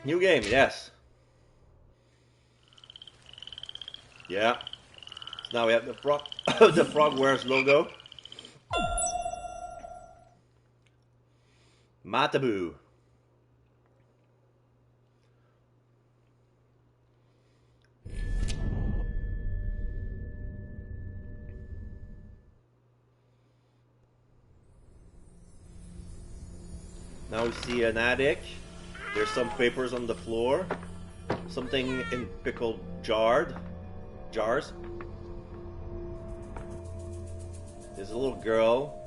New game, yes. Yeah. So now we have the frog, the Frogwares logo. Matabu. Now we see an attic. There's some papers on the floor. Something in pickled jars. There's a little girl.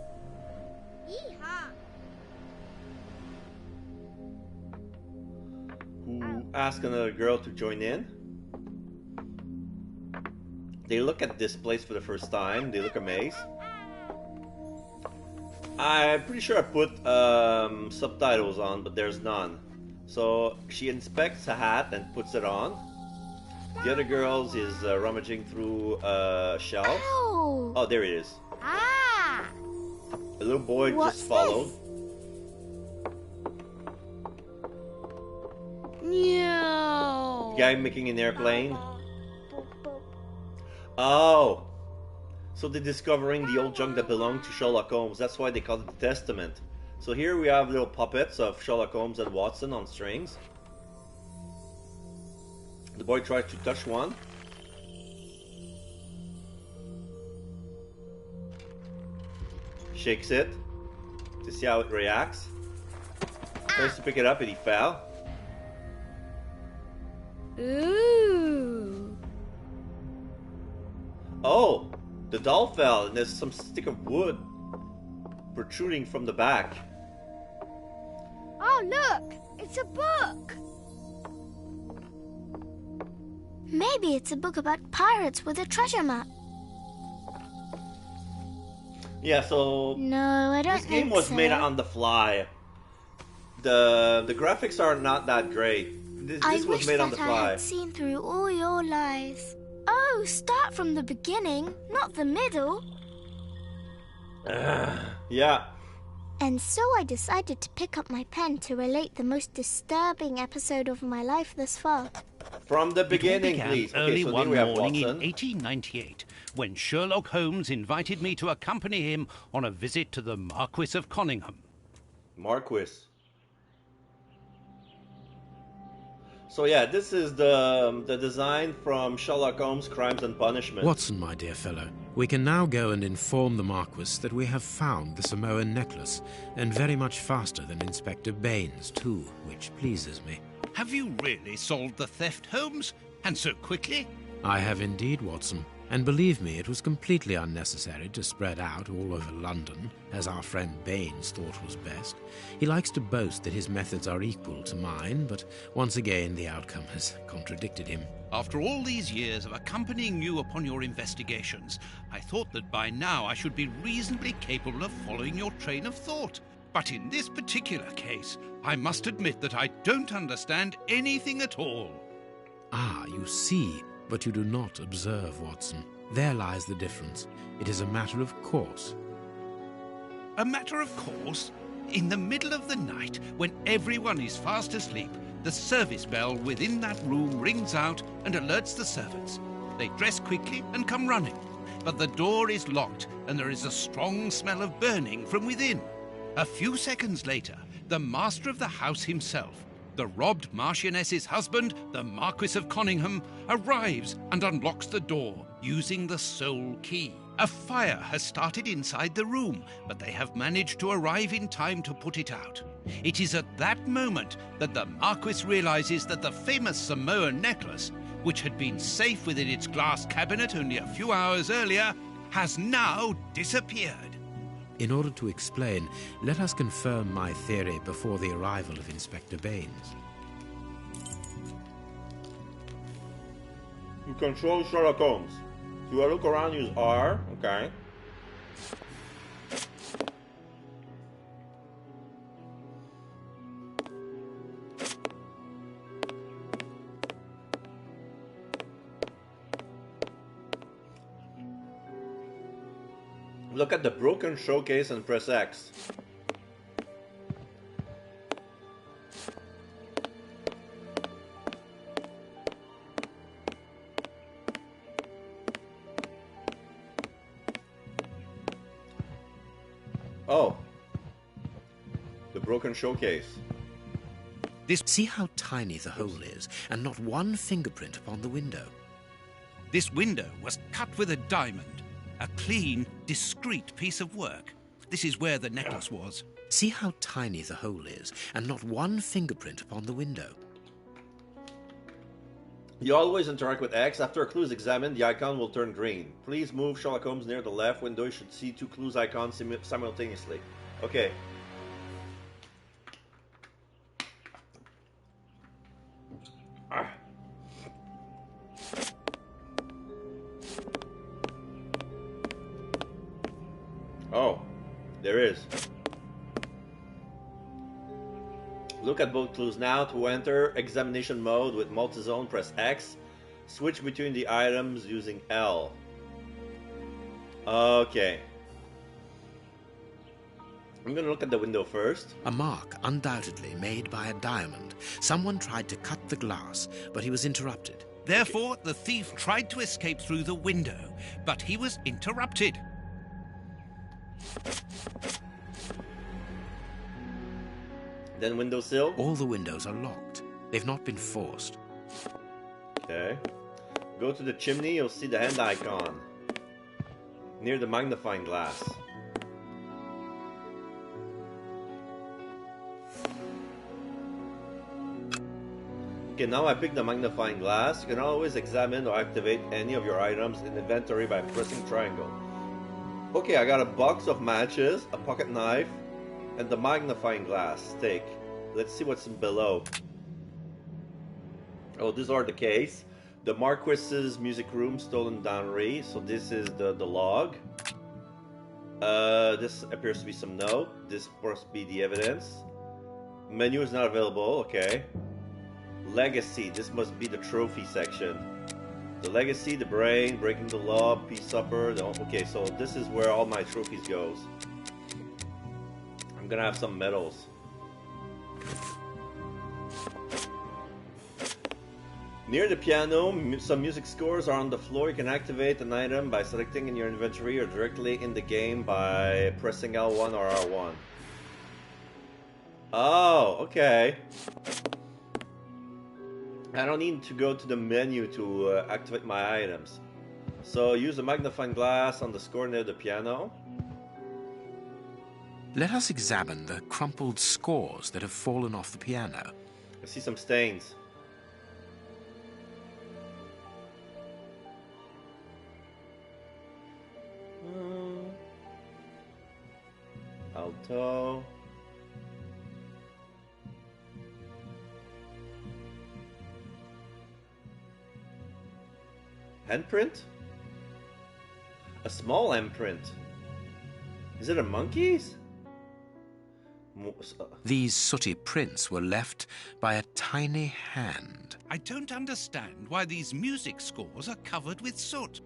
Yeehaw. Who asks another girl to join in. They look at this place for the first time. They look amazed. I'm pretty sure I put subtitles on, but there's none. So she inspects a hat and puts it on. The other girls is rummaging through shelves. Ow. Oh, there it is. Ah. A little boy What's just followed. No. Guy making an airplane. Oh, so they're discovering the old junk that belonged to Sherlock Holmes. That's why they call it the Testament. So here we have little puppets of Sherlock Holmes and Watson on strings. The boy tries to touch one. Shakes it to see how it reacts. Tries to pick it up and he fell. Ooh. Oh, the doll fell and there's some stick of wood protruding from the back. Oh, look! It's a book! Maybe it's a book about pirates with a treasure map. Yeah, so No, I don't this game think was so. made on the fly. The graphics are not that great. This was made on the I fly. had seen through all your lies. Oh, start from the beginning, not the middle. Yeah. And so I decided to pick up my pen to relate the most disturbing episode of my life thus far. From the It all beginning, began please. early Okay, so one then we have morning in Watson. 1898, when Sherlock Holmes invited me to accompany him on a visit to the Marquis of Conyngham. Marquis. So yeah, this is the design from Sherlock Holmes' Crimes and Punishment. Watson, my dear fellow, we can now go and inform the Marquis that we have found the Samoan necklace, and very much faster than Inspector Baines, too, which pleases me. Have you really solved the theft, Holmes? And so quickly? I have indeed, Watson, and believe me, it was completely unnecessary to spread out all over London, as our friend Baines thought was best. He likes to boast that his methods are equal to mine, but once again the outcome has contradicted him. After all these years of accompanying you upon your investigations, I thought that by now I should be reasonably capable of following your train of thought. But in this particular case, I must admit that I don't understand anything at all. Ah, you see, but you do not observe, Watson. There lies the difference. It is a matter of course. A matter of course? In the middle of the night, when everyone is fast asleep, the service bell within that room rings out and alerts the servants. They dress quickly and come running, but the door is locked and there is a strong smell of burning from within. A few seconds later, the master of the house himself, the robbed Marchioness's husband, the Marquis of Conyngham, arrives and unlocks the door using the sole key. A fire has started inside the room, but they have managed to arrive in time to put it out. It is at that moment that the Marquis realizes that the famous Samoan necklace, which had been safe within its glass cabinet only a few hours earlier, has now disappeared. In order to explain, let us confirm my theory before the arrival of Inspector Baines. You control Sherlock Holmes. Do I look around, use R. Okay. Look at the broken showcase and press X. Oh. The broken showcase. See how tiny the hole is, and not one fingerprint upon the window. This window was cut with a diamond. A clean, discreet piece of work. This is where the necklace was. See how tiny the hole is, and not one fingerprint upon the window. You always interact with X. After a clue is examined, the icon will turn green. Please move Sherlock Holmes near the left window. You should see two clues icons simultaneously. Okay. Oh, there is. Look at both clues now. To enter examination mode with multi-zone, press X. Switch between the items using L. Okay. I'm gonna look at the window first. A mark, undoubtedly made by a diamond. Someone tried to cut the glass, but he was interrupted. Therefore, the thief tried to escape through the window, but he was interrupted. Then windowsill. All the windows are locked. They've not been forced. Okay. Go to the chimney, you'll see the hand icon. Near the magnifying glass. Okay, now I pick the magnifying glass. You can always examine or activate any of your items in inventory by pressing triangle. Okay, I got a box of matches, a pocket knife, and the magnifying glass stick. Let's see what's below. Oh, these are the case. The Marquis's music room stolen downry. So this is the log. This appears to be some note. This must be the evidence. Menu is not available. Okay. Legacy. This must be the trophy section. The legacy, the brain, breaking the law, peace supper. Okay, so this is where all my trophies goes. I'm gonna have some medals. Near the piano, some music scores are on the floor. You can activate an item by selecting in your inventory or directly in the game by pressing L1 or R1. Oh, okay. I don't need to go to the menu to activate my items. So use the magnifying glass on the score near the piano. Let us examine the crumpled scores that have fallen off the piano. I see some stains. Alto. Handprint? A small handprint. Is it a monkey's? These sooty prints were left by a tiny hand. I don't understand why these music scores are covered with soot.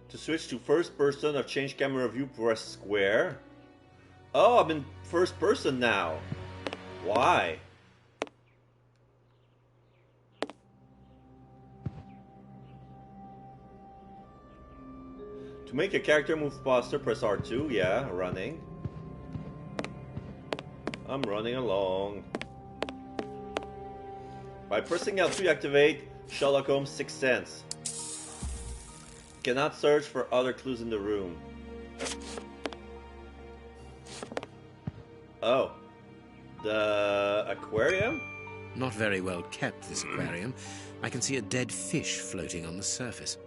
To switch to first person or change camera view, press square. Oh, I'm in first person now. Why? To make a character move faster, press R2. Yeah, running. I'm running along. By pressing L2, you activate Sherlock Holmes' Sixth Sense. Cannot search for other clues in the room. Oh. The aquarium? Not very well kept, this aquarium. I can see a dead fish floating on the surface.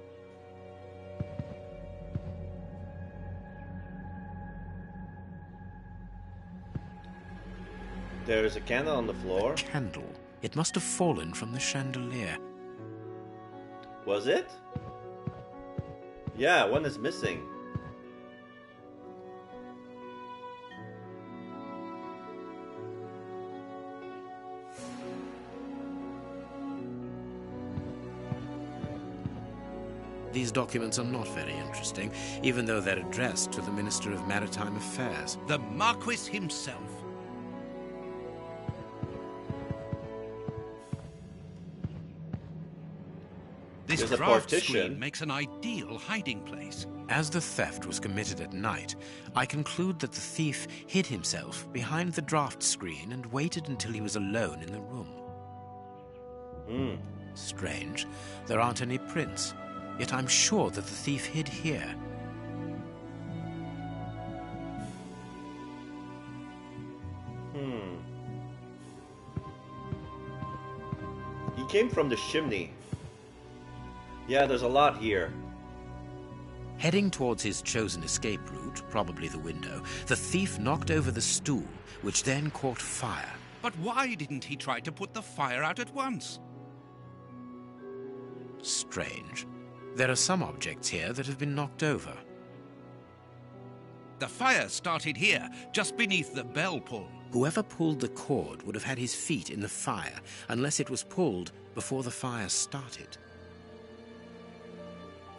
There is a candle on the floor. A candle. It must have fallen from the chandelier. Was it? Yeah, one is missing. These documents are not very interesting, even though they're addressed to the Minister of Maritime Affairs. The Marquis himself. This There's a draft partition. screen makes an ideal hiding place. As the theft was committed at night, I conclude that the thief hid himself behind the draft screen and waited until he was alone in the room. Strange. There aren't any prints, yet I'm sure that the thief hid here. He came from the chimney. Yeah, there's a lot here. Heading towards his chosen escape route, probably the window, the thief knocked over the stool, which then caught fire. But why didn't he try to put the fire out at once? Strange. There are some objects here that have been knocked over. The fire started here, just beneath the bell pull. Whoever pulled the cord would have had his feet in the fire, unless it was pulled before the fire started.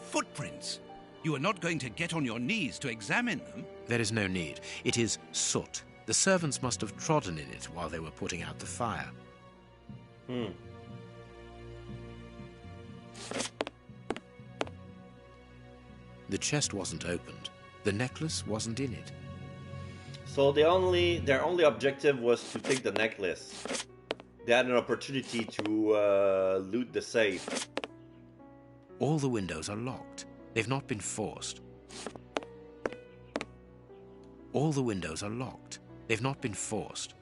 Footprints. You are not going to get on your knees to examine them. There is no need. It is soot. The servants must have trodden in it while they were putting out the fire. The chest wasn't opened. The necklace wasn't in it. So their only objective was to take the necklace. They had an opportunity to loot the safe. All the windows are locked. They've not been forced. All the windows are locked. They've not been forced.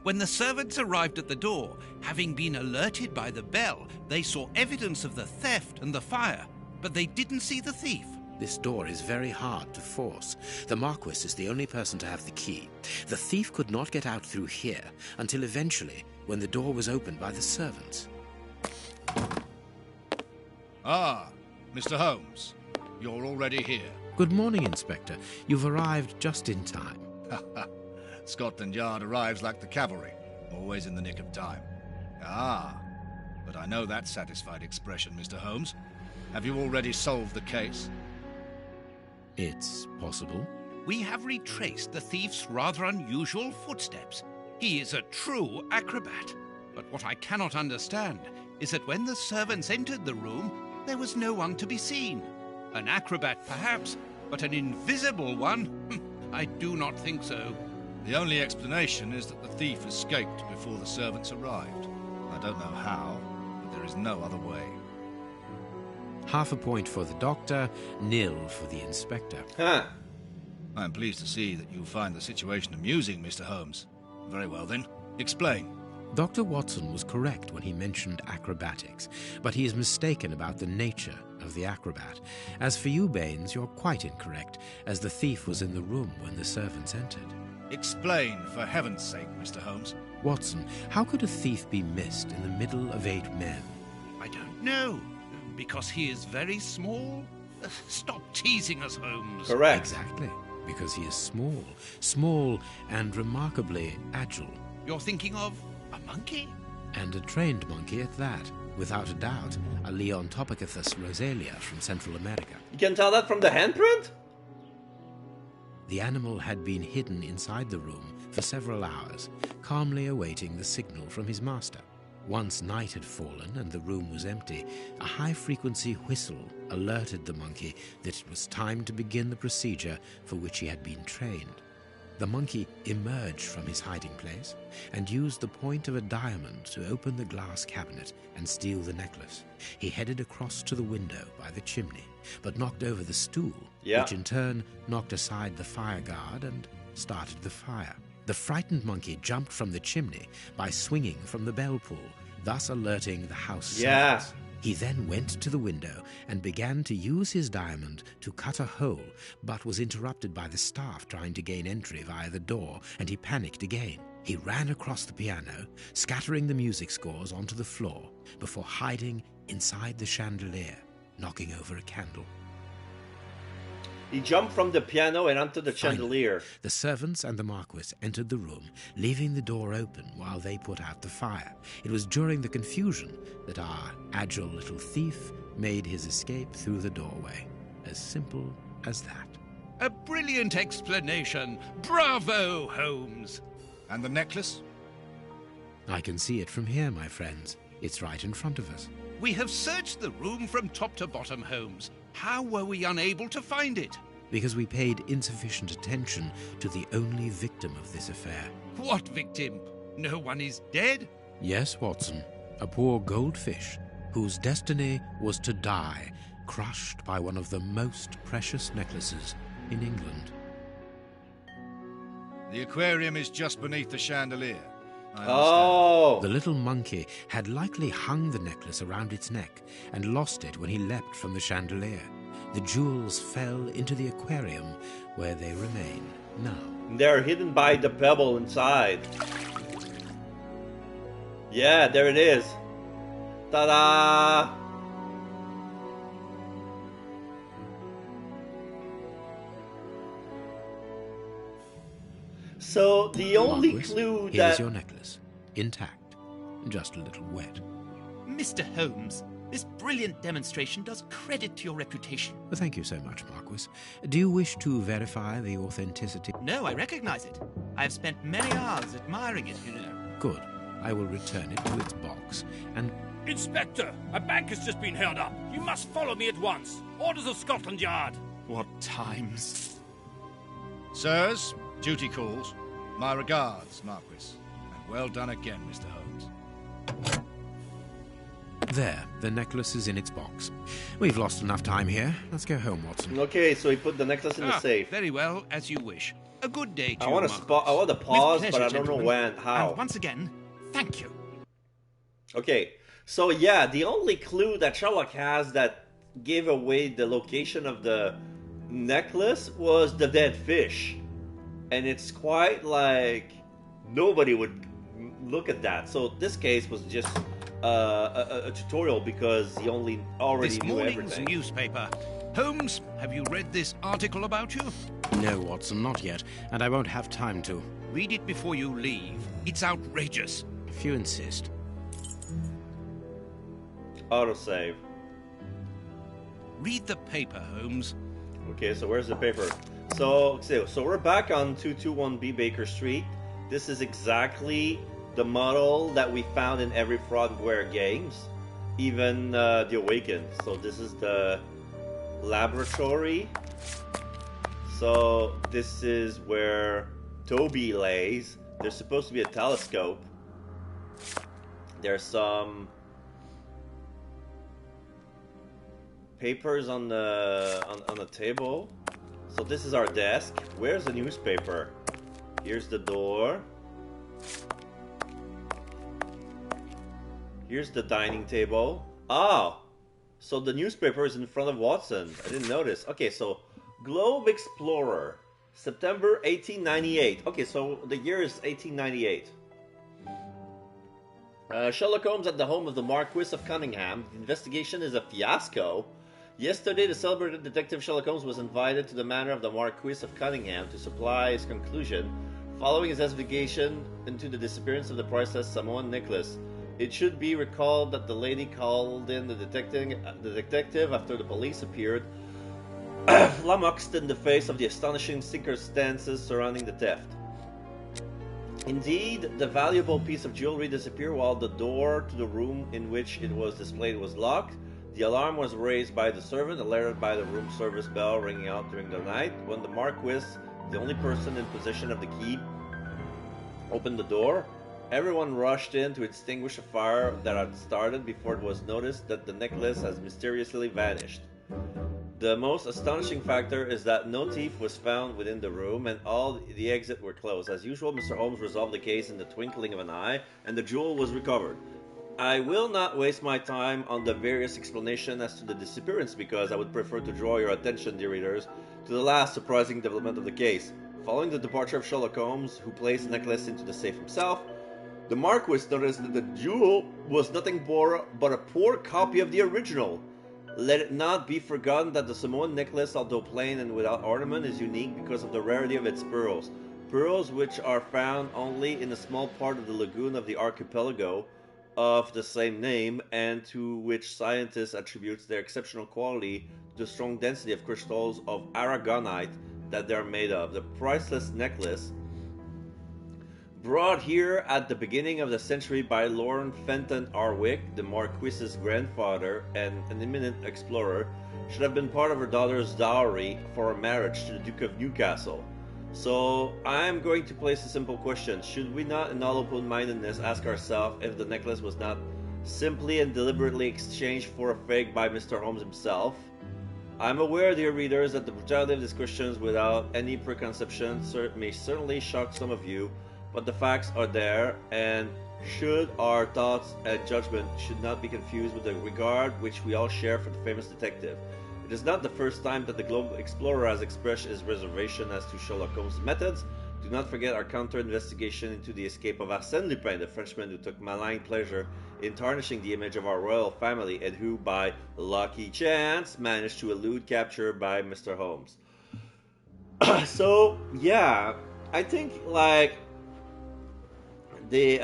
When the servants arrived at the door, having been alerted by the bell, they saw evidence of the theft and the fire, but they didn't see the thief. This door is very hard to force. The Marquis is the only person to have the key. The thief could not get out through here until eventually, when the door was opened by the servants. Ah, Mr. Holmes, you're already here. Good morning, Inspector. You've arrived just in time. Scotland Yard arrives like the cavalry, always in the nick of time. Ah, but I know that satisfied expression, Mr. Holmes. Have you already solved the case? It's possible. We have retraced the thief's rather unusual footsteps. He is a true acrobat. But what I cannot understand is that when the servants entered the room, there was no one to be seen. An acrobat, perhaps, but an invisible one? I do not think so. The only explanation is that the thief escaped before the servants arrived. I don't know how, but there is no other way. Half a point for the doctor, nil for the inspector. Huh. I am pleased to see that you find the situation amusing, Mr. Holmes. Very well then, explain. Dr. Watson was correct when he mentioned acrobatics, but he is mistaken about the nature of the acrobat. As for you, Baines, you're quite incorrect, as the thief was in the room when the servants entered. Explain, for heaven's sake, Mr. Holmes. Watson, how could a thief be missed in the middle of 8 men? I don't know. Because he is very small? Stop teasing us, Holmes. Correct. Exactly, because he is small and remarkably agile. You're thinking of a monkey? And a trained monkey at that. Without a doubt, a Leontopicus rosalia from Central America. You can tell that from the handprint? The animal had been hidden inside the room for several hours, calmly awaiting the signal from his master. Once night had fallen and the room was empty, a high-frequency whistle alerted the monkey that it was time to begin the procedure for which he had been trained. The monkey emerged from his hiding place and used the point of a diamond to open the glass cabinet and steal the necklace. He headed across to the window by the chimney, but knocked over the stool, which in turn knocked aside the fire guard and started the fire. The frightened monkey jumped from the chimney by swinging from the bell pull, thus alerting the house servants. He then went to the window and began to use his diamond to cut a hole, but was interrupted by the staff trying to gain entry via the door, and he panicked again. He ran across the piano, scattering the music scores onto the floor, before hiding inside the chandelier, knocking over a candle. He jumped from the piano and onto the chandelier. The servants and the Marquis entered the room, leaving the door open while they put out the fire. It was during the confusion that our agile little thief made his escape through the doorway. As simple as that. A brilliant explanation. Bravo, Holmes. And the necklace? I can see it from here, my friends. It's right in front of us. We have searched the room from top to bottom, Holmes. How were we unable to find it? Because we paid insufficient attention to the only victim of this affair. What victim? No one is dead? Yes, Watson. A poor goldfish whose destiny was to die, crushed by one of the most precious necklaces in England. The aquarium is just beneath the chandelier. I understand. Oh! The little monkey had likely hung the necklace around its neck and lost it when he leapt from the chandelier. The jewels fell into the aquarium, where they remain now. They're hidden by the pebble inside. Yeah, there it is. Ta-da! So the only Marquis, clue here's that... your necklace, intact, just a little wet. Mr. Holmes, this brilliant demonstration does credit to your reputation. Thank you so much, Marquis. Do you wish to verify the authenticity? No, I recognize it. I have spent many hours admiring it, you know. Good. I will return it to its box, and... Inspector, a bank has just been held up. You must follow me at once. Orders of Scotland Yard. What times? Sirs, duty calls. My regards, Marquis. And well done again, Mr. Holmes. There, the necklace is in its box. We've lost enough time here. Let's go home, Watson. Okay, so he put the necklace in the safe. Very well, as you wish. A good day to I you, want Marquis. to pause, With but pleasure, I don't know gentlemen. when, how. And once again, thank you. Okay, so yeah, the only clue that Sherlock has that gave away the location of the necklace was the dead fish. And it's quite like nobody would look at that. So this case was just a tutorial because he already This knew morning's everything. newspaper. Holmes, have you read this article about you? No, Watson, not yet, and I won't have time to. Read it before you leave. It's outrageous. If you insist. Autosave. Read the paper, Holmes. Okay, so where's the paper? So we're back on 221B Baker Street. This is exactly the model that we found in every Fraudware games, even The Awakened. So this is the laboratory. So this is where Toby lays. There's supposed to be a telescope. There's some papers on the table. So this is our desk. Where's the newspaper? Here's the door. Here's the dining table. Ah! So the newspaper is in front of Watson. I didn't notice. Okay, so Globe Explorer. September 1898. Okay, so the year is 1898. Sherlock Holmes at the home of the Marquis of Cunningham. The investigation is a fiasco. Yesterday, the celebrated detective Sherlock Holmes was invited to the manor of the Marquis of Cunningham to supply his conclusion following his investigation into the disappearance of the priceless Samoan necklace. It should be recalled that the lady called in the detective after the police appeared, flummoxed in the face of the astonishing circumstances surrounding the theft. Indeed, the valuable piece of jewelry disappeared while the door to the room in which it was displayed was locked. The alarm was raised by the servant, alerted by the room service bell ringing out during the night. When the Marquis, the only person in possession of the key, opened the door, everyone rushed in to extinguish a fire that had started before it was noticed that the necklace has mysteriously vanished. The most astonishing factor is that no thief was found within the room and all the exits were closed. As usual, Mr. Holmes resolved the case in the twinkling of an eye and the jewel was recovered. I will not waste my time on the various explanations as to the disappearance because I would prefer to draw your attention, dear readers, to the last surprising development of the case. Following the departure of Sherlock Holmes, who placed the necklace into the safe himself, the Marquis noticed that the jewel was nothing more but a poor copy of the original. Let it not be forgotten that the Samoan necklace, although plain and without ornament, is unique because of the rarity of its pearls. Pearls which are found only in a small part of the lagoon of the archipelago of the same name, and to which scientists attribute their exceptional quality to the strong density of crystals of aragonite that they're made of. The priceless necklace, brought here at the beginning of the century by Lord Fenton Arwick, the Marquis's grandfather and an eminent explorer, should have been part of her daughter's dowry for a marriage to the Duke of Newcastle. So I'm going to place a simple question. Should we not, in all open-mindedness, ask ourselves if the necklace was not simply and deliberately exchanged for a fake by Mr. Holmes himself? I'm aware, dear readers, that the brutality of these questions without any preconception may certainly shock some of you, but the facts are there, and should our thoughts and judgment should not be confused with the regard which we all share for the famous detective. It is not the first time that the Globe Explorer has expressed his reservation as to Sherlock Holmes' methods. Do not forget our counter-investigation into the escape of Arsène Lupin, the Frenchman who took malign pleasure in tarnishing the image of our royal family and who, by lucky chance, managed to elude capture by Mr. Holmes. So, yeah, I think, like, the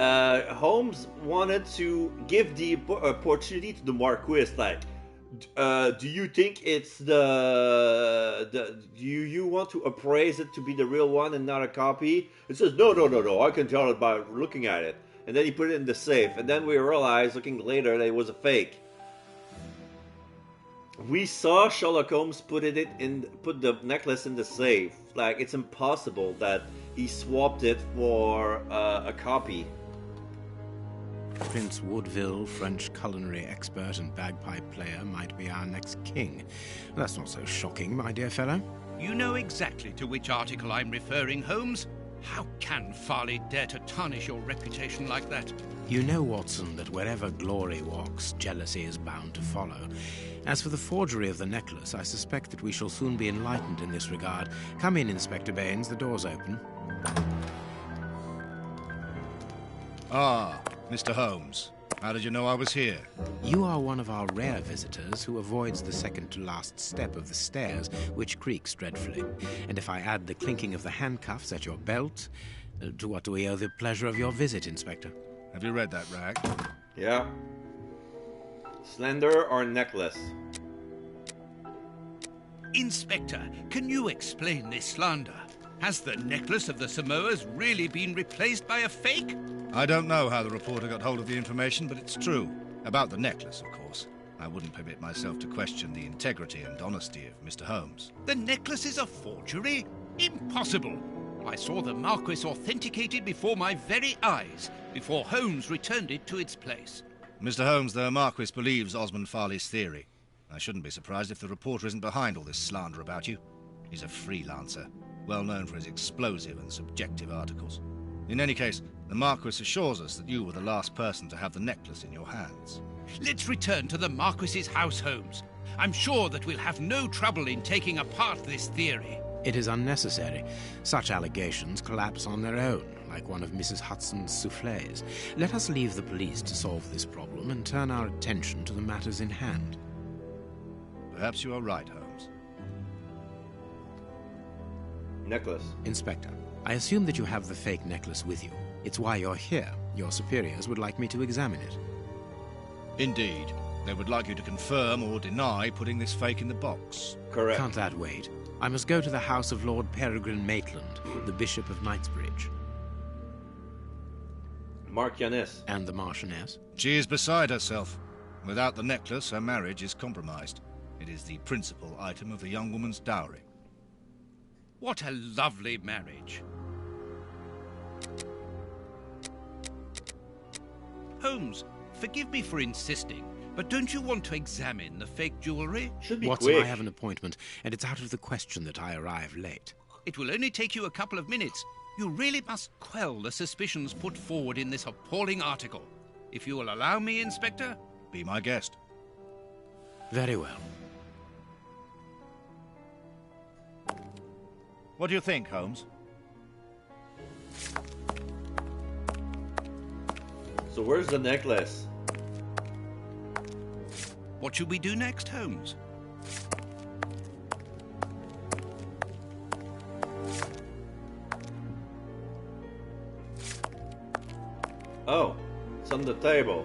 Holmes wanted to give the opportunity to the Marquis, like, do you think it's do you want to appraise it to be the real one and not a copy? It says, no, I can tell it by looking at it. And then he put it in the safe, and then we realized, looking later, that it was a fake. We saw Sherlock Holmes put the necklace in the safe. Like, it's impossible that he swapped it for a copy. Prince Woodville, French culinary expert and bagpipe player, might be our next king. That's not so shocking, my dear fellow. You know exactly to which article I'm referring, Holmes. How can Farley dare to tarnish your reputation like that? You know, Watson, that wherever glory walks, jealousy is bound to follow. As for the forgery of the necklace, I suspect that we shall soon be enlightened in this regard. Come in, Inspector Baines, the door's open. Ah, Mr. Holmes. How did you know I was here? You are one of our rare visitors who avoids the second-to-last step of the stairs, which creaks dreadfully. And if I add the clinking of the handcuffs at your belt, to what do we owe the pleasure of your visit, Inspector? Have you read that, Rag? Yeah. Slender or necklace? Inspector, can you explain this slander? Has the necklace of the Samoas really been replaced by a fake? I don't know how the reporter got hold of the information, but it's true. About the necklace, of course. I wouldn't permit myself to question the integrity and honesty of Mr. Holmes. The necklace is a forgery? Impossible! I saw the Marquis authenticated before my very eyes, before Holmes returned it to its place. Mr. Holmes, the Marquis believes Osmond Farley's theory. I shouldn't be surprised if the reporter isn't behind all this slander about you. He's a freelancer, well known for his explosive and subjective articles. In any case, the Marquis assures us that you were the last person to have the necklace in your hands. Let's return to the Marquis's house, Holmes. I'm sure that we'll have no trouble in taking apart this theory. It is unnecessary. Such allegations collapse on their own, like one of Mrs. Hudson's soufflés. Let us leave the police to solve this problem and turn our attention to the matters in hand. Perhaps you are right, Holmes. Necklace. Inspector, I assume that you have the fake necklace with you. It's why you're here. Your superiors would like me to examine it. Indeed. They would like you to confirm or deny putting this fake in the box. Correct. Can't that wait? I must go to the house of Lord Peregrine Maitland, the Bishop of Knightsbridge. Marchioness. And the Marchioness. She is beside herself. Without the necklace, her marriage is compromised. It is the principal item of the young woman's dowry. What a lovely marriage. Holmes, forgive me for insisting, but don't you want to examine the fake jewelry? Should be Watson, quick. I have an appointment, and it's out of the question that I arrive late. It will only take you a couple of minutes. You really must quell the suspicions put forward in this appalling article. If you will allow me, Inspector? Be my guest. Very well. What do you think, Holmes? So where's the necklace? What should we do next, Holmes? Oh, it's on the table.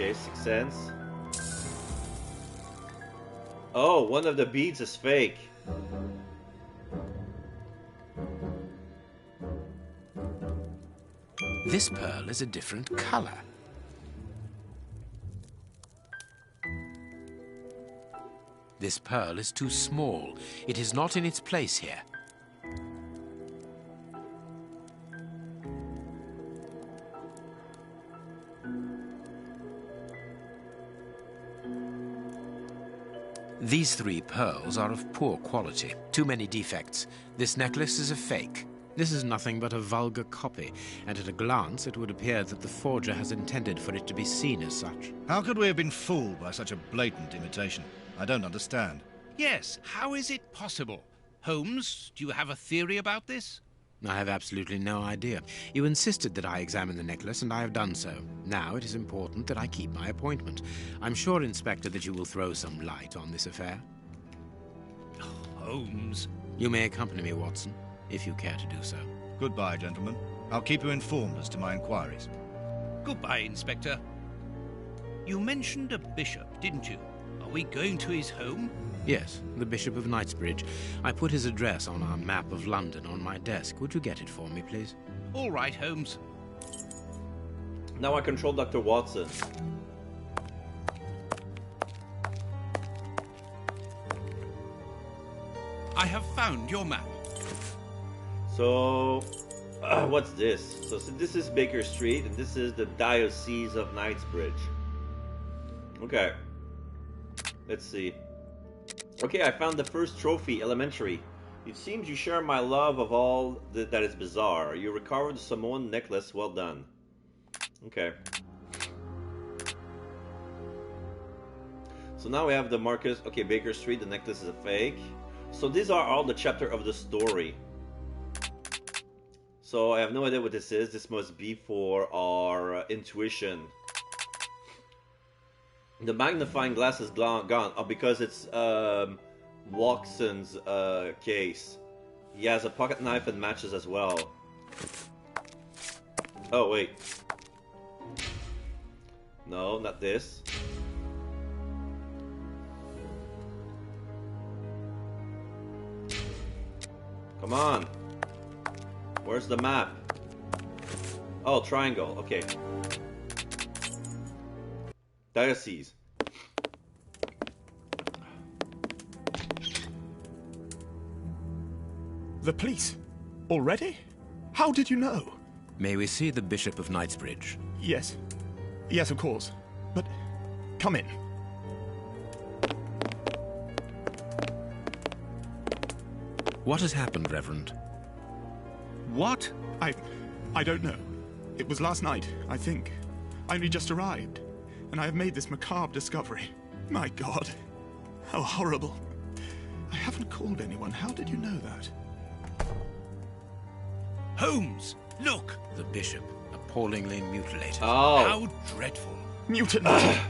Okay, 6 cents. Oh, one of the beads is fake. This pearl is a different color. This pearl is too small. It is not in its place here. These 3 pearls are of poor quality. Too many defects. This necklace is a fake. This is nothing but a vulgar copy, and at a glance it would appear that the forger has intended for it to be seen as such. How could we have been fooled by such a blatant imitation? I don't understand. Yes, how is it possible? Holmes, do you have a theory about this? I have absolutely no idea. You insisted that I examine the necklace, and I have done so. Now it is important that I keep my appointment. I'm sure, Inspector, that you will throw some light on this affair. Holmes. You may accompany me, Watson, if you care to do so. Goodbye, gentlemen. I'll keep you informed as to my inquiries. Goodbye, Inspector. You mentioned a bishop, didn't you? Are we going to his home? Yes, the Bishop of Knightsbridge. I put his address on our map of London on my desk. Would you get it for me, please? All right, Holmes. Now I control Dr. Watson. I have found your map. So, what's this? So this is Baker Street, and this is the Diocese of Knightsbridge. Okay. Let's see. Okay, I found the first trophy, elementary. It seems you share my love of all that is bizarre. You recovered the Samoan necklace. Well done. Okay. So now we have the Marcus. Okay, Baker Street. The necklace is a fake. So these are all the chapter of the story. So I have no idea what this is. This must be for our intuition. The magnifying glass is gone because it's Watson's case. He has a pocket knife and matches as well. Oh wait. No, not this. Come on. Where's the map? Oh, triangle. Okay. Diocese. The police? Already? How did you know? May we see the Bishop of Knightsbridge? Yes. Yes, of course. But come in. What has happened, Reverend? What? I don't know. It was last night, I think. I only just arrived, and I have made this macabre discovery. My God, how horrible. I haven't called anyone. How did you know that? Holmes, look! The Bishop, appallingly mutilated. Oh. How dreadful. Mutilated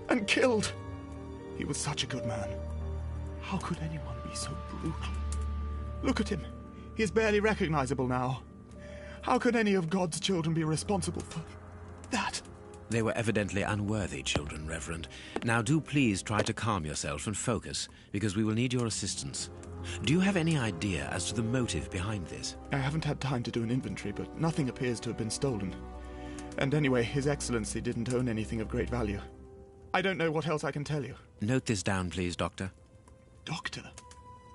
and killed. He was such a good man. How could anyone be so brutal? Look at him. He is barely recognizable now. How could any of God's children be responsible for that? They were evidently unworthy children, Reverend. Now do please try to calm yourself and focus, because we will need your assistance. Do you have any idea as to the motive behind this? I haven't had time to do an inventory, but nothing appears to have been stolen. And anyway, His Excellency didn't own anything of great value. I don't know what else I can tell you. Note this down, please, Doctor. Doctor?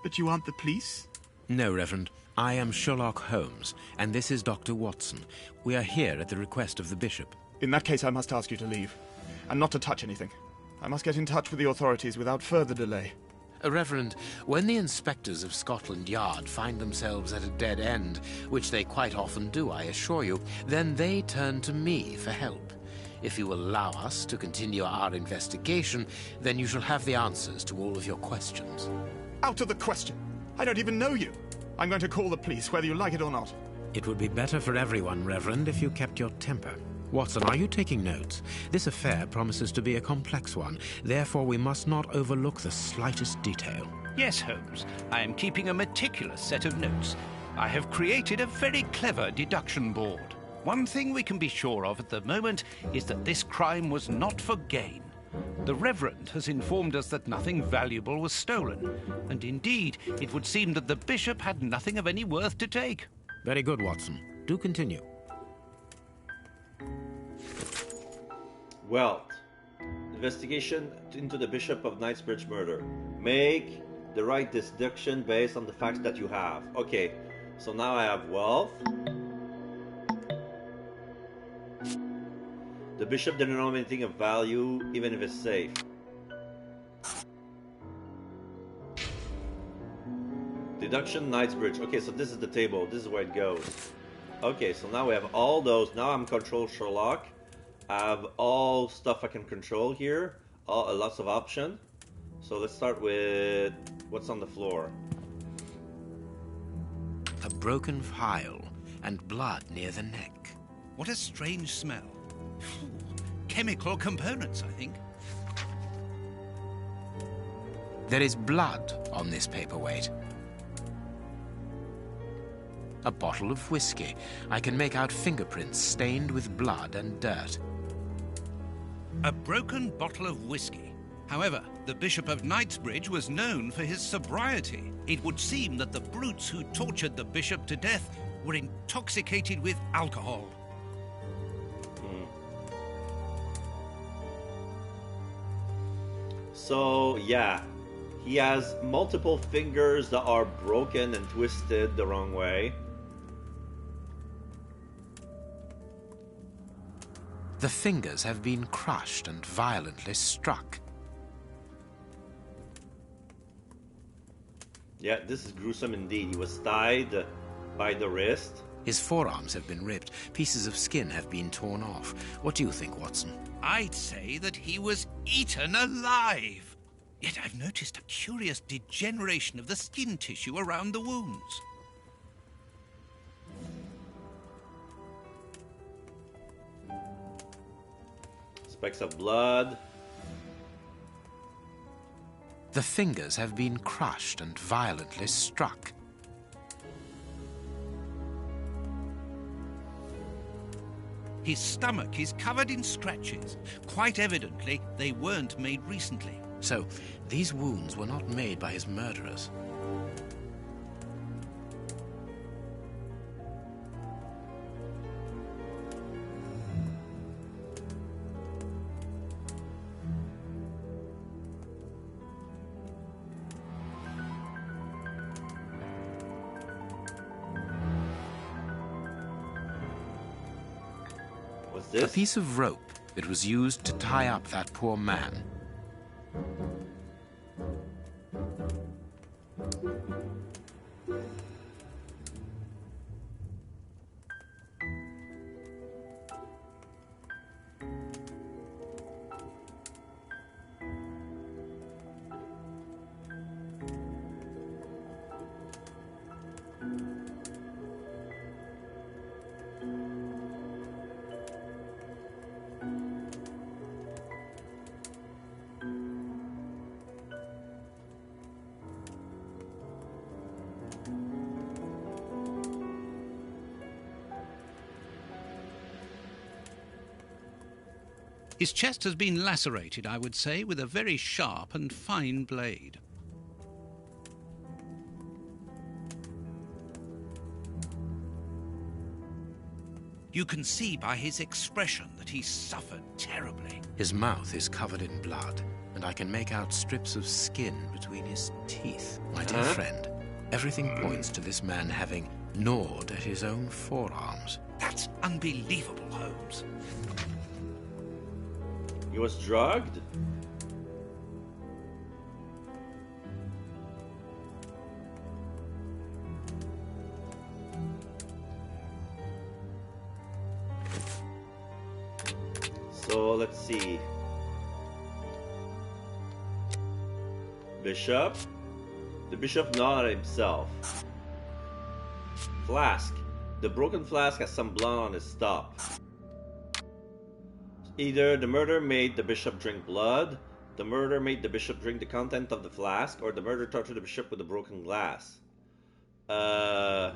But you aren't the police? No, Reverend. I am Sherlock Holmes, and this is Dr. Watson. We are here at the request of the Bishop. In that case, I must ask you to leave, and not to touch anything. I must get in touch with the authorities without further delay. Reverend, when the inspectors of Scotland Yard find themselves at a dead end, which they quite often do, I assure you, then they turn to me for help. If you will allow us to continue our investigation, then you shall have the answers to all of your questions. Out of the question! I don't even know you! I'm going to call the police, whether you like it or not. It would be better for everyone, Reverend, if you kept your temper. Watson, are you taking notes? This affair promises to be a complex one. Therefore, we must not overlook the slightest detail. Yes, Holmes. I am keeping a meticulous set of notes. I have created a very clever deduction board. One thing we can be sure of at the moment is that this crime was not for gain. The Reverend has informed us that nothing valuable was stolen, and indeed, it would seem that the bishop had nothing of any worth to take. Very good, Watson. Do continue. Wealth. Investigation into the Bishop of Knightsbridge murder. Make the right deduction based on the facts that you have. Okay, so now I have wealth. The bishop didn't know anything of value, even if it's safe. Deduction, Knightsbridge. Okay, so this is the table. This is where it goes. Okay, so now we have all those. Now I'm control Sherlock. I have all stuff I can control here. Lots of options. So let's start with what's on the floor. A broken phial and blood near the neck. What a strange smell. Chemical components, I think. There is blood on this paperweight. A bottle of whiskey. I can make out fingerprints stained with blood and dirt. A broken bottle of whiskey. However, the Bishop of Knightsbridge was known for his sobriety. It would seem that the brutes who tortured the bishop to death were intoxicated with alcohol. So, yeah, he has multiple fingers that are broken and twisted the wrong way. The fingers have been crushed and violently struck. Yeah, this is gruesome indeed. He was tied by the wrist. His forearms have been ripped. Pieces of skin have been torn off. What do you think, Watson? I'd say that he was eaten alive. Yet I've noticed a curious degeneration of the skin tissue around the wounds. Specks of blood. The fingers have been crushed and violently struck. His stomach is covered in scratches. Quite evidently, they weren't made recently. So, these wounds were not made by his murderers. What's this? A piece of rope that was used to tie up that poor man. His chest has been lacerated, I would say, with a very sharp and fine blade. You can see by his expression that he suffered terribly. His mouth is covered in blood, and I can make out strips of skin between his teeth. My dear friend, everything points to this man having gnawed at his own forearms. That's unbelievable, Holmes. He was drugged? So let's see. Bishop. The bishop gnawed himself. Flask. The broken flask has some blood on its top. Either the murder made the bishop drink blood, the murder made the bishop drink the content of the flask, or the murder tortured the bishop with a broken glass. I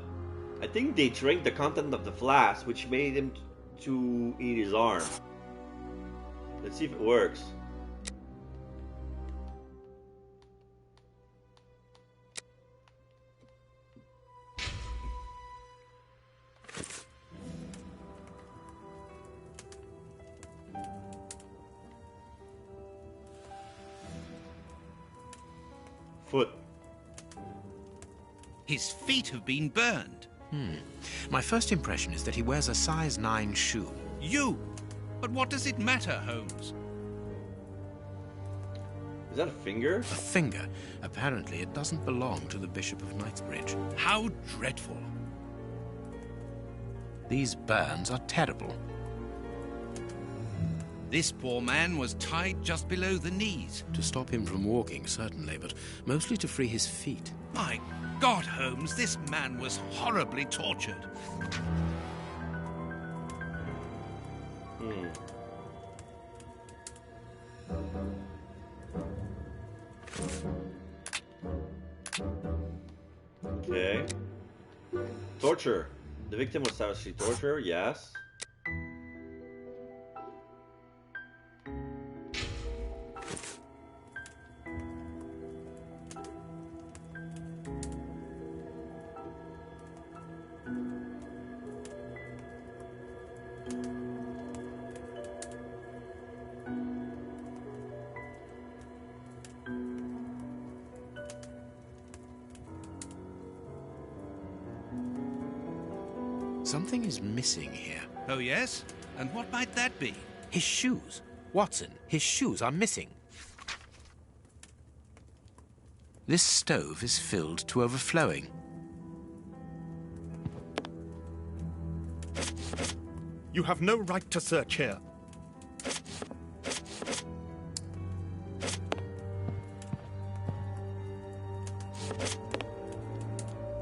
think they drank the content of the flask, which made him to eat his arm. Let's see if it works. Foot. His feet have been burned. My first impression is that he wears a size 9 shoe. You! But what does it matter, Holmes? Is that a finger? A finger. Apparently it doesn't belong to the Bishop of Knightsbridge. How dreadful. These burns are terrible. This poor man was tied just below the knees. To stop him from walking, certainly, but mostly to free his feet. My God, Holmes, this man was horribly tortured. Okay. Torture. The victim was savagely tortured, yes. Something is missing here. Oh, yes? And what might that be? His shoes. Watson, his shoes are missing. This stove is filled to overflowing. You have no right to search here.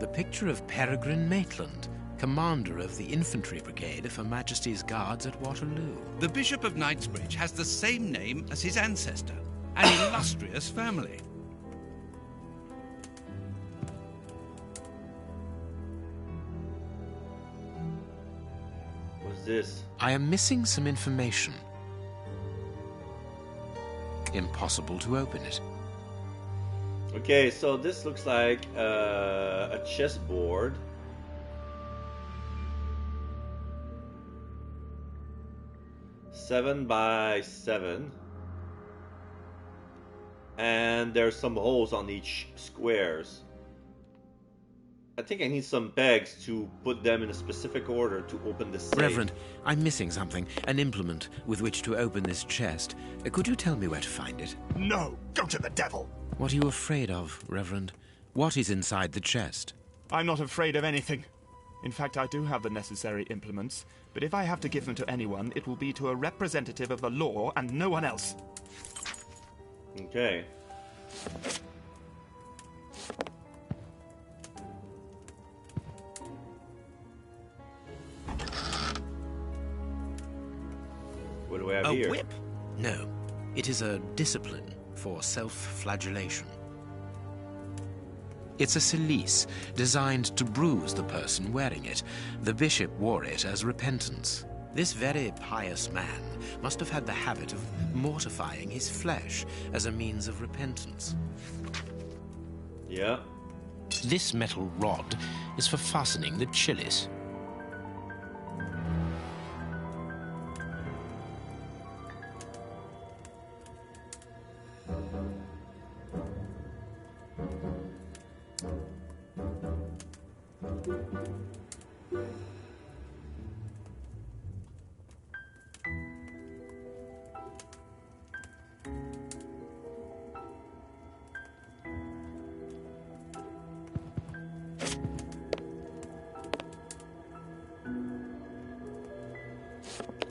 The picture of Peregrine Maitland, commander of the infantry brigade of Her Majesty's Guards at Waterloo. The Bishop of Knightsbridge has the same name as his ancestor, an illustrious family. What's this? I am missing some information. Impossible to open it. Okay, so this looks like a chessboard. Seven by 7. And there's some holes on each squares. I think I need some pegs to put them in a specific order to open the safe. Reverend, I'm missing something. An implement with which to open this chest. Could you tell me where to find it? No, go to the devil. What are you afraid of, Reverend? What is inside the chest? I'm not afraid of anything. In fact, I do have the necessary implements, but if I have to give them to anyone, it will be to a representative of the law and no one else. Okay. What do we have A here? whip? No, it is a discipline for self-flagellation. It's a cilice designed to bruise the person wearing it. The bishop wore it as repentance. This very pious man must have had the habit of mortifying his flesh as a means of repentance. Yeah. This metal rod is for fastening the chalice.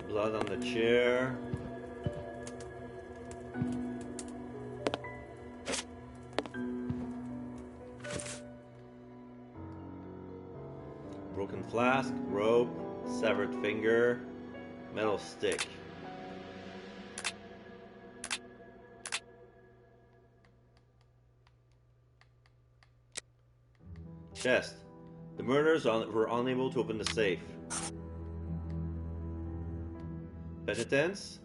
Blood on the chair. Broken flask, rope, severed finger, metal stick. Chest. The murderers were unable to open the safe. Penitence?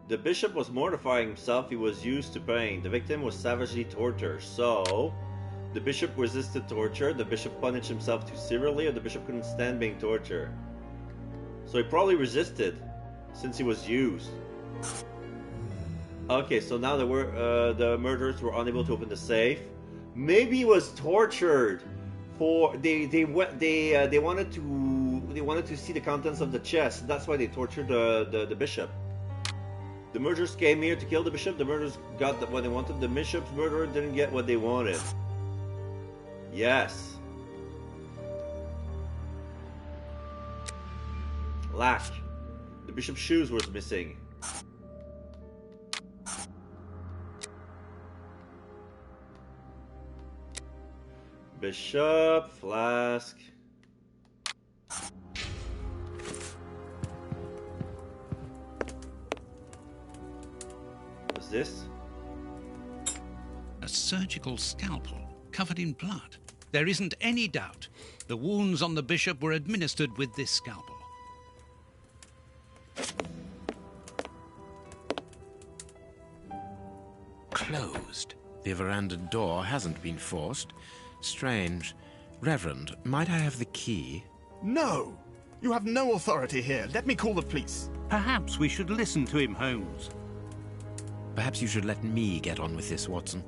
The bishop was mortifying himself. He was used to pain. The victim was savagely tortured. So, the bishop resisted torture. The bishop punished himself too severely, or the bishop couldn't stand being tortured. So he probably resisted, since he was used. Okay, so now the murderers were unable to open the safe. Maybe he was tortured. For they wanted to see the contents of the chest. That's why they tortured the bishop. The murderers came here to kill the bishop. The murderers got what they wanted. The bishop's murderer didn't get what they wanted. Yes. Lack. The bishop's shoes was missing. Bishop, flask. What's this? A surgical scalpel covered in blood. There isn't any doubt. The wounds on the bishop were administered with this scalpel. Closed. The veranda door hasn't been forced. Strange. Reverend, might I have the key? No! You have no authority here. Let me call the police. Perhaps we should listen to him, Holmes. Perhaps you should let me get on with this, Watson.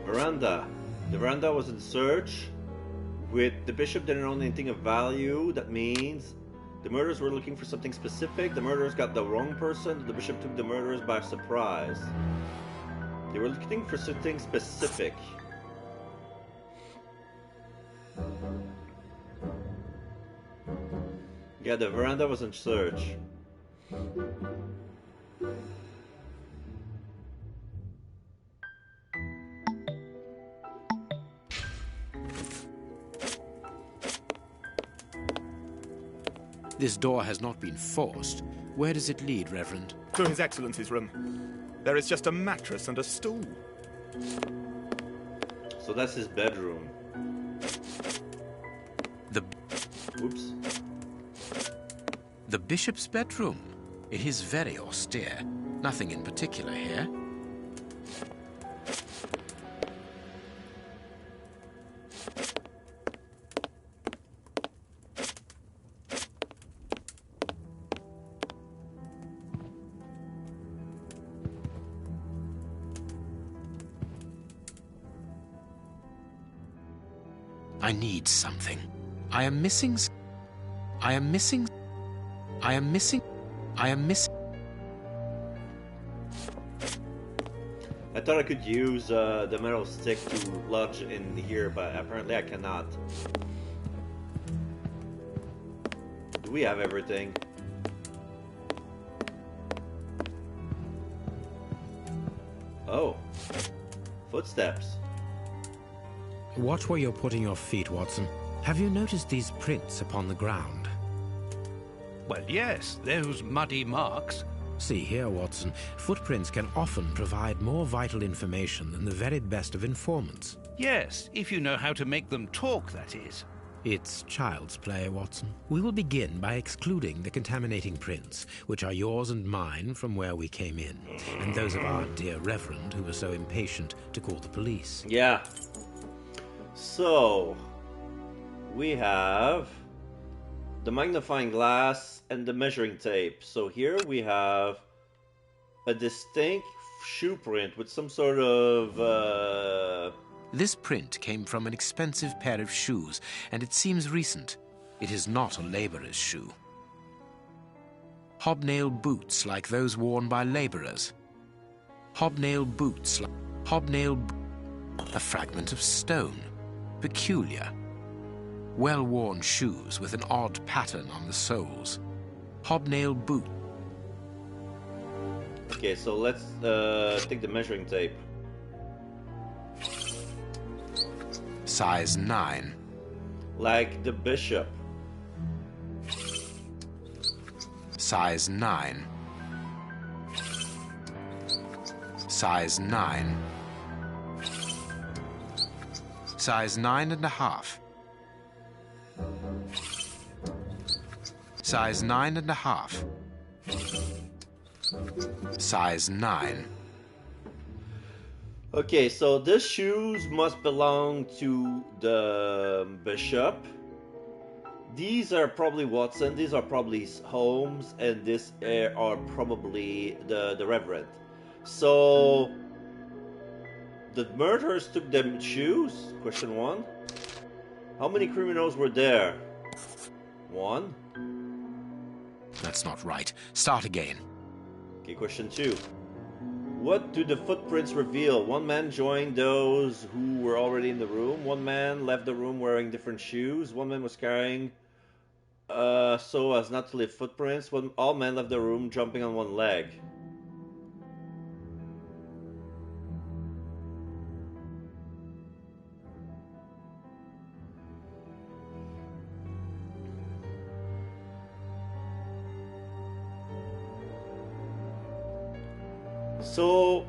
Veranda. The veranda was in search. With the bishop didn't own anything of value. That means the murderers were looking for something specific. The murderers got the wrong person. The bishop took the murderers by surprise. They were looking for something specific. Yeah, the veranda was in search. This door has not been forced. Where does it lead, Reverend? To His Excellency's room. There is just a mattress and a stool. So that's his bedroom. Oops. The bishop's bedroom. It is very austere. Nothing in particular here. I need something. I am missing. I thought I could use the metal stick to lodge in here, but apparently I cannot. Do we have everything? Oh. Footsteps. Watch where you're putting your feet, Watson. Have you noticed these prints upon the ground? Well, yes, those muddy marks. See here, Watson. Footprints can often provide more vital information than the very best of informants. Yes, if you know how to make them talk, that is. It's child's play, Watson. We will begin by excluding the contaminating prints, which are yours and mine from where we came in, and those of our dear Reverend who was so impatient to call the police. Yeah. So, we have the magnifying glass and the measuring tape. So here we have a distinct shoe print with some sort of... This print came from an expensive pair of shoes, and it seems recent. It is not a laborer's shoe. Hobnail boots like those worn by laborers. Hobnail boots like... A fragment of stone. Peculiar. Well-worn shoes with an odd pattern on the soles. Hobnail boot. Okay, so let's take the measuring tape. Size 9. Like the bishop. Size 9. Size 9. Size 9.5. Size 9.5. Size 9. Okay, so these shoes must belong to the bishop. These are probably Watson, these are probably Holmes, and these are probably the Reverend. So, the murderers took them shoes? Question 1. How many criminals were there? 1. That's not right. Start again. Okay, question 2. What do the footprints reveal? One man joined those who were already in the room. One man left the room wearing different shoes. One man was carrying so as not to leave footprints. All men left the room jumping on one leg. So,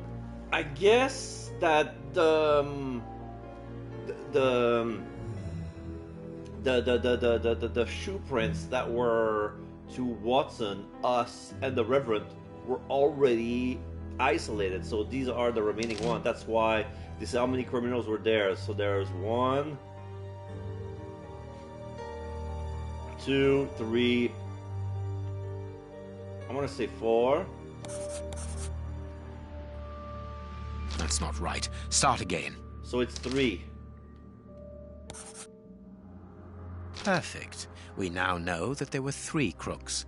I guess that the shoe prints that were to Watson, us, and the Reverend were already isolated. So these are the remaining ones. That's why this is how many criminals were there. So there's 1, 2, 3. I want to say 4. That's not right. Start again. So it's 3. Perfect. We now know that there were 3 crooks.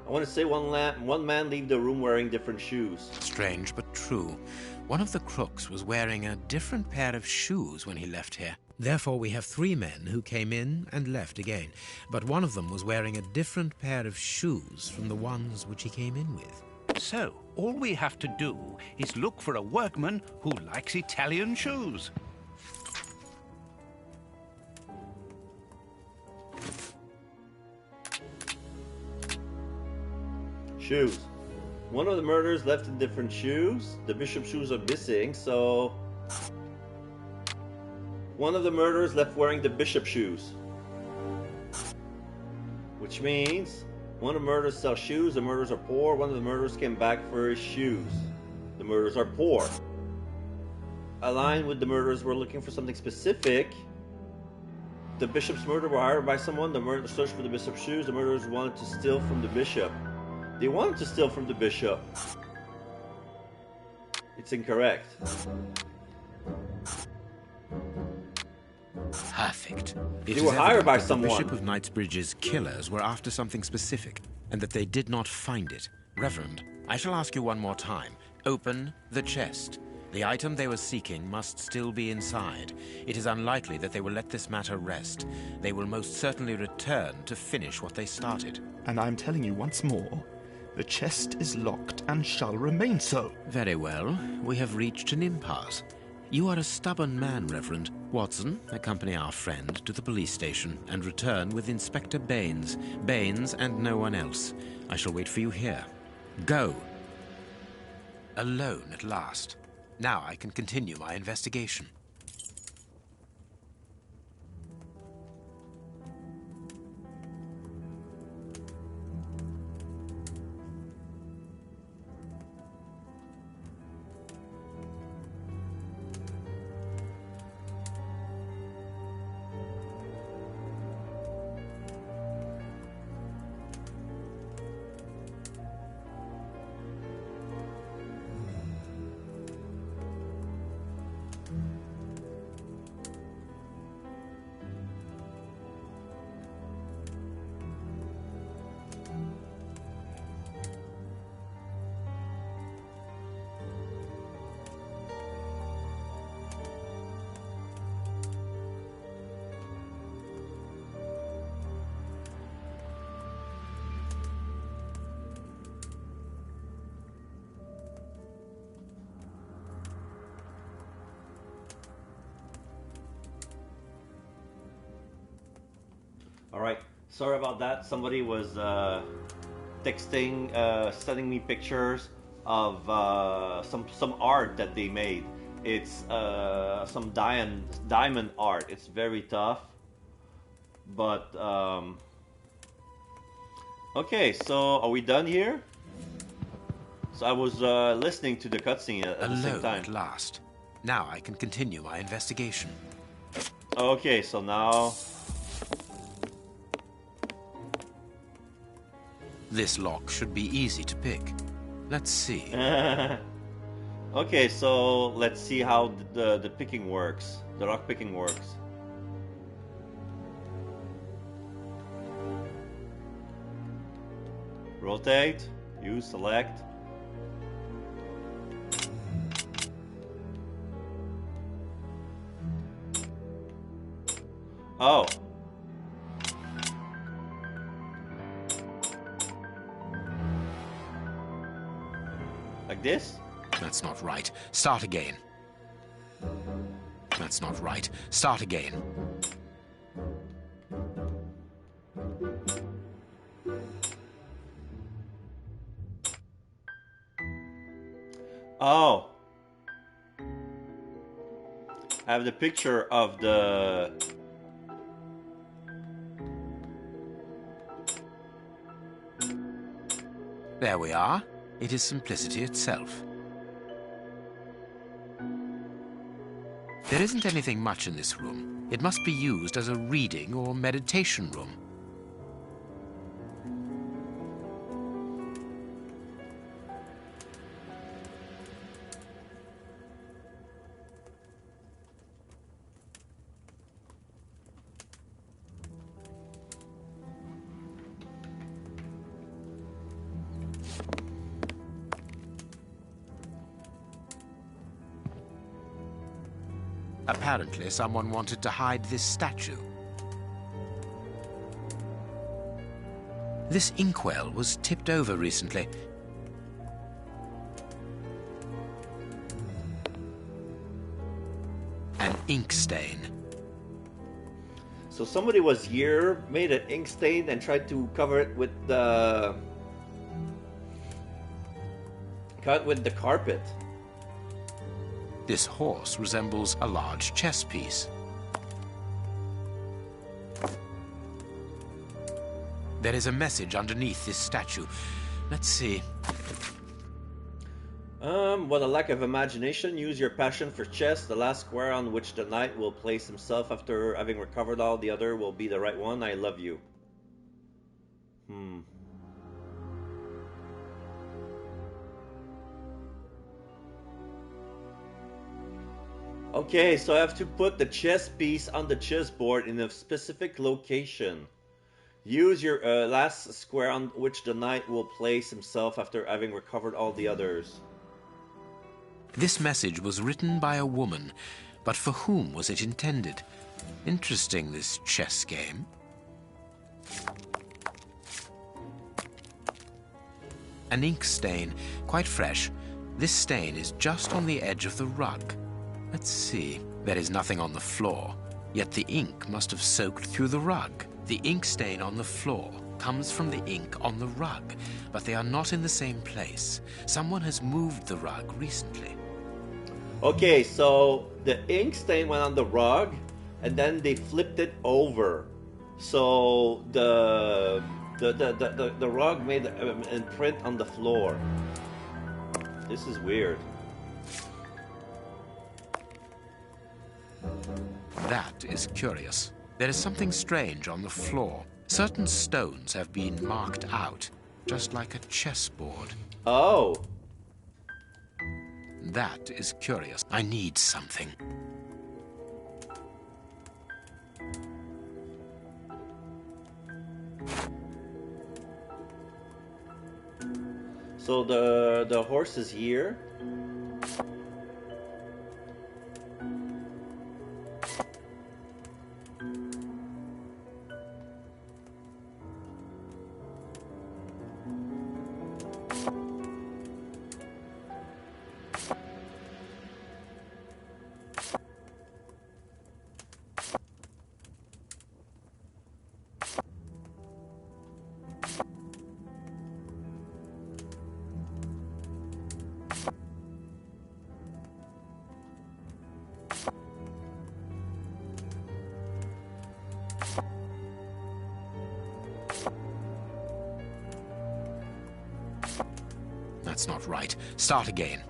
I want to say one man leave the room wearing different shoes. Strange but true. One of the crooks was wearing a different pair of shoes when he left here. Therefore, we have 3 men who came in and left again. But one of them was wearing a different pair of shoes from the ones which he came in with. So, all we have to do is look for a workman who likes Italian shoes. Shoes. One of the murderers left in different shoes. The bishop's shoes are missing, so... One of the murderers left wearing the bishop shoes. Which means... One of the murderers sells shoes, the murderers are poor. One of the murderers came back for his shoes. The murderers are poor. Aligned with the murderers were looking for something specific. The bishop's murder were hired by someone. The murderers searched for the bishop's shoes. The murderers wanted to steal from the bishop. They wanted to steal from the bishop. It's incorrect. Perfect. They were hired by someone. The Bishop of Knightsbridge's killers were after something specific, and that they did not find it. Reverend, I shall ask you one more time. Open the chest. The item they were seeking must still be inside. It is unlikely that they will let this matter rest. They will most certainly return to finish what they started. And I'm telling you once more, the chest is locked and shall remain so. Very well. We have reached an impasse. You are a stubborn man, Reverend. Watson, accompany our friend to the police station and return with Inspector Baines. Baines and no one else. I shall wait for you here. Go. Alone at last. Now I can continue my investigation. Alright, sorry about that. Somebody was texting, sending me pictures of some art that they made. It's some diamond art. It's very tough. But, okay, so are we done here? So I was listening to the cutscene at the same time. At last. Now I can continue my investigation. Okay, so now... This lock should be easy to pick. Let's see. Okay, so let's see how the picking works. The lock picking works. Rotate, use, select. Oh. Like this? That's not right. Start again. That's not right. Start again. Oh. I have the picture of the... There we are. It is simplicity itself. There isn't anything much in this room. It must be used as a reading or meditation room. Apparently, someone wanted to hide this statue. This inkwell was tipped over recently. An ink stain. So somebody was here, made an ink stain, and tried to cover it with the... cut with the carpet. This horse resembles a large chess piece. There is a message underneath this statue. Let's see. What a lack of imagination. Use your passion for chess. The last square on which the knight will place himself after having recovered all the other will be the right one. I love you. Okay, so I have to put the chess piece on the chessboard in a specific location. Use your last square on which the knight will place himself after having recovered all the others. This message was written by a woman, but for whom was it intended? Interesting, this chess game. An ink stain, quite fresh. This stain is just on the edge of the rug. Let's see. There is nothing on the floor, yet the ink must have soaked through the rug. The ink stain on the floor comes from the ink on the rug, but they are not in the same place. Someone has moved the rug recently. Okay, so the ink stain went on the rug, and then they flipped it over. So the rug made an imprint on the floor. This is weird. That is curious. There is something strange on the floor. Certain stones have been marked out, just like a chessboard. Oh. That is curious. I need something. So the horse is here. That's not right. Start again.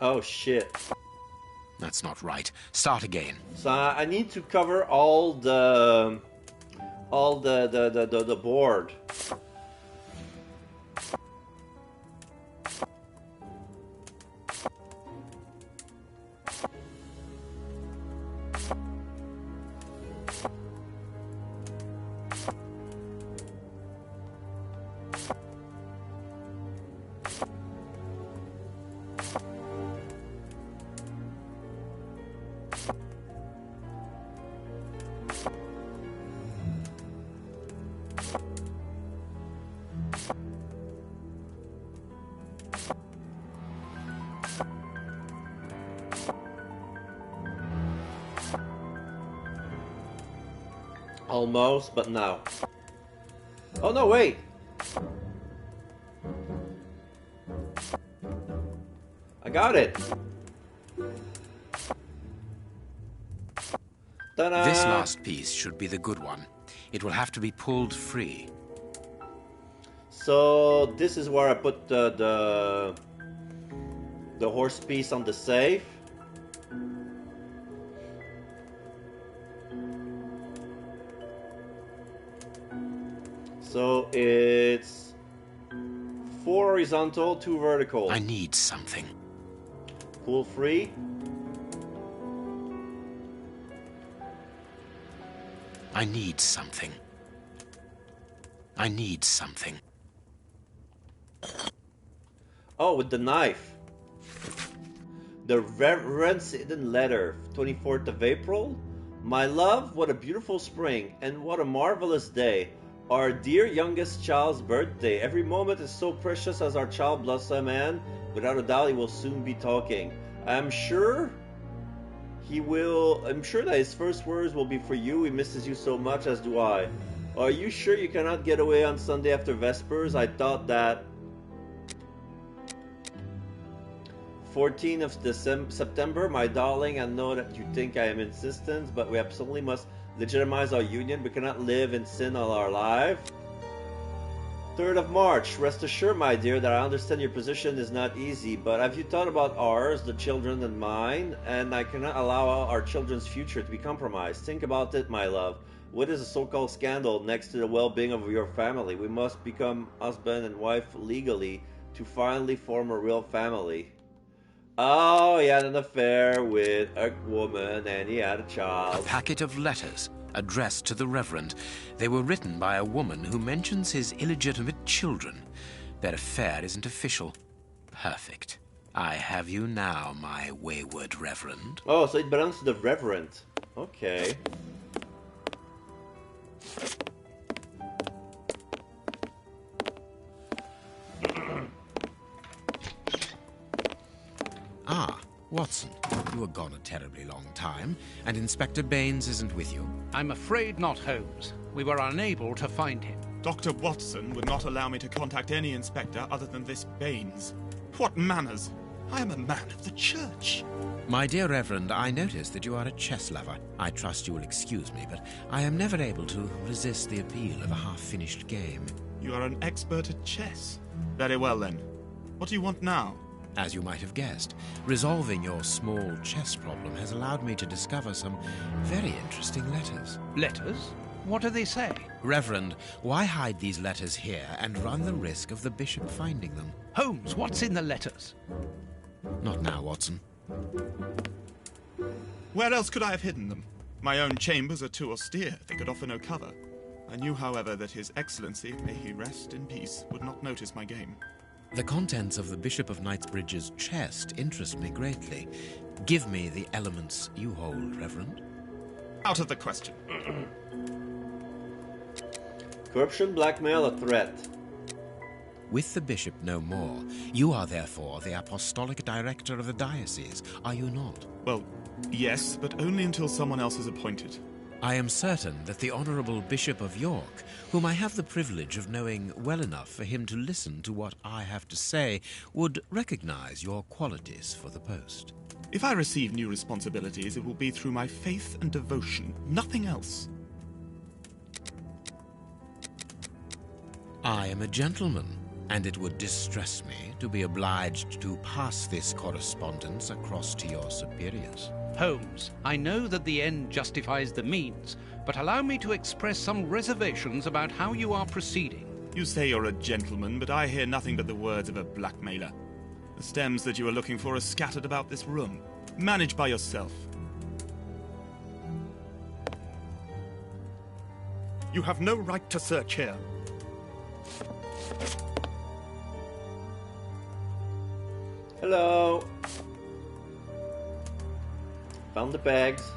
Oh shit. That's not right. Start again. So I need to cover all the board. Almost, but no. Oh no, wait! I got it! Ta-da! This last piece should be the good one. It will have to be pulled free. So this is where I put the horse piece on the safe. So it's 4 horizontal, 2 vertical. I need something. Pull free. I need something. I need something. Oh, with the knife. The Reverend's hidden letter, 24th of April. My love, what a beautiful spring, and what a marvelous day. Our dear youngest child's birthday. Every moment is so precious as our child blossom, and without a doubt he will soon be talking. I'm sure that his first words will be for you. He misses you so much, as do I. Are you sure you cannot get away on Sunday after Vespers? I thought that 14th of September, my darling, I know that you think I am insistent, but we absolutely must legitimize our union. We cannot live in sin all our life. 3rd of March, rest assured, my dear, that I understand your position is not easy, but have you thought about ours, the children and mine? And I cannot allow our children's future to be compromised. Think about it, my love. What is a so-called scandal next to the well-being of your family? We must become husband and wife legally to finally form a real family. Oh, he had an affair with a woman and he had a child. A packet of letters addressed to the Reverend. They were written by a woman who mentions his illegitimate children. Their affair isn't official. Perfect. I have you now, my wayward Reverend. Oh, so it belongs to the Reverend. Okay. Ah, Watson, you were gone a terribly long time, and Inspector Baines isn't with you. I'm afraid not, Holmes. We were unable to find him. Dr. Watson would not allow me to contact any inspector other than this Baines. What manners! I am a man of the church. My dear Reverend, I notice that you are a chess lover. I trust you will excuse me, but I am never able to resist the appeal of a half-finished game. You are an expert at chess. Very well, then. What do you want now? As you might have guessed, resolving your small chess problem has allowed me to discover some very interesting letters. Letters? What do they say? Reverend, why hide these letters here and run the risk of the bishop finding them? Holmes, what's in the letters? Not now, Watson. Where else could I have hidden them? My own chambers are too austere. They could offer no cover. I knew, however, that His Excellency, may he rest in peace, would not notice my game. The contents of the Bishop of Knightsbridge's chest interest me greatly. Give me the elements you hold, Reverend. Out of the question. Corruption, blackmail, a threat. With the bishop no more, you are therefore the apostolic director of the diocese, are you not? Well, yes, but only until someone else is appointed. I am certain that the Honourable Bishop of York, whom I have the privilege of knowing well enough for him to listen to what I have to say, would recognise your qualities for the post. If I receive new responsibilities, it will be through my faith and devotion, nothing else. I am a gentleman, and it would distress me to be obliged to pass this correspondence across to your superiors. Holmes, I know that the end justifies the means, but allow me to express some reservations about how you are proceeding. You say you're a gentleman, but I hear nothing but the words of a blackmailer. The stems that you are looking for are scattered about this room. Manage by yourself. You have no right to search here. Hello. Found the bags.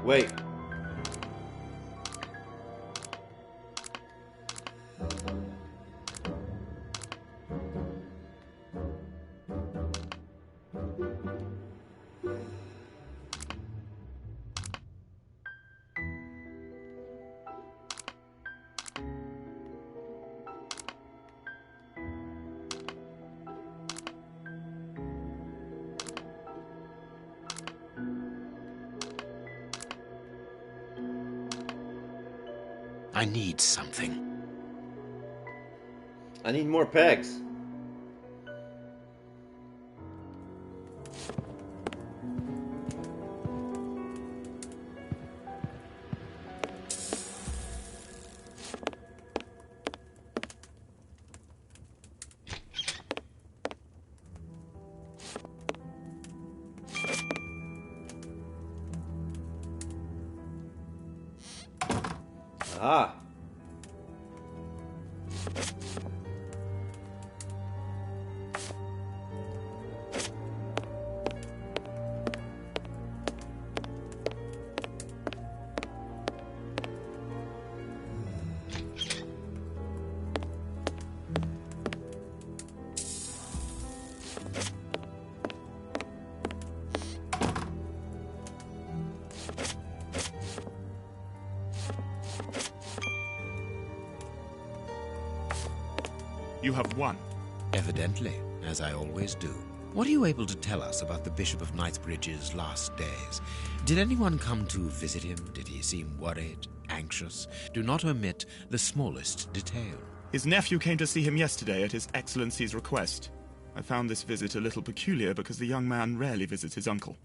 Wait. I need something. I need more pegs. Ah. You have won. Evidently, as I always do. What are you able to tell us about the Bishop of Knightsbridge's last days? Did anyone come to visit him? Did he seem worried, anxious? Do not omit the smallest detail. His nephew came to see him yesterday at His Excellency's request. I found this visit a little peculiar because the young man rarely visits his uncle.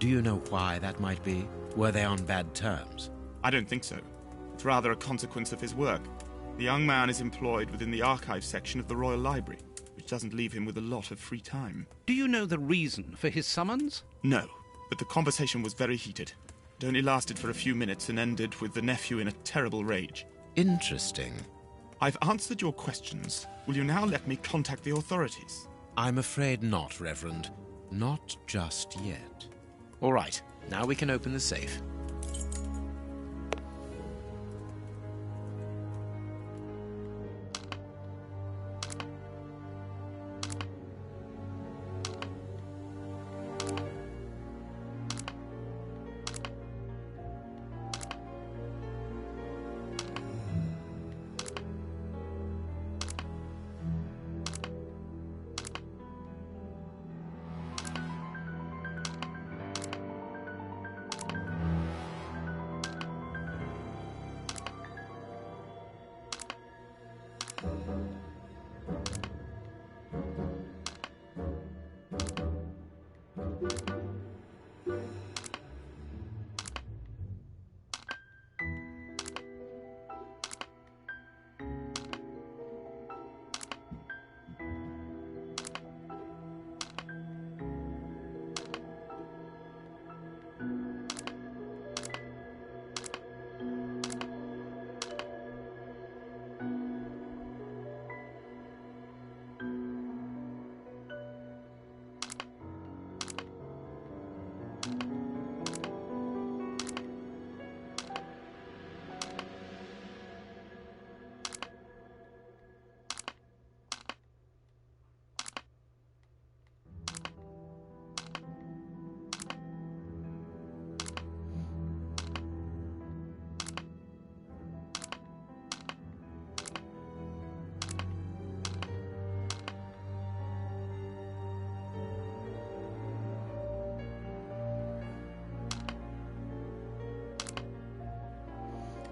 Do you know why that might be? Were they on bad terms? I don't think so. It's rather a consequence of his work. The young man is employed within the archives section of the Royal Library. which doesn't leave him with a lot of free time. Do you know the reason for his summons? No, but the conversation was very heated. It only lasted for a few minutes and ended with the nephew in a terrible rage. Interesting. I've answered your questions. Will you now let me contact the authorities? I'm afraid not, Reverend. Not just yet. All right, now we can open the safe.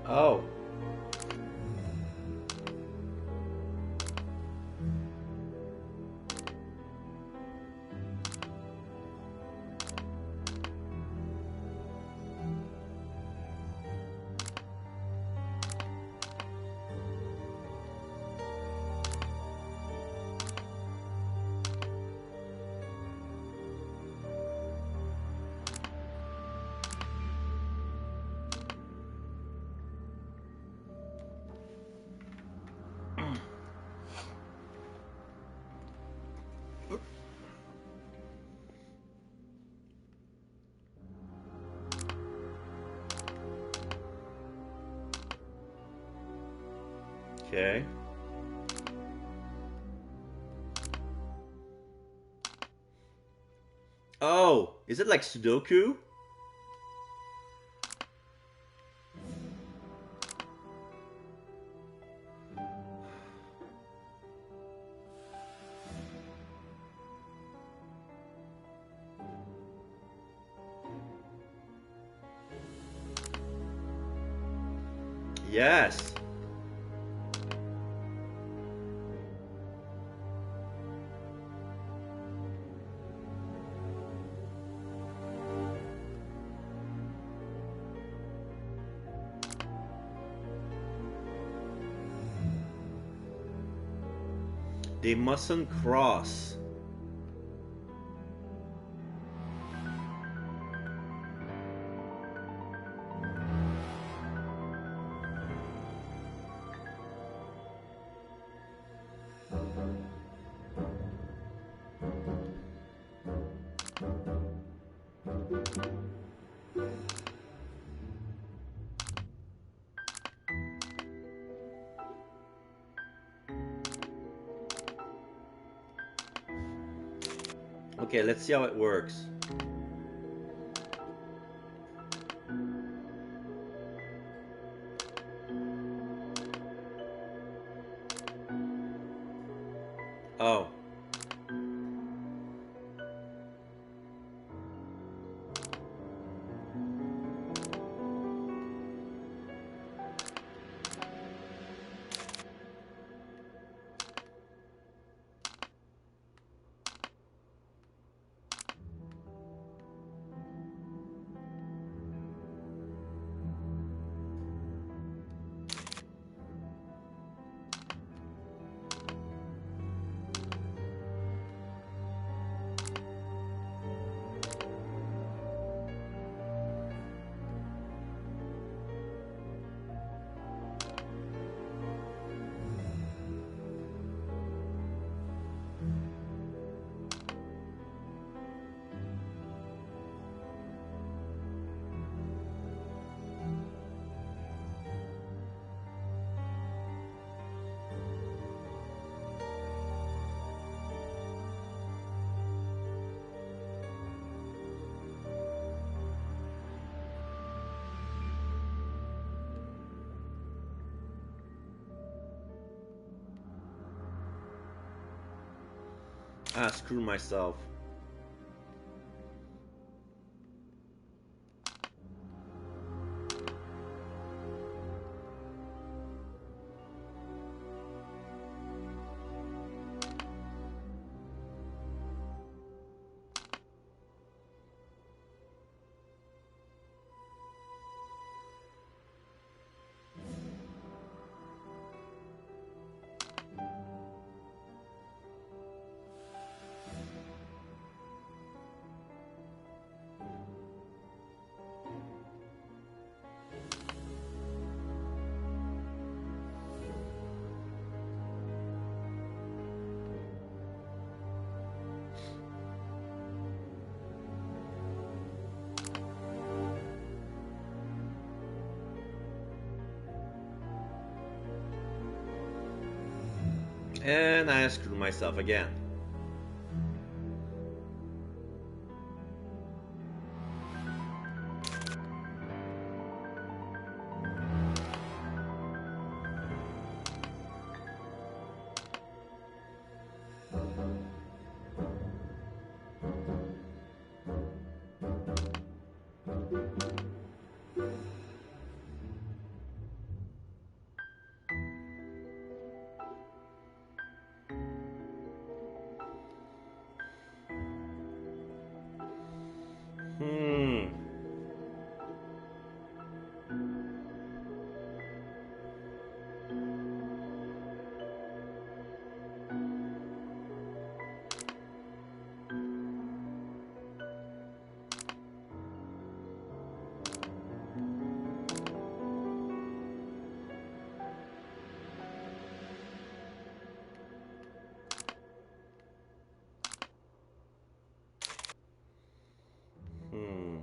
Oh. Okay. Oh, is it like Sudoku? Yes. They mustn't cross. Okay, let's see how it works. Oh. Ah, screw myself. And I screw myself again. Hmm. Hmm.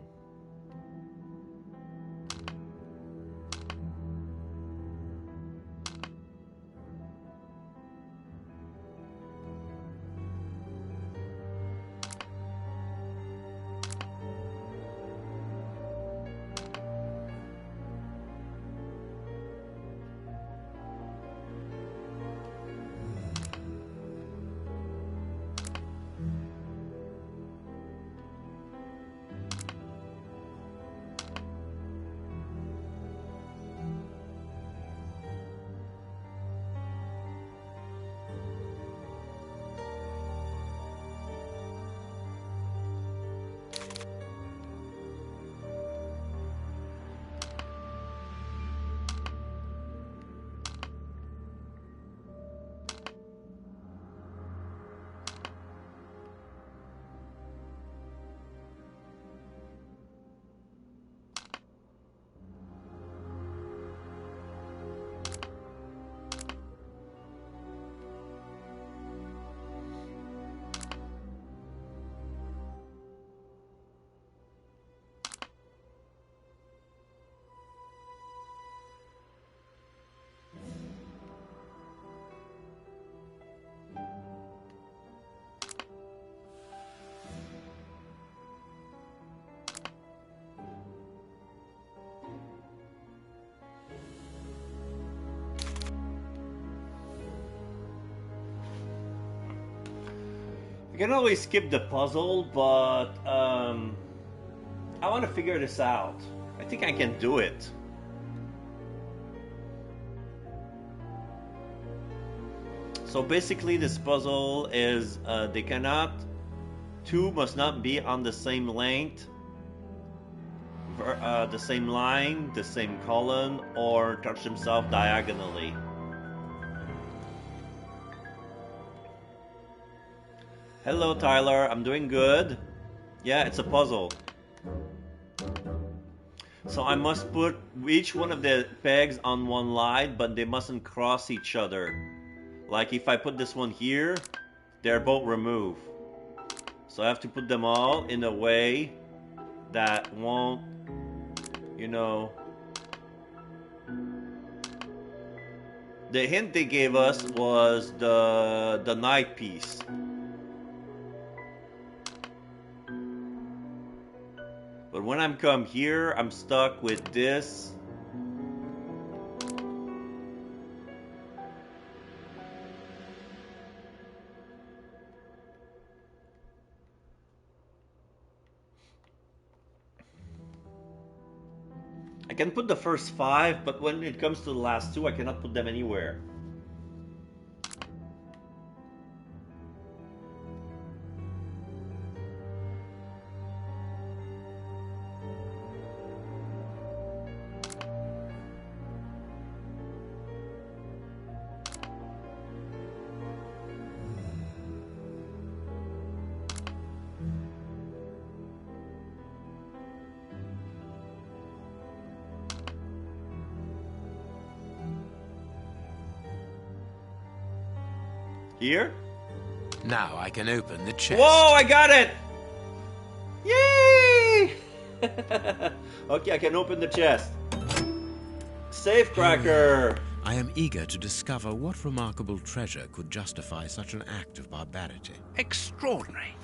I can always skip the puzzle, but I want to figure this out. I think I can do it. So basically, this puzzle is two must not be on the same length, the same line, the same column, or touch themselves diagonally. Hello, Tyler. I'm doing good. Yeah, it's a puzzle. So I must put each one of the pegs on one line, but they mustn't cross each other. Like if I put this one here, they're both removed. So I have to put them all in a way that won't, you know... The hint they gave us was the knight piece. But when I'm come here, I'm stuck with this. can put the first 5, but when it comes to the last 2, I cannot put them anywhere. Here? Now I can open the chest. Whoa, I got it! Yay! Okay, I can open the chest. Safe cracker! I am eager to discover what remarkable treasure could justify such an act of barbarity. Extraordinary.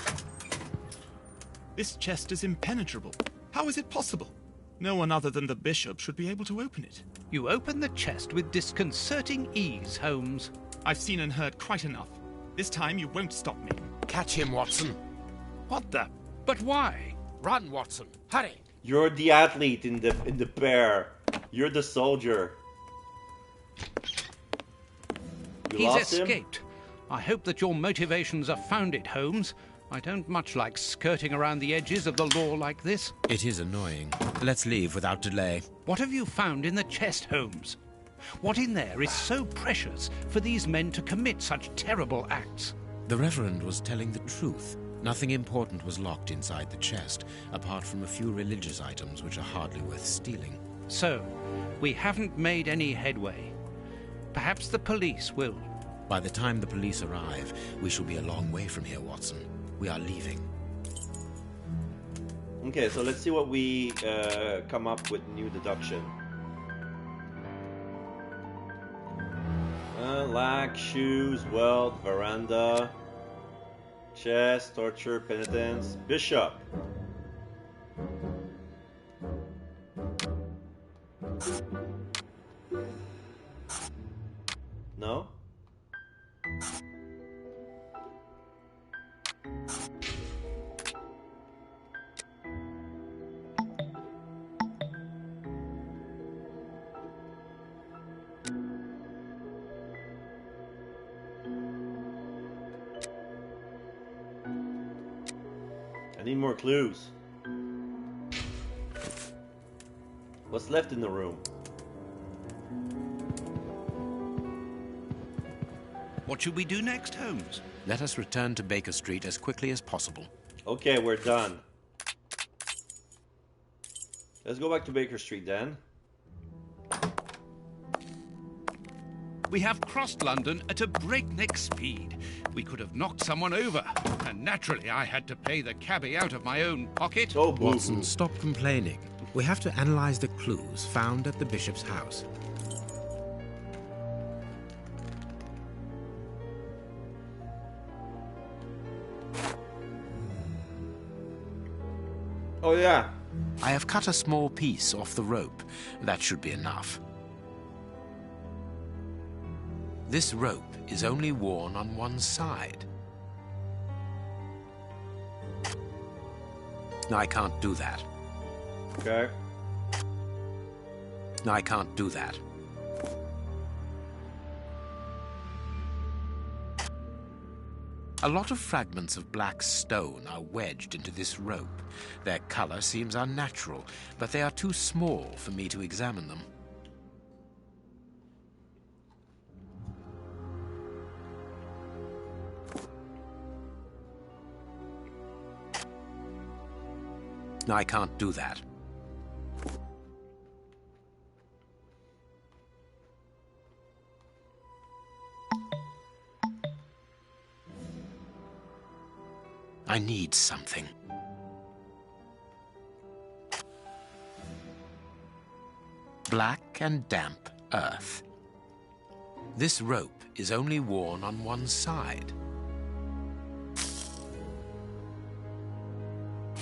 This chest is impenetrable. How is it possible? No one other than the bishop should be able to open it. You open the chest with disconcerting ease, Holmes. I've seen and heard quite enough. This time you won't stop me. Catch him, Watson. What the? But why? Run, Watson. Hurry. You're the athlete in the pair. You're the soldier. You He's lost him? escaped. I hope that your motivations are founded, Holmes. I don't much like skirting around the edges of the law like this. It is annoying. Let's leave without delay. What have you found in the chest, Holmes? What in there is so precious for these men to commit such terrible acts? The Reverend was telling the truth. Nothing important was locked inside the chest, apart from a few religious items which are hardly worth stealing. So, we haven't made any headway. Perhaps the police will. By the time the police arrive, we shall be a long way from here, Watson. We are leaving. Okay, so let's see what we come up with new deduction. Lack, shoes, wealth, veranda, chest, torture, penitence, bishop. No? I need more clues. What's left in the room? What should we do next, Holmes? Let us return to Baker Street as quickly as possible. Okay, we're done. Let's go back to Baker Street then. We have crossed London at a breakneck speed. We could have knocked someone over, and naturally I had to pay the cabbie out of my own pocket. Oh, boo-hoo. Watson, stop complaining. We have to analyze the clues found at the bishop's house. Oh yeah. I have cut a small piece off the rope. That should be enough. This rope is only worn on one side. I can't do that. Okay. I can't do that. A lot of fragments of black stone are wedged into this rope. Their color seems unnatural, but they are too small for me to examine them. I can't do that. I need something. Black and damp earth. This rope is only worn on one side.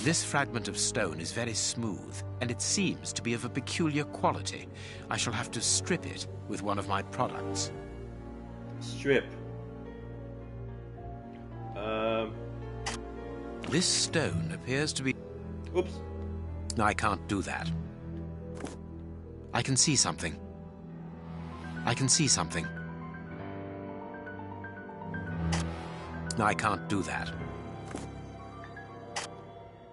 This fragment of stone is very smooth, and it seems to be of a peculiar quality. I shall have to strip it with one of my products. Strip. This stone appears to be... Oops. I can't do that. I can see something. I can see something. I can't do that.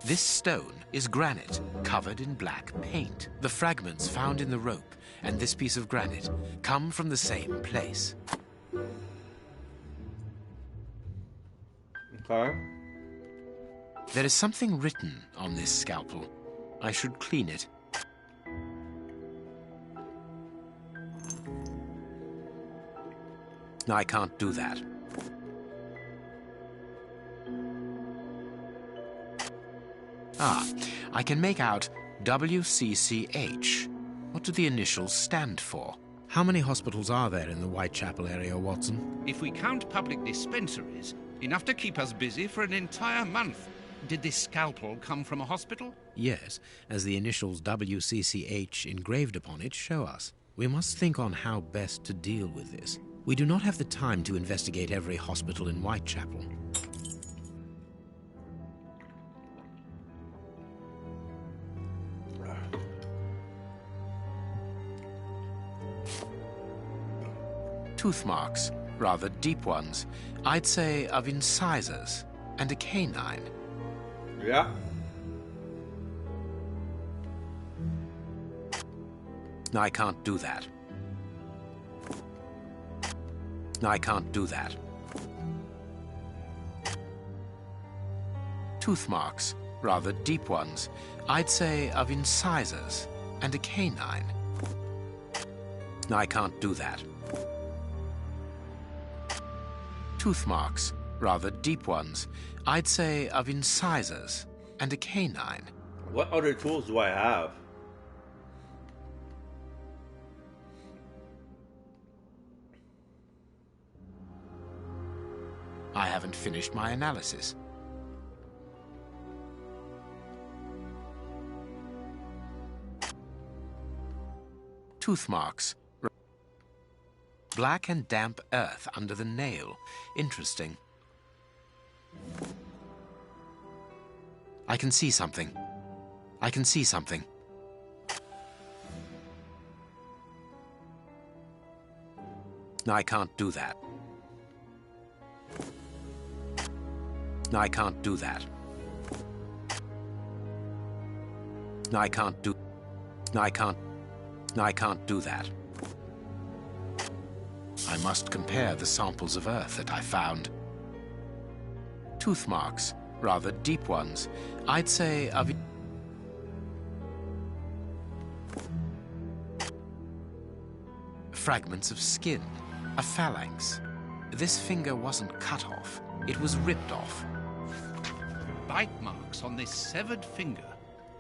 This stone is granite covered in black paint. The fragments found in the rope and this piece of granite come from the same place. Okay. There is something written on this scalpel. I should clean it. I can't do that. Ah, I can make out WCCH. What do the initials stand for? How many hospitals are there in the Whitechapel area, Watson? If we count public dispensaries, enough to keep us busy for an entire month. Did this scalpel come from a hospital? Yes, as the initials WCCH engraved upon it show us. We must think on how best to deal with this. We do not have the time to investigate every hospital in Whitechapel. Tooth marks, rather deep ones. I'd say of incisors and a canine. Yeah. I can't do that. I can't do that. Tooth marks, rather deep ones. I'd say of incisors and a canine. I can't do that. Tooth marks, rather deep ones. I'd say of incisors and a canine. What other tools do I have? I haven't finished my analysis. Tooth marks. Black and damp earth under the nail. Interesting. I can see something. I can see something. I can't do that. I can't do that. I can't do... I can't do that. I must compare the samples of earth that I found. Tooth marks, rather deep ones. I'd say of... Fragments of skin, a phalanx. This finger wasn't cut off, it was ripped off. Bite marks on this severed finger.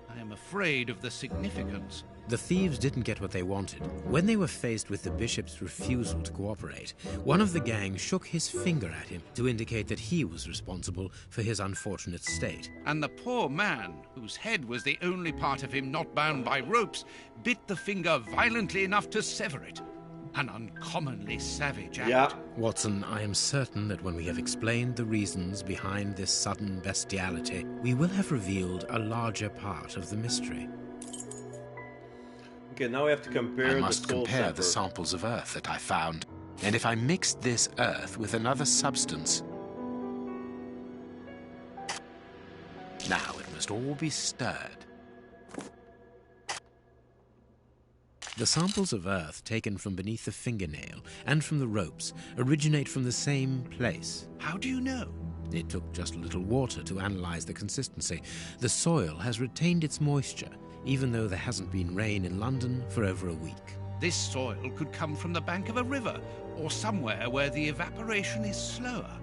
I am afraid of the significance. The thieves didn't get what they wanted. When they were faced with the bishop's refusal to cooperate, one of the gang shook his finger at him to indicate that he was responsible for his unfortunate state. And the poor man, whose head was the only part of him not bound by ropes, bit the finger violently enough to sever it. An uncommonly savage act. Yeah. Watson, I am certain that when we have explained the reasons behind this sudden bestiality, we will have revealed a larger part of the mystery. Okay, now we have to compare I must compare the sample. samples of earth that I found. And if I mixed this earth with another substance... Now it must all be stirred. The samples of earth taken from beneath the fingernail and from the ropes originate from the same place. How do you know? It took just a little water to analyze the consistency. The soil has retained its moisture, even though there hasn't been rain in London for over a week. This soil could come from the bank of a river, or somewhere where the evaporation is slower.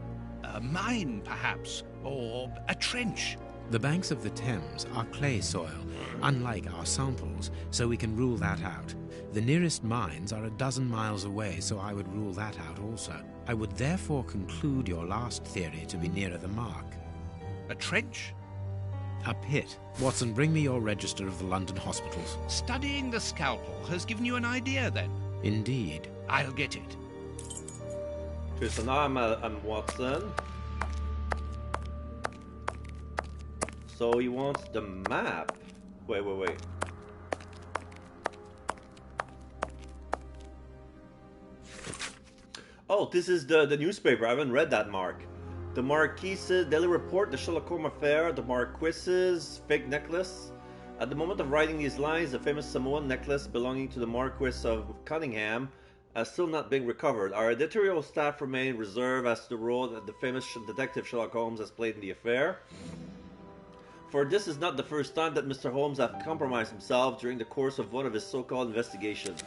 A mine, perhaps, or a trench. The banks of the Thames are clay soil, unlike our samples, so we can rule that out. The nearest mines are 12 miles away, so I would rule that out also. I would therefore conclude your last theory to be nearer the mark. A trench? A pit. Watson, bring me your register of the London hospitals. Studying the scalpel has given you an idea, then? Indeed. I'll get it. Okay, so now I'm Watson. So he wants the map. Wait. Oh, this is the newspaper. I haven't read that, Mark. The Marquise's Daily Report, the Sherlock Holmes affair, the Marquis's fake necklace. At the moment of writing these lines, the famous Samoan necklace belonging to the Marquis of Cunningham has still not been recovered. Our editorial staff remain reserved as to the role that the famous detective Sherlock Holmes has played in the affair. For this is not the first time that Mr. Holmes has compromised himself during the course of one of his so-called investigations.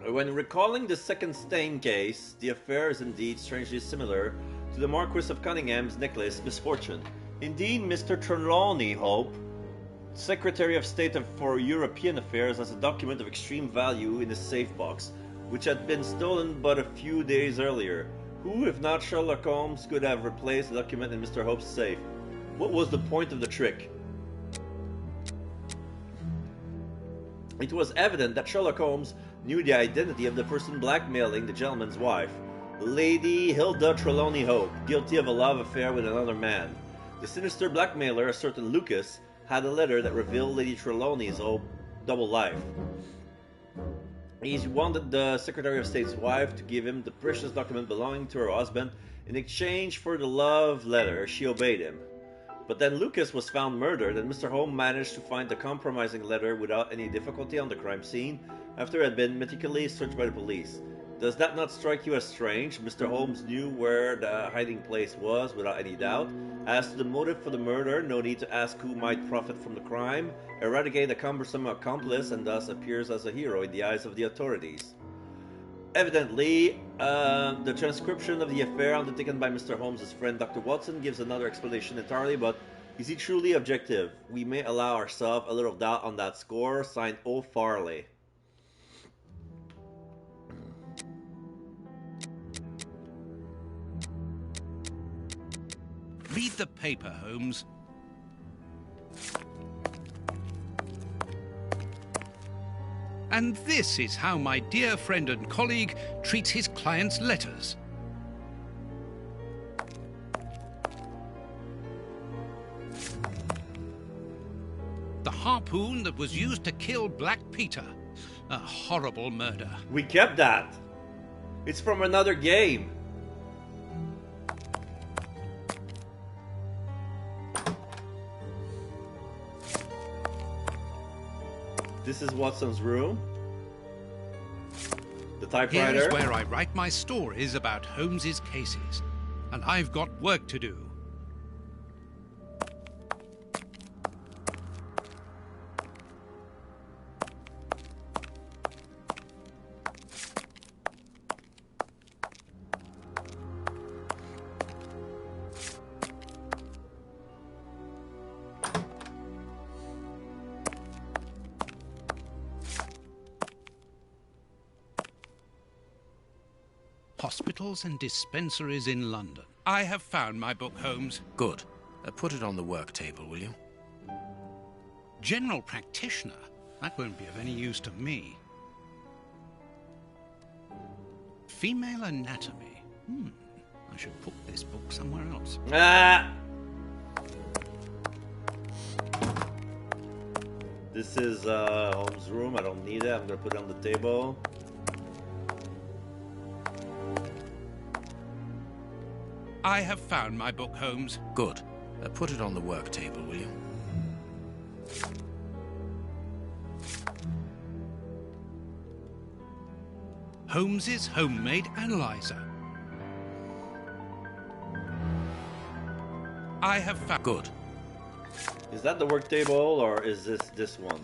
When recalling the second stain case, the affair is indeed strangely similar to the Marquis of Cunningham's necklace misfortune. Indeed, Mr. Trelawney Hope, Secretary of State for European Affairs, has a document of extreme value in his safe box, which had been stolen but a few days earlier. Who, if not Sherlock Holmes, could have replaced the document in Mr. Hope's safe? What was the point of the trick? It was evident that Sherlock Holmes knew the identity of the person blackmailing the gentleman's wife, Lady Hilda Trelawney Hope, guilty of a love affair with another man. The sinister blackmailer, a certain Lucas, had a letter that revealed Lady Trelawney's double life. He wanted the Secretary of State's wife to give him the precious document belonging to her husband in exchange for the love letter. She obeyed him. But then Lucas was found murdered, and Mr. Holmes managed to find the compromising letter without any difficulty on the crime scene after it had been meticulously searched by the police. Does that not strike you as strange? Mr. Holmes knew where the hiding place was without any doubt. As to the motive for the murder, no need to ask who might profit from the crime, eradicate a cumbersome accomplice, and thus appears as a hero in the eyes of the authorities. Evidently, the transcription of the affair undertaken by Mr. Holmes' friend Dr. Watson gives another explanation entirely, but is he truly objective? We may allow ourselves a little doubt on that score. Signed, O. Farley. Read the paper, Holmes. And this is how my dear friend and colleague treats his client's letters. The harpoon that was used to kill Black Peter. A horrible murder. We kept that. It's from another game. This is Watson's room. The typewriter. Here's where I write my stories about Holmes's cases. And I've got work to do. Hospitals and dispensaries in London. I have found my book, Holmes. Good. Put it on the work table, will you? General practitioner? That won't be of any use to me. Female anatomy? I should put this book somewhere else. This is Holmes' room. I don't need it. I'm gonna put it on the table. I have found my book, Holmes. Good. Put it on the work table, will you? Holmes's homemade analyzer. I have found... Good. Is that the work table, or is this one?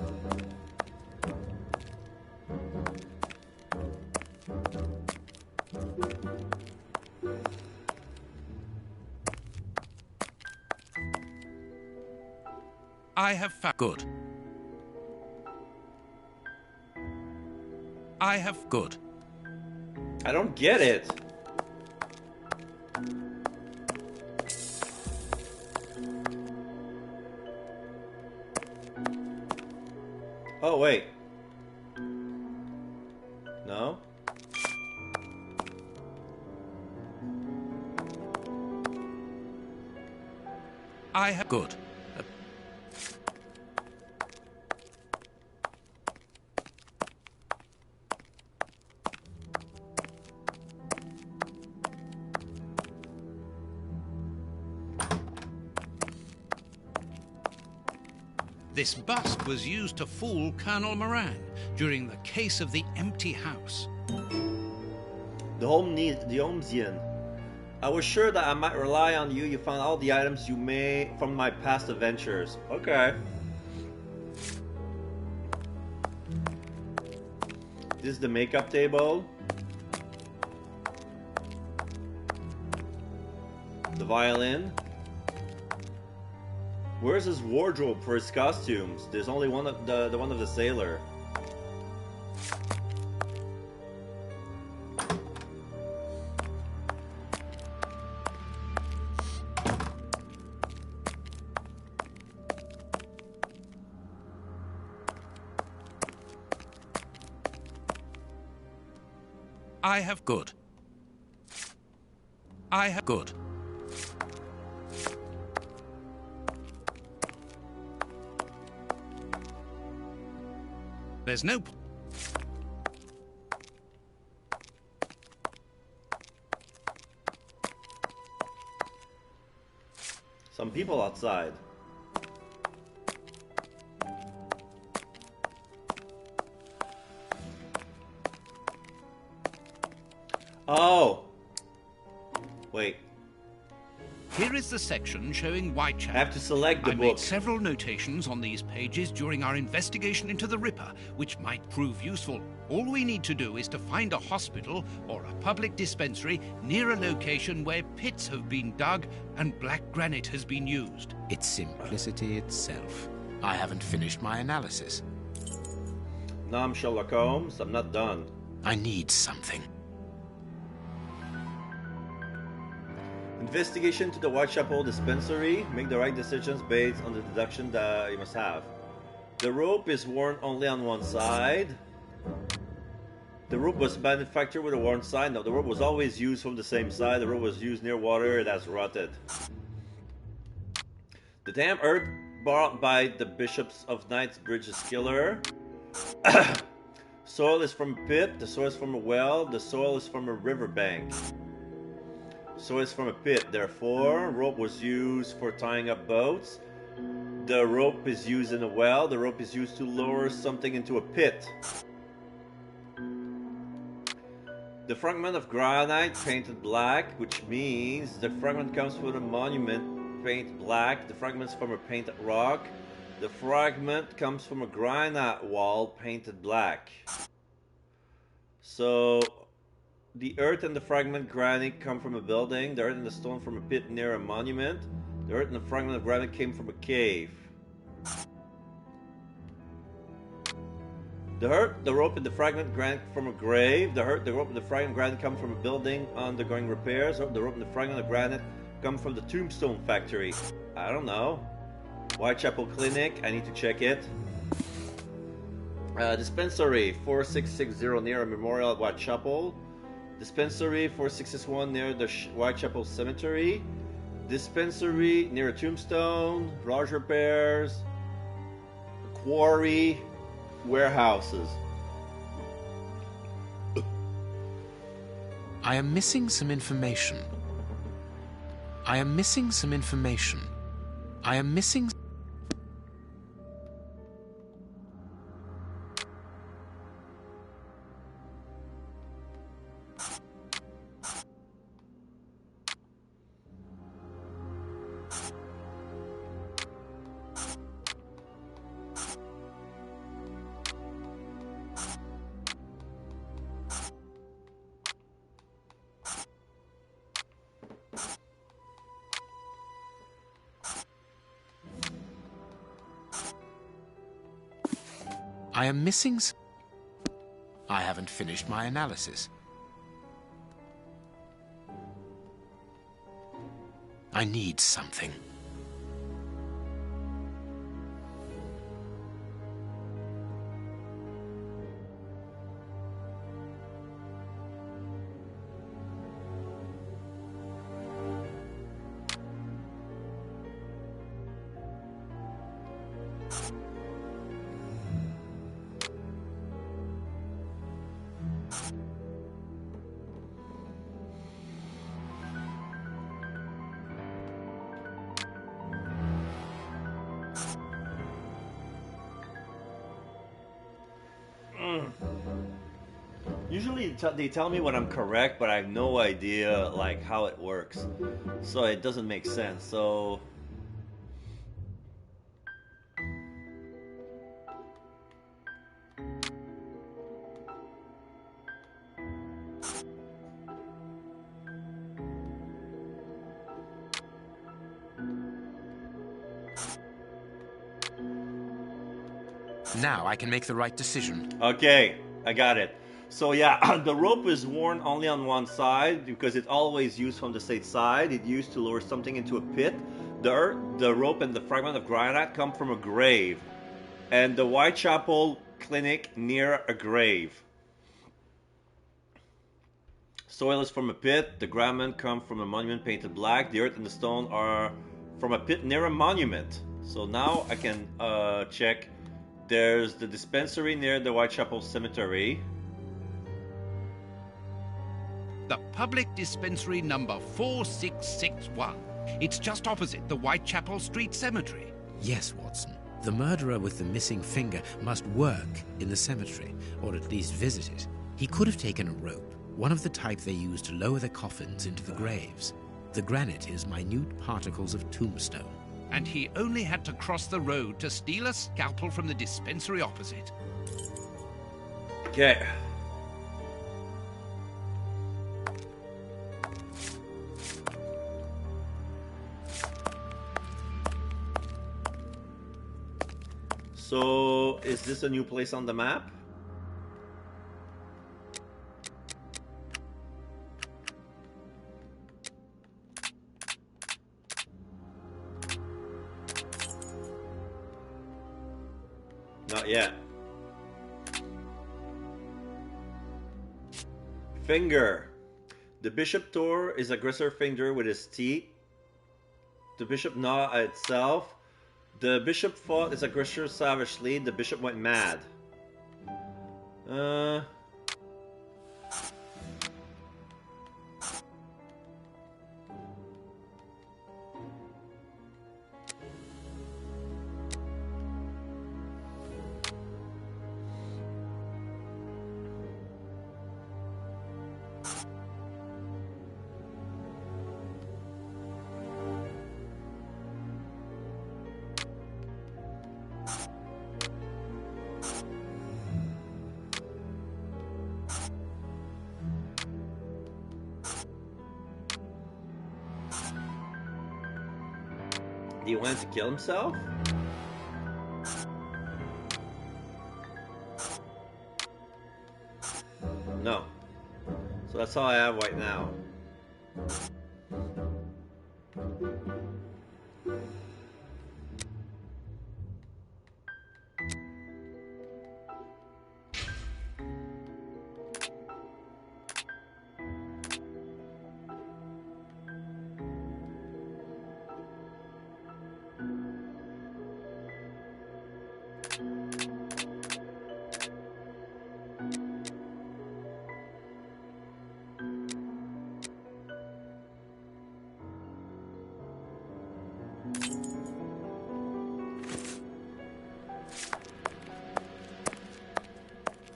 I have found... Good. I have... Good. I don't get it. Oh, wait. No? I have... Good. This bust was used to fool Colonel Moran during the case of the empty house. The Holmesian. I was sure that I might rely on you. You found all the items you made from my past adventures. Okay. This is the makeup table. The violin. Where's his wardrobe for his costumes? There's only one of the one of the sailor. I have good. I have good. There's no... Some people outside. Oh! Wait. Here is the section showing Whitechapel. I have to select the I book. made several notations on these pages during our investigation into the Ripper, which might prove useful. All we need to do is to find a hospital or a public dispensary near a location where pits have been dug and black granite has been used. It's simplicity itself. I haven't finished my analysis. No, I'm Sherlock Holmes. I'm not done. I need something. Investigation to the Whitechapel dispensary. Make the right decisions based on the deduction that you must have. The rope is worn only on one side. The rope was manufactured with a worn side. No, the rope was always used from the same side. The rope was used near water. It has rotted. The damn earth brought by the bishops of Knightsbridge is killer. Soil is from a pit. The soil is from a well. The soil is from a riverbank. So it's from a pit, therefore, rope was used for tying up boats. The rope is used in a well. The rope is used to lower something into a pit. The fragment of granite painted black, which means the fragment comes from a monument painted black. The fragment's from a painted rock. The fragment comes from a granite wall painted black. So... the earth and the fragment granite come from a building. The earth and the stone from a pit near a monument. The earth and the fragment of granite came from a cave. The rope and the fragment granite from a grave. The rope and the fragment granite come from a building undergoing repairs. The rope and the fragment of granite come from the tombstone factory. I don't know. Whitechapel Clinic. I need to check it. Dispensary 4660 near a memorial at Whitechapel. Dispensary 461 near the Whitechapel Cemetery. Dispensary near a tombstone. Garage repairs. Quarry. Warehouses. I am missing some information. I am missing some information. I am missing... I am missing... I haven't finished my analysis. I need something. Usually they tell me when I'm correct, but I have no idea like how it works. So it doesn't make sense. So Now I can make the right decision. okay, I got it. So yeah, the rope is worn only on one side because it's always used from the state side. It used to lower something into a pit. The rope and the fragment of granite come from a grave, and the Whitechapel Clinic near a grave. Soil is from a pit. The grament come from a monument painted black. The earth and the stone are from a pit near a monument. So now I can check. There's the dispensary near the Whitechapel Cemetery. The public dispensary number 4661. It's just opposite the Whitechapel Street Cemetery. Yes, Watson. The murderer with the missing finger must work in the cemetery, or at least visit it. He could have taken a rope, one of the type they use to lower the coffins into the graves. The granite is minute particles of tombstone. And he only had to cross the road to steal a scalpel from the dispensary opposite. Okay. So, is this a new place on the map? Not yet. Finger. The bishop tore his aggressor finger with his teeth. The bishop gnawed at itself. The bishop fought his aggressor savagely. The bishop went mad. He wanted to kill himself? No. So that's all I have right now.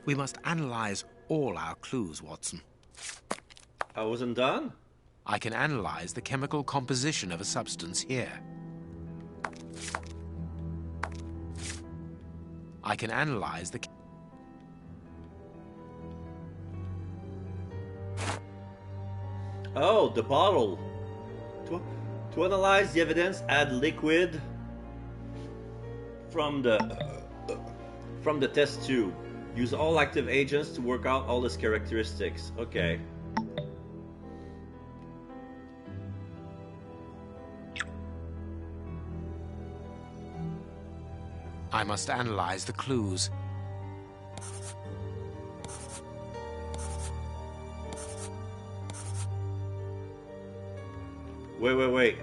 We must analyze all our clues, Watson. I wasn't done? I can analyze the chemical composition of a substance here. I can analyze the... Oh, the bottle. To analyze the evidence, add liquid from the test tube. Use all active agents to work out all its characteristics. Okay. I must analyze the clues. Wait.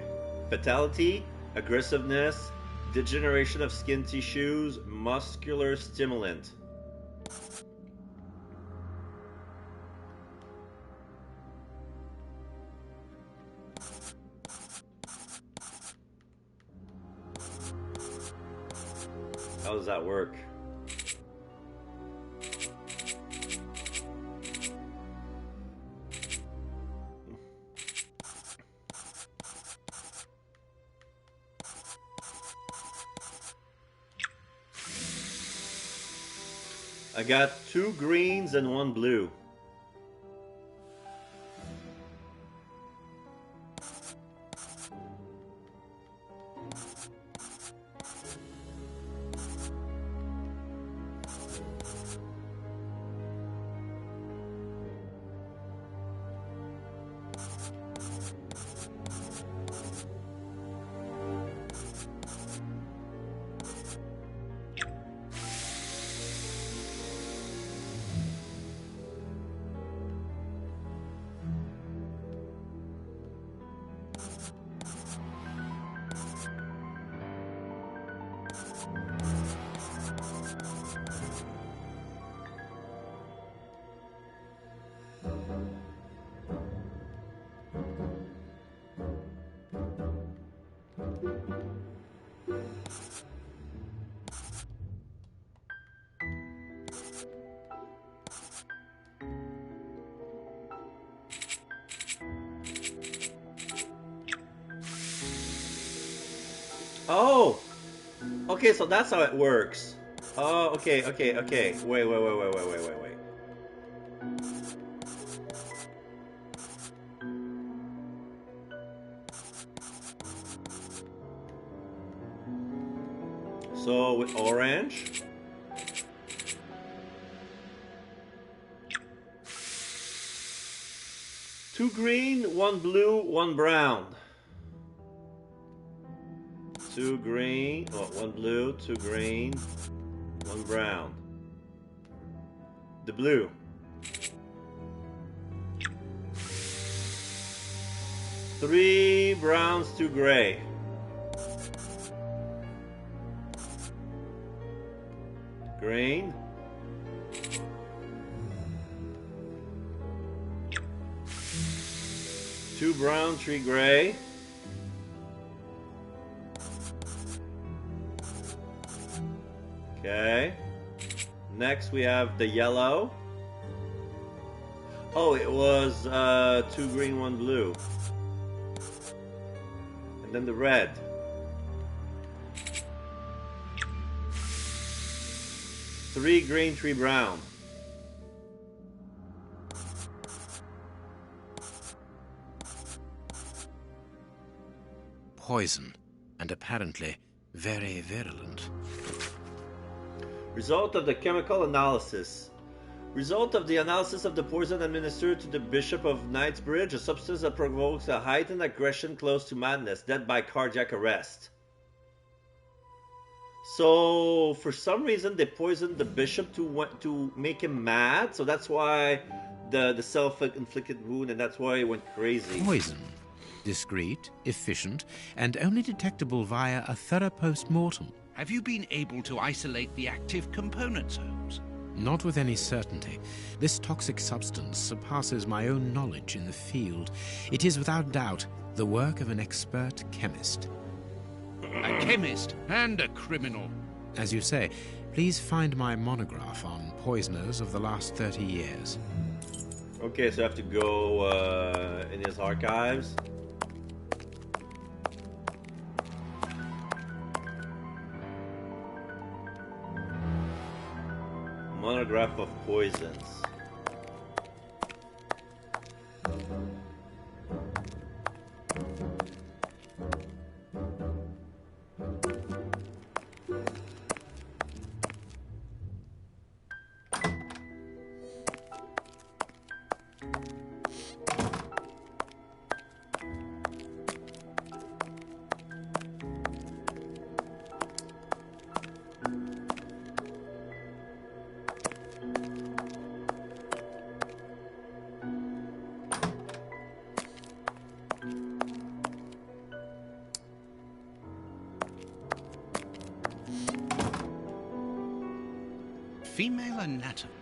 Fatality, aggressiveness, degeneration of skin tissues, muscular stimulant. How does that work? I got 2 greens and 1 blue. Oh! Okay, so that's how it works. Oh, okay. Wait. So with orange. Two green, 1 blue, 1 brown. 2 green, 1 blue, 2 green, 1 brown. The blue. Three browns, 2 gray. Green. Two brown, 3 gray. Okay. Next we have the yellow. Oh, it was 2 green, 1 blue. And then the red. Three green, 3 brown. Poison, and apparently very virulent. Result of the chemical analysis. Result of the analysis of the poison administered to the Bishop of Knightsbridge, a substance that provokes a heightened aggression close to madness, death by cardiac arrest. So, for some reason, they poisoned the bishop to make him mad, so that's why the self-inflicted wound, and that's why he went crazy. Poison. Discreet, efficient, and only detectable via a thorough post-mortem. Have you been able to isolate the active components, Holmes? Not with any certainty. This toxic substance surpasses my own knowledge in the field. It is without doubt the work of an expert chemist. A chemist and a criminal. As you say, please find my monograph on poisoners of the last 30 years. Okay, so I have to go in his archives. Monograph of poisons. Female anatomy.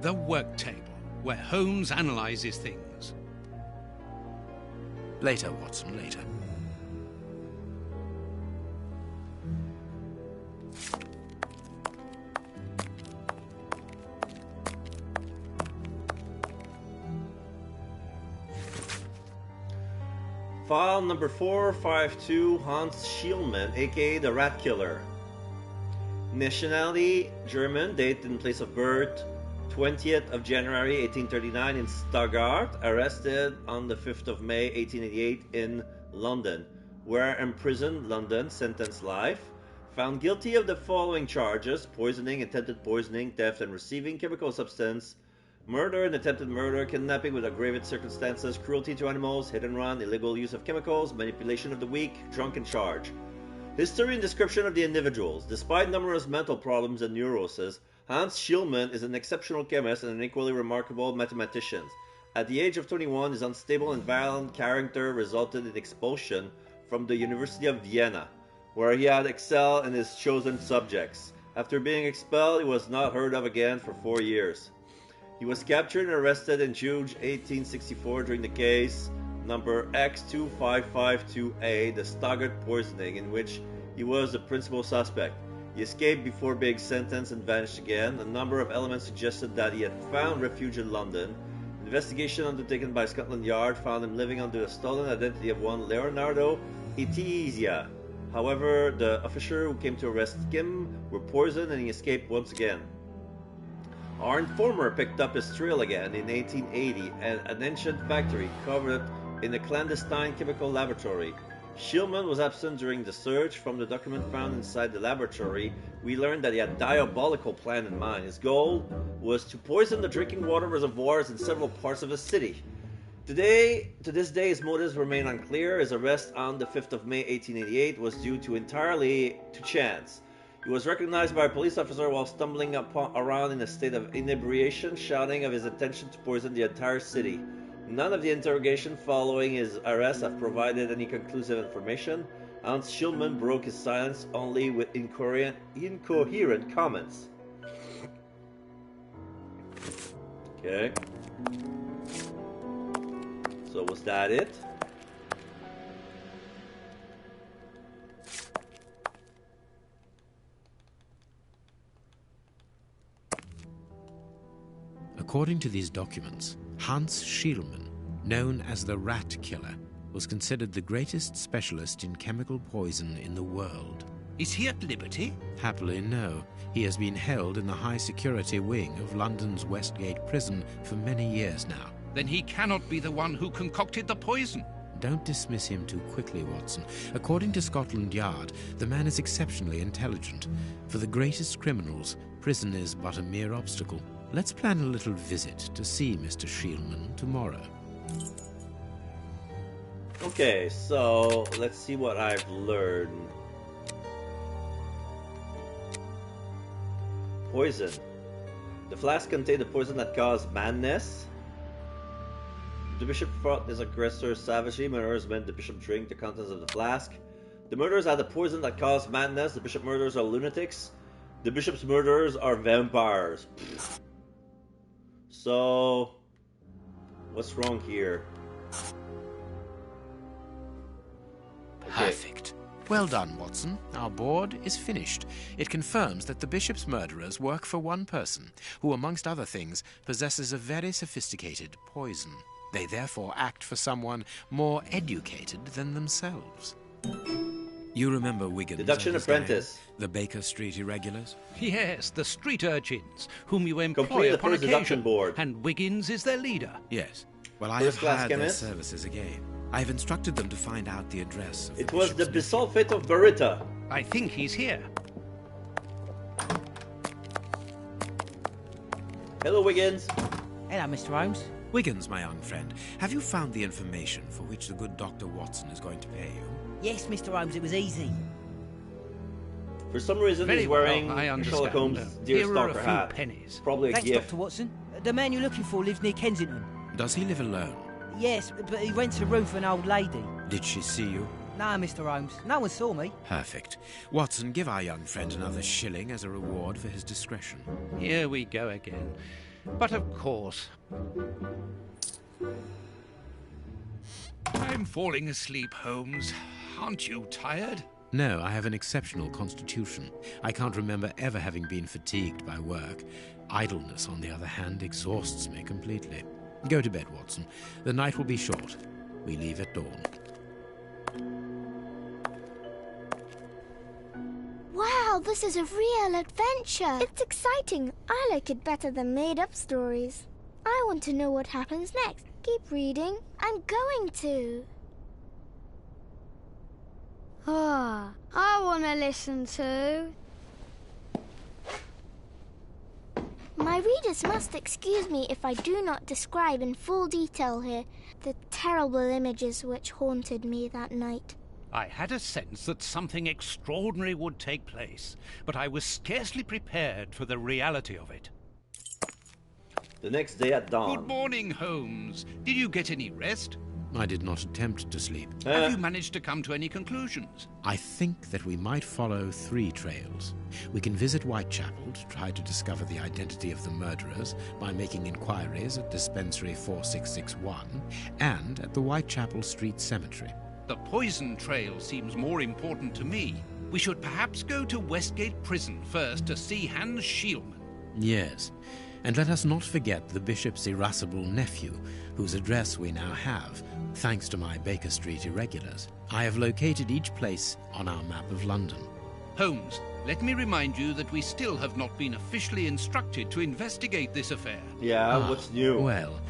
The work table, where Holmes analyzes things. Later, Watson, later. File number 452, Hans Schielmann, aka the Rat Killer. Nationality, German, date and place of birth, 20th of January 1839 in Stuttgart, arrested on the 5th of May 1888 in London, where imprisoned, London, sentenced life, found guilty of the following charges: poisoning, attempted poisoning, theft and receiving chemical substance, murder and attempted murder, kidnapping with aggravated circumstances, cruelty to animals, hit and run, illegal use of chemicals, manipulation of the weak, drunken charge. History and description of the individuals. Despite numerous mental problems and neuroses, Hans Schielmann is an exceptional chemist and an equally remarkable mathematician. At the age of 21, his unstable and violent character resulted in expulsion from the University of Vienna, where he had excelled in his chosen subjects. After being expelled, he was not heard of again for 4 years. He was captured and arrested in June 1864 during the case number X2552A, the Stuttgart poisoning, in which he was the principal suspect. He escaped before being sentenced and vanished again. A number of elements suggested that he had found refuge in London. Investigation undertaken by Scotland Yard found him living under the stolen identity of one Leonardo Itizia. However, the officer who came to arrest him were poisoned and he escaped once again. Our informer picked up his trail again in 1880 at an ancient factory covered in a clandestine chemical laboratory. Schielmann was absent during the search. From the document found inside the laboratory, we learned that he had a diabolical plan in mind. His goal was to poison the drinking water reservoirs in several parts of the city. To this day, his motives remain unclear. His arrest on the 5th of May 1888 was due entirely to chance. He was recognized by a police officer while stumbling around in a state of inebriation, shouting of his intention to poison the entire city. None of the interrogation following his arrest have provided any conclusive information. Hans Schielmann broke his silence only with incoherent comments. Okay. So was that it? According to these documents, Hans Schielmann, known as the Rat Killer, was considered the greatest specialist in chemical poison in the world. Is he at liberty? Happily, no. He has been held in the high-security wing of London's Westgate prison for many years now. Then he cannot be the one who concocted the poison. Don't dismiss him too quickly, Watson. According to Scotland Yard, the man is exceptionally intelligent. For the greatest criminals, prison is but a mere obstacle. Let's plan a little visit to see Mr. Schielmann tomorrow. Okay, so let's see what I've learned. Poison. The flask contained a poison that caused madness. The bishop fought his aggressor savagely. Murderers made the bishop drink the contents of the flask. The murderers had a poison that caused madness. The bishop murderers are lunatics. The bishop's murderers are vampires. So, what's wrong here? Okay. Perfect. Well done, Watson. Our board is finished. It confirms that the bishop's murderers work for one person, who, amongst other things, possesses a very sophisticated poison. They therefore act for someone more educated than themselves. You remember Wiggins? Deduction apprentice. The Baker Street irregulars? Yes, the street urchins, whom you Complete employ the upon first deduction occasion. board. And Wiggins is their leader. Yes. Well, I have First-class hired their chemist? services again. I have instructed them to find out the address of It was the bishop's bisulfate of Barita. I think he's here. Hello, Wiggins. Hello, Mr. Holmes. Wiggins, my young friend, have you found the information for which the good Dr. Watson is going to pay you? Yes, Mr. Holmes, it was easy. For some reason, Very he's wearing well, I understand. Sherlock Holmes' Here are a deerstalker few hat. pennies. Probably a Thanks, gift. Dr. Watson. The man you're looking for lives near Kensington. Does he live alone? Yes, but he rents a room for an old lady. Did she see you? No, Mr. Holmes. No one saw me. Perfect. Watson, give our young friend another shilling as a reward for his discretion. Here we go again. But of course. I'm falling asleep, Holmes. Aren't you tired? No, I have an exceptional constitution. I can't remember ever having been fatigued by work. Idleness, on the other hand, exhausts me completely. Go to bed, Watson. The night will be short. We leave at dawn. Wow, this is a real adventure. It's exciting. I like it better than made-up stories. I want to know what happens next. Keep reading. I'm going to. Ah, I want to listen to. My readers must excuse me if I do not describe in full detail here the terrible images which haunted me that night. I had a sense that something extraordinary would take place, but I was scarcely prepared for the reality of it. The next day at dawn. Good morning, Holmes. Did you get any rest? I did not attempt to sleep. Have you managed to come to any conclusions? I think that we might follow 3 trails. We can visit Whitechapel to try to discover the identity of the murderers by making inquiries at Dispensary 4661 and at the Whitechapel Street Cemetery. The poison trail seems more important to me. We should perhaps go to Westgate Prison first to see Hans Schielman. Yes, and let us not forget the bishop's irascible nephew, whose address we now have, thanks to my Baker Street irregulars. I have located each place on our map of London. Holmes, let me remind you that we still have not been officially instructed to investigate this affair. Yeah, what's new? Well,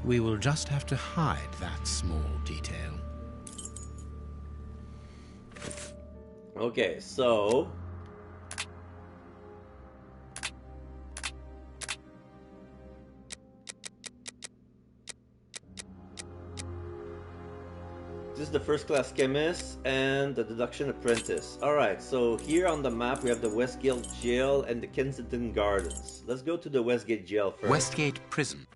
we will just have to hide that small detail. Okay, so... This is the first-class chemist and the deduction apprentice. Alright, so here on the map we have the Westgate Jail and the Kensington Gardens. Let's go to the Westgate Jail first. Westgate Prison.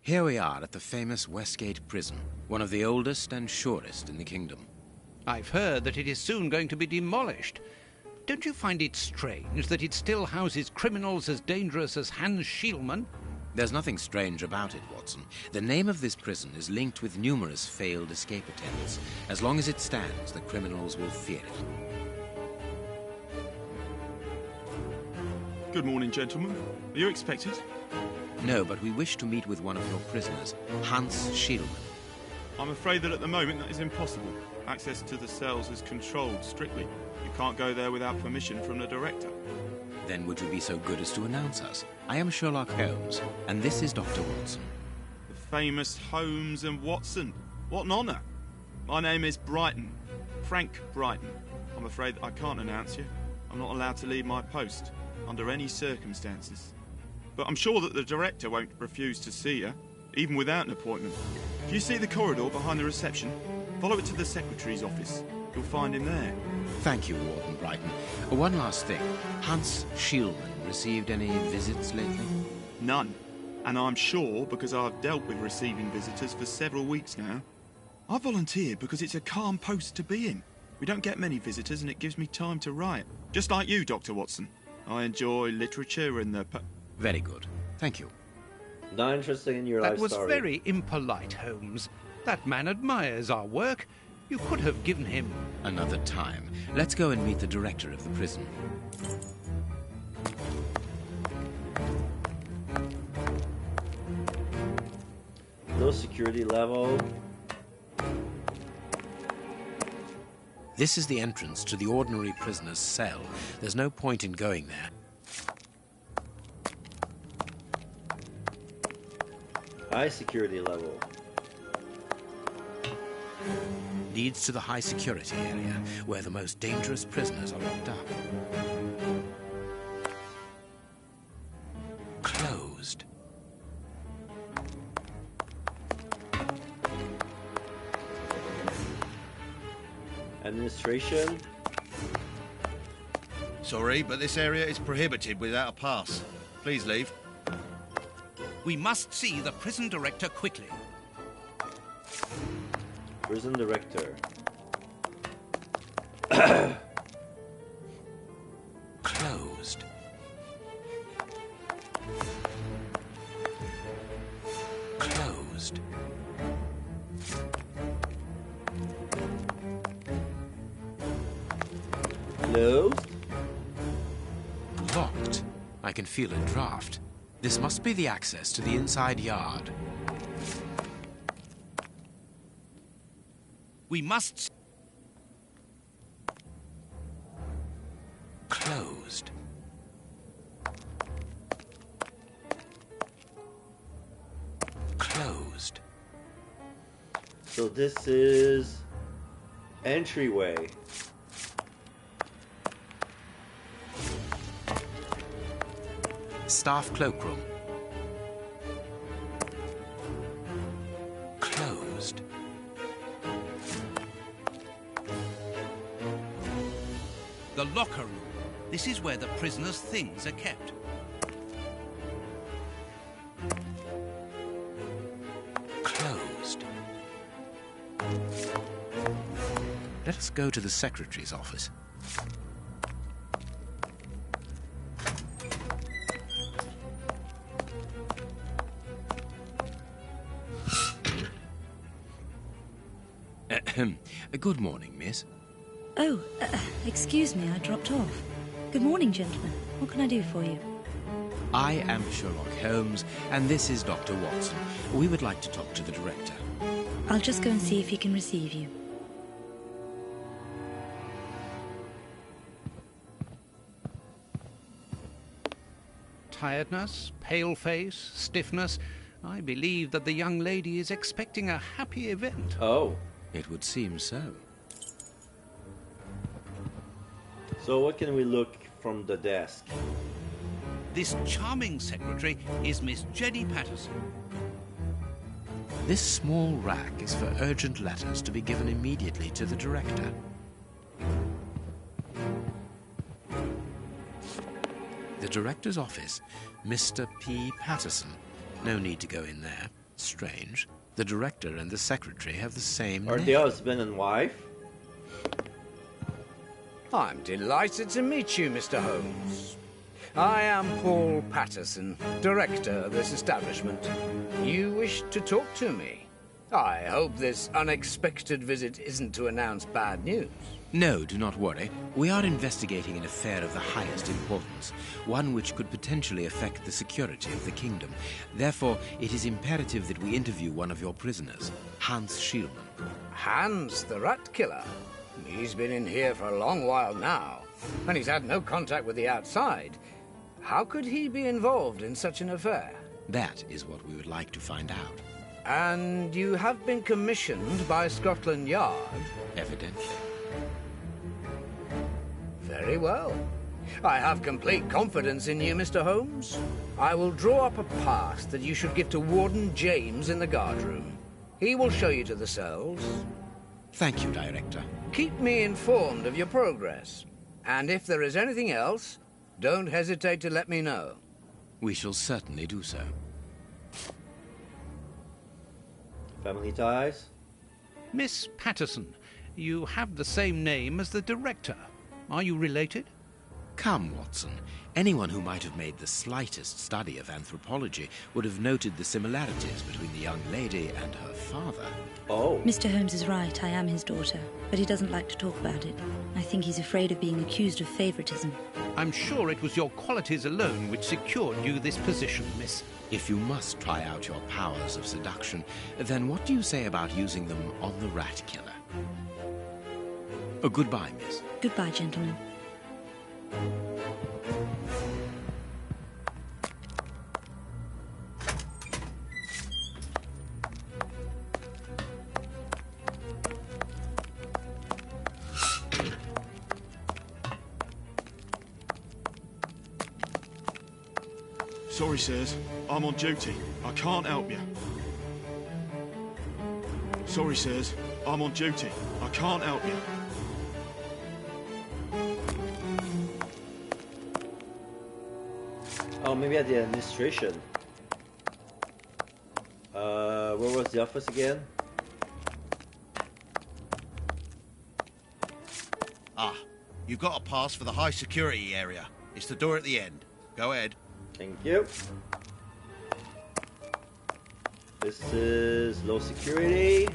Here we are at the famous Westgate Prison, one of the oldest and surest in the kingdom. I've heard that it is soon going to be demolished. Don't you find it strange that it still houses criminals as dangerous as Hans Schielman? There's nothing strange about it, Watson. The name of this prison is linked with numerous failed escape attempts. As long as it stands, the criminals will fear it. Good morning, gentlemen. Are you expected? No, but we wish to meet with one of your prisoners, Hans Schielman. I'm afraid that at the moment that is impossible. Access to the cells is controlled strictly. You can't go there without permission from the director. Then would you be so good as to announce us? I am Sherlock Holmes, and this is Dr. Watson. The famous Holmes and Watson. What an honour. My name is Brighton. Frank Brighton. I'm afraid I can't announce you. I'm not allowed to leave my post, under any circumstances. But I'm sure that the director won't refuse to see you, even without an appointment. If you see the corridor behind the reception, follow it to the secretary's office. You'll find him there. Thank you, Warden Brighton. One last thing. Hans Schielman received any visits lately? None. And I'm sure because I've dealt with receiving visitors for several weeks now. I volunteered because it's a calm post to be in. We don't get many visitors and it gives me time to write. Just like you, Dr. Watson. I enjoy literature and the... Very good. Thank you. Not interested in your life story. That was very impolite, Holmes. That man admires our work. You could have given him... Another time. Let's go and meet the director of the prison. Low security level. This is the entrance to the ordinary prisoner's cell. There's no point in going there. High security level. Leads to the high security area, where the most dangerous prisoners are locked up. Closed. Administration. Sorry, but this area is prohibited without a pass. Please leave. We must see the prison director quickly. Prison director. Closed. Closed. Closed. Locked. I can feel a draft. This must be the access to the inside yard. We must... Closed. Closed. So this is entryway. Staff cloakroom. Closed. The locker room. This is where the prisoners' things are kept. Closed. Let us go to the secretary's office. Good morning, miss. Oh, excuse me, I dropped off. Good morning, gentlemen. What can I do for you? I am Sherlock Holmes, and this is Dr. Watson. We would like to talk to the director. I'll just go and see if he can receive you. Tiredness, pale face, stiffness. I believe that the young lady is expecting a happy event. Oh. It would seem so. So what can we look from the desk? This charming secretary is Miss Jenny Patterson. This small rack is for urgent letters to be given immediately to the director. The director's office, Mr. P. Patterson. No need to go in there. Strange. The director and the secretary have the same Are name. they husband and wife? I'm delighted to meet you, Mr. Holmes. I am Paul Patterson, director of this establishment. You wish to talk to me? I hope this unexpected visit isn't to announce bad news. No, do not worry. We are investigating an affair of the highest importance, one which could potentially affect the security of the kingdom. Therefore, it is imperative that we interview one of your prisoners, Hans Schielmann. Hans, the rat killer? He's been in here for a long while now, and he's had no contact with the outside. How could he be involved in such an affair? That is what we would like to find out. And you have been commissioned by Scotland Yard? Evidently. Very well. I have complete confidence in you, Mr. Holmes. I will draw up a pass that you should give to Warden James in the guardroom. He will show you to the cells. Thank you, Director. Keep me informed of your progress. And if there is anything else, don't hesitate to let me know. We shall certainly do so. Family ties? Miss Patterson, you have the same name as the director. Are you related? Come, Watson. Anyone who might have made the slightest study of anthropology would have noted the similarities between the young lady and her father. Oh. Mr. Holmes is right, I am his daughter, but he doesn't like to talk about it. I think he's afraid of being accused of favoritism. I'm sure it was your qualities alone which secured you this position, miss. If you must try out your powers of seduction, then what do you say about using them on the rat killer? Goodbye, miss. Goodbye, gentlemen. Sorry, sirs. I'm on duty. I can't help you. Sorry, sirs. I'm on duty. I can't help you. Oh, maybe at the administration. Where was the office again? Ah, you've got a pass for the high security area. It's the door at the end. Go ahead. Thank you. This is low security.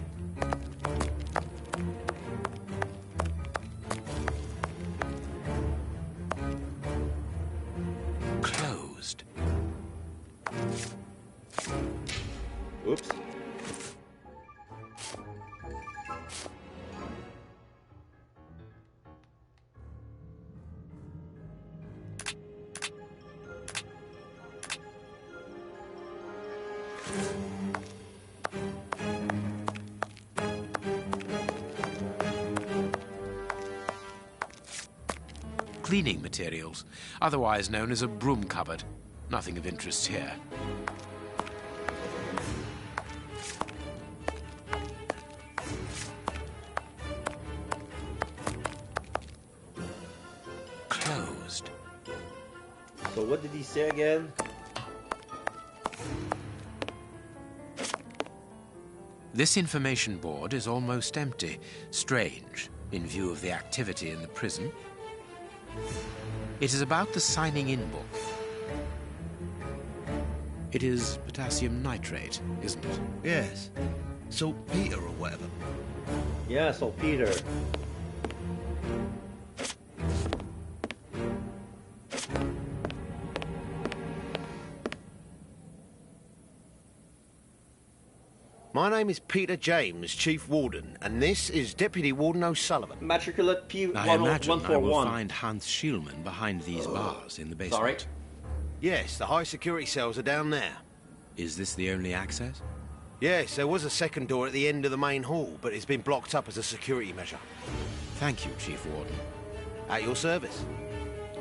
cleaning materials, otherwise known as a broom cupboard. Nothing of interest here. Closed. So what did he say again? This information board is almost empty. Strange, in view of the activity in the prison. It is about the signing-in book. It is potassium nitrate, isn't it? Yes. Saltpeter or whatever. Yeah, saltpeter. My name is Peter James, Chief Warden, and this is Deputy Warden O'Sullivan. Matriculate P I imagine I will 141. find Hans Schielman behind these bars in the basement. Sorry? Yes, the high security cells are down there. Is this the only access? Yes, there was a second door at the end of the main hall, but it's been blocked up as a security measure. Thank you, Chief Warden. At your service.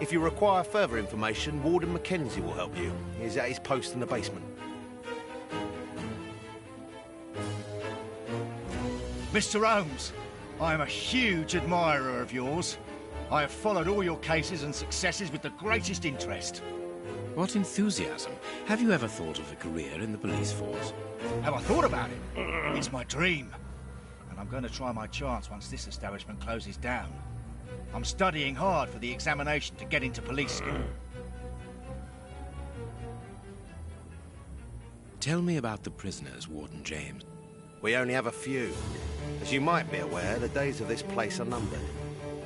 If you require further information, Warden Mackenzie will help you. He's at his post in the basement. Mr. Holmes, I am a huge admirer of yours. I have followed all your cases and successes with the greatest interest. What enthusiasm. Have you ever thought of a career in the police force? Have I thought about it? It's my dream. And I'm going to try my chance once this establishment closes down. I'm studying hard for the examination to get into police school. Tell me about the prisoners, Warden James. We only have a few. As you might be aware, the days of this place are numbered.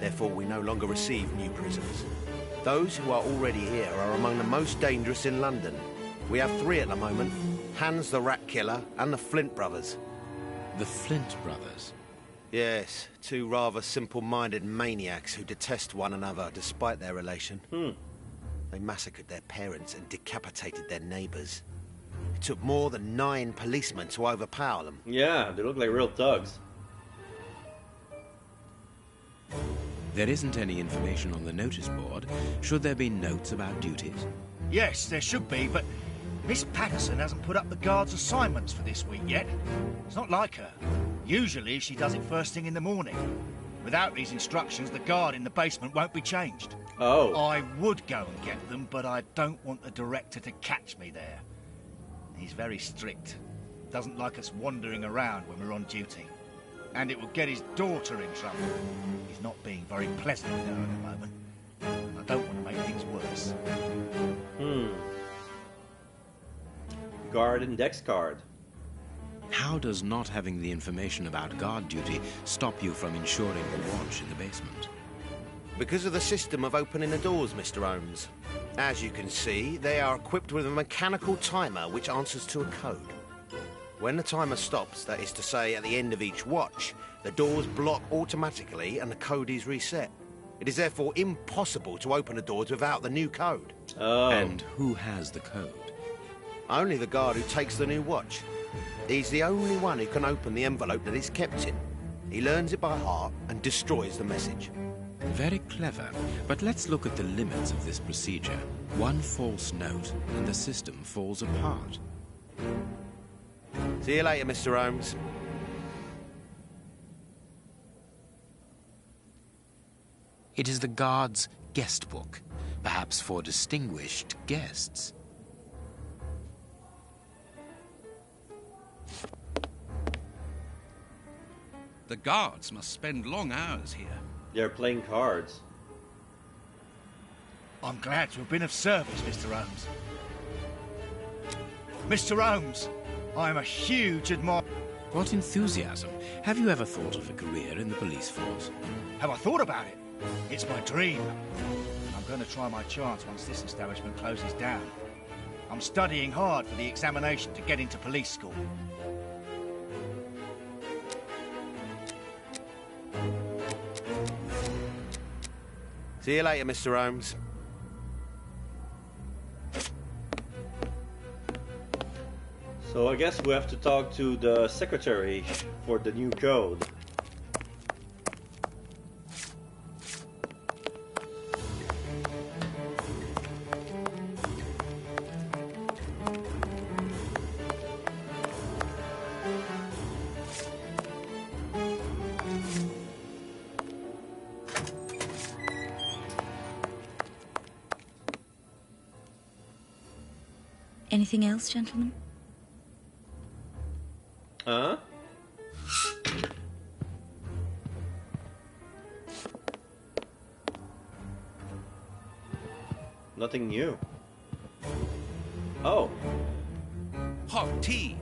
Therefore, we no longer receive new prisoners. Those who are already here are among the most dangerous in London. We have 3 at the moment. Hans the Rat Killer and the Flint Brothers. The Flint Brothers? Yes, 2 rather simple-minded maniacs who detest one another despite their relation. They massacred their parents and decapitated their neighbours. It took more than 9 policemen to overpower them. Yeah, they look like real thugs. There isn't any information on the notice board. Should there be notes about duties? Yes, there should be, but Miss Patterson hasn't put up the guard's assignments for this week yet. It's not like her. Usually she does it first thing in the morning. Without these instructions, the guard in the basement won't be changed. Oh. I would go and get them, but I don't want the director to catch me there. He's very strict. Doesn't like us wandering around when we're on duty. And it will get his daughter in trouble. He's not being very pleasant with her at the moment. I don't want to make things worse. Guard index card. How does not having the information about guard duty stop you from ensuring the watch in the basement? Because of the system of opening the doors, Mr. Holmes. As you can see, they are equipped with a mechanical timer which answers to a code. When the timer stops, that is to say at the end of each watch, the doors block automatically and the code is reset. It is therefore impossible to open the doors without the new code. Oh. And who has the code? Only the guard who takes the new watch. He's the only one who can open the envelope that it's kept in. He learns it by heart and destroys the message. Very clever, but let's look at the limits of this procedure. One false note and the system falls apart. See you later, Mr. Holmes. It is the guard's guest book, perhaps for distinguished guests. The guards must spend long hours here. They're playing cards. I'm glad to have been of service, Mr. Holmes. Mr. Holmes, I am a huge admirer. What enthusiasm. Have you ever thought of a career in the police force? Have I thought about it? It's my dream. I'm going to try my chance once this establishment closes down. I'm studying hard for the examination to get into police school. See you later, Mr. Holmes. So I guess we have to talk to the secretary for the new code. Anything else, gentlemen? Huh? Nothing new. Oh. Hot tea.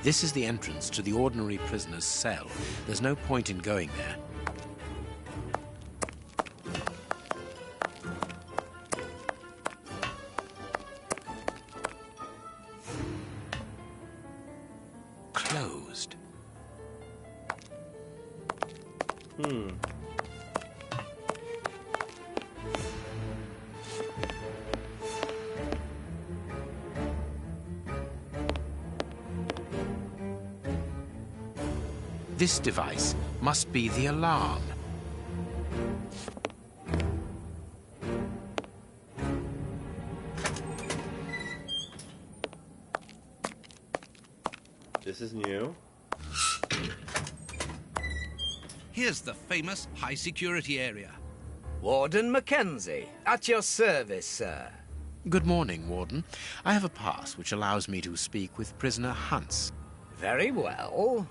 This is the entrance to the ordinary prisoner's cell. There's no point in going there. Closed. This device must be the alarm. This is new. Here's the famous high-security area. Warden Mackenzie, at your service, sir. Good morning, Warden. I have a pass which allows me to speak with prisoner Hans. Very well.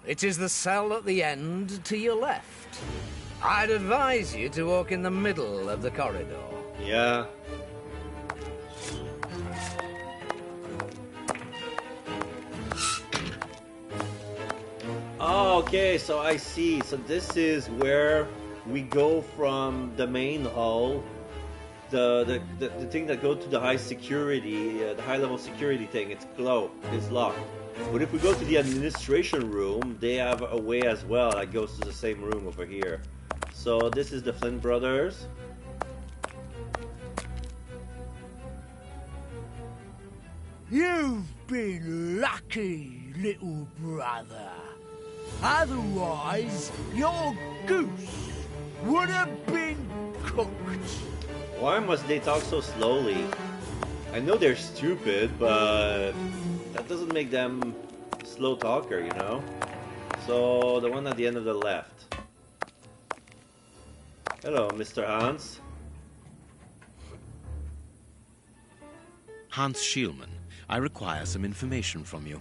It is the cell at the end to your left. I'd advise you to walk in the middle of the corridor. Yeah. Oh, okay, so I see. So this is where we go from the main hall, the thing that goes to the high security, the high level security thing. It's closed. It's locked. But if we go to the administration room, they have a way as well that goes to the same room over here. So this is the Flynn brothers. You've been lucky, little brother. Otherwise, your goose would have been cooked. Why must they talk so slowly? I know they're stupid, but that doesn't make them a slow talker, you know? So, the one at the end of the left. Hello, Mr. Hans. Hans Schielman, I require some information from you.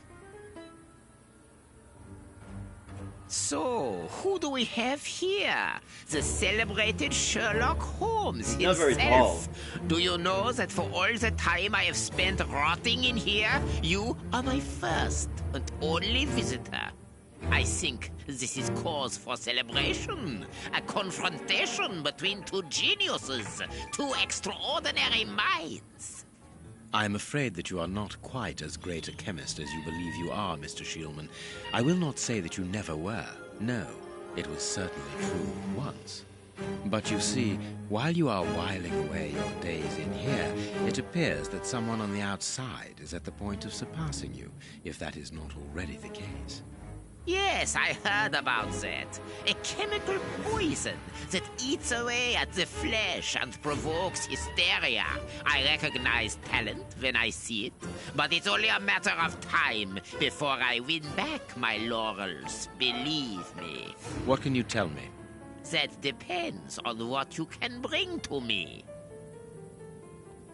So, who do we have here? The celebrated Sherlock Holmes He's not very tall. Do you know that for all the time I have spent rotting in here, you are my first and only visitor? I think this is cause for celebration. A confrontation between two geniuses, two extraordinary minds. I am afraid that you are not quite as great a chemist as you believe you are, Mr. Schielman. I will not say that you never were. No, it was certainly true once. But you see, while you are whiling away your days in here, it appears that someone on the outside is at the point of surpassing you, if that is not already the case. Yes, I heard about that. A chemical poison that eats away at the flesh and provokes hysteria. I recognize talent when I see it, but it's only a matter of time before I win back my laurels, believe me. What can you tell me? That depends on what you can bring to me.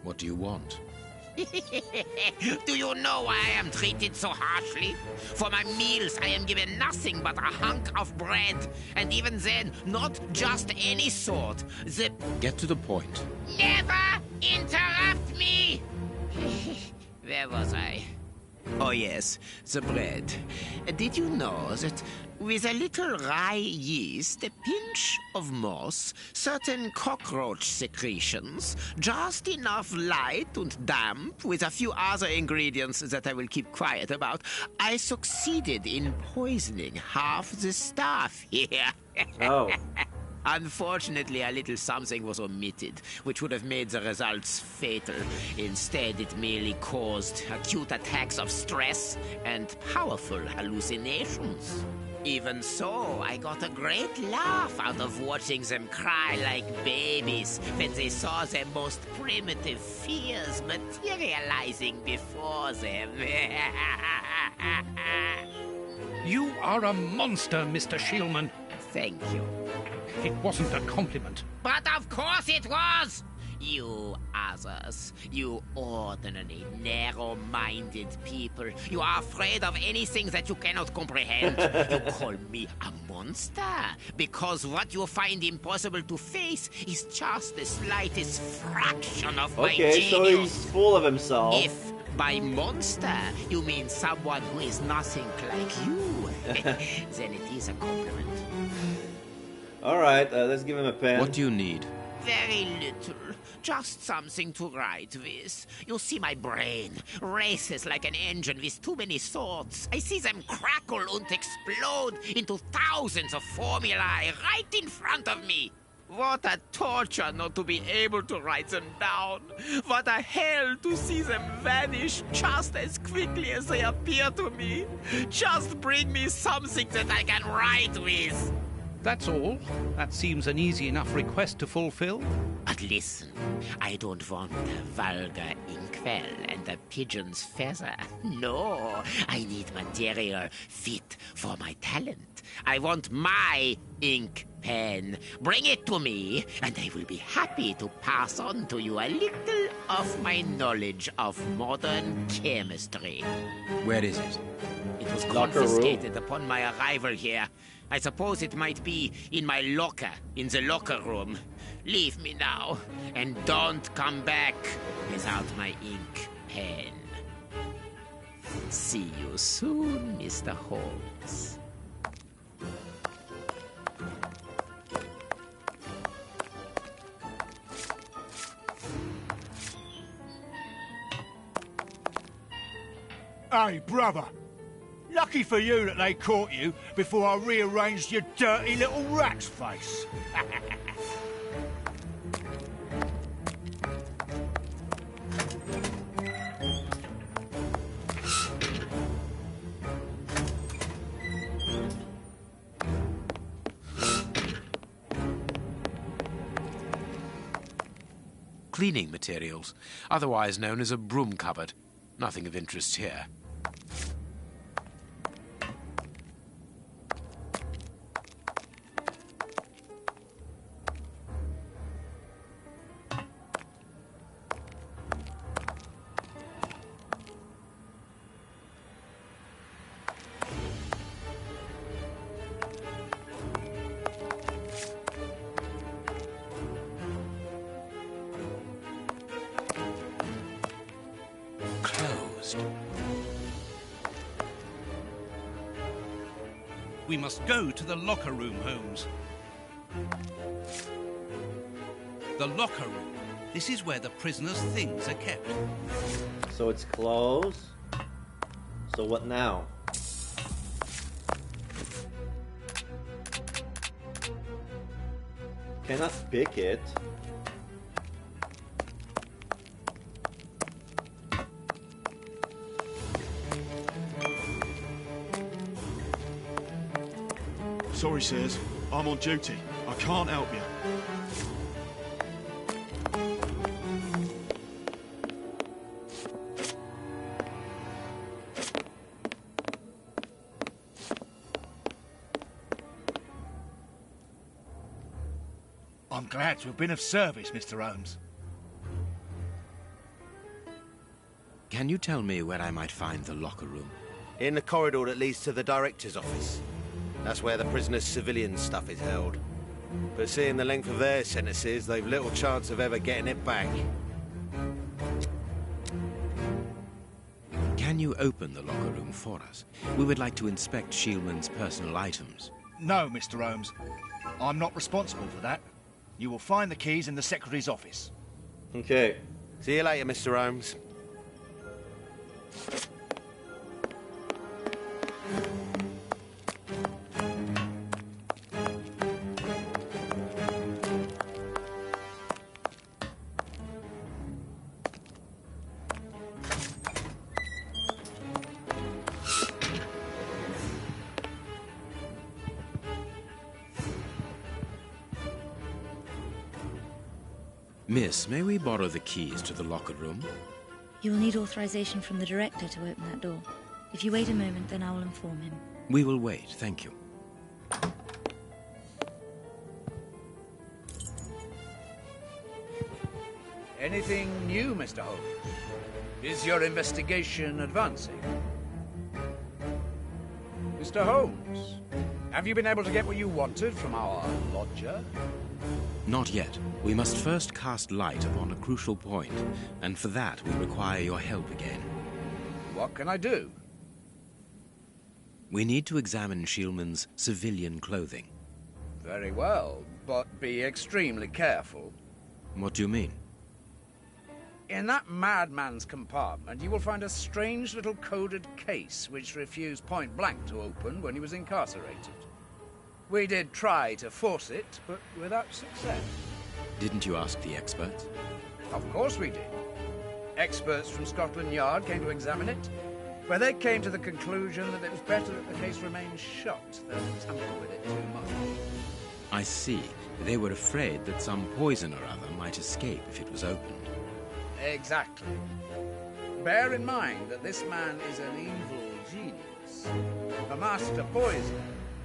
What do you want? Do you know why I am treated so harshly? For my meals, I am given nothing but a hunk of bread, and even then, not just any sort. Get to the point. Never interrupt me! Where was I? Oh yes, the bread. Did you know that with a little rye yeast, a pinch of moss, certain cockroach secretions, just enough light and damp, with a few other ingredients that I will keep quiet about, I succeeded in poisoning half the staff here. Oh. Unfortunately, a little something was omitted, which would have made the results fatal. Instead, it merely caused acute attacks of stress and powerful hallucinations. Even so, I got a great laugh out of watching them cry like babies when they saw their most primitive fears materializing before them. You are a monster, Mr. Shieldman. Thank you. It wasn't a compliment. But of course it was! You others, you ordinary, narrow-minded people, you are afraid of anything that you cannot comprehend. You call me a monster because what you find impossible to face is just the slightest fraction of my genius. Okay, so he's full of himself. If by monster you mean someone who is nothing like you, then it is a compliment. Alright, let's give him a pen. What do you need? Very little. Just something to write with. You see, my brain races like an engine with too many thoughts. I see them crackle and explode into thousands of formulae right in front of me. What a torture not to be able to write them down. What a hell to see them vanish just as quickly as they appear to me. Just bring me something that I can write with. That's all. That seems an easy enough request to fulfill. But listen, I don't want a vulgar inkwell and a pigeon's feather. No, I need material fit for my talent. I want my ink pen. Bring it to me, and I will be happy to pass on to you a little of my knowledge of modern chemistry. Where is it? It was confiscated upon my arrival here. I suppose it might be in my locker, in the locker room. Leave me now, and don't come back without my ink pen. See you soon, Mr. Holmes. Hey, brother. Lucky for you that they caught you before I rearranged your dirty little rat's face. Cleaning materials, otherwise known as a broom cupboard. Nothing of interest here. We must go to the locker room, Holmes. The locker room. This is where the prisoner's things are kept. So it's closed. So what now? Cannot pick it. Sorry, sirs. I'm on duty. I can't help you. I'm glad to have been of service, Mr. Holmes. Can you tell me where I might find the locker room? In the corridor that leads to the director's office. That's where the prisoners' civilian stuff is held. But seeing the length of their sentences, they've little chance of ever getting it back. Can you open the locker room for us? We would like to inspect Shielman's personal items. No, Mr. Holmes. I'm not responsible for that. You will find the keys in the Secretary's office. Okay. See you later, Mr. Holmes. Miss, may we borrow the keys to the locker room? You will need authorization from the director to open that door. If you wait a moment, then I will inform him. We will wait, thank you. Anything new, Mr. Holmes? Is your investigation advancing? Mr. Holmes, have you been able to get what you wanted from our lodger? Not yet. We must first cast light upon a crucial point, and for that we require your help again. What can I do? We need to examine Shielman's civilian clothing. Very well, but be extremely careful. What do you mean? In that madman's compartment, you will find a strange little coded case which refused point blank to open when he was incarcerated. We did try to force it, but without success. Didn't you ask the experts? Of course we did. Experts from Scotland Yard came to examine it, where they came to the conclusion that it was better that the case remained shut than tamper with it too much. I see. They were afraid that some poison or other might escape if it was opened. Exactly. Bear in mind that this man is an evil genius, a master poisoner,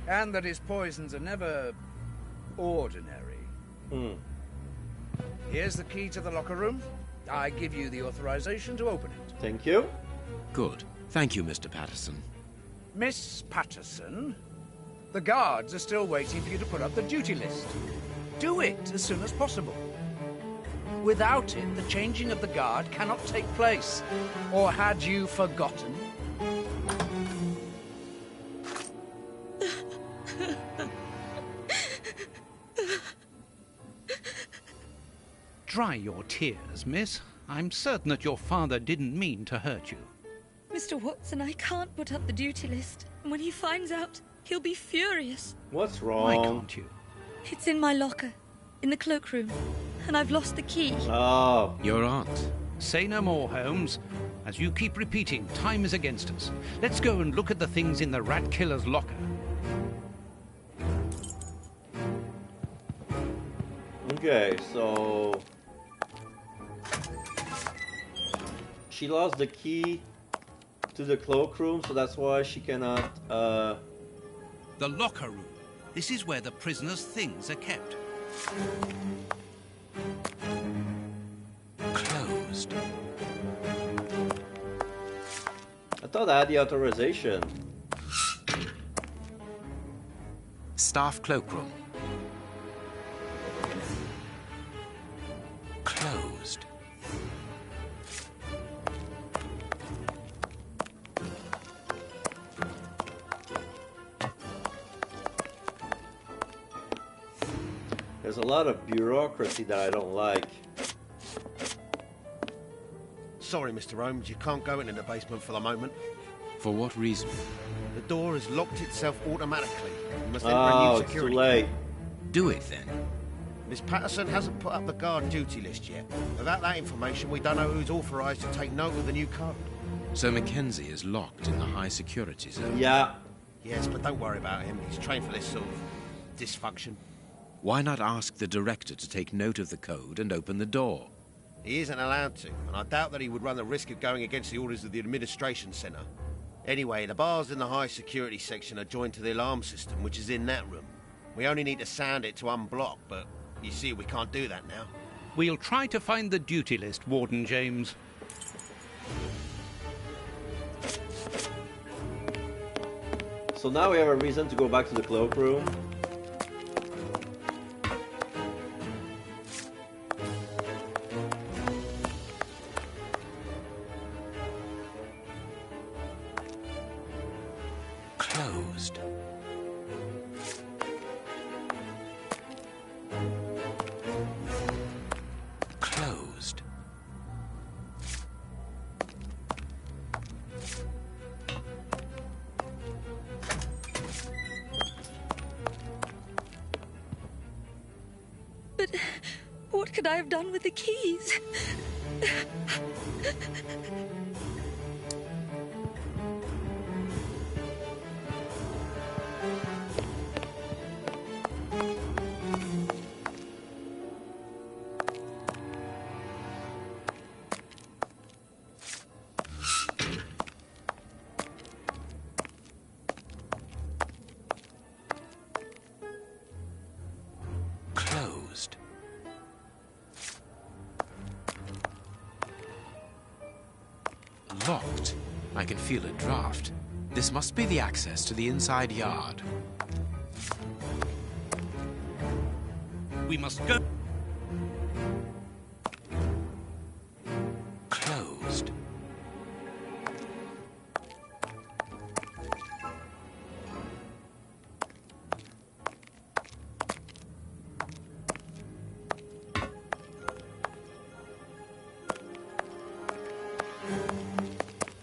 and that his poisons are never ordinary. Here's the key to the locker room. I give you the authorization to open it. Thank you. Good. Thank you, Mr. Patterson. Miss Patterson, the guards are still waiting for you to put up the duty list. Do it as soon as possible. Without it, the changing of the guard cannot take place. Or had you forgotten? Dry your tears, miss. I'm certain that your father didn't mean to hurt you. Mr. Watson, I can't put up the duty list. And when he finds out, he'll be furious. What's wrong? Why can't you? It's in my locker, in the cloakroom, and I've lost the key. Oh. Your aunt. Say no more, Holmes. As you keep repeating, time is against us. Let's go and look at the things in the rat killer's locker. Okay, so she lost the key to the cloakroom, so that's why she cannot. The locker room. This is where the prisoner's things are kept. Closed. I thought I had the authorization. Staff cloakroom. Closed. There's a lot of bureaucracy that I don't like. Sorry, Mr. Holmes, you can't go into the basement for the moment. For what reason? The door has locked itself automatically. You must enter a new It's too security. late. Do it then. Miss Patterson hasn't put up the guard duty list yet. Without that information, we don't know who's authorised to take note of the new code. So Mackenzie is locked in the high security zone? Yeah. Yes, but don't worry about him. He's trained for this sort of dysfunction. Why not ask the director to take note of the code and open the door? He isn't allowed to, and I doubt that he would run the risk of going against the orders of the administration centre. Anyway, the bars in the high security section are joined to the alarm system, which is in that room. We only need to sound it to unblock, but you see, we can't do that now. We'll try to find the duty list, Warden James. So now we have a reason to go back to the cloakroom. But what could I have done with the keys? Closed. Locked. I can feel a draft. This must be the access to the inside yard. We must go. Closed.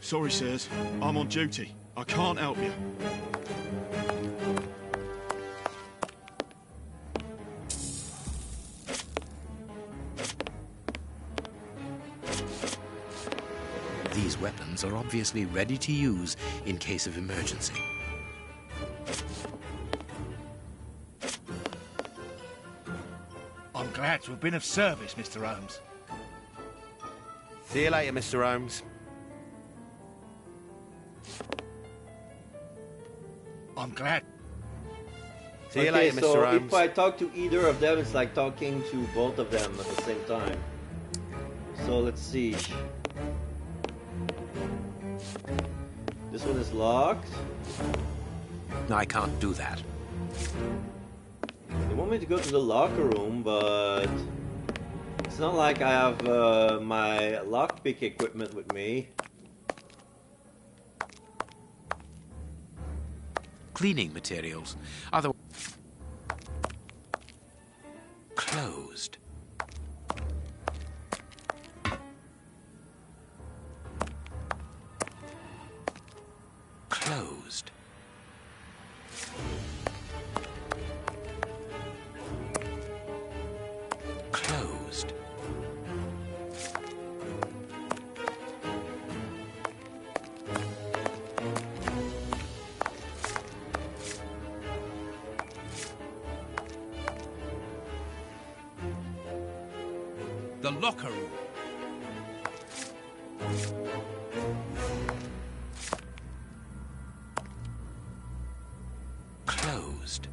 Sorry, sirs. I'm on duty. I can't help you. These weapons are obviously ready to use in case of emergency. I'm glad to have been of service, Mr. Holmes. See you later, Mr. Holmes. I'm glad. See you later, Mr. Holmes. If I talk to either of them, it's like talking to both of them at the same time. So let's see. This one is locked. I can't do that. They want me to go to the locker room, but it's not like I have my lockpick equipment with me. Cleaning materials. Other closed. Closed. Closed. The locker room. Closed.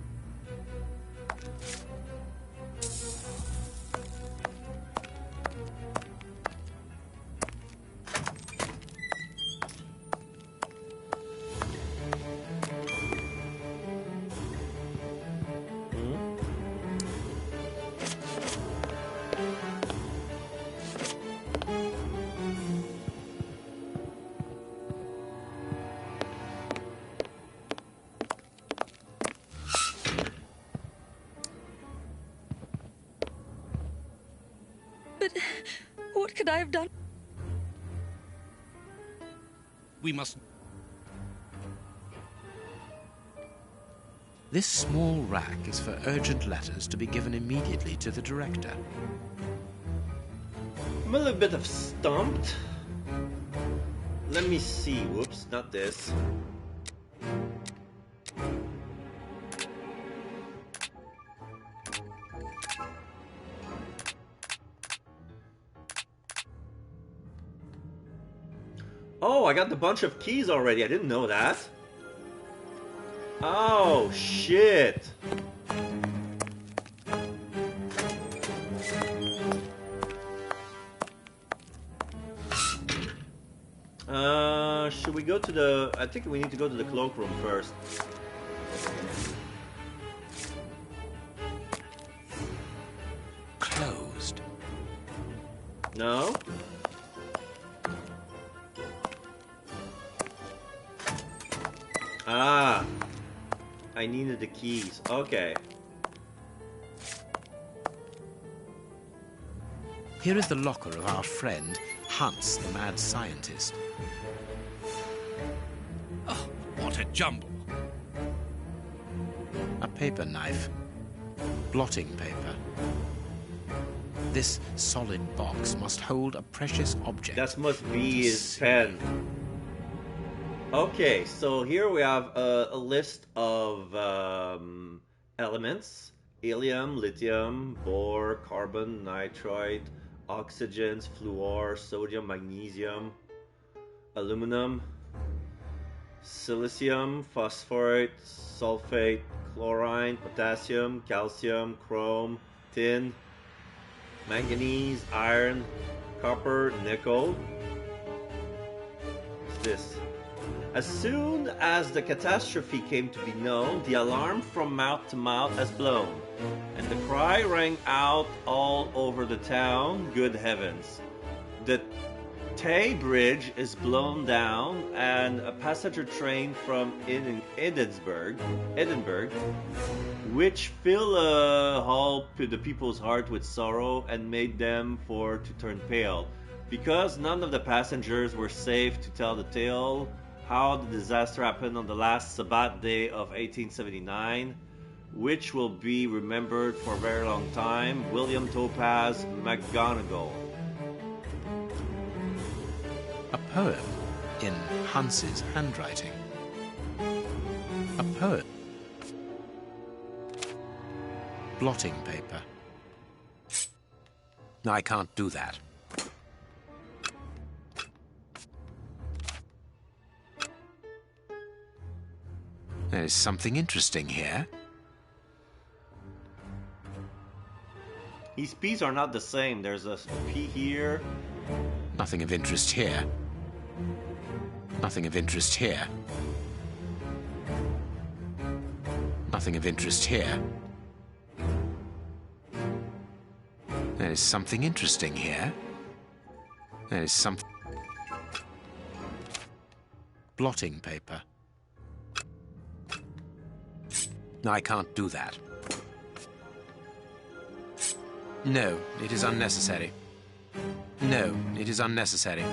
But what could I have done? We must. This small rack is for urgent letters to be given immediately to the director. I'm a little bit of stumped. Let me see. Whoops, not this. Oh, I got the bunch of keys already. I didn't know that. Oh, shit. Should we go to the... I think we need to go to the cloakroom first. Closed. No? Ah, I needed the keys. Okay. Here is the locker of our friend, Hans, the mad scientist. Oh, what a jumble. A paper knife. Blotting paper. This solid box must hold a precious object. That must be his pen. Okay, so here we have a list of elements. Helium, lithium, bore, carbon, nitrite, oxygens, fluor, sodium, magnesium, aluminum, silicium, phosphorate, sulfate, chlorine, potassium, calcium, chrome, tin, manganese, iron, copper, nickel. What's this? As soon as the catastrophe came to be known, the alarm from mouth to mouth has blown, and the cry rang out all over the town, good heavens. The Tay Bridge is blown down, and a passenger train from Edinburgh, which filled all the people's heart with sorrow and made them to turn pale, because none of the passengers were safe to tell the tale how the disaster happened on the last Sabbath day of 1879, which will be remembered for a very long time. William Topaz McGonagall. A poem in Hans's handwriting. A poem. Blotting paper. I can't do that. There's something interesting here. These P's are not the same. There's a P here. Nothing of interest here. Nothing of interest here. Nothing of interest here. There is something interesting here. There is something... Blotting paper. I can't do that. No, it is unnecessary. No, it is unnecessary.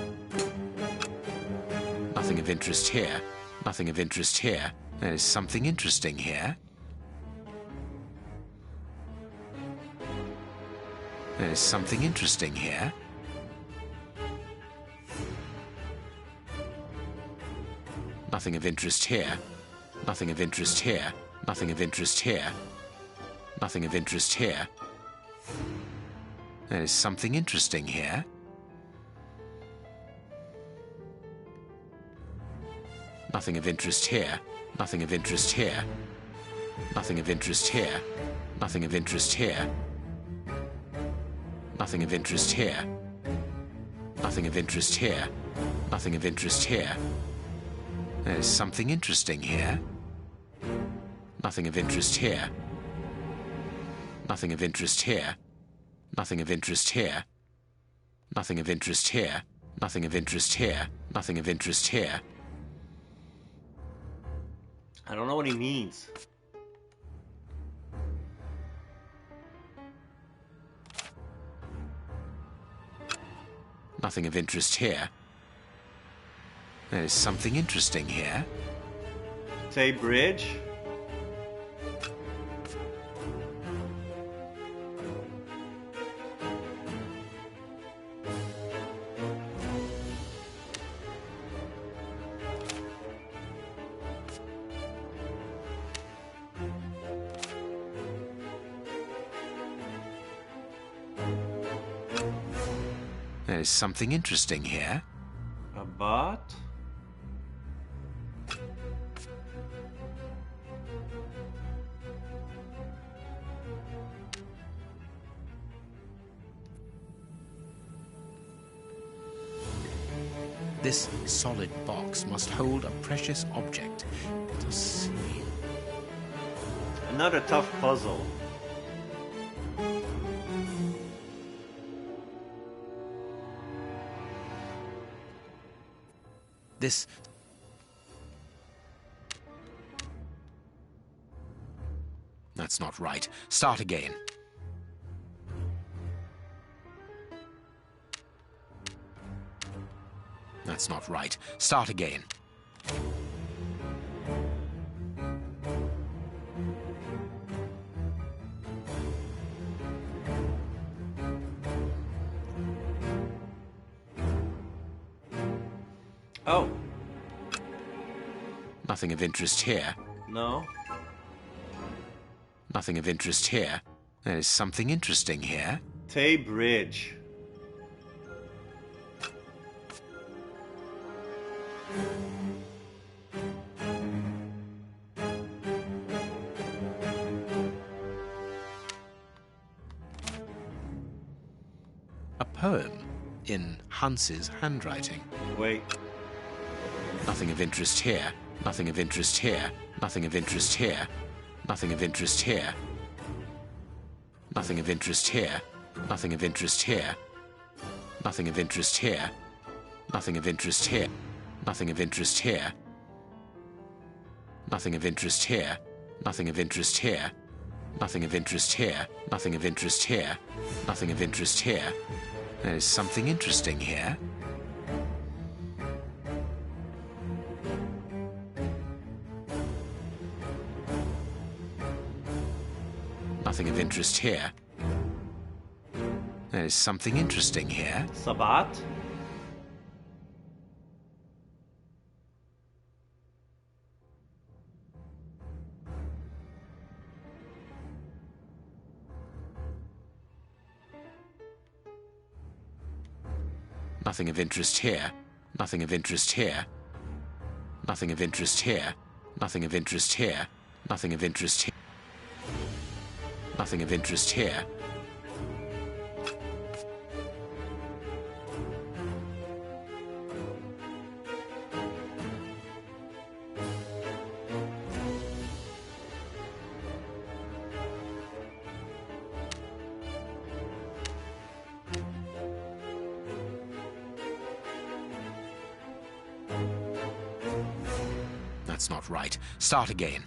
Nothing of interest here. Nothing of interest here. There is something interesting here. There is something interesting here. Nothing of interest here. Nothing of interest here. Nothing of interest here. Nothing of interest here. There is something interesting here. Nothing of interest here. Nothing of interest here. Nothing of interest here. Nothing of interest here. Nothing of interest here. Nothing of interest here. Nothing of interest here. There is something interesting here. Nothing of interest here. Nothing of interest here. Nothing of interest here. Nothing of interest here. Nothing of interest here. Nothing of interest here. I don't know what he means. Nothing of interest here. There is something interesting here. Tay Bridge. There is something interesting here. A bot? This solid box must hold a precious object. Let us see. Another tough puzzle. This... That's not right. Start again. That's not right. Start again. Oh. Nothing of interest here. No. Nothing of interest here. There is something interesting here. Tay Bridge. A poem in Hans's handwriting. Wait. Nothing of interest here. Nothing of interest here. Nothing of interest here. Nothing of interest here. Nothing of interest here. Nothing of interest here. Nothing of interest here. Nothing of interest here. Nothing of interest here. Nothing of interest here. Nothing of interest here. Nothing of interest here. Nothing of interest here. Nothing of interest here. There is something interesting here. Nothing of interest here. There is something interesting here. Sabat? Nothing of interest here. Nothing of interest here. Nothing of interest here. Nothing of interest here. Nothing of interest here. Nothing of interest here. That's not right. Start again.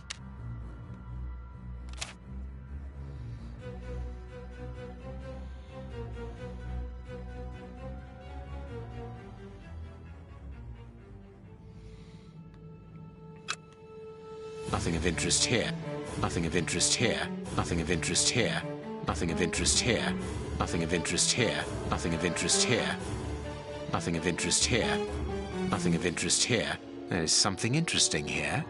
Nothing of interest here. Nothing of interest here. Nothing of interest here. Nothing of interest here. Nothing of interest here. Nothing of interest here. Nothing of interest here. Nothing of interest here. There is something interesting here.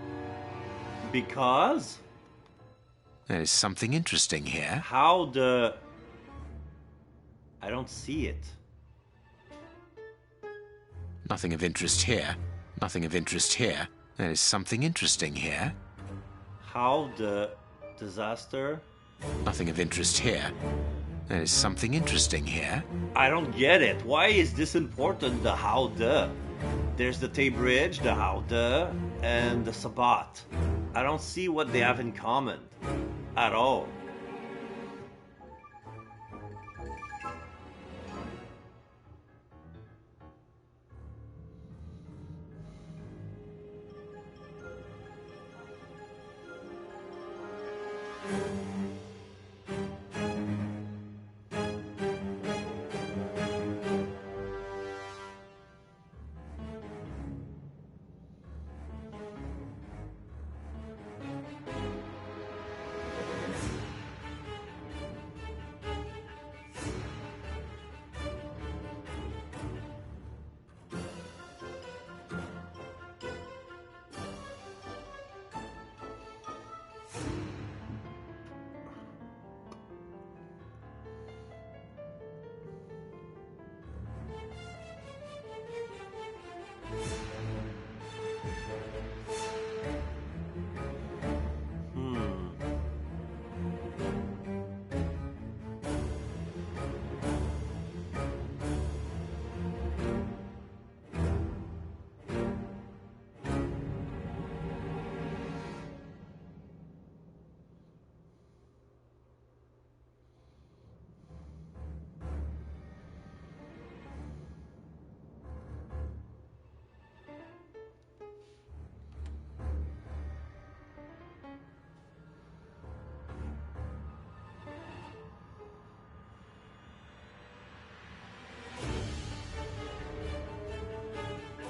Because? There is something interesting here. How the... I don't see it. Nothing of interest here. Nothing of interest here. There is something interesting here. How the disaster? Nothing of interest here. There is something interesting here. I don't get it. Why is this important, the how the? There's the Tay Bridge, the how the, and the Sabbat. I don't see what they have in common. At all.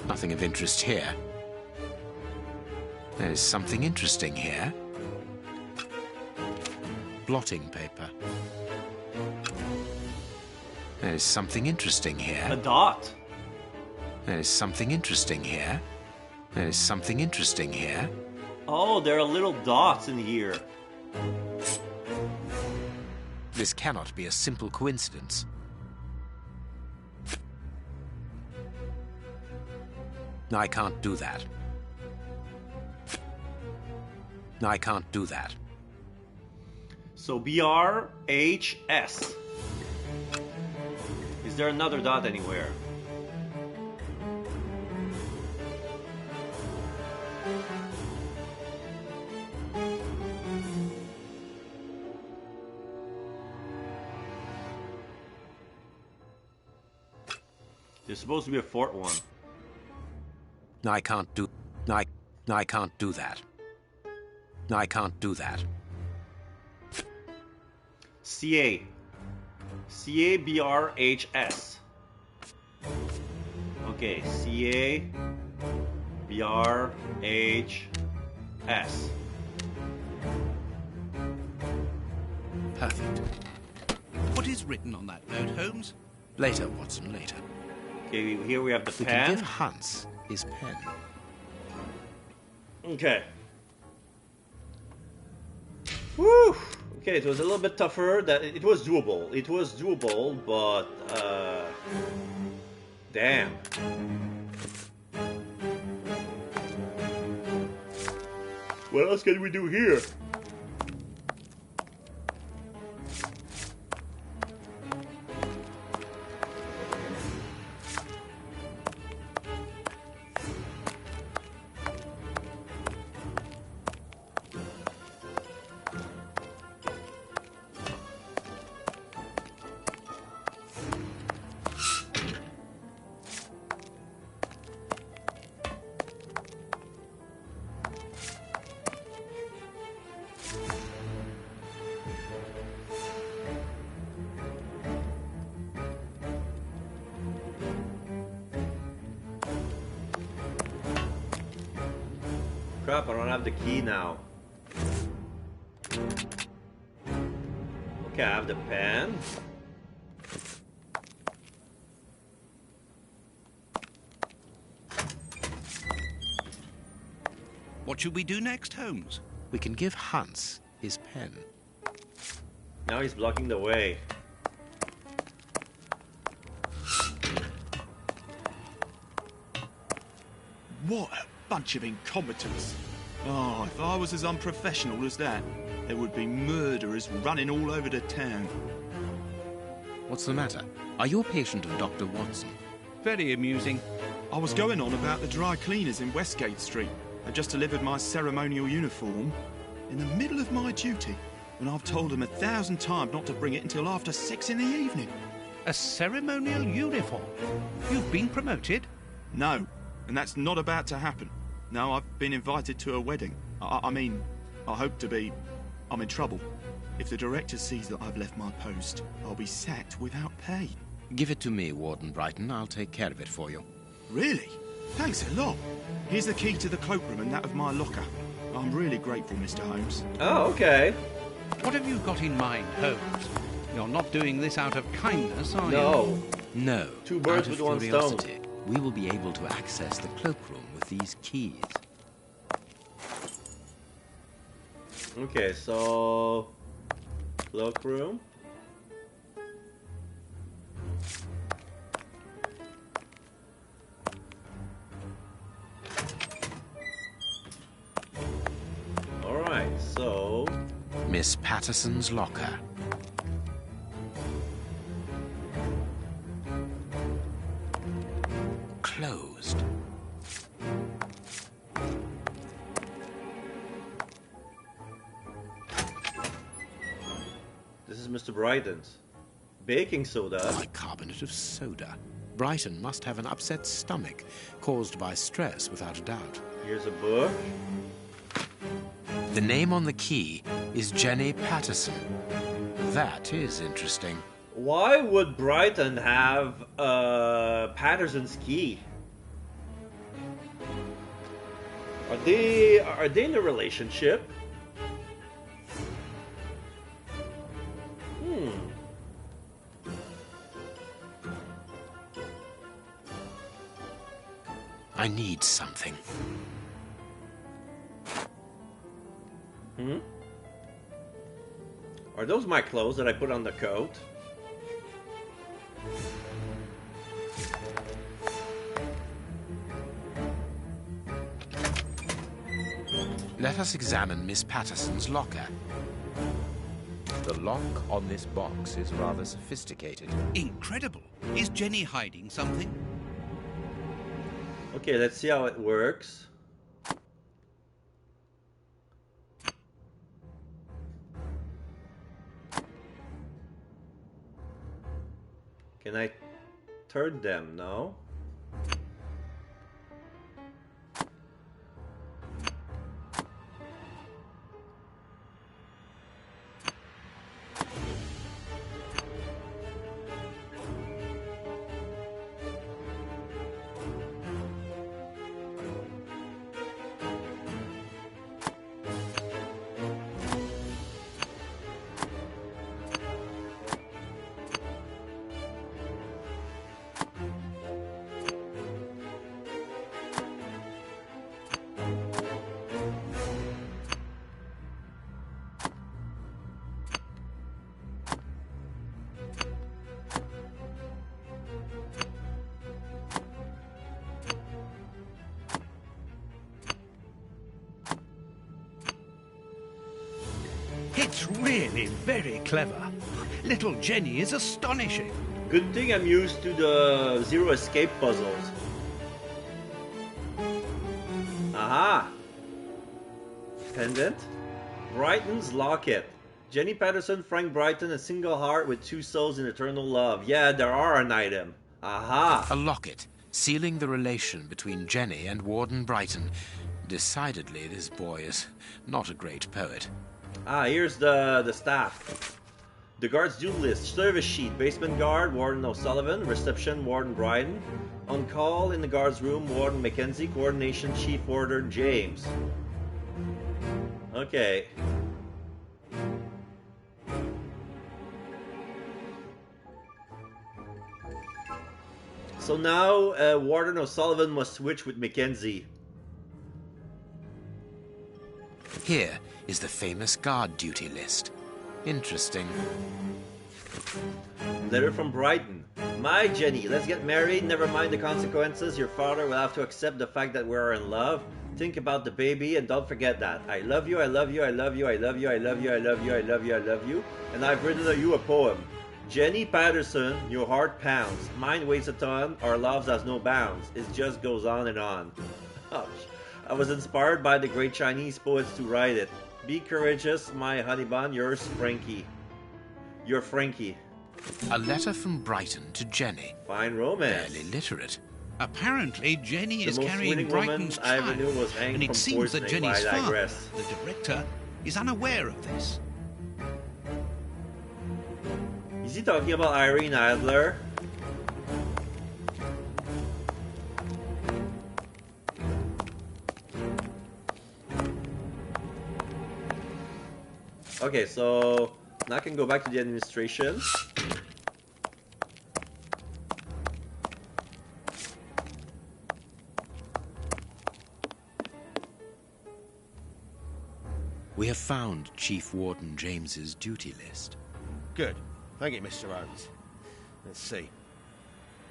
Nothing of interest here. There is something interesting here. Blotting paper. There is something interesting here. A dot. There is something interesting here. There is something interesting here. Oh, there are little dots in here. This cannot be a simple coincidence. I can't do that. I can't do that. So BRHS. Is there another dot anywhere? There's supposed to be a fourth one. I can't do... I can't do that. I can't do that. CA. CABRHS. Okay, CABRHS. Perfect. What is written on that note, Holmes? Later, Watson, later. Okay, here we have the We pen. can give Hans his pen. Okay. Whew. Okay, it was a little bit tougher. That it was doable. It was doable, but damn. What else can we do here? Crap, I don't have the key now. Okay, I have the pen. What should we do next, Holmes? We can give Hans his pen. Now he's blocking the way. What a bunch of incompetents. Oh, if I was as unprofessional as that, there would be murderers running all over the town. What's the matter? Are you a patient of Dr. Watson? Very amusing. I was going on about the dry cleaners in Westgate Street. I just delivered my ceremonial uniform in the middle of my duty, and I've told them 1,000 times not to bring it until after 6 in the evening. A ceremonial uniform? You've been promoted? No, and that's not about to happen. No, I've been invited to a wedding. I mean, I hope to be... I'm in trouble. If the director sees that I've left my post, I'll be sacked without pay. Give it to me, Warden Brighton. I'll take care of it for you. Really? Thanks a lot. Here's the key to the cloakroom and that of my locker. I'm really grateful, Mr. Holmes. Oh, okay. What have you got in mind, Holmes? You're not doing this out of kindness, are you? No. No. Two birds out with of one curiosity, we will be able to access the cloakroom with these keys. Okay, so... cloakroom. Alright, so... Miss Patterson's locker. Closed. This is Mr. Brighton's. Baking soda. Bicarbonate of soda. Brighton must have an upset stomach, caused by stress, without a doubt. Here's a book. The name on the key is Jenny Patterson. That is interesting. Why would Brighton have Patterson's key? Are they in a relationship? I need something. Hmm? Are those my clothes that I put on the coat? Let us examine Miss Patterson's locker. The lock on this box is rather sophisticated. Incredible. Is Jenny hiding something? Okay, let's see how it works. Can I turn them? No? It's really very clever. Little Jenny is astonishing. Good thing I'm used to the zero escape puzzles. Aha! Pendant. Brighton's locket. Jenny Patterson, Frank Brighton, a single heart with two souls in eternal love. Yeah, there are an item. Aha! A locket, sealing the relation between Jenny and Warden Brighton. Decidedly, this boy is not a great poet. Ah, here's the staff. The guard's duty list. Service sheet. Basement guard, Warden O'Sullivan. Reception, Warden Brighton. On call in the guard's room, Warden Mackenzie. Coordination, Chief Warden James. Okay. So now, Warden O'Sullivan must switch with Mackenzie. Here is the famous guard duty list. Interesting. Letter from Brighton. My Jenny, let's get married. Never mind the consequences. Your father will have to accept the fact that we're in love. Think about the baby and don't forget that. I love you, I love you, I love you, I love you, I love you, I love you, I love you, I love you. And I've written you a poem. Jenny Patterson, your heart pounds. Mine weighs a ton. Our love has no bounds. It just goes on and on. Oh, I was inspired by the great Chinese poets to write it. Be courageous, my honey bun. Yours, Frankie. You're Frankie. A letter from Brighton to Jenny. Fine romance. Barely literate. Apparently, Jenny The is most carrying winning Brighton's woman I ever child, knew was hanged and it from seems that poisoning, Jenny's but I father, digress. the director, is unaware of this. Is he talking about Irene Adler? Okay, so now I can go back to the administration. We have found Chief Warden James's duty list. Good. Thank you, Mr. Holmes. Let's see.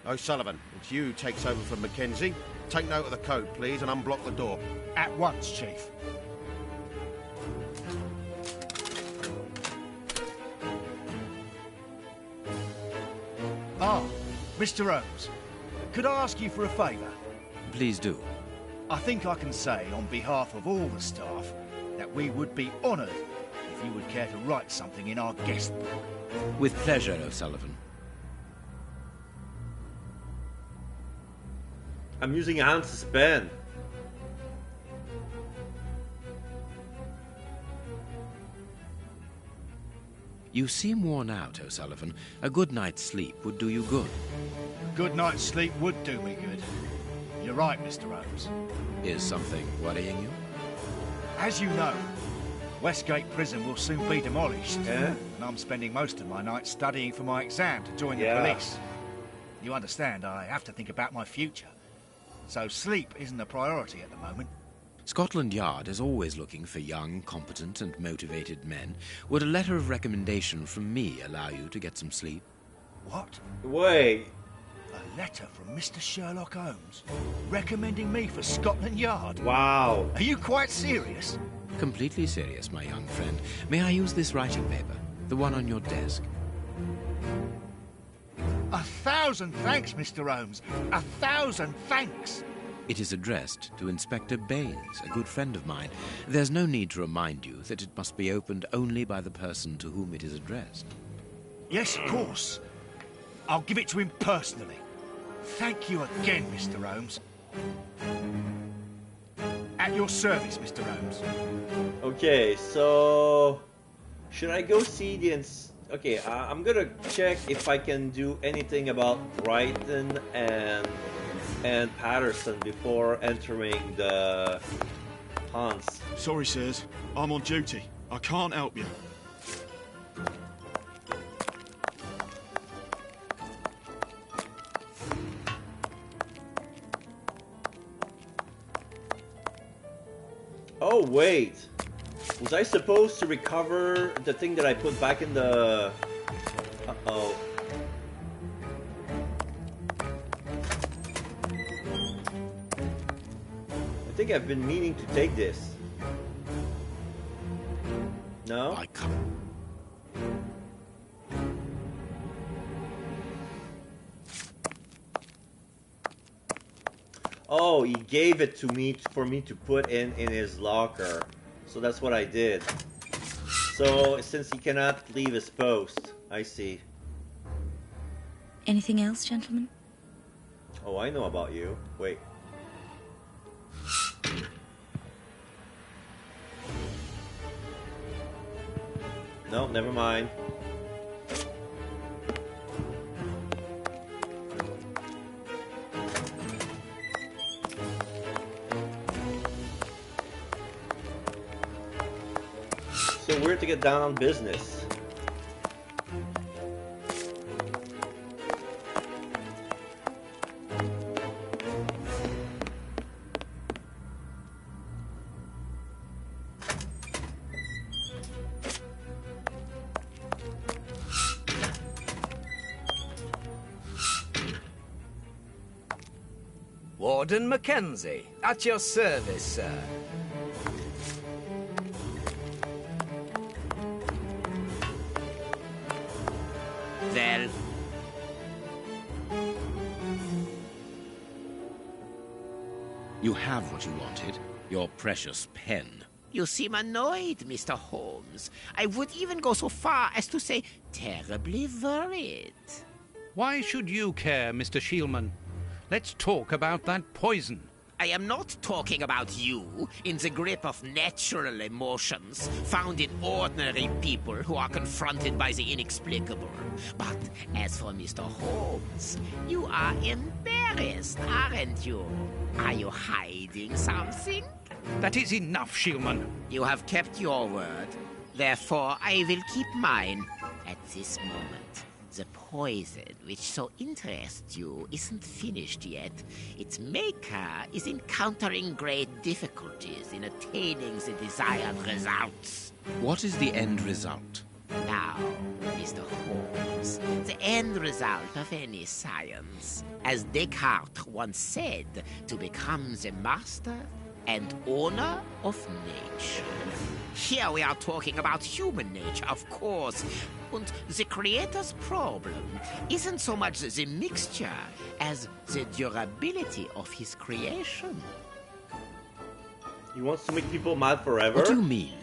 O'Sullivan, it's you who takes over from Mackenzie. Take note of the code, please, and unblock the door. At once, Chief. Ah, Mr. Holmes, could I ask you for a favour? Please do. I think I can say, on behalf of all the staff, that we would be honoured if you would care to write something in our guest book. With pleasure, O'Sullivan. I'm using a Hans's pen. You seem worn out, O'Sullivan. A good night's sleep would do you good. A good night's sleep would do me good. You're right, Mr. Holmes. Is something worrying you? As you know, Westgate Prison will soon be demolished. Yeah? And I'm spending most of my night studying for my exam to join the Yeah. police. You understand, I have to think about my future. so sleep isn't a priority at the moment. Scotland Yard is always looking for young, competent and motivated men. Would a letter of recommendation from me allow you to get some sleep? What? Wait. A letter from Mr. Sherlock Holmes recommending me for Scotland Yard? Wow. Are you quite serious? Completely serious, my young friend. May I use this writing paper? The one on your desk. 1,000 thanks, Mr. Holmes. 1,000 thanks. It is addressed to Inspector Baines, a good friend of mine. There's no need to remind you that it must be opened only by the person to whom it is addressed. Yes, of course. I'll give it to him personally. Thank you again, Mr. Holmes. At your service, Mr. Holmes. Okay, so... should I go see the... Okay, I'm gonna check if I can do anything about Brighton and Patterson before entering the haunts. Sorry, sirs. I'm on duty. I can't help you. Oh, wait. Was I supposed to recover the thing that I put back in the... Uh-oh. I think I've been meaning to take this. No? I can't. Oh, he gave it to me for me to put in his locker. So that's what I did. So, since he cannot leave his post, I see. Anything else, gentlemen? Oh, I know about you. Wait. No, never mind. So we're to get down on business. Warden Mackenzie, at your service, sir. Well, You have what you wanted. Your precious pen. you seem annoyed, Mr. Holmes. I would even go so far as to say terribly worried. Why should you care, Mr. Shielman? Let's talk about that poison. I am not talking about you in the grip of natural emotions found in ordinary people who are confronted by the inexplicable. But as for Mr. Holmes, you are embarrassed, aren't you? Are you hiding something? That is enough, Shielman. You have kept your word. Therefore, I will keep mine. At this moment, the poison which so interests you isn't finished yet. Its maker is encountering great difficulties in attaining the desired results. What is the end result? Now, Mr. Holmes, the end result of any science, as Descartes once said, to become the master and owner of nature. Here we are talking about human nature, of course. And the creator's problem isn't so much the mixture as the durability of his creation. He wants to make people mad forever? What do you mean?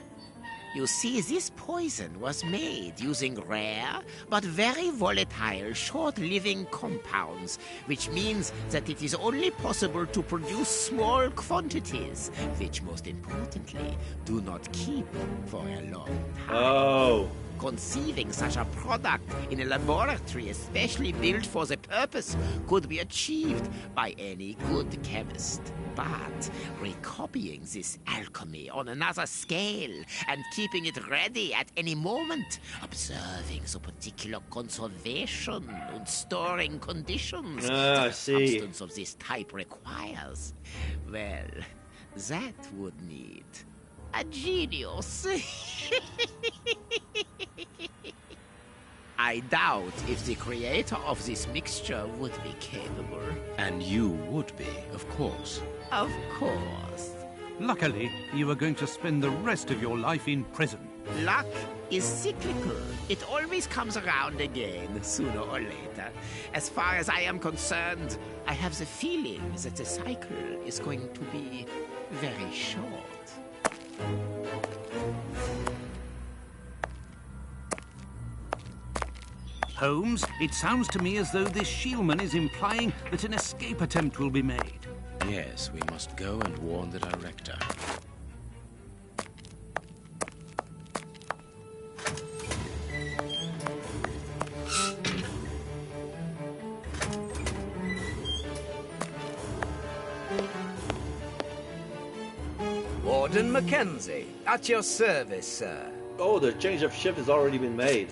You see, this poison was made using rare but very volatile short-living compounds, which means that it is only possible to produce small quantities, which most importantly do not keep for a long time. Oh. Conceiving such a product in a laboratory especially built for the purpose could be achieved by any good chemist. But recopying this alchemy on another scale and keeping it ready at any moment, observing the particular conservation and storing conditions that a substance of this type requires, well, that would need a genius. I doubt if the creator of this mixture would be capable. And you would be, of course. Of course. Luckily, you are going to spend the rest of your life in prison. Luck is cyclical. It always comes around again, sooner or later. As far as I am concerned, I have the feeling that the cycle is going to be very short. Holmes, it sounds to me as though this Shielman is implying that an escape attempt will be made. Yes, we must go and warn the director. Warden Mackenzie, at your service, sir. Oh, the change of shift has already been made.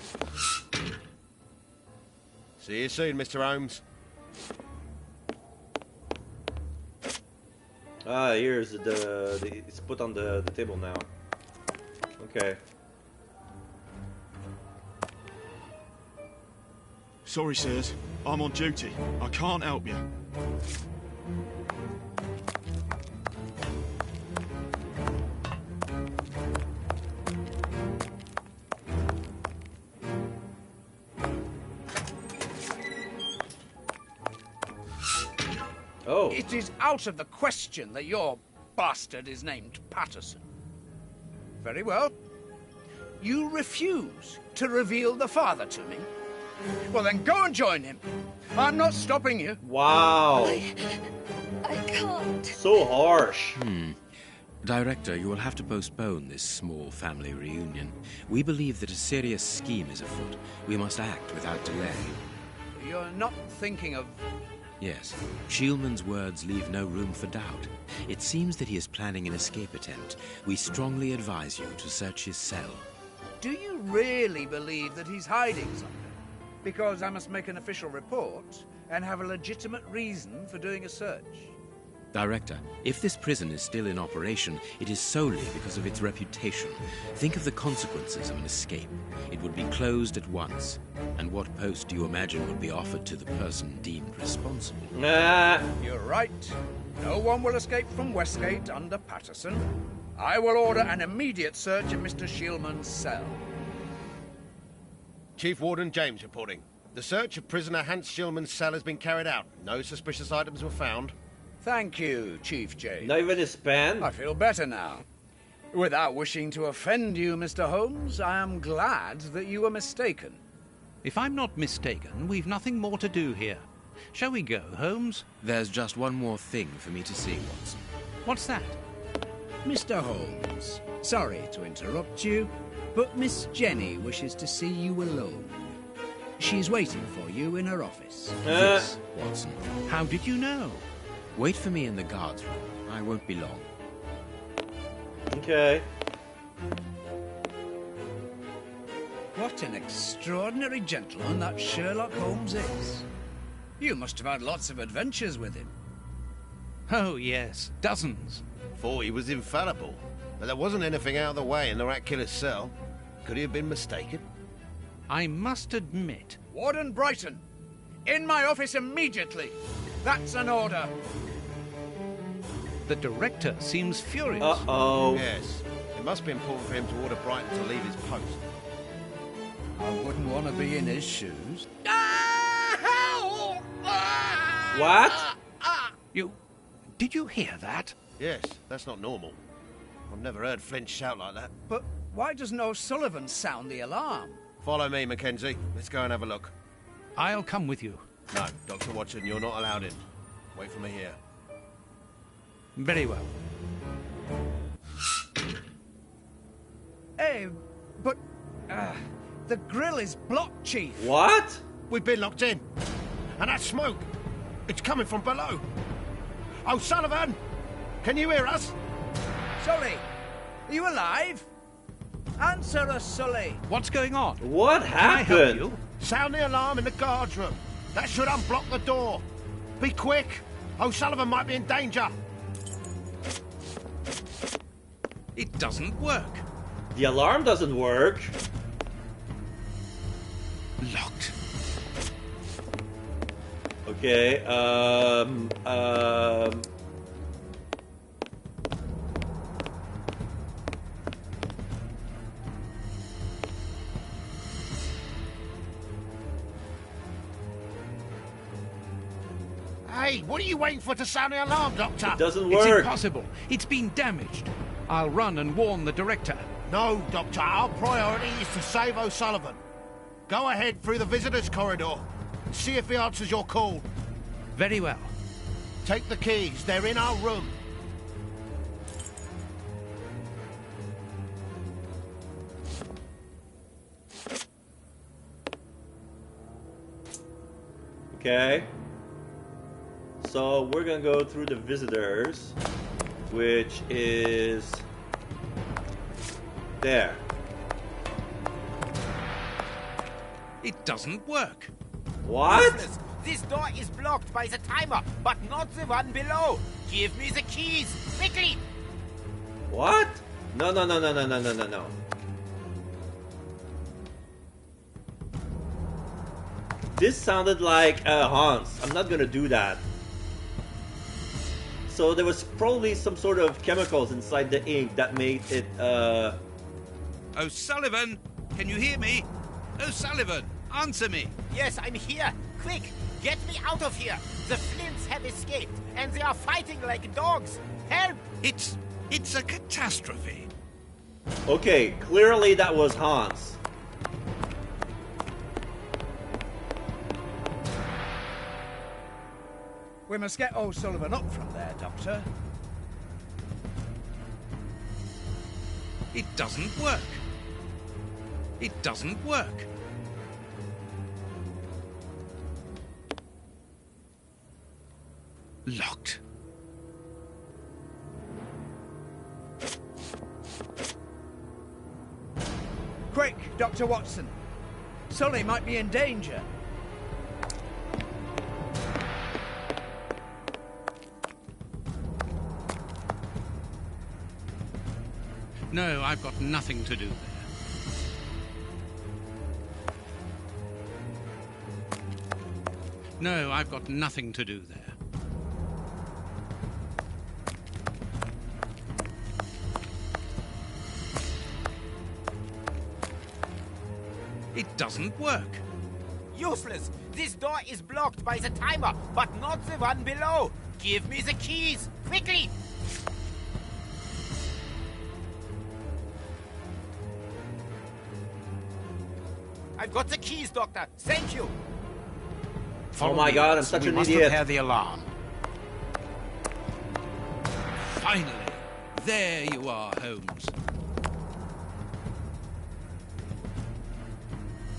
See you soon, Mr. Holmes. Ah, here's it's put on the table now. Okay. Sorry, sirs. I'm on duty. I can't help you. Oh. It is out of the question that your bastard is named Patterson. Very well. You refuse to reveal the father to me? Well, then go and join him. I'm not stopping you. Wow. I can't. So harsh. Director, you will have to postpone this small family reunion. We believe that a serious scheme is afoot. We must act without delay. You're not thinking of... Yes. Shielman's words leave no room for doubt. It seems that he is planning an escape attempt. We strongly advise you to search his cell. Do you really believe that he's hiding something? Because I must make an official report and have a legitimate reason for doing a search. Director, if this prison is still in operation, it is solely because of its reputation. Think of the consequences of an escape. It would be closed at once. And what post do you imagine would be offered to the person deemed responsible? You're right. No one will escape from Westgate under Patterson. I will order an immediate search of Mr. Shielman's cell. Chief Warden James reporting. The search of prisoner Hans Shielman's cell has been carried out. No suspicious items were found. Thank you, Chief James. Not even his pen? I feel better now. Without wishing to offend you, Mr. Holmes, I am glad that you were mistaken. If I'm not mistaken, we've nothing more to do here. Shall we go, Holmes? There's just one more thing for me to see, Watson. What's that? Mr. Holmes, sorry to interrupt you, but Miss Jenny wishes to see you alone. She's waiting for you in her office. Yes, Watson. How did you know? Wait for me in the guards room. I won't be long. Okay. What an extraordinary gentleman that Sherlock Holmes is. You must have had lots of adventures with him. Oh, yes. Dozens. Thought he was infallible. But there wasn't anything out of the way in the rat killer's cell. Could he have been mistaken? I must admit... Warden Brighton, in my office immediately. That's an order. The director seems furious. Uh-oh. Yes. It must be important for him to order Brighton to leave his post. I wouldn't want to be in his shoes. What? Did you hear that? Yes, that's not normal. I've never heard Flint shout like that. But why doesn't O'Sullivan sound the alarm? Follow me, Mackenzie. Let's go and have a look. I'll come with you. No, Dr. Watson, you're not allowed in. Wait for me here. Very well. Hey, but... The grill is blocked, Chief. What? We've been locked in. And that smoke, it's coming from below. O'Sullivan, can you hear us? Sully, are you alive? Answer us, Sully. What's going on? What Can I help happened? you? Sound the alarm in the guards room. That should unblock the door. Be quick. O'Sullivan might be in danger. It doesn't work. The alarm doesn't work. Locked. Okay, Hey, what are you waiting for to sound the alarm, Doctor? It doesn't It's work. impossible. It's been damaged. I'll run and warn the director. No, Doctor. Our priority is to save O'Sullivan. Go ahead through the visitors' corridor. See if he answers your call. Very well. Take the keys. They're in our room. Okay. So we're gonna go through the visitors, which is there. It doesn't work. What? Useless. This door is blocked by the timer, but not the one below. Give me the keys, quickly! What? No. This sounded like Hans. I'm not gonna do that. So there was probably some sort of chemicals inside the ink that made it, O'Sullivan, can you hear me? O'Sullivan, answer me. Yes, I'm here. Quick, get me out of here. The Flints have escaped, and they are fighting like dogs. Help! It's a catastrophe. Okay, clearly that was Hans. We must get O'Sullivan up from there, Doctor. It doesn't work. It doesn't work. Locked. Quick, Dr. Watson. Sully might be in danger. No, I've got nothing to do there. No, I've got nothing to do there. It doesn't work. Useless. This door is blocked by the timer, but not the one below. Give me the keys, quickly! I've got the keys, Doctor. Thank you. Follow Oh my me, God, I'm Watson. such We an must idiot. repair the alarm. Finally, there you are, Holmes.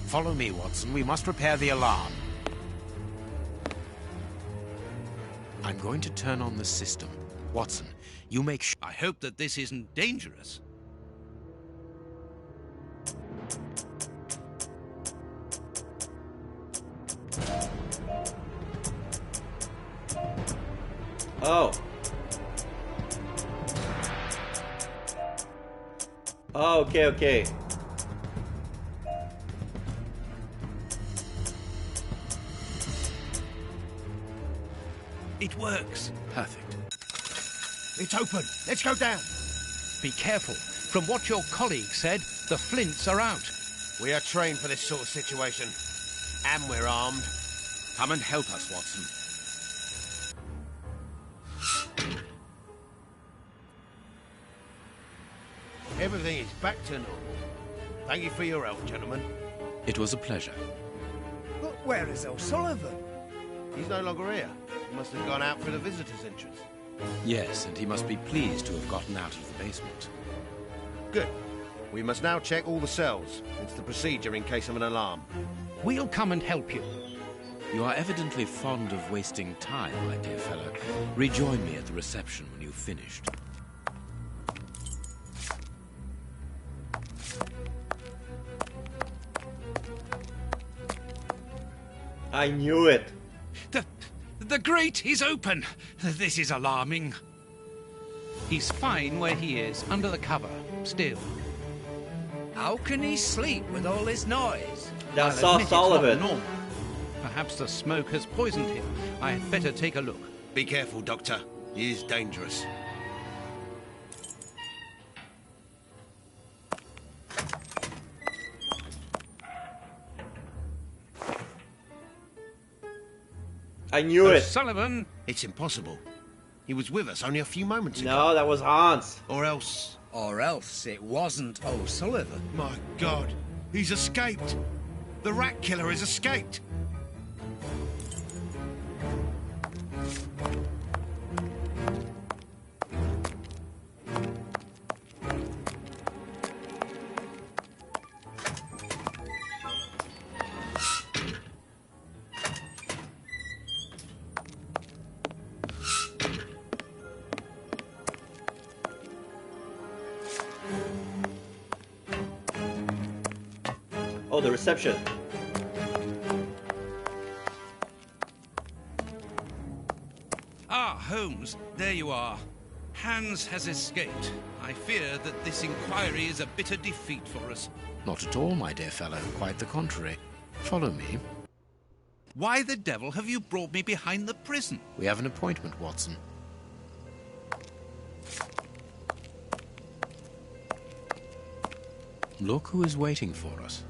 Follow me, Watson. We must repair the alarm. I'm going to turn on the system. Watson, you make sure... I hope that this isn't dangerous. Oh. Oh, okay. It works. Perfect. It's open. Let's go down. Be careful. From what your colleague said, the Flints are out. We are trained for this sort of situation. And we're armed. Come and help us, Watson. Everything is back to normal. Thank you for your help, gentlemen. It was a pleasure. But where is O'Sullivan? He's no longer here. He must have gone out through the visitor's entrance. Yes, and he must be pleased to have gotten out of the basement. Good. We must now check all the cells. It's the procedure in case of an alarm. We'll come and help you. You are evidently fond of wasting time, my dear fellow. Rejoin me at the reception when you've finished. I knew it. The grate is open. This is alarming. He's fine where he is, under the cover, still. How can he sleep with all this noise? That's I'll admit it's not Sullivan. normal. Perhaps the smoke has poisoned him. I had better take a look. Be careful, Doctor. He is dangerous. I knew it. Sullivan! It's impossible. He was with us only a few moments ago. No, that was Hans. Or else... Or else it wasn't O'Sullivan. My God, he's escaped. The rat killer has escaped. Oh, the reception. Ah, Holmes, there you are. Hans has escaped. I fear that this inquiry is a bitter defeat for us. Not at all, my dear fellow. Quite the contrary. Follow me. Why the devil have you brought me behind the prison? We have an appointment, Watson. Look who is waiting for us.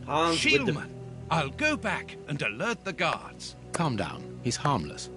Hans with the... Shielman, I'll go back and alert the guards. Calm down. He's harmless.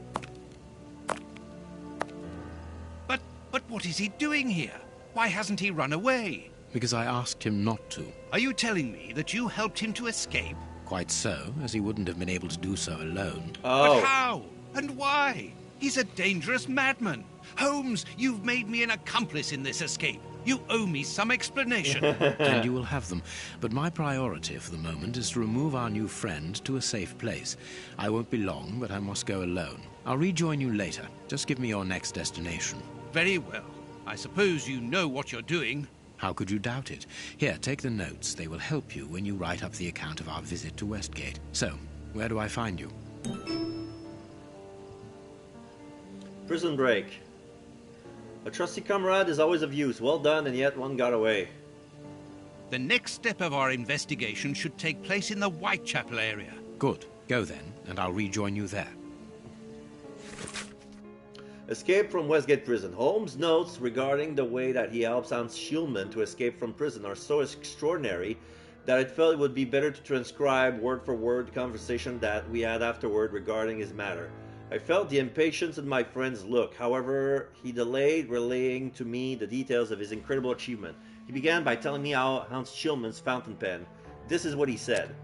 But what is he doing here? Why hasn't he run away? Because I asked him not to. Are you telling me that you helped him to escape? Quite so, as he wouldn't have been able to do so alone. But how? And why? He's a dangerous madman. Holmes, you've made me an accomplice in this escape. You owe me some explanation. And you will have them. But my priority for the moment is to remove our new friend to a safe place. I won't be long, but I must go alone. I'll rejoin you later. Just give me your next destination. Very well. I suppose you know what you're doing. How could you doubt it? Here, take the notes. They will help you when you write up the account of our visit to Westgate. So, where do I find you? Prison break. A trusty comrade is always of use. Well done, and yet one got away. The next step of our investigation should take place in the Whitechapel area. Good. Go then, and I'll rejoin you there. Escape from Westgate Prison. Holmes' notes regarding the way that he helps Hans Shielman to escape from prison are so extraordinary that I felt it would be better to transcribe word for word the conversation that we had afterward regarding his matter. I felt the impatience in my friend's look. However, he delayed relaying to me the details of his incredible achievement. He began by telling me how Hans Shielman's fountain pen. This is what he said.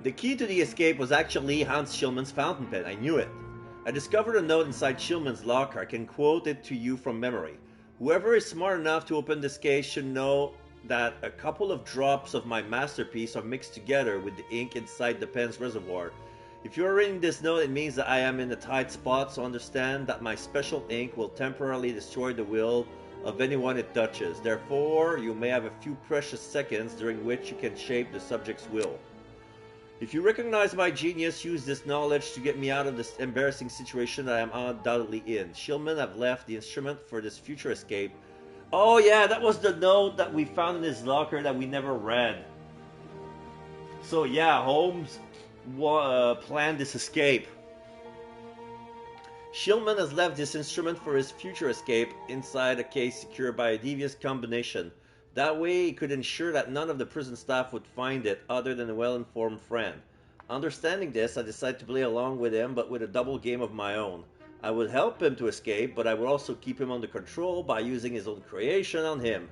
The key to the escape was actually Hans Shielman's fountain pen. I knew it. I discovered a note inside Shielman's locker. I can quote it to you from memory. Whoever is smart enough to open this case should know that a couple of drops of my masterpiece are mixed together with the ink inside the pen's reservoir. If you are reading this note, it means that I am in a tight spot, so understand that my special ink will temporarily destroy the will of anyone it touches. Therefore, you may have a few precious seconds during which you can shape the subject's will. If you recognize my genius, use this knowledge to get me out of this embarrassing situation that I am undoubtedly in. Shielman have left the instrument for this future escape. Oh yeah, that was the note that we found in his locker that we never read. So yeah, Holmes planned this escape. Shielman has left this instrument for his future escape inside a case secured by a devious combination. That way, he could ensure that none of the prison staff would find it other than a well-informed friend. Understanding this, I decided to play along with him, but with a double game of my own. I would help him to escape, but I would also keep him under control by using his own creation on him.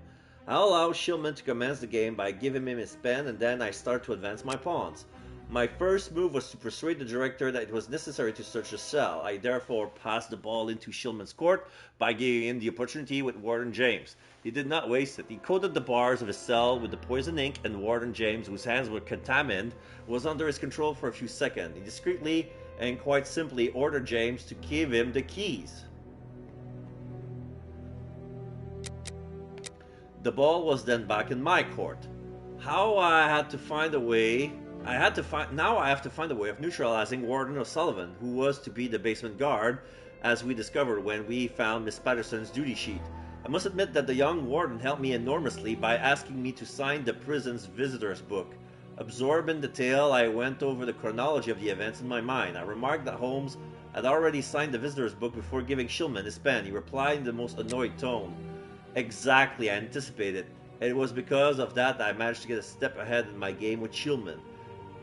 I allow Shielman to commence the game by giving him his pen, and then I start to advance my pawns. My first move was to persuade the director that it was necessary to search the cell. I therefore passed the ball into Shillman's court by giving him the opportunity with Warden James. He did not waste it. He coated the bars of his cell with the poison ink, and Warden James, whose hands were contaminated, was under his control for a few seconds. He discreetly and quite simply ordered James to give him the keys. The ball was then back in my court. Now I have to find a way of neutralizing Warden O'Sullivan, who was to be the basement guard, as we discovered when we found Miss Patterson's duty sheet. I must admit that the young warden helped me enormously by asking me to sign the prison's visitor's book. Absorbed in detail, I went over the chronology of the events in my mind. I remarked that Holmes had already signed the visitor's book before giving Shillman his pen. He replied in the most annoyed tone. Exactly, I anticipated. It was because of that I managed to get a step ahead in my game with Shillman.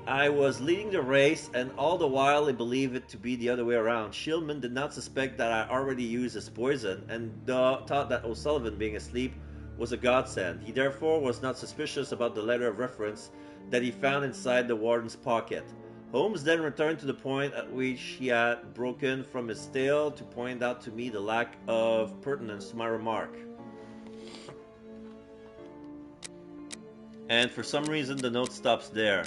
I was leading the race, and all the while I believed it to be the other way around. Shillman did not suspect that I already used his poison, and thought that O'Sullivan being asleep was a godsend. He therefore was not suspicious about the letter of reference that he found inside the warden's pocket. Holmes then returned to the point at which he had broken from his tale to point out to me the lack of pertinence to my remark. And for some reason the note stops there.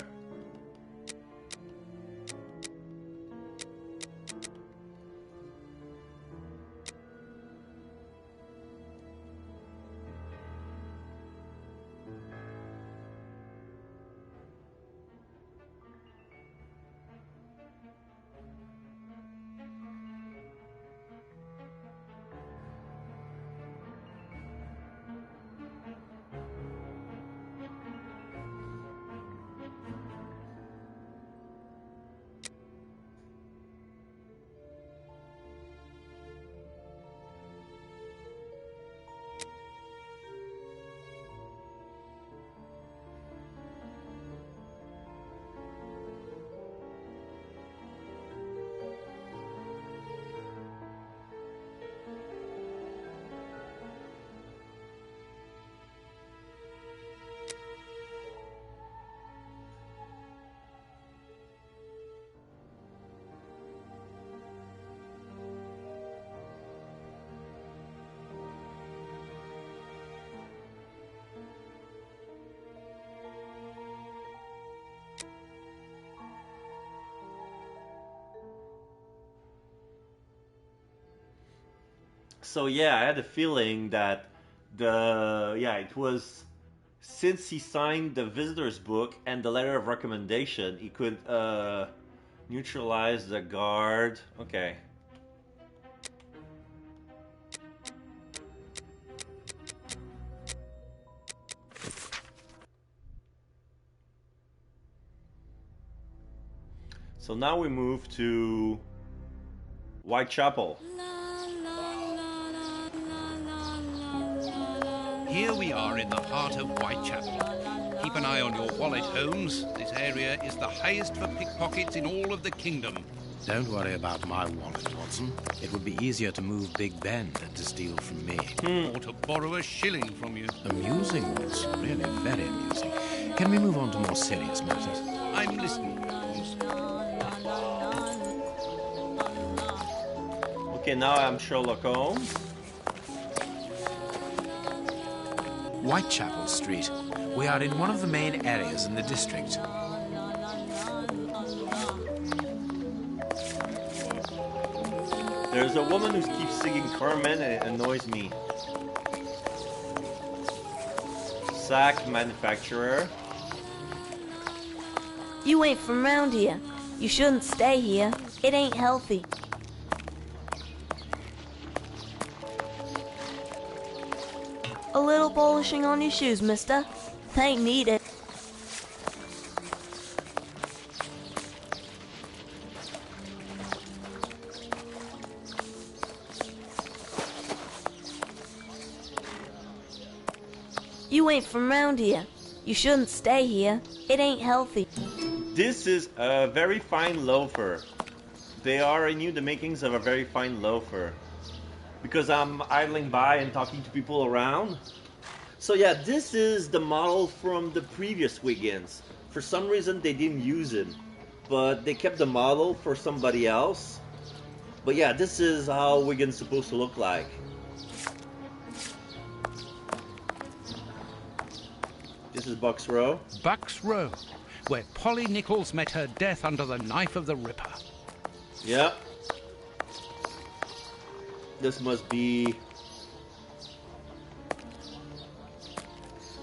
So yeah, I had a feeling that it was since he signed the visitor's book and the letter of recommendation, he could neutralize the guard. Okay. So now we move to Whitechapel. Here we are in the heart of Whitechapel. Keep an eye on your wallet, Holmes. This area is the highest for pickpockets in all of the kingdom. Don't worry about my wallet, Watson. It would be easier to move Big Ben than to steal from me. Or to borrow a shilling from you. Amusing, Watson. Really very amusing. Can we move on to more serious matters? I'm listening, Holmes. Okay, now I'm Sherlock Holmes. Whitechapel Street. We are in one of the main areas in the district. There's a woman who keeps singing Carmen and it annoys me. Sack manufacturer. You ain't from round here. You shouldn't stay here. It ain't healthy. A little polishing on your shoes, mister. They ain't needed. You ain't from round here. You shouldn't stay here. It ain't healthy. This is a very fine loafer. They already knew the makings of a very fine loafer. Because I'm idling by and talking to people around. So yeah, this is the model from the previous Wiggins. For some reason, they didn't use it, but they kept the model for somebody else. But yeah, this is how Wigan's supposed to look like. This is Bucks Row. Bucks Row, where Polly Nichols met her death under the knife of the Ripper. Yeah. This must be...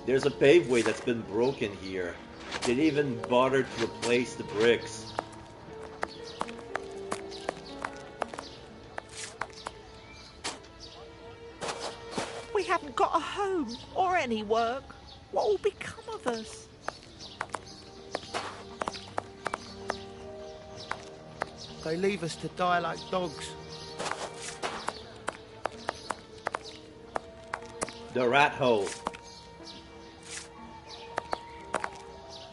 There's a paveway that's been broken here. They didn't even bother to replace the bricks. We haven't got a home or any work. What will become of us? They leave us to die like dogs. The rat hole.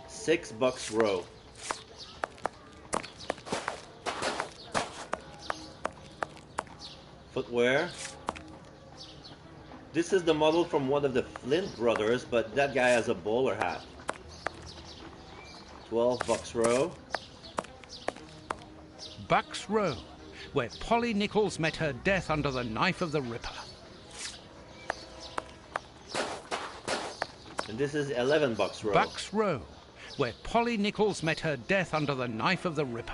6 Bucks Row. Footwear. This is the model from one of the Flint brothers, but that guy has a bowler hat. 12 Bucks Row. Bucks Row, where Polly Nichols met her death under the knife of the Ripper. And this is 11 Bucks Row. Bucks Row, where Polly Nichols met her death under the knife of the Ripper.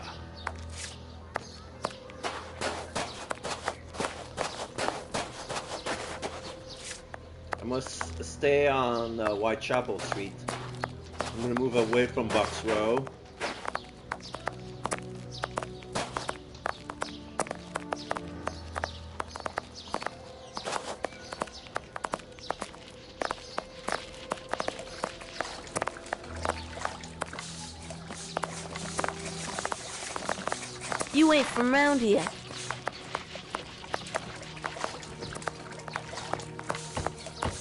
I must stay on Whitechapel Street. I'm gonna move away from Bucks Row. You ain't from round here.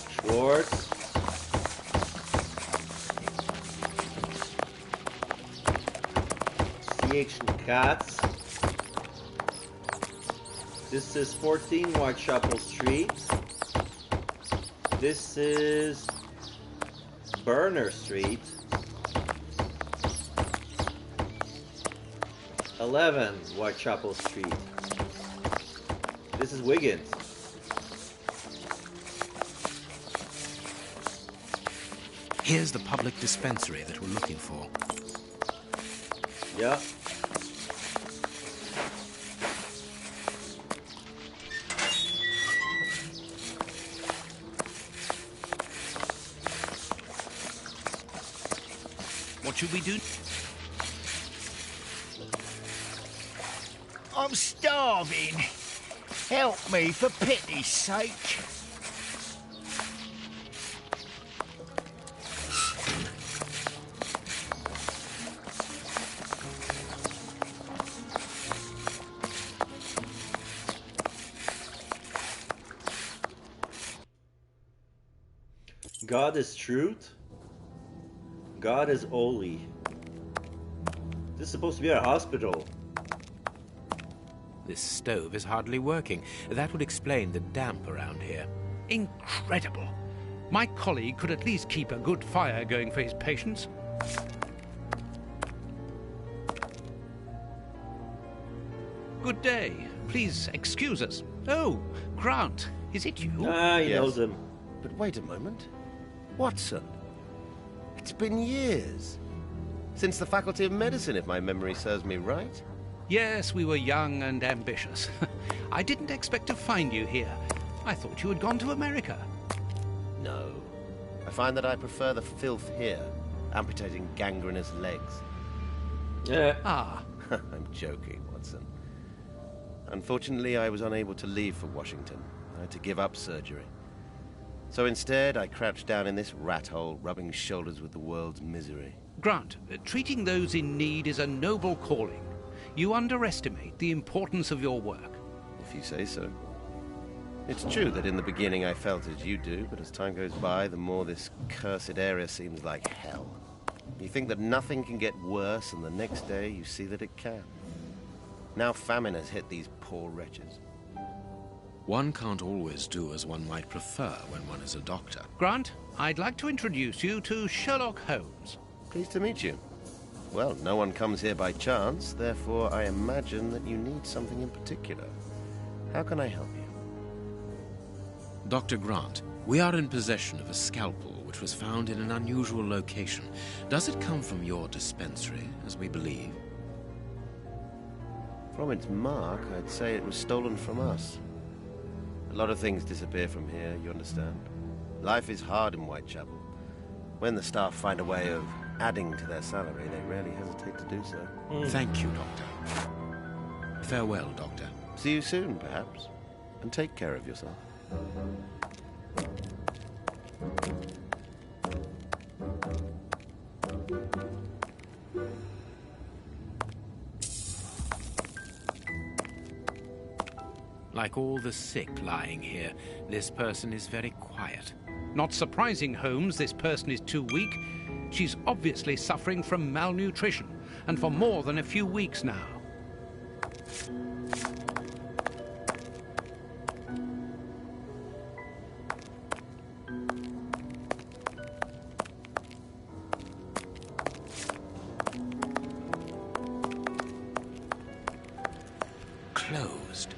Schwartz. C.H. Katz. This is 14 Whitechapel Street. This is Burner Street. 11 Whitechapel Street. This is Wiggins. Here's the public dispensary that we're looking for. Yeah. What should we do? I'm starving. Help me, for pity's sake. God is truth. God is holy. This is supposed to be a hospital. This stove is hardly working. That would explain the damp around here. Incredible. My colleague could at least keep a good fire going for his patients. Good day. Please excuse us. Oh, Grant, is it you? Ah, he knows him. But wait a moment. Watson. It's been years. Since the Faculty of Medicine, if my memory serves me right. Yes, we were young and ambitious. I didn't expect to find you here. I thought you had gone to America. No. I find that I prefer the filth here, amputating gangrenous legs. Yeah. Ah. I'm joking, Watson. Unfortunately, I was unable to leave for Washington. I had to give up surgery. So instead, I crouched down in this rat hole, rubbing shoulders with the world's misery. Grant, treating those in need is a noble calling. You underestimate the importance of your work. If you say so. It's true that in the beginning I felt as you do, but as time goes by, the more this cursed area seems like hell. You think that nothing can get worse, and the next day you see that it can. Now famine has hit these poor wretches. One can't always do as one might prefer when one is a doctor. Grant, I'd like to introduce you to Sherlock Holmes. Pleased to meet you. Well, no one comes here by chance, therefore I imagine that you need something in particular. How can I help you? Dr. Grant, we are in possession of a scalpel which was found in an unusual location. Does it come from your dispensary, as we believe? From its mark, I'd say it was stolen from us. A lot of things disappear from here, you understand. Life is hard in Whitechapel. When the staff find a way of adding to their salary, they rarely hesitate to do so. Thank you, Doctor. Farewell, Doctor. See you soon, perhaps. And take care of yourself. Like all the sick lying here, this person is very quiet. Not surprising, Holmes, this person is too weak. She's obviously suffering from malnutrition, and for more than a few weeks now. Closed.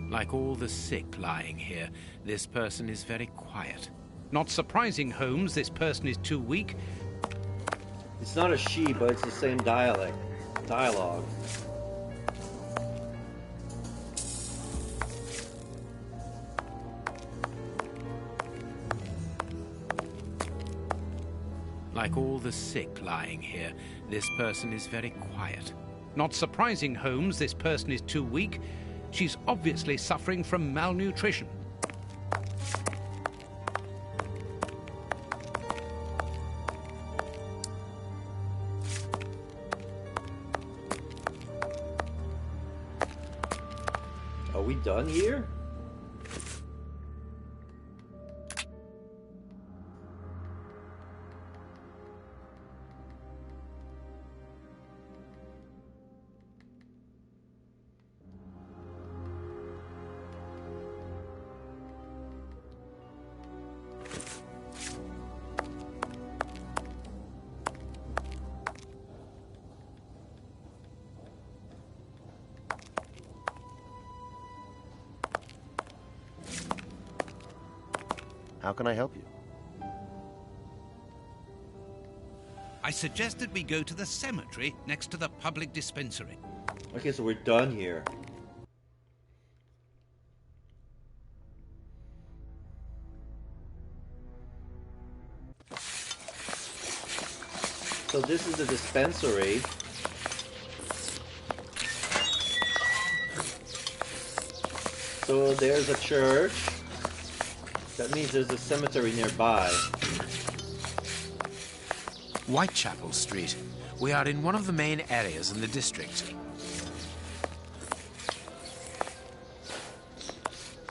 Like all the sick lying here, this person is very quiet. Not surprising, Holmes, this person is too weak. It's not a she, but it's the same dialogue. Like all the sick lying here, this person is very quiet. Not surprising, Holmes, this person is too weak. She's obviously suffering from malnutrition. Are we done here? How can I help you? I suggest that we go to the cemetery next to the public dispensary. Okay, so we're done here. So this is the dispensary. So there's a church. That means there's a cemetery nearby. Whitechapel Street. We are in one of the main areas in the district.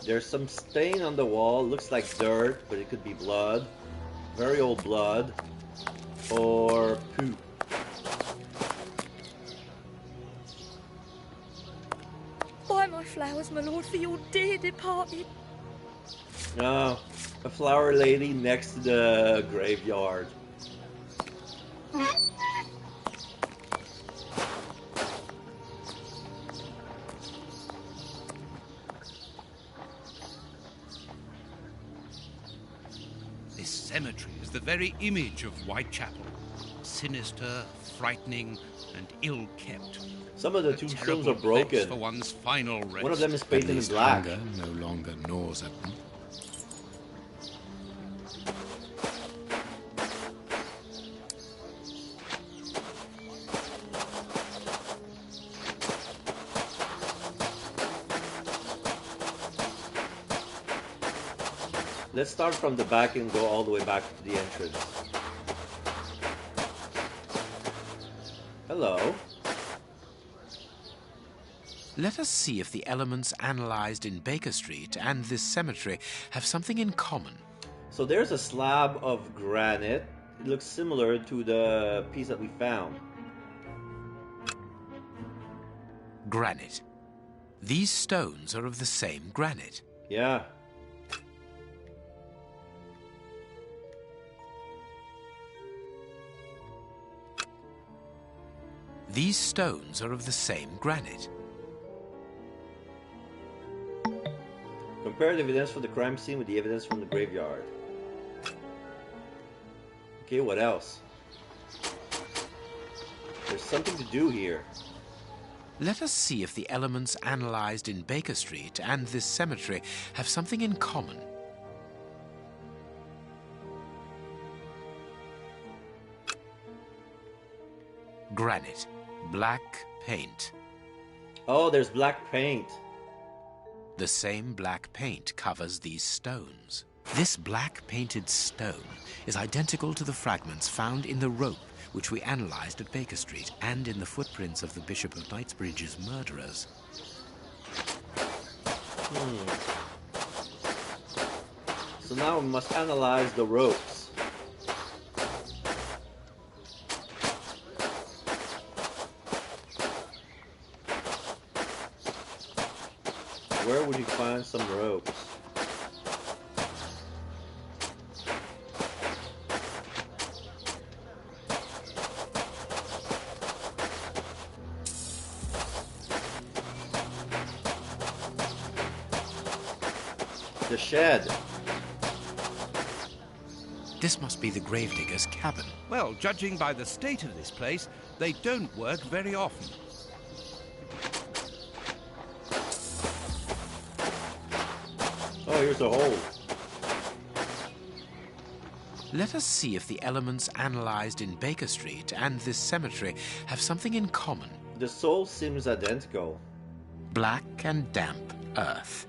There's some stain on the wall. Looks like dirt, but it could be blood. Very old blood. Or poop. Buy my flowers, my lord, for your dear departed. No, a flower lady next to the graveyard. This cemetery is the very image of Whitechapel. Sinister, frightening, and ill-kept. Some of the tombstones are broken. For one's final rest. One of them is painted in black. Hunger no longer gnaws at them. Let's start from the back and go all the way back to the entrance. Hello. Let us see if the elements analyzed in Baker Street and this cemetery have something in common. So there's a slab of granite. It looks similar to the piece that we found. Granite. These stones are of the same granite. Yeah. These stones are of the same granite. Compare the evidence from the crime scene with the evidence from the graveyard. Okay, what else? There's something to do here. Let us see if the elements analyzed in Baker Street and this cemetery have something in common. Granite. Black paint. Oh, there's black paint. The same black paint covers these stones. This black painted stone is identical to the fragments found in the rope which we analyzed at Baker Street and in the footprints of the Bishop of Knightsbridge's murderers. So now we must analyze the ropes. Where would you find some ropes? The shed. This must be the gravedigger's cabin. Well, judging by the state of this place, they don't work very often. Oh, here's a hole. Let us see if the elements analyzed in Baker Street and this cemetery have something in common. The soul seems identical. Black and damp earth.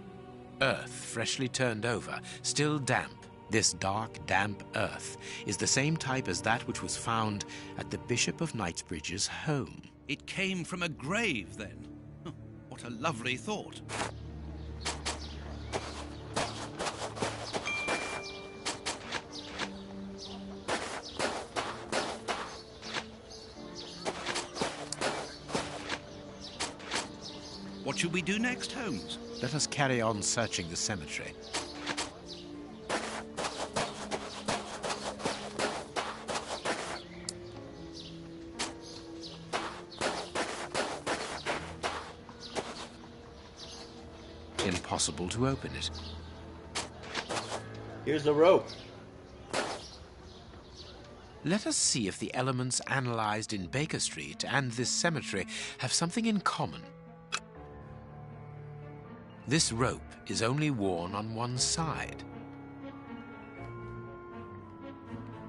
Earth freshly turned over, still damp. This dark, damp earth is the same type as that which was found at the Bishop of Knightsbridge's home. It came from a grave, then. Huh, what a lovely thought. What should we do next, Holmes? Let us carry on searching the cemetery. Impossible to open it. Here's the rope. Let us see if the elements analyzed in Baker Street and this cemetery have something in common. This rope is only worn on one side.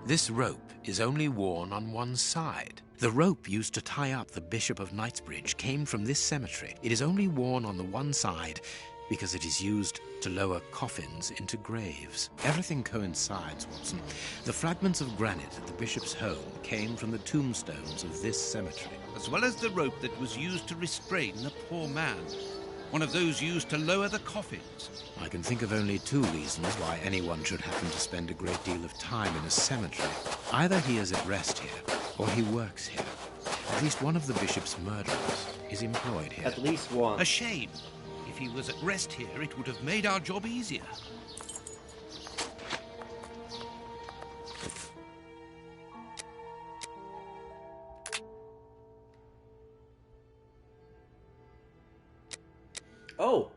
This rope is only worn on one side. The rope used to tie up the Bishop of Knightsbridge came from this cemetery. It is only worn on the one side because it is used to lower coffins into graves. Everything coincides, Watson. The fragments of granite at the bishop's home came from the tombstones of this cemetery. As well as the rope that was used to restrain the poor man. One of those used to lower the coffins. I can think of only two reasons why anyone should happen to spend a great deal of time in a cemetery. Either he is at rest here, or he works here. At least one of the bishop's murderers is employed here. At least one. A shame. If he was at rest here, it would have made our job easier. Oh,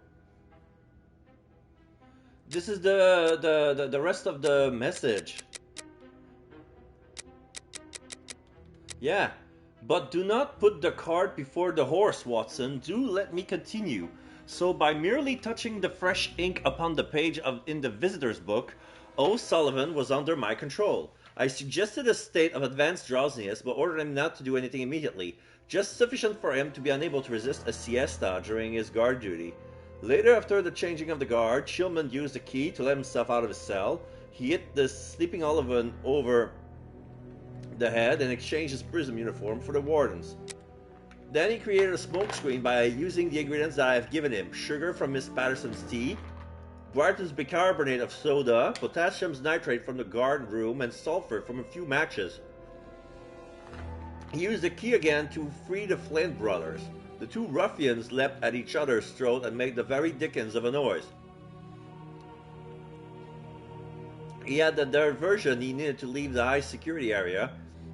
this is the rest of the message. Yeah, but do not put the cart before the horse, Watson. Do let me continue. So by merely touching the fresh ink upon the page in the visitor's book, O'Sullivan was under my control. I suggested a state of advanced drowsiness, but ordered him not to do anything immediately, just sufficient for him to be unable to resist a siesta during his guard duty. Later, after the changing of the guard, Shillman used the key to let himself out of his cell. He hit the sleeping O'Sullivan over the head and exchanged his prison uniform for the warden's. Then he created a smoke screen by using the ingredients that I have given him: sugar from Miss Patterson's tea, Barton's bicarbonate of soda, potassium nitrate from the guard room, and sulfur from a few matches. He used the key again to free the Flint brothers. The two ruffians leapt at each other's throat and made the very dickens of a noise. He had the diversion he needed to leave the high security area,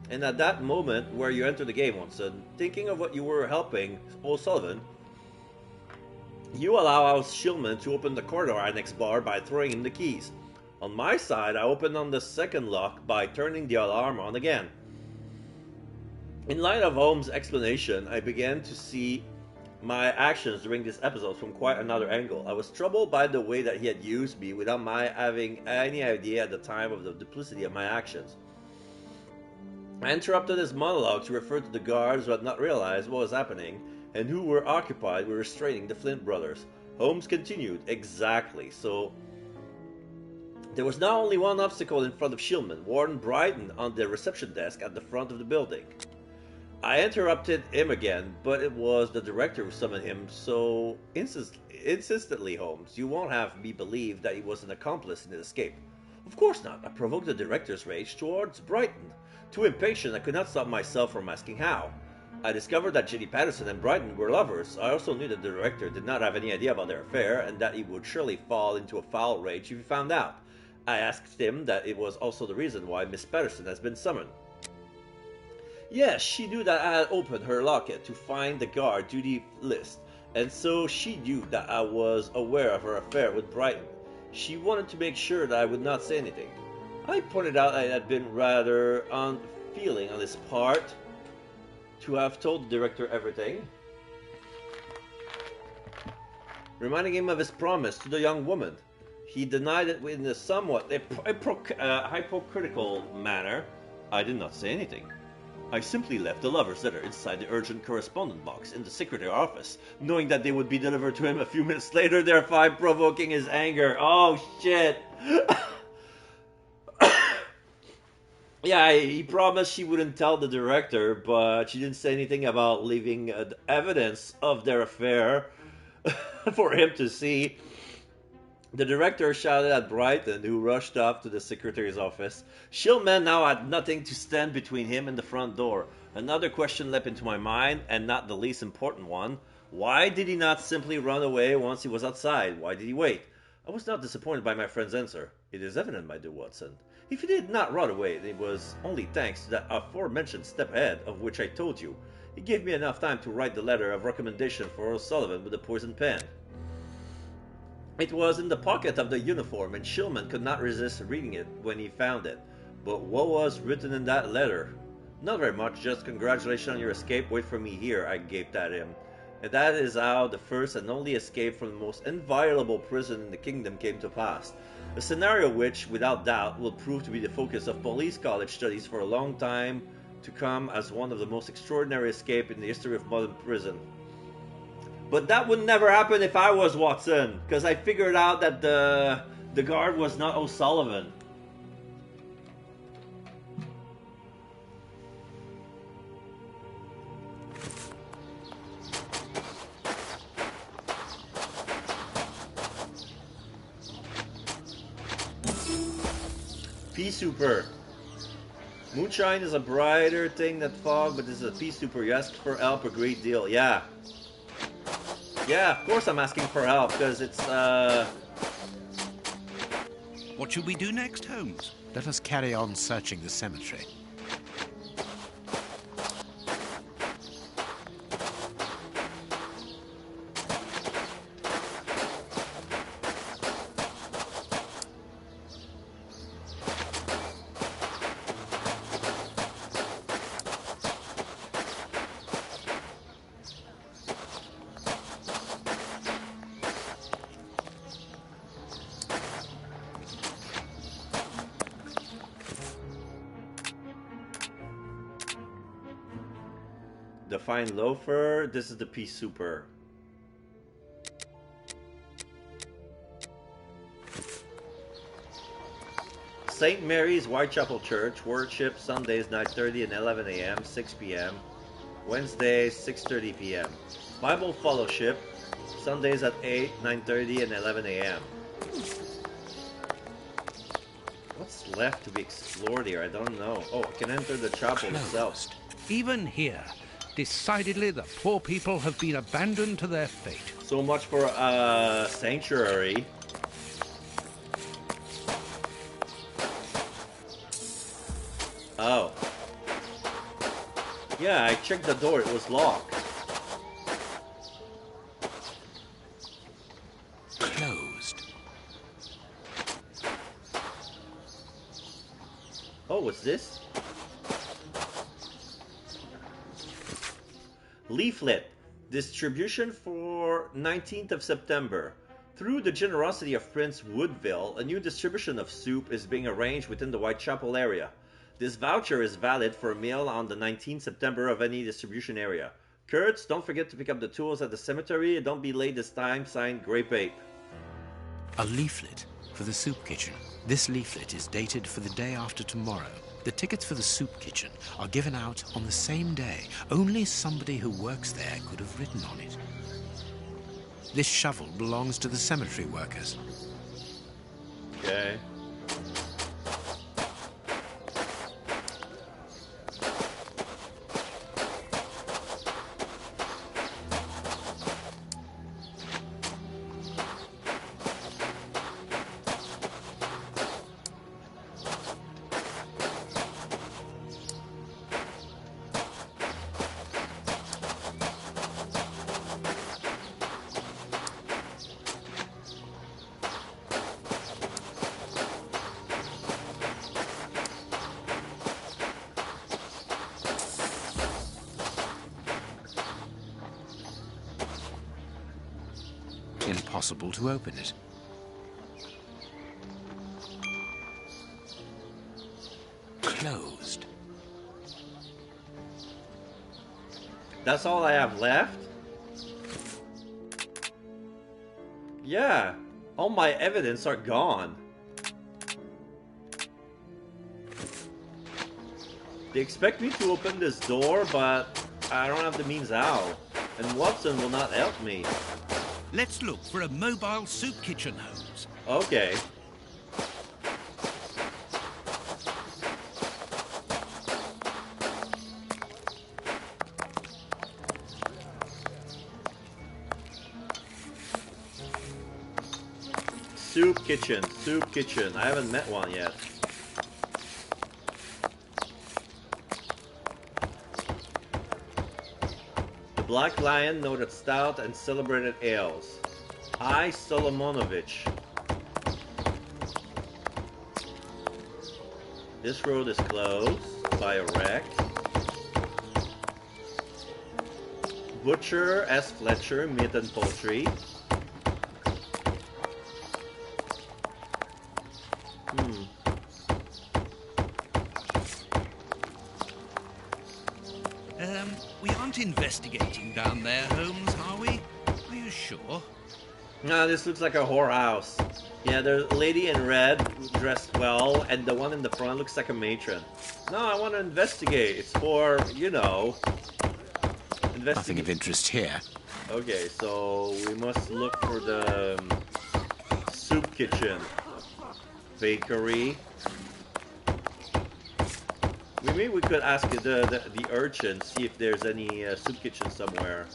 and at that moment where you enter the game, Watson, thinking of what you were helping O'Sullivan, you allow House Shillman to open the corridor annex bar by throwing him the keys. On my side, I opened on the second lock by turning the alarm on again. In light of Holmes' explanation, I began to see my actions during this episode from quite another angle. I was troubled by the way that he had used me without my having any idea at the time of the duplicity of my actions. I interrupted his monologue to refer to the guards who had not realized what was happening and who were occupied with restraining the Flint brothers. Holmes continued, exactly, so there was now only one obstacle in front of Shillman, Warden Brighton on the reception desk at the front of the building. I interrupted him again, but it was the director who summoned him, so insistently, Holmes, you won't have me believe that he was an accomplice in his escape. Of course not. I provoked the director's rage towards Brighton. Too impatient, I could not stop myself from asking how. I discovered that Ginny Patterson and Brighton were lovers. I also knew that the director did not have any idea about their affair, and that he would surely fall into a foul rage if he found out. I asked him that it was also the reason why Miss Patterson has been summoned. Yes, she knew that I had opened her locket to find the guard duty list, and so she knew that I was aware of her affair with Brighton. She wanted to make sure that I would not say anything. I pointed out that it had been rather unfeeling on his part to have told the director everything, reminding him of his promise to the young woman. He denied it in a somewhat hypocritical manner. I did not say anything. I simply left the lover's letter inside the urgent correspondence box in the secretary office, knowing that they would be delivered to him a few minutes later, thereby provoking his anger. Oh, shit. Yeah, he promised she wouldn't tell the director, but she didn't say anything about leaving evidence of their affair for him to see. The director shouted at Brighton, who rushed off to the secretary's office. Shillman now had nothing to stand between him and the front door. Another question leapt into my mind, and not the least important one. Why did he not simply run away once he was outside? Why did he wait? I was not disappointed by my friend's answer. It is evident, my dear Watson. If he did not run away, it was only thanks to that aforementioned step ahead of which I told you. He gave me enough time to write the letter of recommendation for O'Sullivan with a poisoned pen. It was in the pocket of the uniform, and Shillman could not resist reading it when he found it. But what was written in that letter? Not very much, just congratulations on your escape, wait for me here, I gaped at him. And that is how the first and only escape from the most inviolable prison in the kingdom came to pass. A scenario which, without doubt, will prove to be the focus of police college studies for a long time to come as one of the most extraordinary escapes in the history of modern prison. But that would never happen if I was Watson, because I figured out that the guard was not O'Sullivan. Pea Super. Moonshine is a brighter thing than fog, but this is a pea super. You ask for help a great deal. Yeah. Yeah, of course I'm asking for help, because it's, What should we do next, Holmes? Let us carry on searching the cemetery. The Fine Loafer, this is the Pea Super. St. Mary's Whitechapel Church, worship Sundays 9:30 and 11 a.m., 6 p.m. Wednesdays 6:30 p.m. Bible Fellowship, Sundays at 8, 9:30 and 11 a.m. What's left to be explored here? I don't know. Oh, I can enter the chapel itself. Even here, Decidedly, the poor people have been abandoned to their fate. So much for sanctuary. Oh. Yeah, I checked the door, it was locked. Closed. Oh, what's this? Leaflet. Distribution for 19th of September. Through the generosity of Prince Woodville, a new distribution of soup is being arranged within the Whitechapel area. This voucher is valid for a meal on the 19th September of any distribution area. Kurtz, don't forget to pick up the tools at the cemetery. Don't be late this time. Signed, Grape Ape. A leaflet for the soup kitchen. This leaflet is dated for the day after tomorrow. The tickets for the soup kitchen are given out on the same day. Only somebody who works there could have written on it. This shovel belongs to the cemetery workers. Okay. Impossible to open it. Closed. That's all I have left? Yeah, all my evidence are gone. They expect me to open this door, but I don't have the means how. And Watson will not help me. Let's look for a mobile soup kitchen, Holmes. Okay. Soup kitchen, soup kitchen. I haven't met one yet. The Black Lion noted stout and celebrated ales. I, Solomonovich. This road is closed by a wreck. Butcher S. Fletcher, Meat and Poultry. We aren't investigating down there, Holmes, are we? Are you sure? No, this looks like a whorehouse. Yeah, there's a lady in red dressed well, and the one in the front looks like a matron. No, I want to investigate. It's for, you know, Nothing of interest here. Okay, so we must look for the soup kitchen, bakery. Maybe we could ask the urchin, see if there's any soup kitchen somewhere.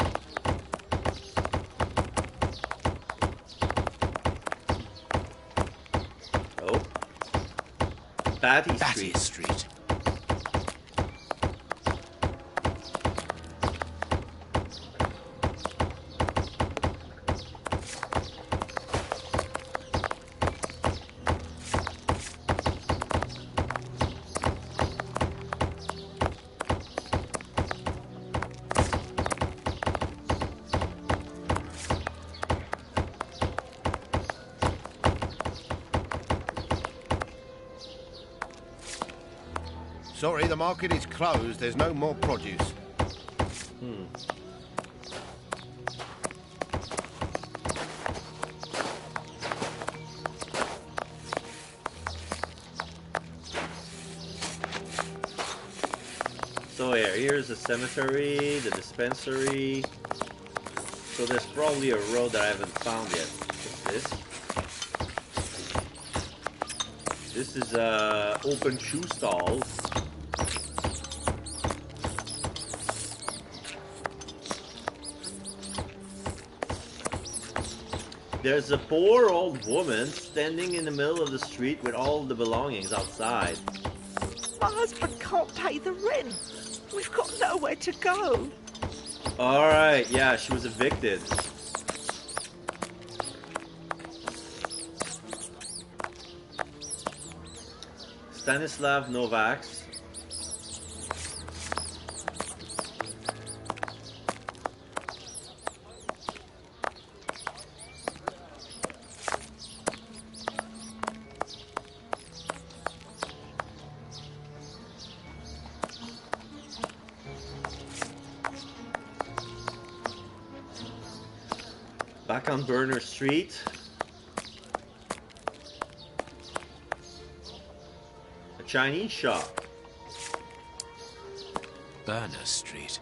Oh. Batty Street. Sorry, the market is closed. There's no more produce. So here's the cemetery, the dispensary. So there's probably a road that I haven't found yet. What's this? This is open shoe stalls. There's a poor old woman standing in the middle of the street with all the belongings outside. My husband can't pay the rent. We've got nowhere to go. Alright, yeah, she was evicted. Stanislav Novaks. Back on Burner Street. A Chinese shop. Burner Street.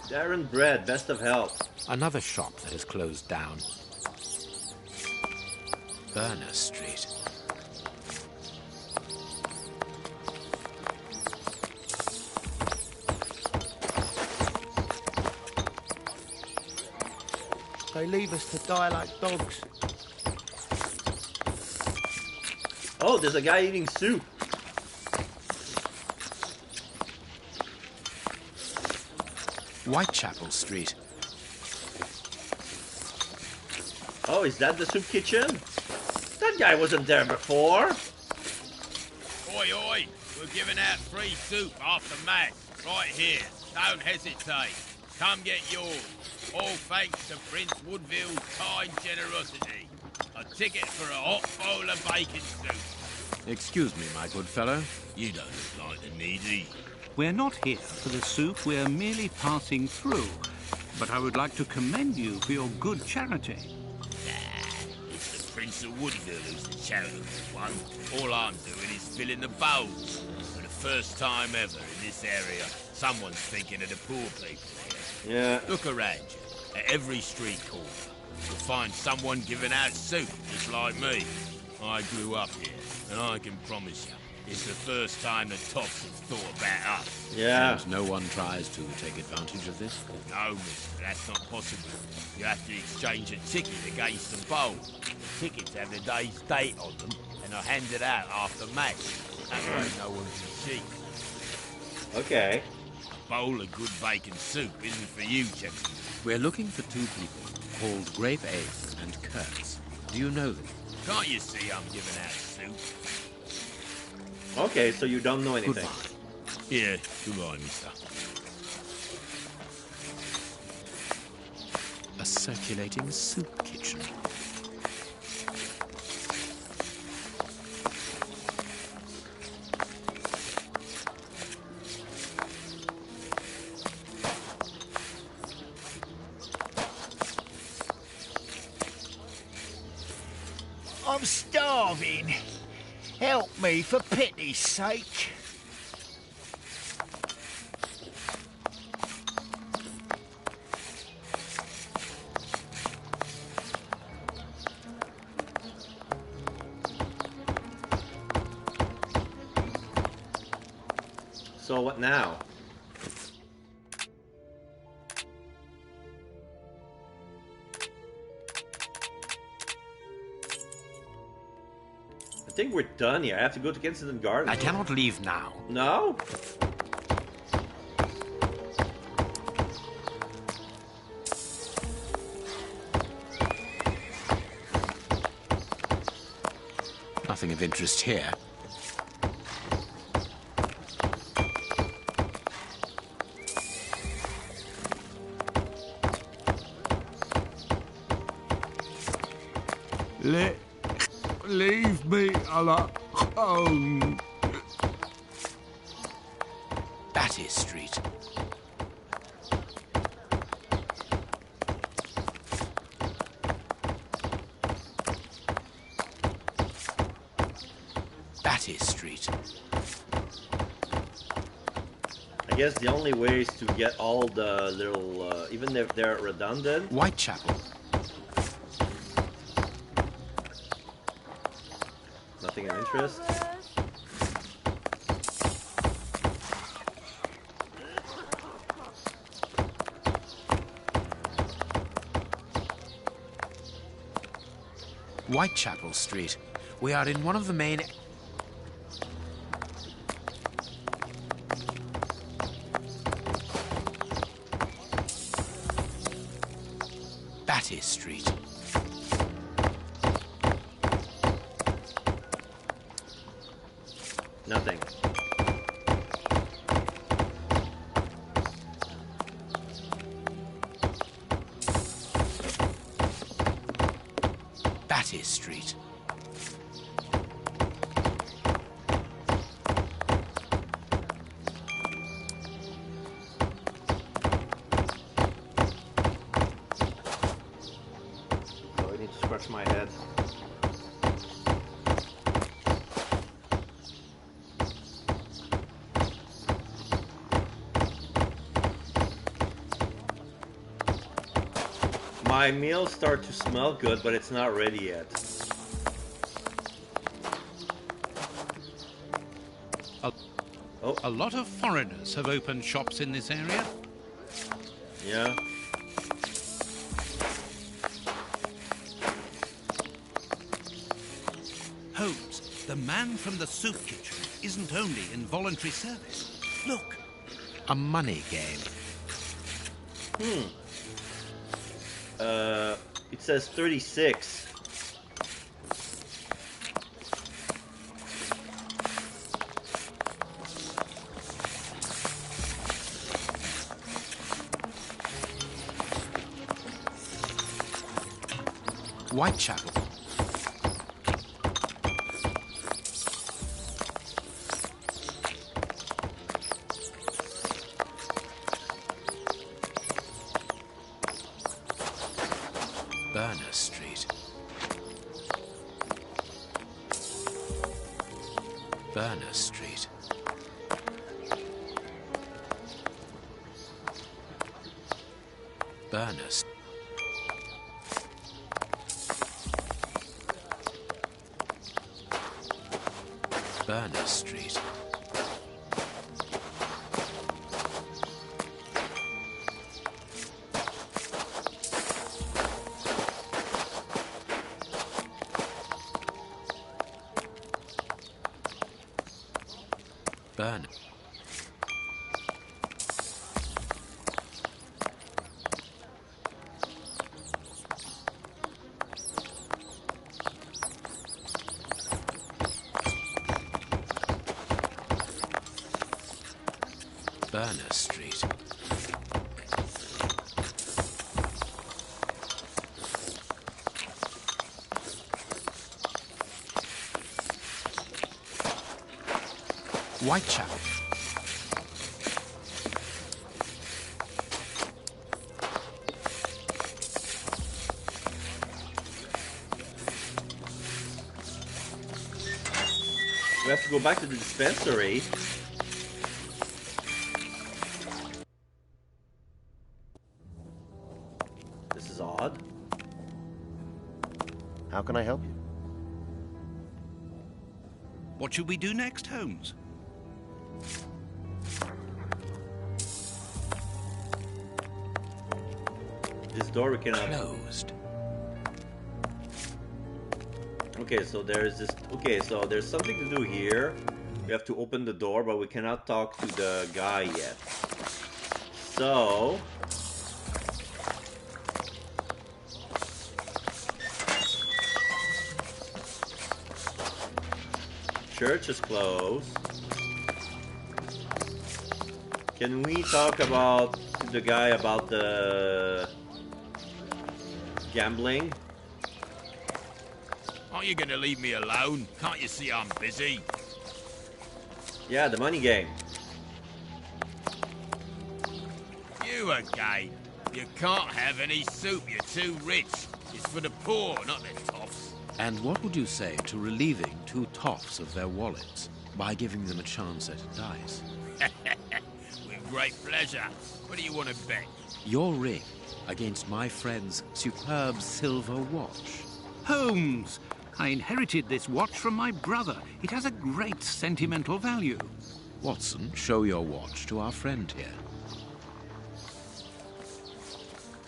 Darren Bread, best of health. Another shop that has closed down. Burner Street. They leave us to die like dogs. Oh, there's a guy eating soup. Whitechapel Street. Oh, is that the soup kitchen? That guy wasn't there before. Oi, oi! We're giving out free soup after mass, right here. Don't hesitate. Come get yours. All thanks to Prince Woodville's kind generosity. A ticket for a hot bowl of bacon soup. Excuse me, my good fellow. You don't look like the needy. We're not here for the soup, we're merely passing through. But I would like to commend you for your good charity. It's the Prince of Woodville who's the charitable one. All I'm doing is filling the bowls. For the first time ever in this area, someone's thinking of the poor people here. Yeah. Look around you. At every street corner, you'll find someone giving out soup, just like me. I grew up here, and I can promise you, it's the first time the tops have thought about us. Yeah. And no one tries to take advantage of this? No, mister, that's not possible. You have to exchange a ticket against a bowl. The tickets have the day's date on them, and are handed out after match. That way no one can cheat. Okay. A bowl of good bacon soup isn't for you, gentlemen. We're looking for two people called Grape Ale and Kurtz. Do you know them? Can't you see I'm giving out soup? Okay, so you don't know anything. Goodbye. Yeah, goodbye, mister. A circulating soup kitchen. I'm starving. Help me for pity's sake. So what now? I think we're done here. I have to go to Kensington Gardens. I cannot leave now. No? Nothing of interest here. Leave me alone. Batty Street. Batty Street. I guess the only way is to get all the little, even if they're redundant. Whitechapel. nothing of interest. Whitechapel Street. We are in one of the main... Batty Street. Nothing. Batty Street. So I need to scratch my head. My meals start to smell good, but it's not ready yet. A lot of foreigners have opened shops in this area. Yeah. Holmes, the man from the soup kitchen isn't only in voluntary service. Look. A money game. It says 36. Whitechapel. Burner Street. Burner Street. Burner Street. Burner Street. Burner. Burner Street. Whitechapel. We have to go back to the dispensary. This is odd. How can I help you? What should we do next, Holmes? This door we cannot... Closed. Okay, so there's this... Okay, so there's something to do here. We have to open the door, but we cannot talk to the guy yet. So... Church is closed. Can we talk about to the guy about the gambling? Aren't you going to leave me alone? Can't you see I'm busy? Yeah, the money game. You again. You can't have any soup, you're too rich. It's for the poor, not the toffs. And what would you say to relieving two toffs of their wallets by giving them a chance at dice? With great pleasure. What do you want to bet? Your ring against my friend's superb silver watch. Holmes, I inherited this watch from my brother. It has a great sentimental value. Watson, show your watch to our friend here.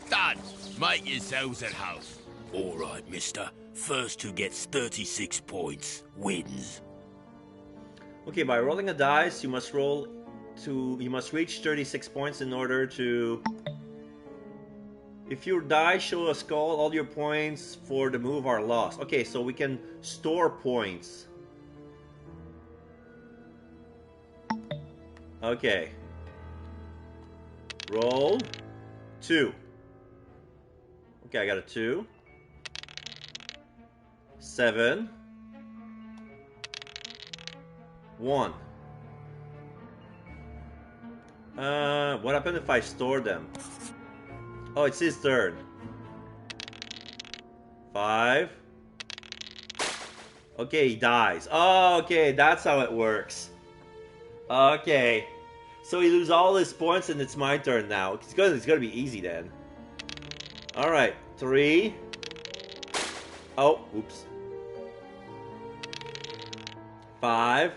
Done. Make yourselves at home. All right, mister. First who gets 36 points wins. Okay, by rolling a dice, you must reach 36 points in order to... If your die show a skull, all your points for the move are lost. Okay, so we can store points. Okay. Roll 2. Okay, I got a 2. 7. 1. What happened if I store them? Oh, it's his turn. 5. Okay, he dies. Oh, okay, that's how it works. Okay. So he loses all his points and it's my turn now. It's gonna be easy then. Alright, 3. Oh, oops. 5.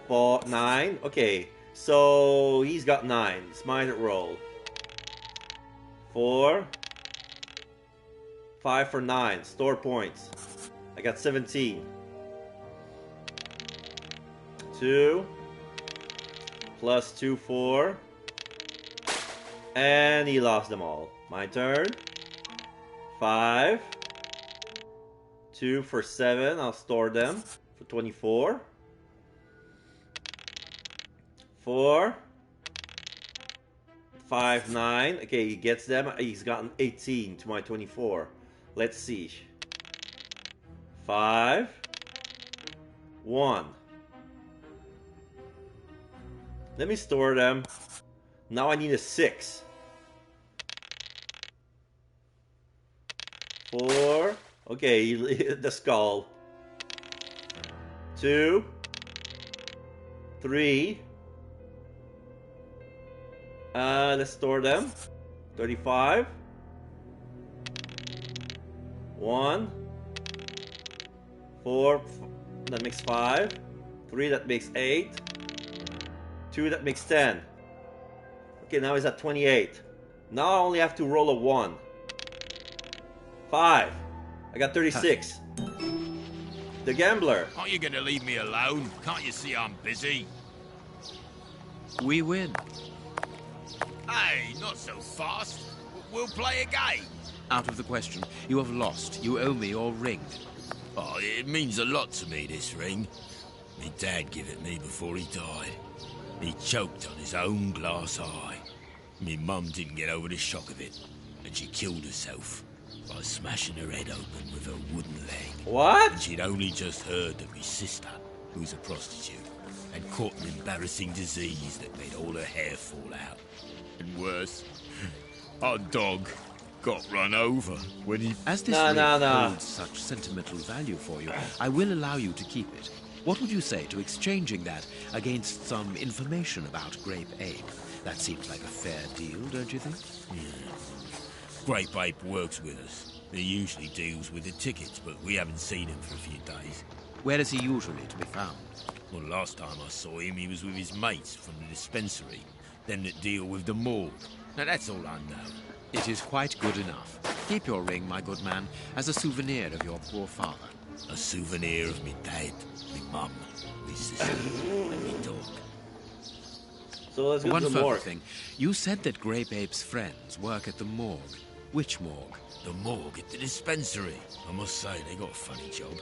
4, 9. Okay, so he's got 9. It's my roll. 4. 5 for 9. Store points. I got 17. 2. Plus 2, 4. And he lost them all. My turn. 5. 2 for 7. I'll store them for 24. 4. 5, 9. Okay, he gets them. He's gotten 18 to my 24. Let's see. 5. 1. Let me store them. Now I need a 6. 4. Okay, the skull. 2. 3. Let's store them. 35. 1. 4. That makes 5. 3. That makes 8. 2. That makes 10. Okay, now he's at 28. Now I only have to roll a 1. 5. I got 36. The gambler. Aren't you going to leave me alone? Can't you see I'm busy? We win. Hey, not so fast. We'll play a game. Out of the question. You have lost. You owe me your ring. Oh, it means a lot to me, this ring. Me dad gave it me before he died. He choked on his own glass eye. Me mum didn't get over the shock of it, and she killed herself by smashing her head open with her wooden leg. What? And she'd only just heard that me sister, who's a prostitute, had caught an embarrassing disease that made all her hair fall out. And worse, our dog got run over when he... As this ring holds such sentimental value for you, I will allow you to keep it. What would you say to exchanging that against some information about Grape Ape? That seems like a fair deal, don't you think? Yeah. Grape Ape works with us. He usually deals with the tickets, but we haven't seen him for a few days. Where is he usually to be found? Well, last time I saw him, he was with his mates from the dispensary, them that deal with the morgue. Now, that's all I know. It is quite good enough. Keep your ring, my good man, as a souvenir of your poor father. A souvenir of me dad, me mum, me sister, and me dog. So let's go One to the further morgue. thing. You said that Grape Ape's friends work at the morgue. Which morgue? The morgue at the dispensary. I must say, they got a funny job.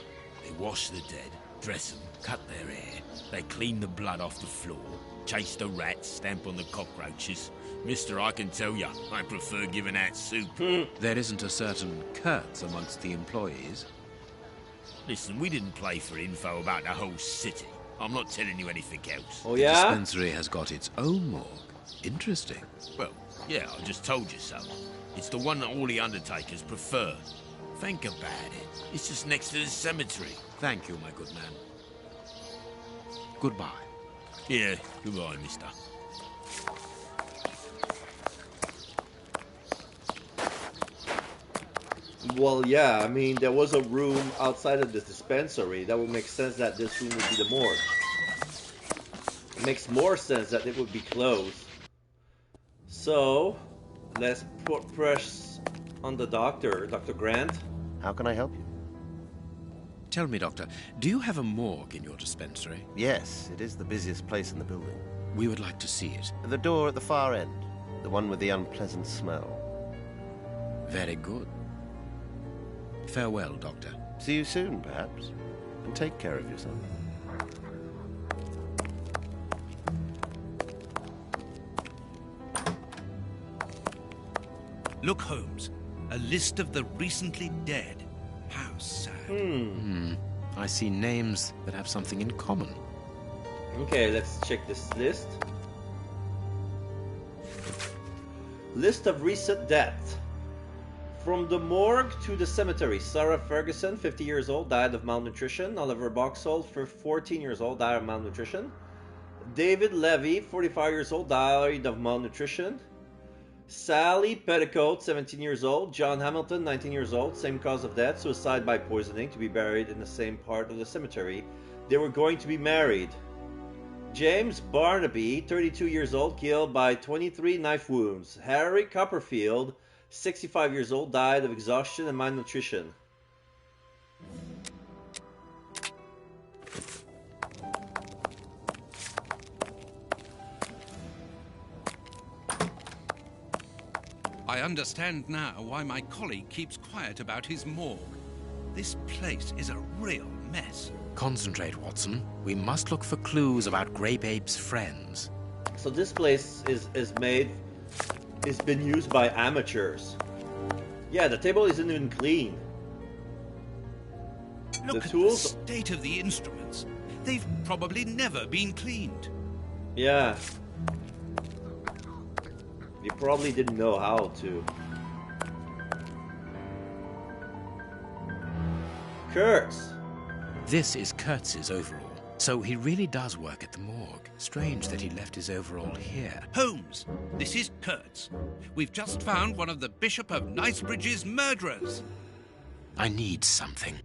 They wash the dead, dress them, cut their hair. They clean the blood off the floor, chase the rats, stamp on the cockroaches. Mister, I can tell you, I prefer giving out soup. There isn't a certain Kurtz amongst the employees. Listen, we didn't play for info about the whole city. I'm not telling you anything else. Oh, The yeah? dispensary has got its own morgue. Interesting. Well, yeah, I just told you so. It's the one that all the undertakers prefer. Think about it. It's just next to the cemetery. Thank you, my good man. Goodbye. Yeah, goodbye, mister. Well, yeah, I mean, there was a room outside of this dispensary. That would make sense that this room would be the morgue. It makes more sense that it would be closed. So, let's put press on the doctor, Dr. Grant. How can I help you? Tell me, Doctor, do you have a morgue in your dispensary? Yes, it is the busiest place in the building. We would like to see it. The door at the far end. The one with the unpleasant smell. Very good. Farewell, Doctor. See you soon, perhaps. And take care of yourself. Look, Holmes. A list of the recently dead. How sad. I see names that have something in common. Okay, let's check this list. List of recent deaths. From the morgue to the cemetery. Sarah Ferguson, 50 years old, died of malnutrition. Oliver Boxall, 14 years old, died of malnutrition. David Levy, 45 years old, died of malnutrition. Sally Petticoat, 17 years old. John Hamilton, 19 years old. Same cause of death, suicide by poisoning, to be buried in the same part of the cemetery. They were going to be married. James Barnaby, 32 years old, killed by 23 knife wounds. Harry Copperfield, 65 years old, died of exhaustion and malnutrition. I understand now why my colleague keeps quiet about his morgue. This place is a real mess. Concentrate, Watson. We must look for clues about Grape Ape's friends. So this place is been used by amateurs. Yeah, the table isn't even clean. Look The at tools. the state of the instruments. They've probably never been cleaned. Yeah. You probably didn't know how to. Kurtz. This is Kurtz's overall, so he really does work at the morgue. Strange that he left his overall here. Holmes, this is Kurtz. We've just found one of the Bishop of Nicebridge's murderers. I need something.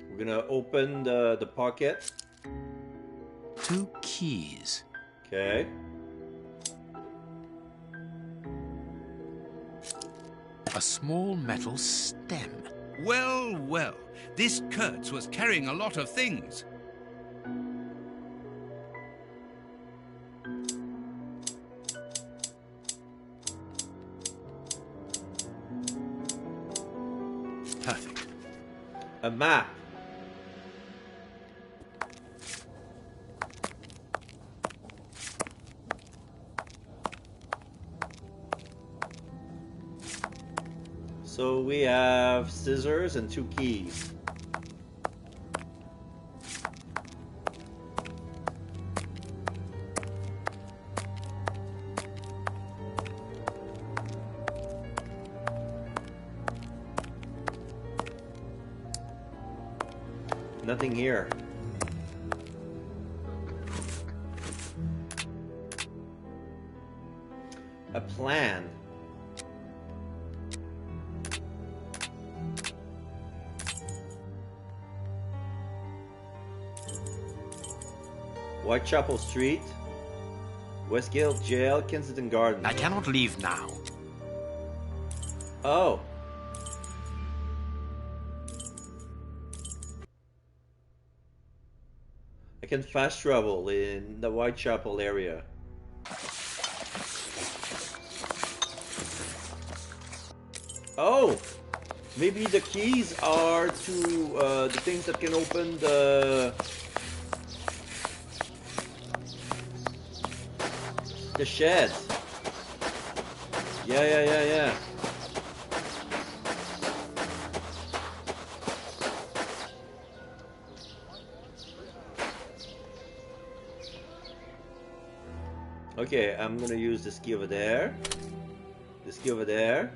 We're gonna open the pocket. 2 keys. Okay. A small metal stem. Well, well, this Kurtz was carrying a lot of things. Perfect. A map. So we have scissors and 2 keys. Nothing here. A plan. Whitechapel Street, Westgate Jail, Kensington Gardens. I cannot leave now. Oh. I can fast travel in the Whitechapel area. Oh! Maybe the keys are to the things that can open the sheds. Yeah. Okay, I'm gonna use this key over there. This key over there.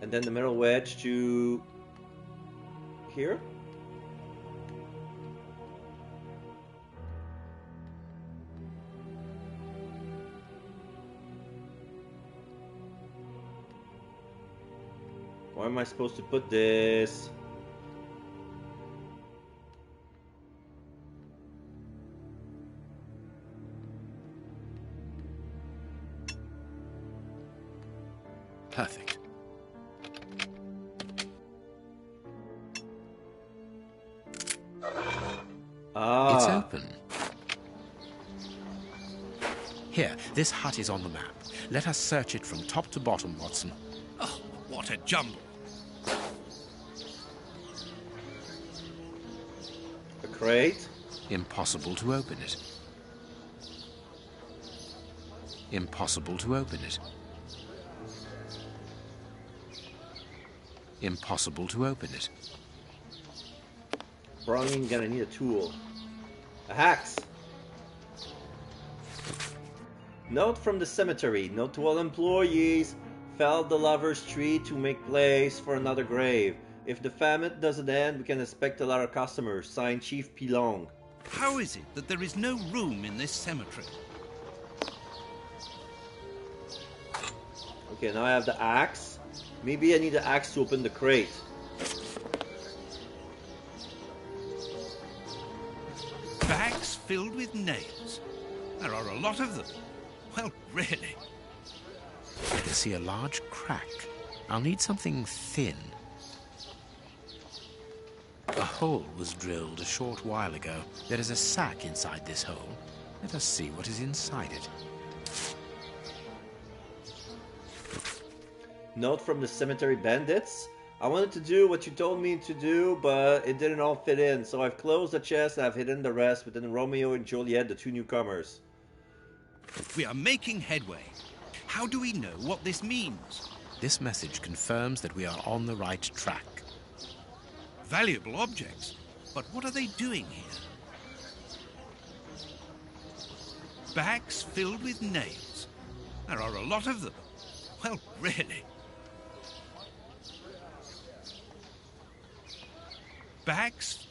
And then the metal wedge to here. Where am I supposed to put this? Perfect. Ah. It's open. Here, this hut is on the map. Let us search it from top to bottom, Watson. Oh, what a jumble. A crate? Impossible to open it. Impossible to open it. Impossible to open it. Probably gonna need a tool. A axe. Note from the cemetery. Note to all employees. Fell the lover's tree to make place for another grave. If the famine doesn't end, we can expect a lot of customers. Signed, Chief Pilong. How is it that there is no room in this cemetery? Okay, now I have the axe. Maybe I need the axe to open the crate. Bags filled with nails. There are a lot of them. Well, really. I can see a large crack. I'll need something thin. A hole was drilled a short while ago. There is a sack inside this hole. Let us see what is inside it. Note from the cemetery bandits. I wanted to do what you told me to do, but it didn't all fit in. So I've closed the chest and I've hidden the rest within Romeo and Juliet, the two newcomers. We are making headway. How do we know what this means? This message confirms that we are on the right track. Valuable objects. But what are they doing here? Bags filled with nails. There are a lot of them. Well, really. Bags.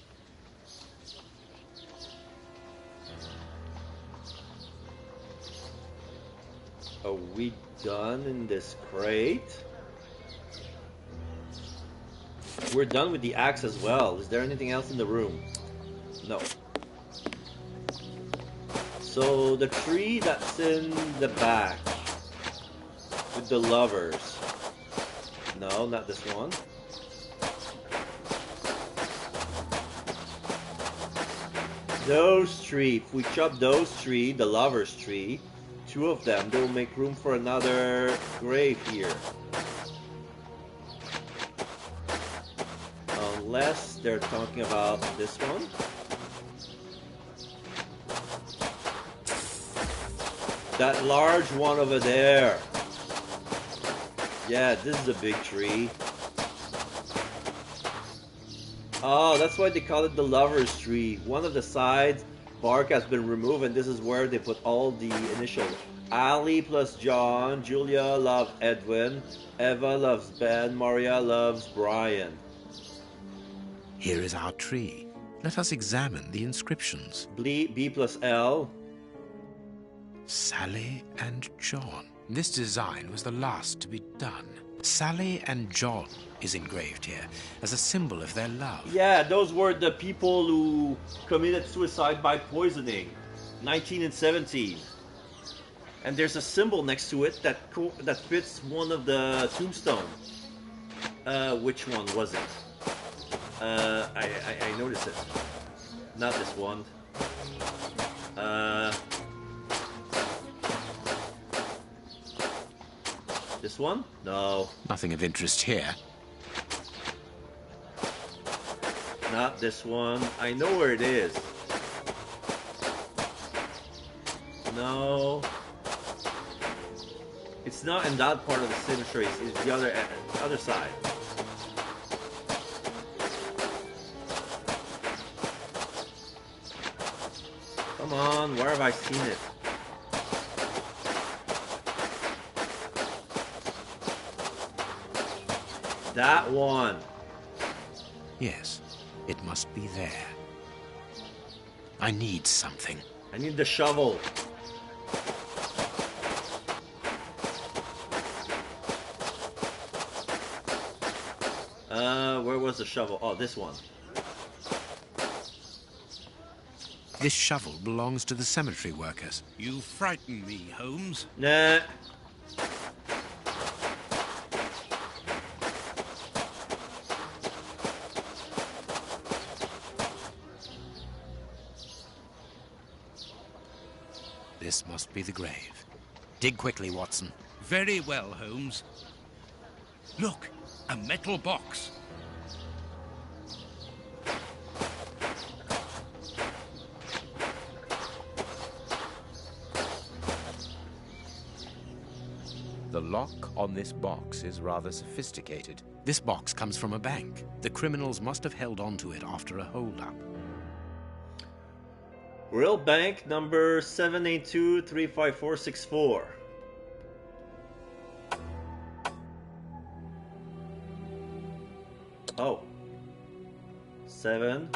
Are we done in this crate? We're done with the axe as well. Is there anything else in the room? No. So the tree that's in the back with the lovers. No, not this one. Those tree. If we chop those tree, the lovers tree, two of them, they will make room for another grave here. Unless they're talking about this one. That large one over there. Yeah, this is a big tree. Oh, that's why they call it the lover's tree. One of the sides bark has been removed, and this is where they put all the initials. Ali plus John, Julia loves Edwin, Eva loves Ben, Maria loves Brian. Here is our tree. Let us examine the inscriptions. B plus L. Sally and John. This design was the last to be done. Sally and John is engraved here as a symbol of their love. Yeah, those were the people who committed suicide by poisoning, 19 and 17. And there's a symbol next to it that fits one of the tombstones. Which one was it? I noticed it. Not this one. This one? No. Nothing of interest here. Not this one. I know where it is. No. It's not in that part of the cemetery. It's the other side. Come on, where have I seen it? That one. Yes, it must be there. I need something. I need the shovel. Where was the shovel? Oh, this one. This shovel belongs to the cemetery workers. You frighten me, Holmes. Nah. This must be the grave. Dig quickly, Watson. Very well, Holmes. Look, a metal box. The lock on this box is rather sophisticated. This box comes from a bank. The criminals must have held onto it after a hold-up. Real bank number 782-35464. Oh. 7.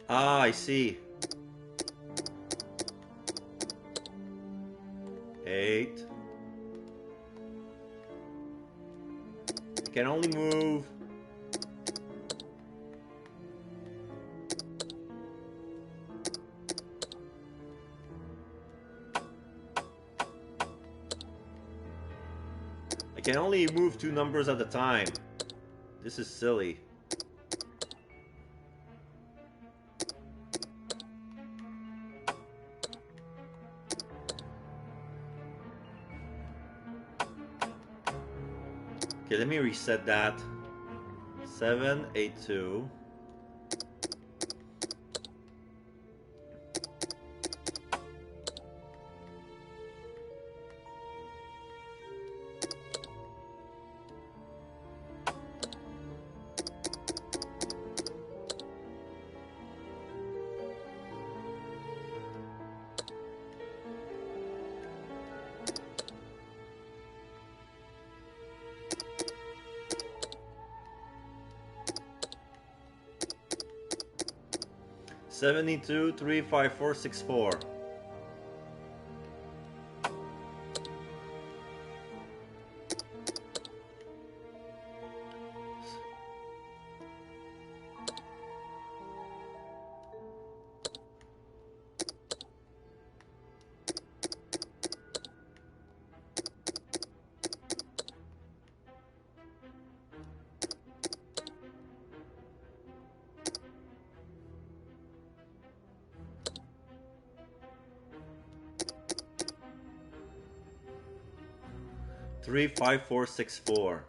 Ah, I see. 8. I can only move. I can only move 2 numbers at a time. This is silly. Okay, let me reset that. 782. Seventy-two, 35464. Three, 5, 4, 6, 4.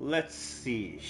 Let's see.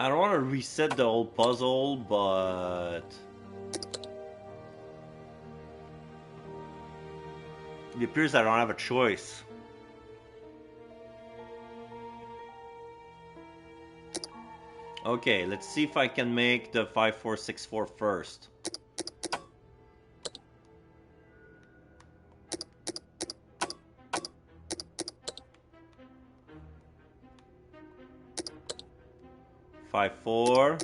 I don't want to reset the whole puzzle, but it appears I don't have a choice. Okay, let's see if I can make the 5464 first. Five, 4.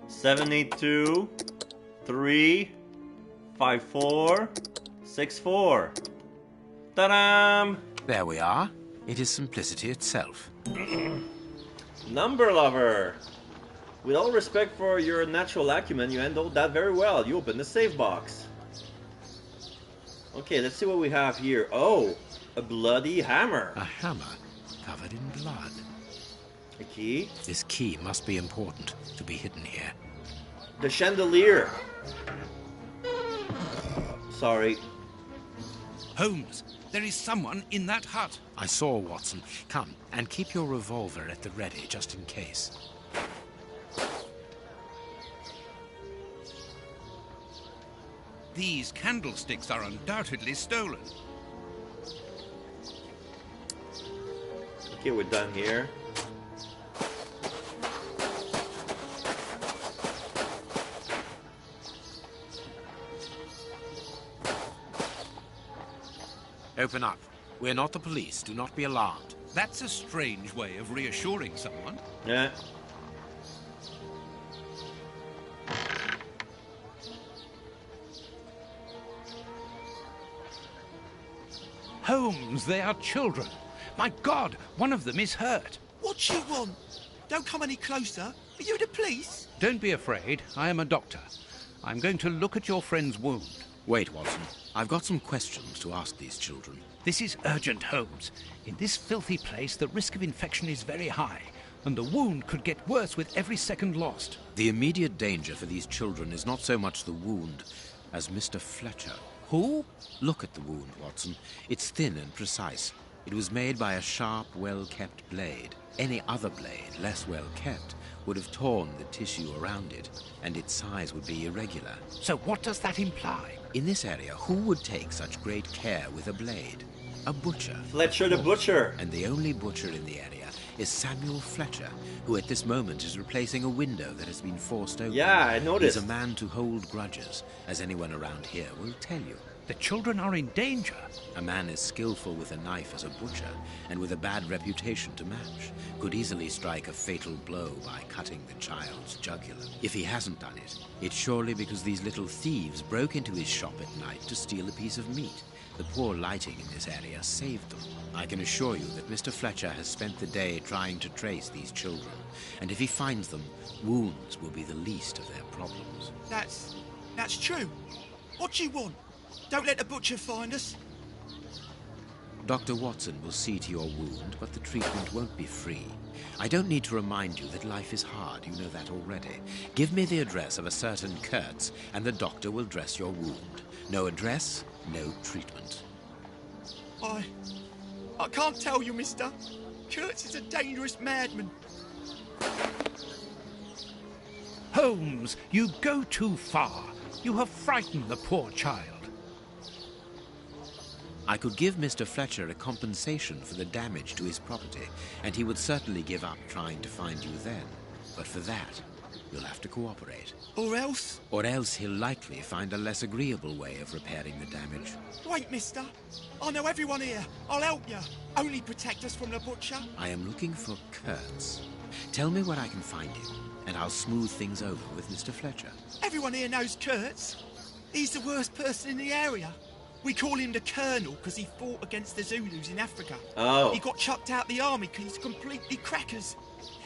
Seven, 8, 2, 3, 5, 4, 6, 4. Ta-da! There we are. It is simplicity itself. Number lover. With all respect for your natural acumen, you handled that very well. You opened the save box. Okay, let's see what we have here. Oh, a bloody hammer. A hammer covered in blood. A key? This key must be important to be hidden here. The chandelier. Sorry. Holmes, there is someone in that hut. I saw, Watson. Come, and keep your revolver at the ready, just in case. These candlesticks are undoubtedly stolen. Okay, we're done here. Open up. We're not the police. Do not be alarmed. That's a strange way of reassuring someone. Yeah. Holmes, they are children. My God, one of them is hurt. What you want? Don't come any closer. Are you the police? Don't be afraid. I am a doctor. I'm going to look at your friend's wound. Wait, Watson. I've got some questions to ask these children. This is urgent, Holmes. In this filthy place, the risk of infection is very high, and the wound could get worse with every second lost. The immediate danger for these children is not so much the wound as Mr. Fletcher. Who? Look at the wound, Watson. It's thin and precise. It was made by a sharp, well-kept blade. Any other blade, less well-kept, would have torn the tissue around it, and its size would be irregular. So what does that imply? In this area, who would take such great care with a blade? A butcher. Fletcher the butcher. And the only butcher in the area is Samuel Fletcher, who at this moment is replacing a window that has been forced open. Yeah, I noticed. He's a man to hold grudges, as anyone around here will tell you. The children are in danger. A man as skillful with a knife as a butcher, and with a bad reputation to match, could easily strike a fatal blow by cutting the child's jugular. If he hasn't done it, it's surely because these little thieves broke into his shop at night to steal a piece of meat. The poor lighting in this area saved them. I can assure you that Mr. Fletcher has spent the day trying to trace these children, and if he finds them, wounds will be the least of their problems. That's true. What do you want? Don't let the butcher find us. Dr. Watson will see to your wound, but the treatment won't be free. I don't need to remind you that life is hard. You know that already. Give me the address of a certain Kurtz, and the doctor will dress your wound. No address, no treatment. I can't tell you, mister. Kurtz is a dangerous madman. Holmes, you go too far. You have frightened the poor child. I could give Mr. Fletcher a compensation for the damage to his property, and he would certainly give up trying to find you then. But for that, you'll have to cooperate. Or else? Or else he'll likely find a less agreeable way of repairing the damage. Wait, mister. I know everyone here. I'll help you. Only protect us from the butcher. I am looking for Kurtz. Tell me where I can find him, and I'll smooth things over with Mr. Fletcher. Everyone here knows Kurtz. He's the worst person in the area. We call him the Colonel because he fought against the Zulus in Africa. Oh. He got chucked out the army because he's completely crackers.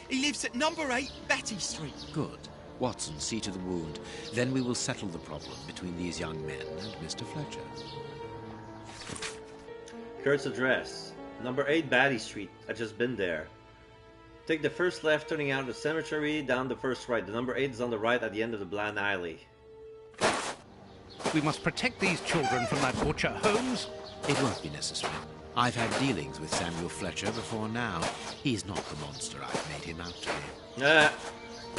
He lives at number 8 Batty Street. Good. Watson, see to the wound. Then we will settle the problem between these young men and Mr. Fletcher. Kurt's address. Number 8 Batty Street. I've just been there. Take the first left turning out of the cemetery, down the first right. The number 8 is on the right at the end of the Bland Alley. We must protect these children from that butcher, Holmes. It won't be necessary. I've had dealings with Samuel Fletcher before now. He's not the monster I've made him out to be.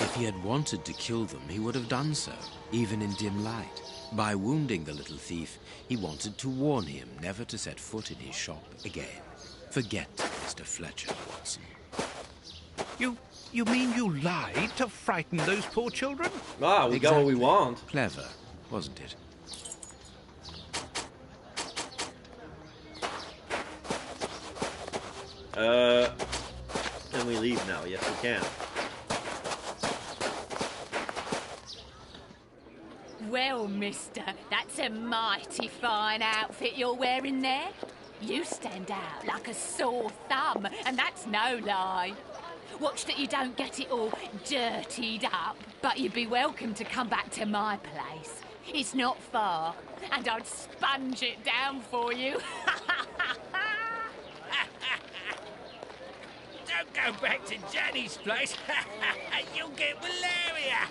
If he had wanted to kill them, he would have done so, even in dim light. By wounding the little thief, he wanted to warn him never to set foot in his shop again. Forget Mr. Fletcher, Watson. You mean you lied to frighten those poor children? Ah, we got what we want. Clever, wasn't it? Can we leave now? Yes, we can. Well, mister, that's a mighty fine outfit you're wearing there. You stand out like a sore thumb, and that's no lie. Watch that you don't get it all dirtied up, but you'd be welcome to come back to my place. It's not far, and I'd sponge it down for you. Don't go back to Jenny's place. You'll get malaria.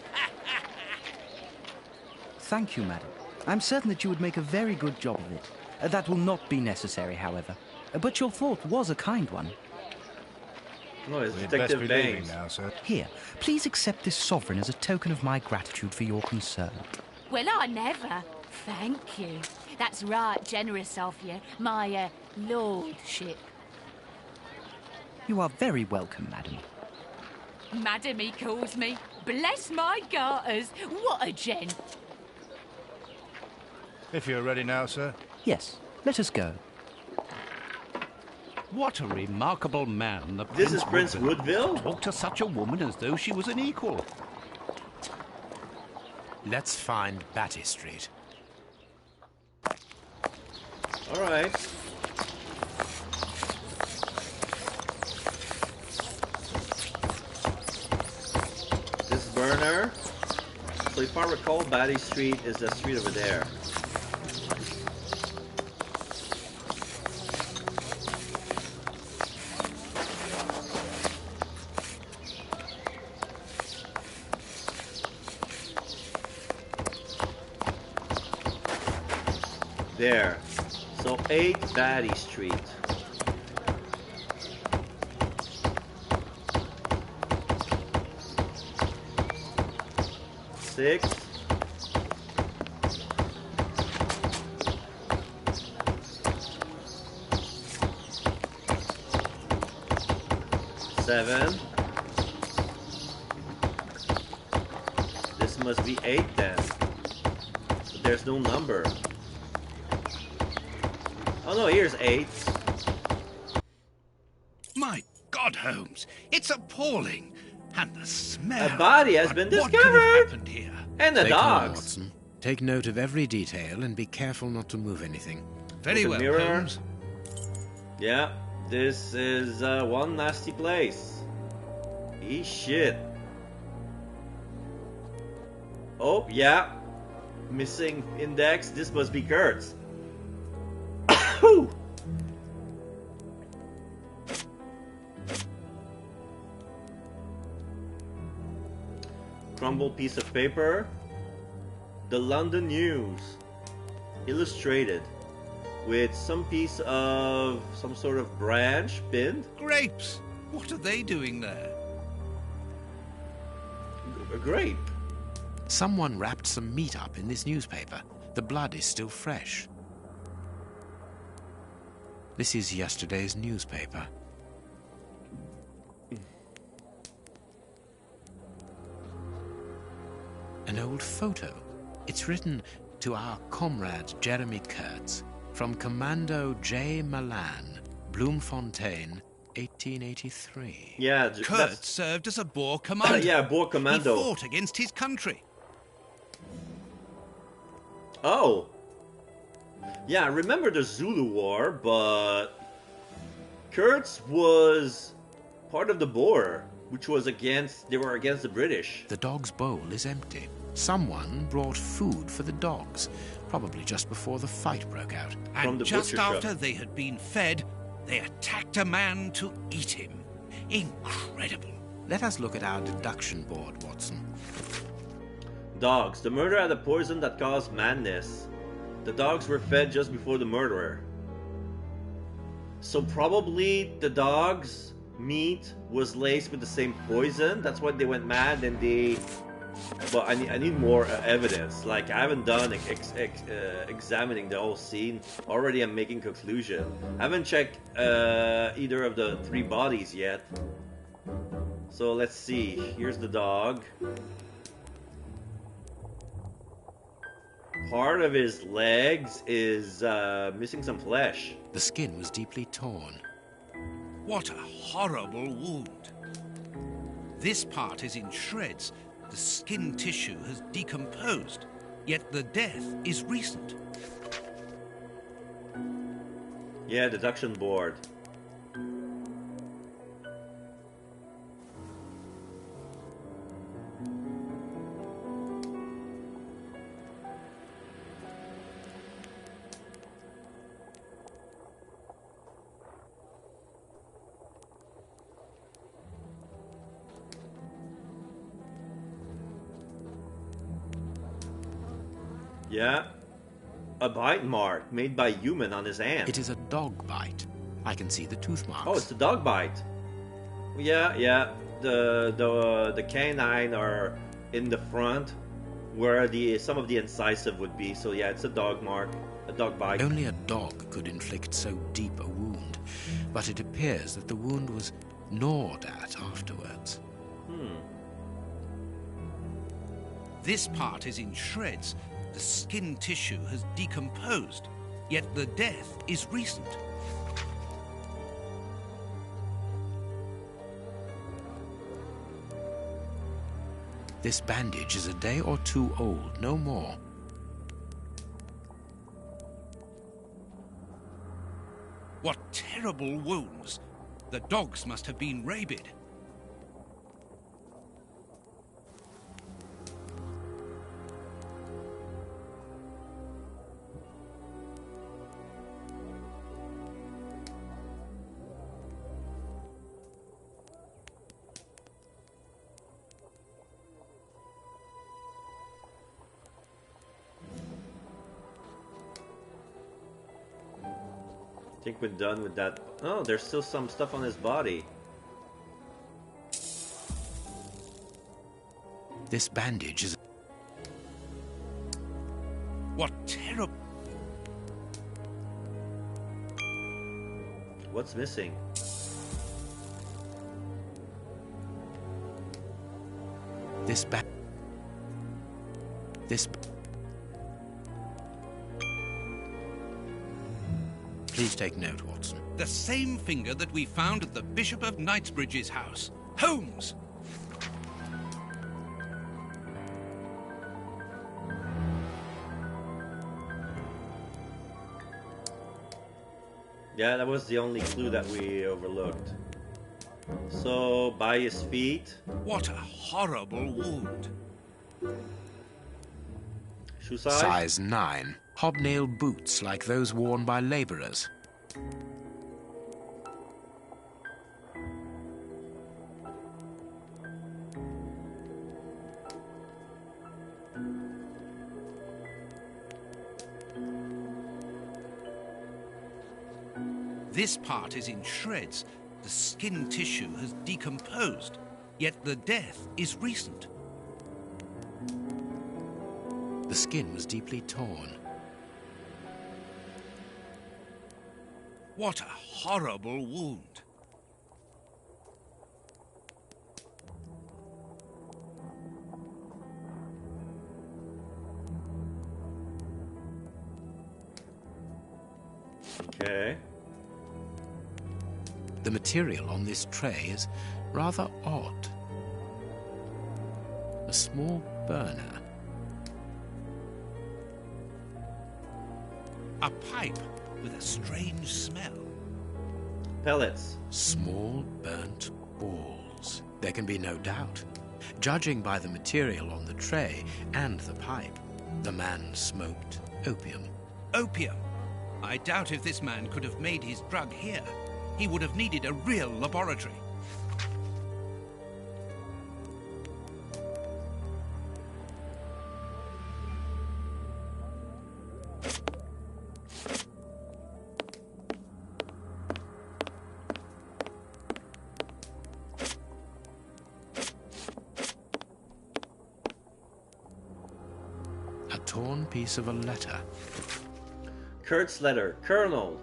Thank you, madam. I'm certain that you would make a very good job of it. That will not be necessary, however. But your thought was a kind one. Oh, it's Detective Baines. Now, sir. Here, please accept this sovereign as a token of my gratitude for your concern. Well, I never. Thank you. That's right generous of you, my lordship. You are very welcome, madam. Madam, he calls me. Bless my garters. What a gent. If you're ready now, sir. Yes, let us go. What a remarkable man, the This is Prince Woodville? Talk to such a woman as though she was an equal. Let's find Batty Street. All right. This is Burner. So if I recall, Batty Street is the street over there. There. So 8 Batty Street. Six. Seven. This must be 8 then. But there's no number. Oh no, here's 8. My God, Holmes, it's appalling. And the smell. A body has been What could have discovered. happened here? And the Take note, dogs. Watson. Take note of every detail and be careful not to move anything. Very With well, a mirror. Holmes. Yeah, this is one nasty place. Shit. Oh, yeah. Missing index. This must be Kurtz. crumbled piece of paper. The London News, illustrated, with some piece of some sort of branch pinned. Grapes! What are they doing there? A grape. Someone wrapped some meat up in this newspaper. The blood is still fresh. This is yesterday's newspaper. An old photo. It's written to our comrade Jeremy Kurtz from Commando J. Milan, Bloemfontein, 1883. Yeah, Kurtz served as a Boer commander. Yeah, Boer commando. He fought against his country. Oh. Yeah, I remember the Zulu War, but Kurtz was part of the Boer, which was they were against the British. The dog's bowl is empty. Someone brought food for the dogs, probably just before the fight broke out. And just after they had been fed, they attacked a man to eat him. Incredible. Let us look at our deduction board, Watson. Dogs. The murder had a poison that caused madness. The dogs were fed just before the murderer. So probably the dogs' meat was laced with the same poison. That's why they went mad and they... But I need more evidence. Like, I haven't done examining the whole scene. Already I'm making conclusion. I haven't checked either of the 3 bodies yet. So let's see. Here's the dog. Part of his legs is missing some flesh. The skin was deeply torn. What a horrible wound. This part is in shreds. The skin tissue has decomposed, yet the death is recent. Yeah, deduction board. Yeah. A bite mark made by human on his hand. It is a dog bite. I can see the tooth marks. Oh, it's the dog bite. Yeah. The canine are in the front where some of the incisive would be. So yeah, it's a dog mark, a dog bite. Only a dog could inflict so deep a wound, but it appears that the wound was gnawed at afterwards. This part is in shreds. The skin tissue has decomposed, yet the death is recent. This bandage is a day or 2 old, no more. What terrible wounds! The dogs must have been rabid. I think we're done with that. Oh, there's still some stuff on his body. This bandage is... What terrible... What's missing? This Please take note, Watson. The same finger that we found at the Bishop of Knightsbridge's house. Holmes! Yeah, that was the only clue that we overlooked. So, by his feet. What a horrible wound. Shoe size? Size 9. Hobnail boots like those worn by labourers. This part is in shreds. The skin tissue has decomposed, yet the death is recent. The skin was deeply torn. What a horrible wound. Okay. The material on this tray is rather odd. A small burner. A pipe with a strange smell. Pellets. Small burnt balls. There can be no doubt. Judging by the material on the tray and the pipe, the man smoked opium. Opium? I doubt if this man could have made his drug here. He would have needed a real laboratory. A torn piece of a letter. Kurt's letter. Colonel,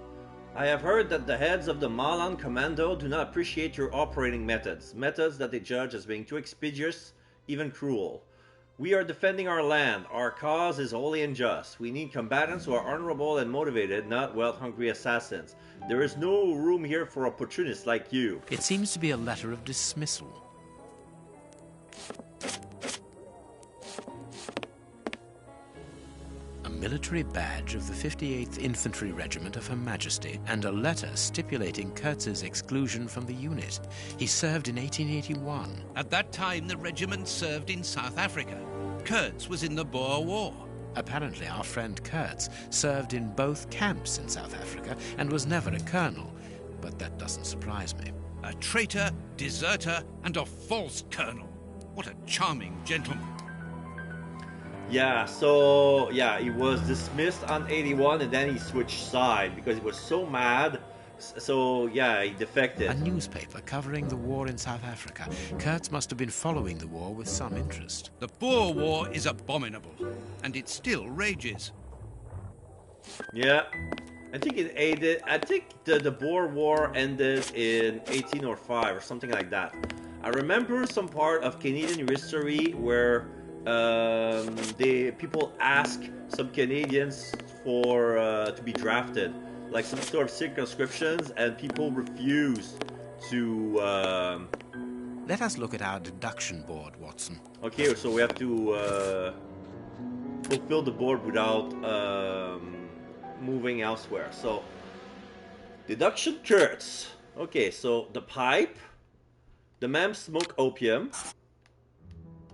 I have heard that the heads of the Malan Commando do not appreciate your operating methods. Methods that they judge as being too expeditious, even cruel. We are defending our land. Our cause is holy and just. We need combatants who are honorable and motivated, not wealth-hungry assassins. There is no room here for opportunists like you. It seems to be a letter of dismissal. A military badge of the 58th Infantry Regiment of Her Majesty, and a letter stipulating Kurtz's exclusion from the unit. He served in 1881. At that time, the regiment served in South Africa. Kurtz was in the Boer War. Apparently, our friend Kurtz served in both camps in South Africa and was never a colonel, but that doesn't surprise me. A traitor, deserter, and a false colonel. What a charming gentleman. Yeah, so, yeah, he was dismissed on 81 and then he switched side because he was so mad. So, yeah, he defected. A newspaper covering the war in South Africa. Kurtz must have been following the war with some interest. The Boer War is abominable, and it still rages. Yeah, I think it ended. I think the Boer War ended in 1805 or something like that. I remember some part of Canadian history where people ask some Canadians for to be drafted, like some sort of circumscriptions, and people refuse to. Let us look at our deduction board, Watson. Okay, so we have to fulfill the board without moving elsewhere. So, deduction Kurtz. Okay, so the pipe, the man smoke opium,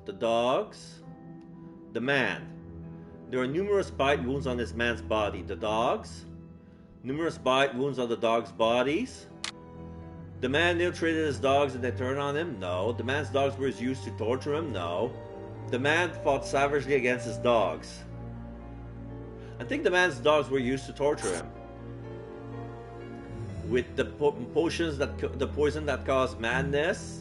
the dogs, the man. There are numerous bite wounds on this man's body. The dogs, numerous bite wounds on the dogs' bodies. The man ill-treated his dogs and they turned on him? No. The man's dogs were used to torture him? No. The man fought savagely against his dogs. I think the man's dogs were used to torture him. With the potions the poison that caused madness.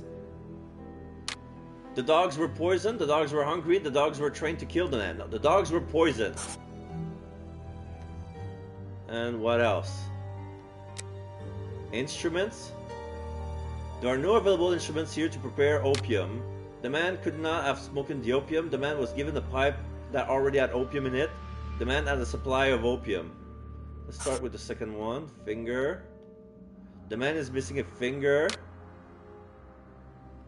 The dogs were poisoned, the dogs were hungry, the dogs were trained to kill the man. No, the dogs were poisoned. And what else? Instruments? There are no available instruments here to prepare opium. The man could not have smoked the opium. The man was given a pipe that already had opium in it. The man had a supply of opium. Let's start with the second one. Finger. The man is missing a finger.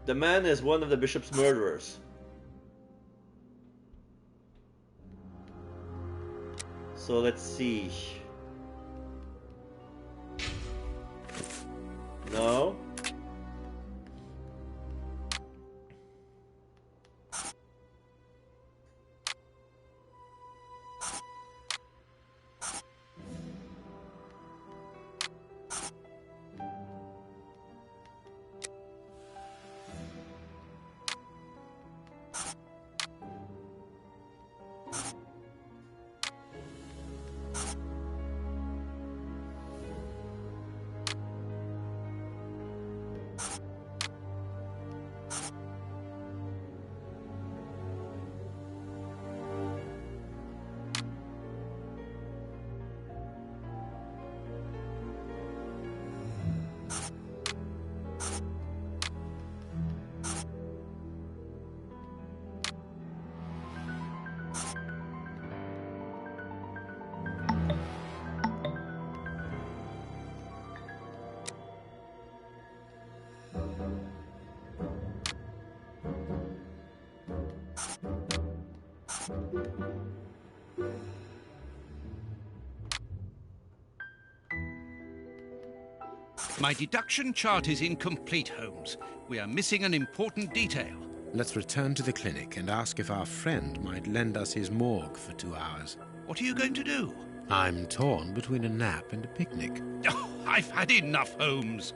The man is one of the bishop's murderers. So let's see. No. My deduction chart is incomplete, Holmes. We are missing an important detail. Let's return to the clinic and ask if our friend might lend us his morgue for 2 hours. What are you going to do? I'm torn between a nap and a picnic. Oh, I've had enough, Holmes.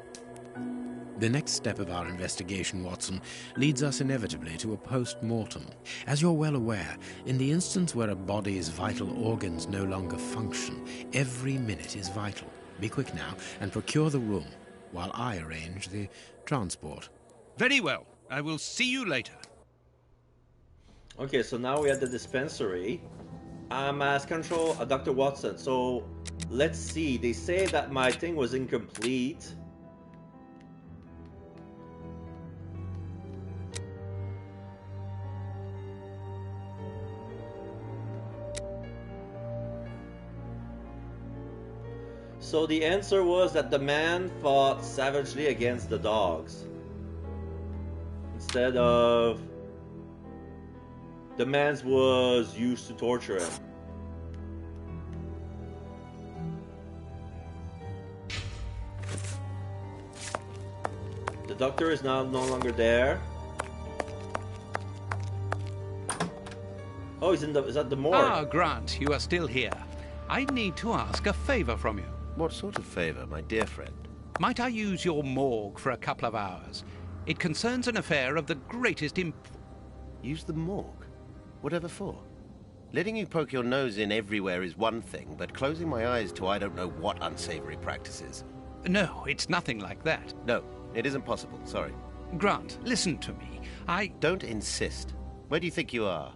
The next step of our investigation, Watson, leads us inevitably to a post-mortem. As you're well aware, in the instance where a body's vital organs no longer function, every minute is vital. Be quick now and procure the room while I arrange the transport. Very well. I will see you later. Okay, so now we're at the dispensary. I'm as control Dr. Watson. So let's see. They say that my thing was incomplete. So the answer was that the man fought savagely against the dogs. Instead of... the man's was used to torture him. The doctor is now no longer there. Oh, he's in the... is that the morgue? Ah, Grant, you are still here. I need to ask a favor from you. What sort of favor, my dear friend? Might I use your morgue for a couple of hours? It concerns an affair of the greatest Use the morgue? Whatever for? Letting you poke your nose in everywhere is one thing, but closing my eyes to I don't know what unsavory practices. No, it's nothing like that. No, it isn't possible, sorry. Grant, listen to me. Don't insist. Where do you think you are?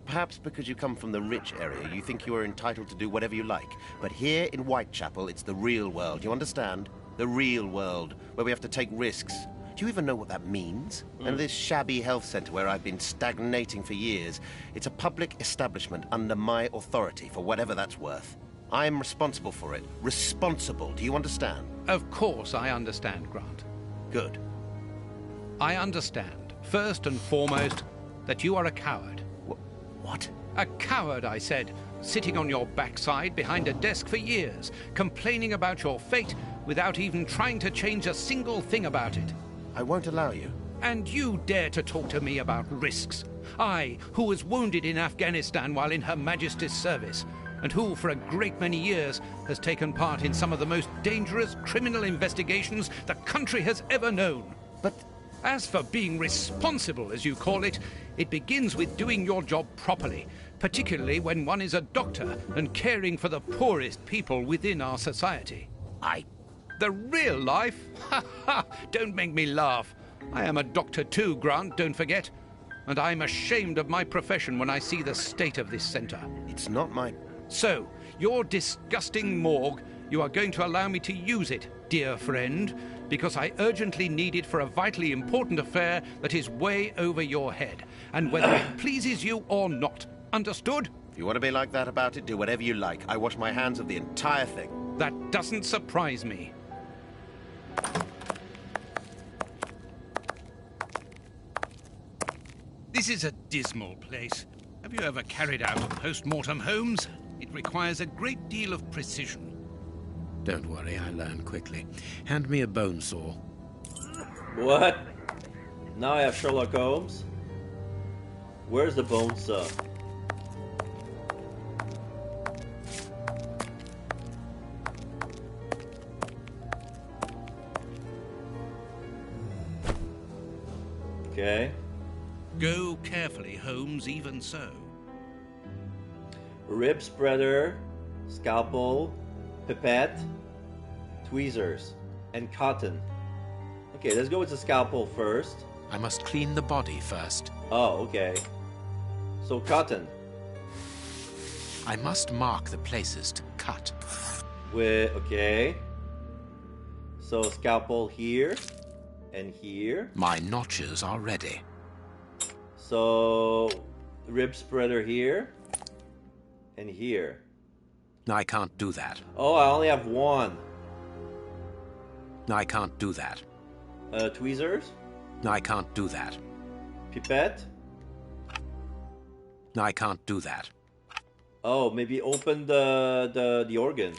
Perhaps because you come from the rich area, you think you are entitled to do whatever you like. But here in Whitechapel, it's the real world, you understand? The real world, where we have to take risks. Do you even know what that means? And this shabby health centre where I've been stagnating for years, it's a public establishment under my authority, for whatever that's worth. I'm responsible for it. Responsible, do you understand? Of course I understand, Grant. Good. I understand, first and foremost, that you are a coward. What? A coward, I said, sitting on your backside behind a desk for years, complaining about your fate without even trying to change a single thing about it. I won't allow you. And you dare to talk to me about risks? I, who was wounded in Afghanistan while in Her Majesty's service, and who, for a great many years, has taken part in some of the most dangerous criminal investigations the country has ever known. But as for being responsible, as you call it, it begins with doing your job properly, particularly when one is a doctor and caring for the poorest people within our society. The real life? Ha ha! Don't make me laugh. I am a doctor too, Grant, don't forget. And I'm ashamed of my profession when I see the state of this centre. It's not my... So, your disgusting morgue, you are going to allow me to use it, dear friend, because I urgently need it for a vitally important affair that is way over your head, and whether it pleases you or not. Understood? If you want to be like that about it, do whatever you like. I wash my hands of the entire thing. That doesn't surprise me. This is a dismal place. Have you ever carried out a post-mortem, Holmes? It requires a great deal of precision. Don't worry, I learn quickly. Hand me a bone saw. What? Now I have Sherlock Holmes? Where's the bone saw? Okay. Go carefully, Holmes, even so. Rib spreader, scalpel, pipette, tweezers, and cotton. Okay, let's go with the scalpel first. I must clean the body first. Oh, okay. So cotton. I must mark the places to cut. Okay. So scalpel here and here. My notches are ready. So rib spreader here and here. I can't do that. Oh, I only have one. I can't do that. Tweezers? I can't do that. Pipette? I can't do that. Oh, maybe open the organ.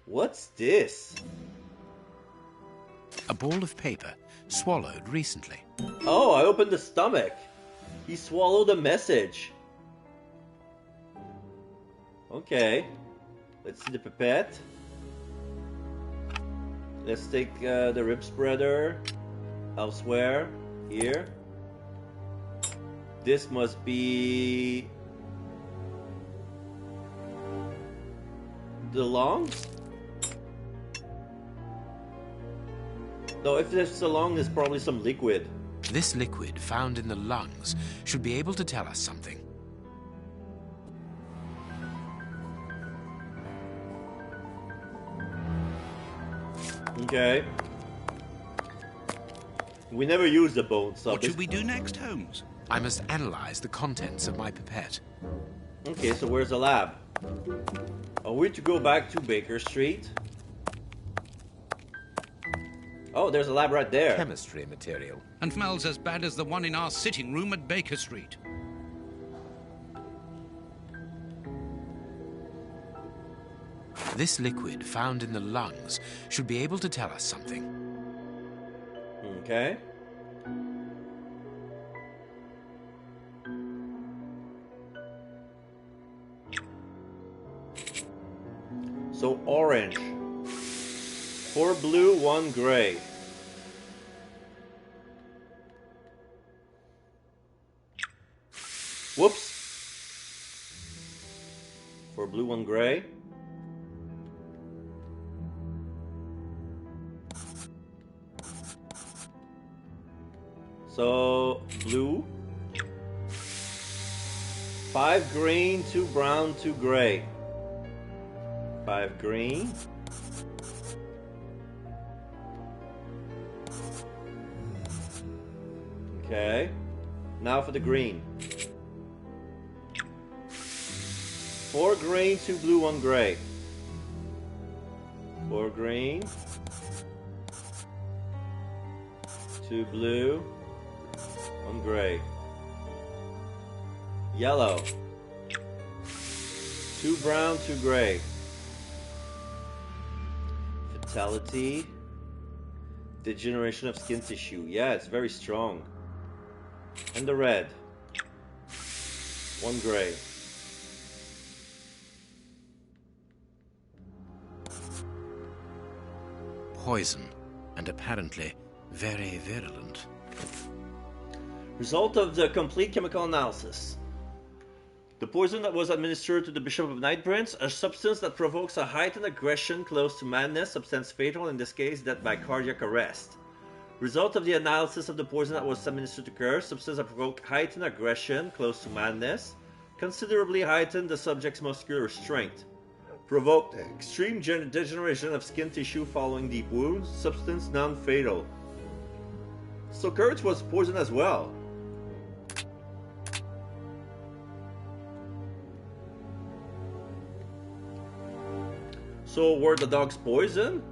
What's this? A ball of paper, swallowed recently. Oh, I opened the stomach. He swallowed a message. Okay. Let's see the pipette. Let's take the rib spreader. Elsewhere. Here. This must be... the lungs? No, if there's a lung, there's probably some liquid. This liquid found in the lungs should be able to tell us something. Okay. We never use the bone stuff. What should we do next, Holmes? I must analyze the contents of my pipette. Okay, so where's the lab? Are we to go back to Baker Street? Oh, there's a lab right there. Chemistry material. And smells as bad as the one in our sitting room at Baker Street. This liquid found in the lungs should be able to tell us something. Okay. So orange. 4 blue, 1 gray. Whoops. 4 blue, 1 gray. So blue. 5 green, 2 brown, 2 gray. 5 green. Okay. Now for the green. 4 green, 2 blue, 1 gray. 4 green. 2 blue. 1 gray. Yellow. 2 brown, 2 gray. Vitality. Degeneration of skin tissue. Yeah, it's very strong. And the red. 1 gray. Poison, and apparently very virulent. Result of the complete chemical analysis. The poison that was administered to the Bishop of Nightbranch, a substance that provokes a heightened aggression close to madness, substance fatal, in this case death by cardiac arrest. Result of the analysis of the poison that was administered to Kerr, substance that provoked heightened aggression close to madness, considerably heightened the subject's muscular strength. Provoked extreme degeneration of skin tissue following deep wounds, substance non-fatal. So Kurtz was poisoned as well. So were the dogs poisoned?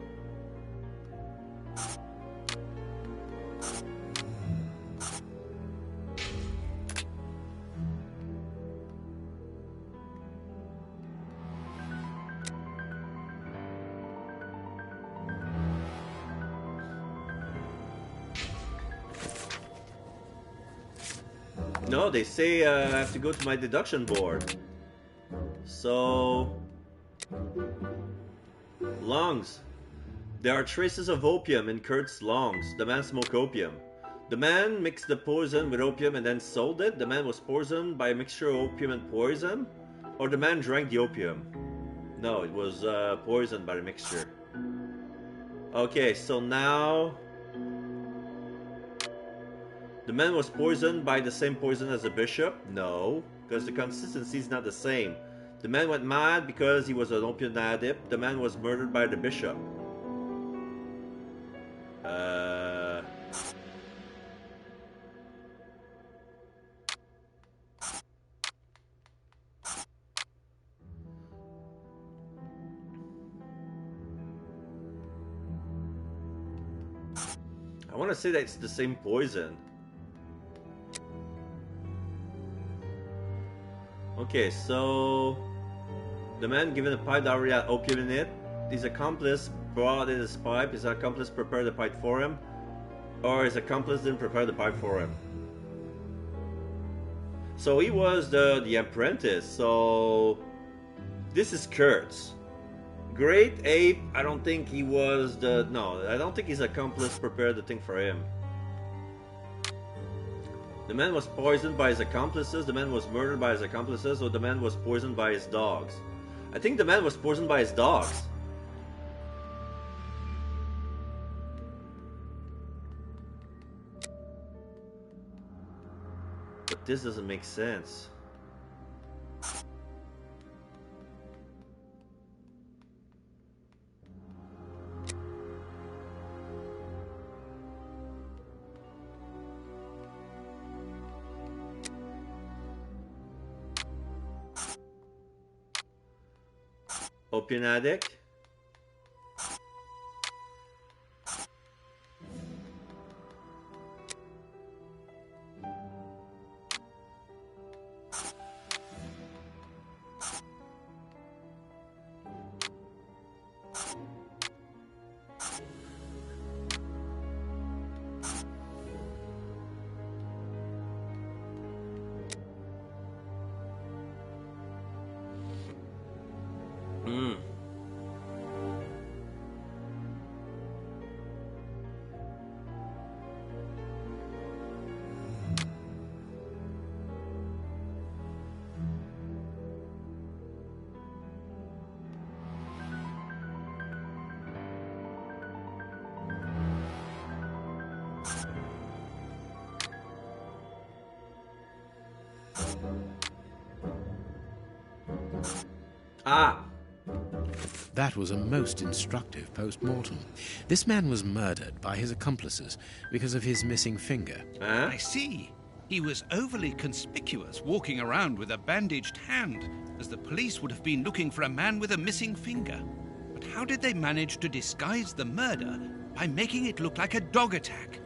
No, they say I have to go to my deduction board. So... lungs. There are traces of opium in Kurt's lungs. The man smoked opium. The man mixed the poison with opium and then sold it. The man was poisoned by a mixture of opium and poison. Or the man drank the opium. No, it was poisoned by the mixture. Okay, so now... the man was poisoned by the same poison as the bishop? No, because the consistency is not the same. The man went mad because he was an opium addict. The man was murdered by the bishop. I want to say that it's the same poison. Okay, so the man given a pipe that already had opium in it. His accomplice brought in his pipe. His accomplice prepared the pipe for him, or his accomplice didn't prepare the pipe for him. So he was the apprentice. So this is Kurtz. Great Ape, I don't think he was the... No, I don't think his accomplice prepared the thing for him. The man was poisoned by his accomplices, the man was murdered by his accomplices, or the man was poisoned by his dogs. I think the man was poisoned by his dogs. But this doesn't make sense. Opium addict. Ah! That was a most instructive post-mortem. This man was murdered by his accomplices because of his missing finger. I see. He was overly conspicuous, walking around with a bandaged hand, as the police would have been looking for a man with a missing finger. But how did they manage to disguise the murder by making it look like a dog attack?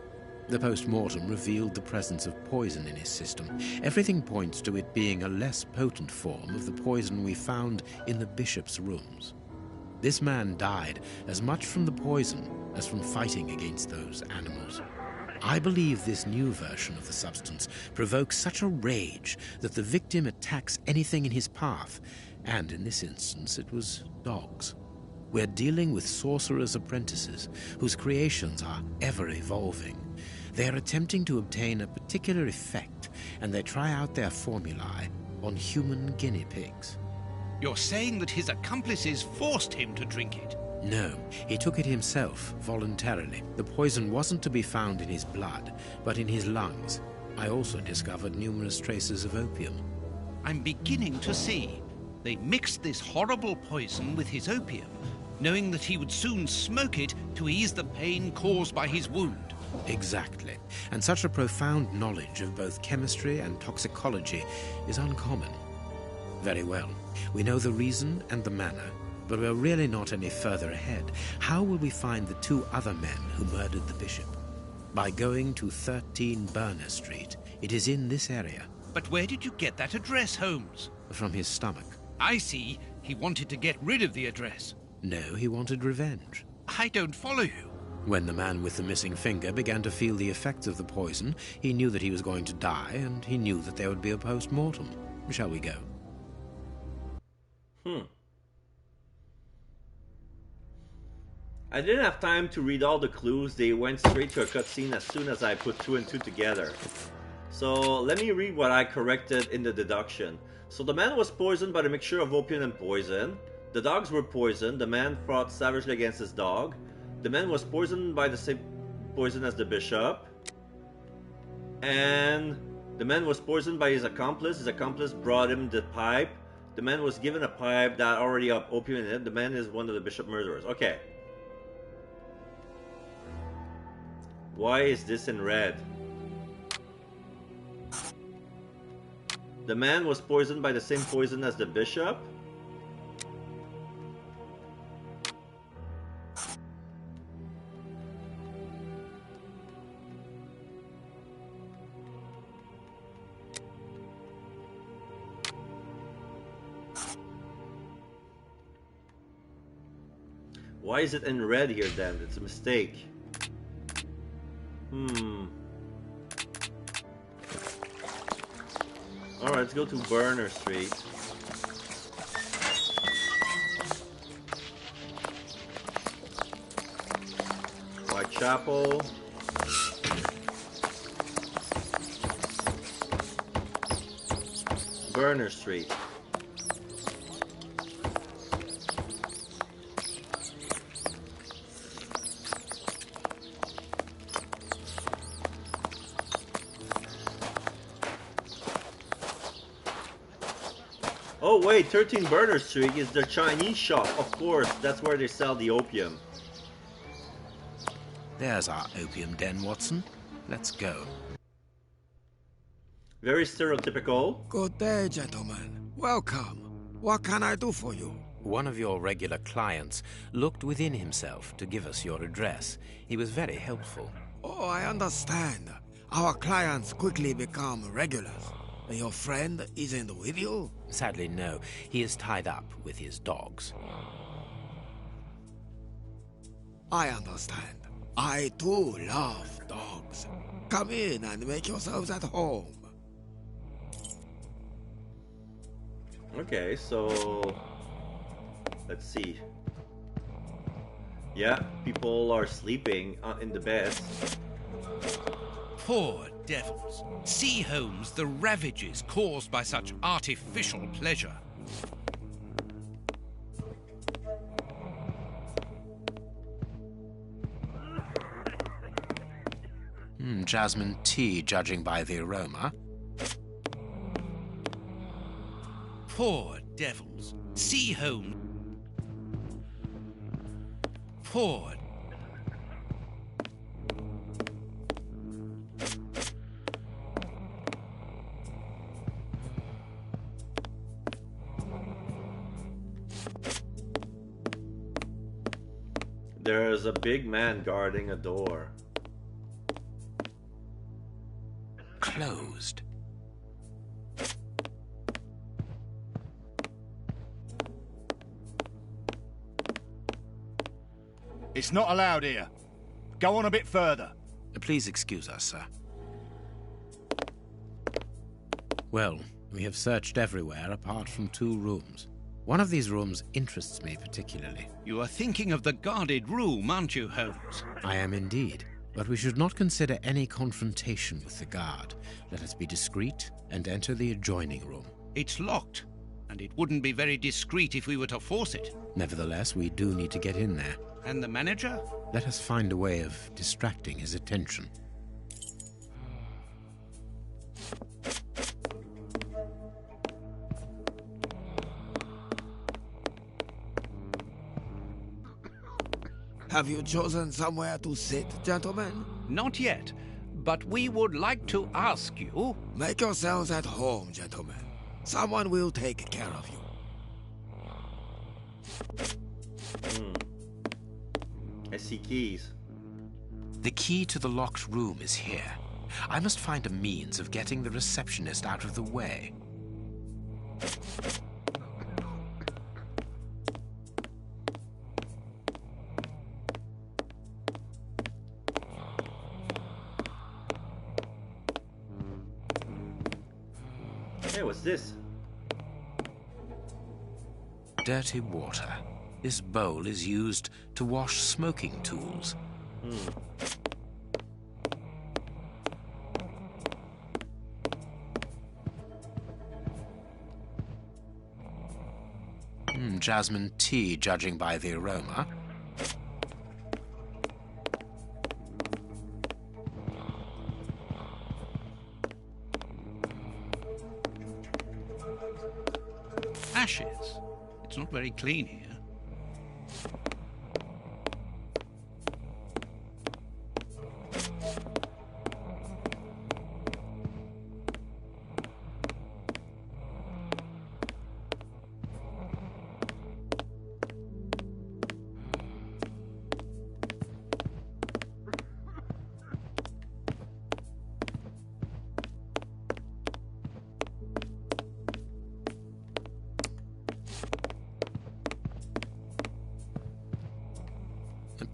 The post-mortem revealed the presence of poison in his system. Everything points to it being a less potent form of the poison we found in the bishop's rooms. This man died as much from the poison as from fighting against those animals. I believe this new version of the substance provokes such a rage that the victim attacks anything in his path, and in this instance it was dogs. We're dealing with sorcerers' apprentices whose creations are ever-evolving. They are attempting to obtain a particular effect, and they try out their formulae on human guinea pigs. You're saying that his accomplices forced him to drink it? No, he took it himself, voluntarily. The poison wasn't to be found in his blood, but in his lungs. I also discovered numerous traces of opium. I'm beginning to see. They mixed this horrible poison with his opium, knowing that he would soon smoke it to ease the pain caused by his wound. Exactly. And such a profound knowledge of both chemistry and toxicology is uncommon. Very well. We know the reason and the manner, but we're really not any further ahead. How will we find the two other men who murdered the bishop? By going to 13 Burner Street. It is in this area. But where did you get that address, Holmes? From his stomach. I see. He wanted to get rid of the address. No, he wanted revenge. I don't follow you. When the man with the missing finger began to feel the effects of the poison, he knew that he was going to die, and he knew that there would be a post-mortem. Shall we go? I didn't have time to read all the clues. They went straight to a cutscene as soon as I put two and two together. So let me read what I corrected in the deduction. So the man was poisoned by the mixture of opium and poison. The dogs were poisoned. The man fought savagely against his dog. The man was poisoned by the same poison as the bishop. And the man was poisoned by his accomplice. His accomplice brought him the pipe. The man was given a pipe that already had opium in it. The man is one of the bishop murderers. Okay. Why is this in red? The man was poisoned by the same poison as the bishop. Why is it in red here then? It's a mistake. Alright, let's go to Burner Street. Whitechapel. Burner Street. Oh wait, 13 Burner Street is the Chinese shop. Of course, that's where they sell the opium. There's our opium den, Watson. Let's go. Very stereotypical. Good day, gentlemen. Welcome. What can I do for you? One of your regular clients looked within himself to give us your address. He was very helpful. Oh, I understand. Our clients quickly become regulars. Your friend isn't with you? Sadly, no. He is tied up with his dogs. I understand. I too love dogs. Come in and make yourselves at home. Okay, so let's see. Yeah, people are sleeping in the beds. Poor devils. See, Holmes, the ravages caused by such artificial pleasure. Jasmine tea, judging by the aroma. Poor devils. See, Holmes. Poor. There's a big man guarding a door. Closed. It's not allowed here. Go on a bit further. Please excuse us, sir. Well, we have searched everywhere apart from 2 rooms. One of these rooms interests me particularly. You are thinking of the guarded room, aren't you, Holmes? I am indeed. But we should not consider any confrontation with the guard. Let us be discreet and enter the adjoining room. It's locked, and it wouldn't be very discreet if we were to force it. Nevertheless, we do need to get in there. And the manager? Let us find a way of distracting his attention. Have you chosen somewhere to sit, gentlemen? Not yet, but we would like to ask you... Make yourselves at home, gentlemen. Someone will take care of you. I see keys. The key to the locked room is here. I must find a means of getting the receptionist out of the way. Hey, what's this? Dirty water. This bowl is used to wash smoking tools. Jasmine tea, judging by the aroma. Ashes. It's not very clean here.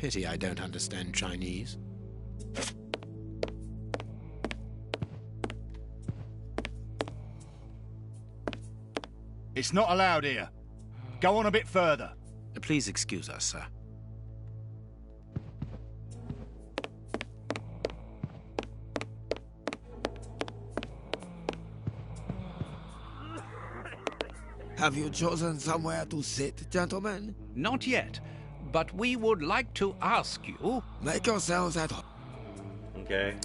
Pity I don't understand Chinese. It's not allowed here. Go on a bit further. Please excuse us, sir. Have you chosen somewhere to sit, gentlemen? Not yet, but we would like to ask you... Make yourselves at home. Okay.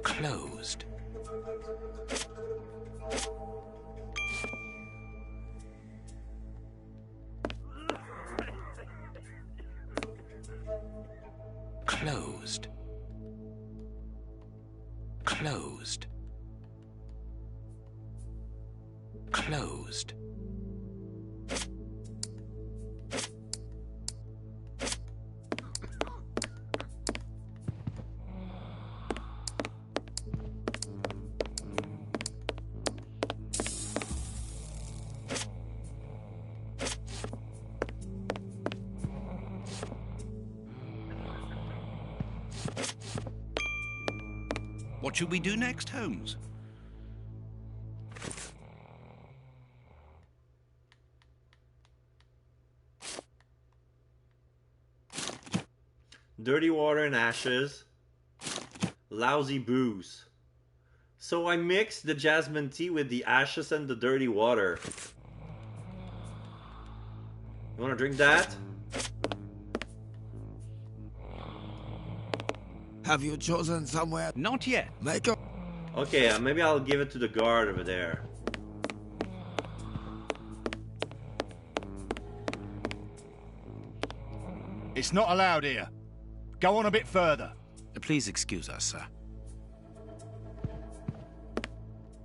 Closed. Closed. Closed. Closed. What should we do next, Holmes? Dirty water and ashes. Lousy booze. So I mixed the jasmine tea with the ashes and the dirty water. You wanna drink that? Have you chosen somewhere? Not yet. Make your... Okay, maybe I'll give it to the guard over there. It's not allowed here. Go on a bit further. Please excuse us, sir.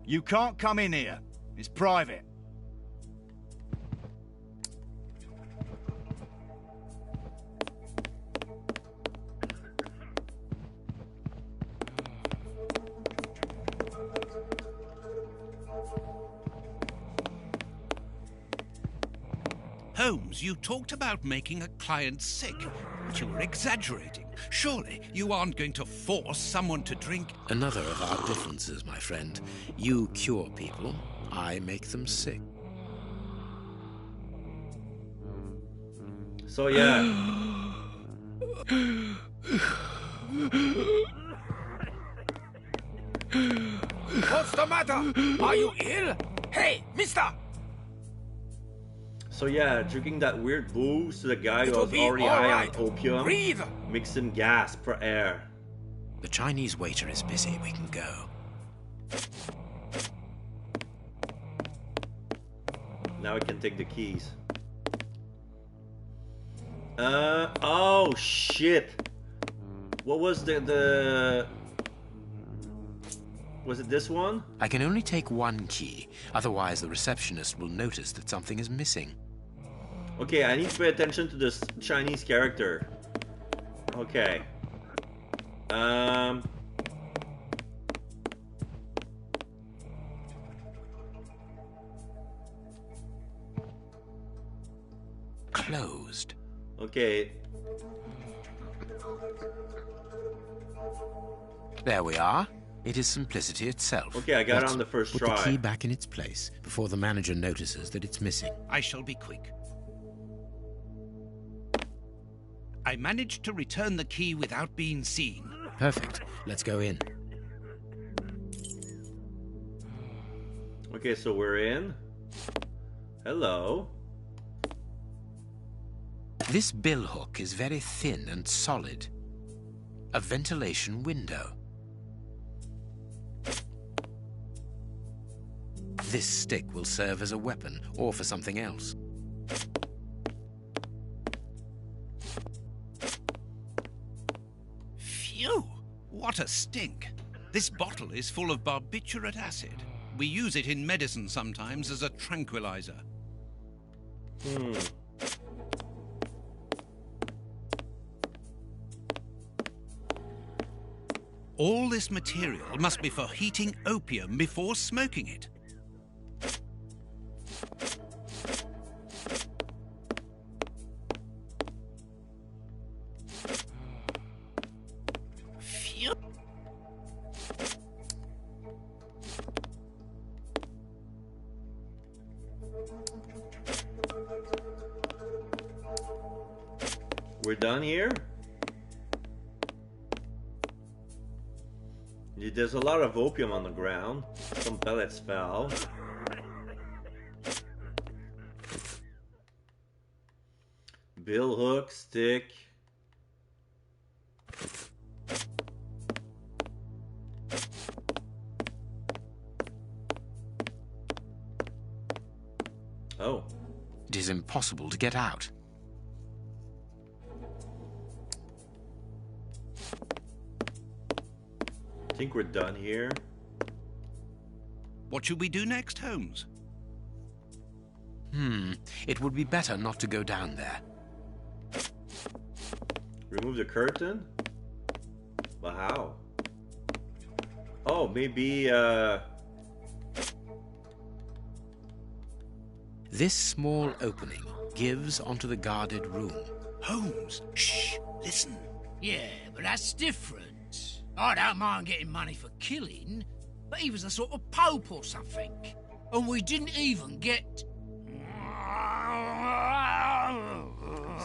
You can't come in here. It's private. Holmes, you talked about making a client sick, but you were exaggerating. Surely you aren't going to force someone to drink... Another of our differences, my friend. You cure people, I make them sick. So yeah. What's the matter? Are you ill? Hey, mister! So yeah, drinking that weird booze to the guy who It'll was be already all high right. on opium. Breathe. Makes him gasp for air. The Chinese waiter is busy. We can go. Now we can take the keys. Oh shit. What was the... Was it this one? I can only take one key, otherwise the receptionist will notice that something is missing. Okay, I need to pay attention to this Chinese character. Okay. Closed. Okay. There we are. It is simplicity itself. Okay, I got it Let's on the first put try. the key back in its place before the manager notices that it's missing. I shall be quick. I managed to return the key without being seen. Perfect. Let's go in. Okay, so we're in. Hello. This billhook is very thin and solid. A ventilation window. This stick will serve as a weapon or for something else. Phew! What a stink! This bottle is full of barbiturate acid. We use it in medicine sometimes as a tranquilizer. All this material must be for heating opium before smoking it. Phew. We're done here? There's a lot of opium on the ground. Some pellets fell. Bill hook, stick. Oh. It is impossible to get out. I think we're done here. What should we do next, Holmes? It would be better not to go down there. Remove the curtain? But how? Oh, maybe, This small opening gives onto the guarded room. Holmes, shh, listen. Yeah, but that's different. I don't mind getting money for killing, but he was a sort of pope or something. And we didn't even get...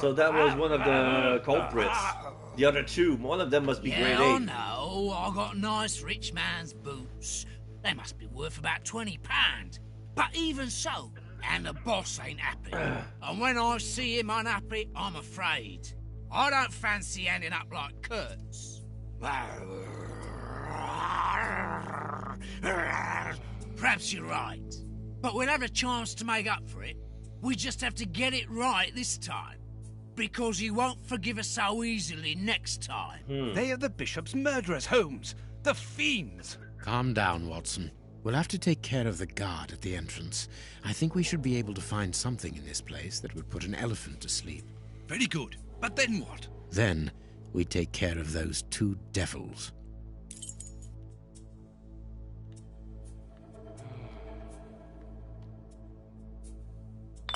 So that was one of the culprits. The other two, one of them must be grade 8. I know. I got nice rich man's boots. They must be worth about £20. But even so, and the boss ain't happy. And when I see him unhappy, I'm afraid. I don't fancy ending up like Kurtz. Perhaps you're right. But we'll have a chance to make up for it. We just have to get it right this time. Because he won't forgive us so easily next time. They are the bishop's murderers, Holmes. The fiends. Calm down, Watson. We'll have to take care of the guard at the entrance. I think we should be able to find something in this place that would put an elephant to sleep. Very good. But then what? Then we take care of those two devils.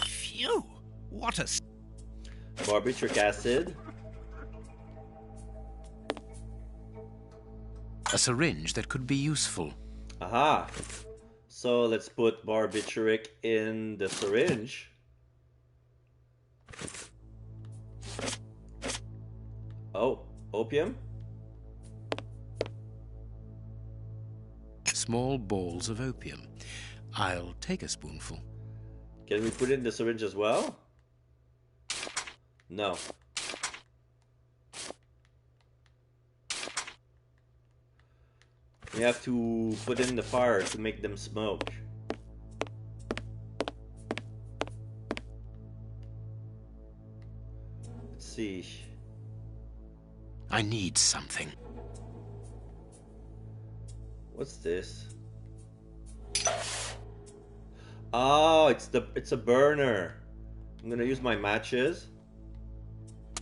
Phew! What a... Barbitric acid. A syringe that could be useful. Aha! So let's put barbituric in the syringe. Oh, opium? Small balls of opium. I'll take a spoonful. Can we put it in the syringe as well? No. We have to put in the fire to make them smoke. Let's see. I need something. What's this? Oh, it's a burner. I'm gonna use my matches.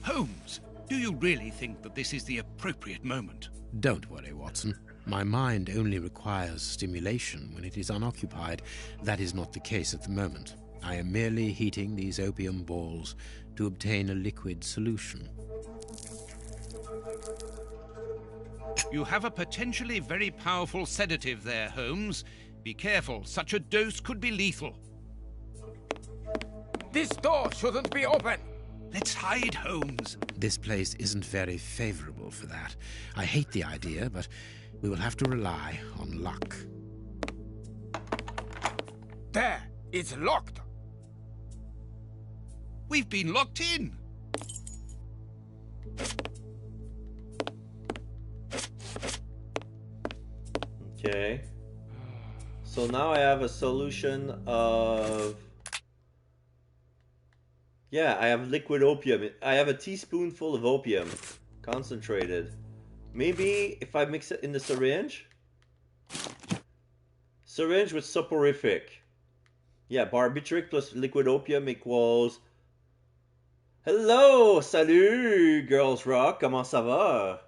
Holmes, do you really think that this is the appropriate moment? Don't worry, Watson. My mind only requires stimulation when it is unoccupied. That is not the case at the moment. I am merely heating these opium balls to obtain a liquid solution. You have a potentially very powerful sedative there, Holmes. Be careful, such a dose could be lethal. This door shouldn't be open! Let's hide, Holmes. This place isn't very favorable for that. I hate the idea, but we will have to rely on luck. There! It's locked! We've been locked in! Okay. So now I have a solution of... Yeah, I have liquid opium. I have a teaspoonful of opium. Concentrated. Maybe if I mix it in the syringe? Syringe with soporific. Yeah, barbiturate plus liquid opium equals... Hello! Salut, Girls Rock! Comment ça va?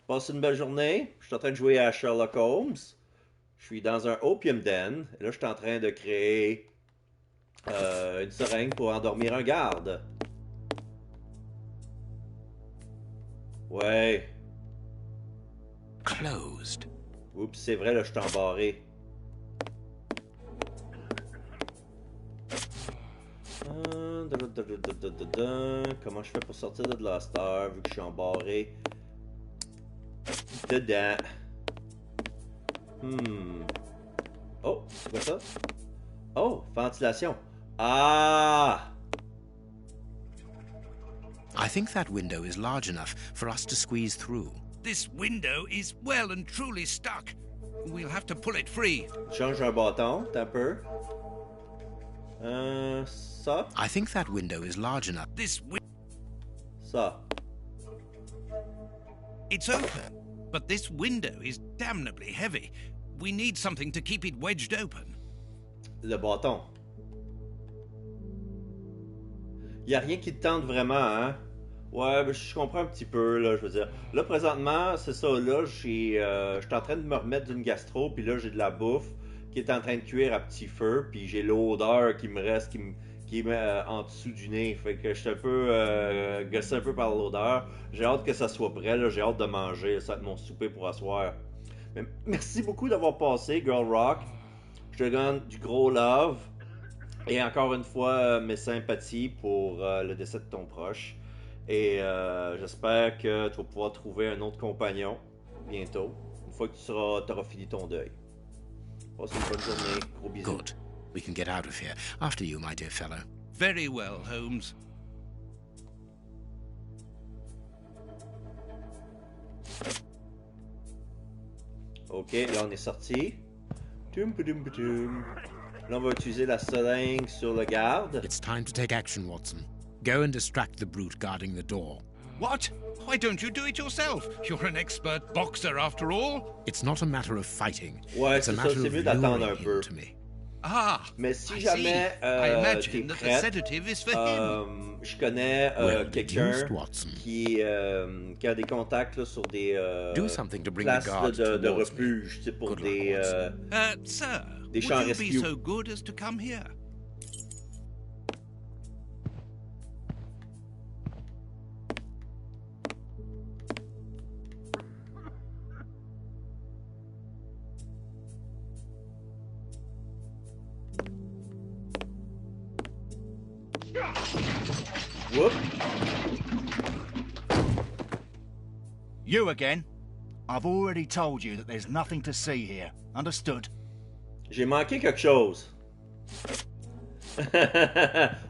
Passe une belle journée. Je suis en train de jouer à Sherlock Holmes. Je suis dans un opium den. Et là, je suis en train de créer une seringue pour endormir un garde. Ouais. Closed. Oups, c'est vrai, là, je suis embarré. Comment je fais pour sortir de la star vu que je suis embarré dedans? Oh, c'est quoi ça? Oh, ventilation. Ah! I think that window is large enough for us to squeeze through. This window is well and truly stuck. We'll have to pull it free. Change un bâton, t'as un peu. Ça. I think that window is large enough. Ça. It's open, but this window is damnably heavy. We need something to keep it wedged open. Le bâton. Y a rien qui te tente vraiment, hein? Ouais, ben, je comprends un petit peu, là, je veux dire. Là, présentement, c'est ça, là, je suis en train de me remettre d'une gastro, puis là, j'ai de la bouffe qui est en train de cuire à petit feu, puis j'ai l'odeur qui me reste, qui est en dessous du nez. Fait que je suis un peu gossé un peu par l'odeur. J'ai hâte que ça soit prêt, là, j'ai hâte de manger, ça va être mon souper pour asseoir. Mais merci beaucoup d'avoir passé, Girl Rock. Je te donne du gros love. Et encore une fois, mes sympathies pour le décès de ton proche. Et j'espère que tu vas pouvoir trouver un autre compagnon bientôt, une fois que tu auras fini ton deuil. Passe une bonne journée. Gros bisous. Good. We can get out of here. After you, my dear fellow. Very well, Holmes. Ok, là on est sorti. Là on va utiliser la seringue sur le garde. It's time to take action, Watson. Go and distract the brute guarding the door. What? Why don't you do it yourself? You're an expert boxer after all. It's not a matter of fighting. Ouais, it's a c'est ça, matter c'est of mieux d'attendre un luring peu. him to me. Ah, mais si I jamais see. I imagine t'es that the prête, sedative is for him. je connais Well quelqu'un deduced, Watson. qui a des contacts là, sur des Do something to bring places the guards de towards refuge, tu sais, pour Good des Sir, des would champs you be rescue. so good as to come here? Whoop. You again? I've already told you that there's nothing to see here. Understood? J'ai manqué quelque chose.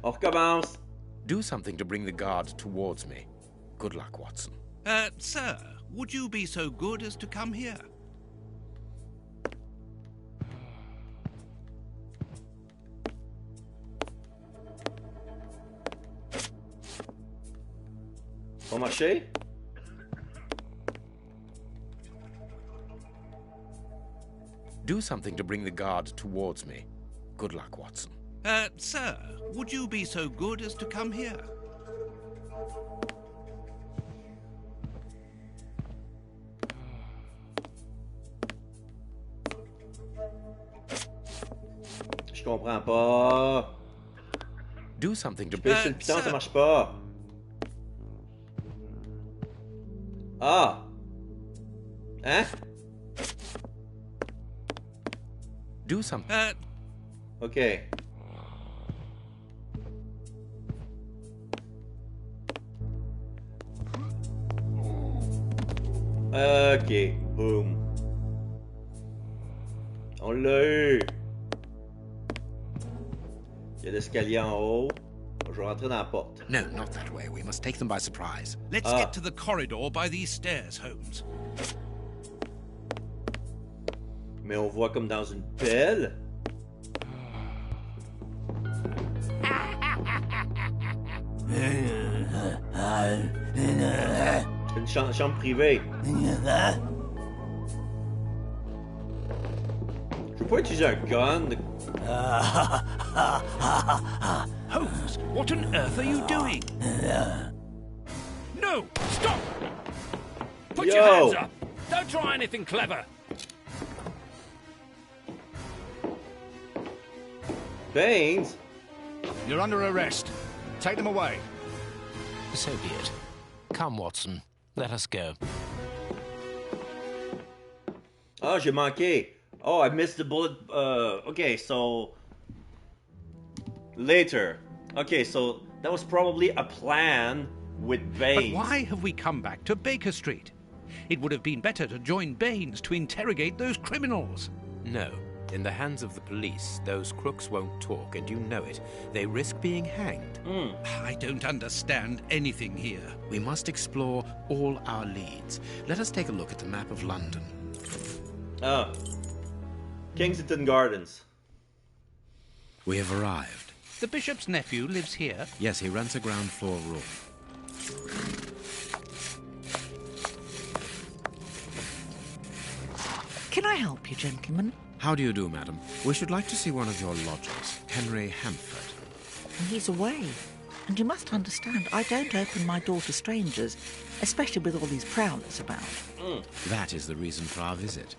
On recommence. Do something to bring the guard towards me. Good luck, Watson. Sir, would you be so good as to come here? Ça va marcher? Do something to bring the guard towards me. Good luck, Watson. Sir, would you be so good as to come here? Je comprends pas. Do something to Je pêche sur le piton, ça marche pas. Ah! Hein? Do something. Ok. Ok. Boom. On l'a eu. Il y a l'escalier en haut. Je vais rentrer dans la porte. No, not that way. We must take them by surprise. Let's get to the corridor by these stairs, Holmes. Mais on voit comme dans une pelle. Une chambre privée. Je peux pas utiliser un gun. Holmes, what on earth are you doing? No! Stop! Put your hands up! Don't try anything clever! Baines? You're under arrest. Take them away. So be it. Come, Watson. Let us go. Oh, j'ai manqué. Oh, I missed the bullet. Okay, so... Later. Okay, so that was probably a plan with Baines. But why have we come back to Baker Street? It would have been better to join Baines to interrogate those criminals. No. In the hands of the police, those crooks won't talk, and you know it. They risk being hanged. I don't understand anything here. We must explore all our leads. Let us take a look at the map of London. Ah. Kensington Gardens. We have arrived. The bishop's nephew lives here? Yes, he rents a ground floor room. Can I help you, gentlemen? How do you do, madam? We should like to see one of your lodgers, Henry Hamford. He's away. And you must understand, I don't open my door to strangers, especially with all these prowlers about. That is the reason for our visit.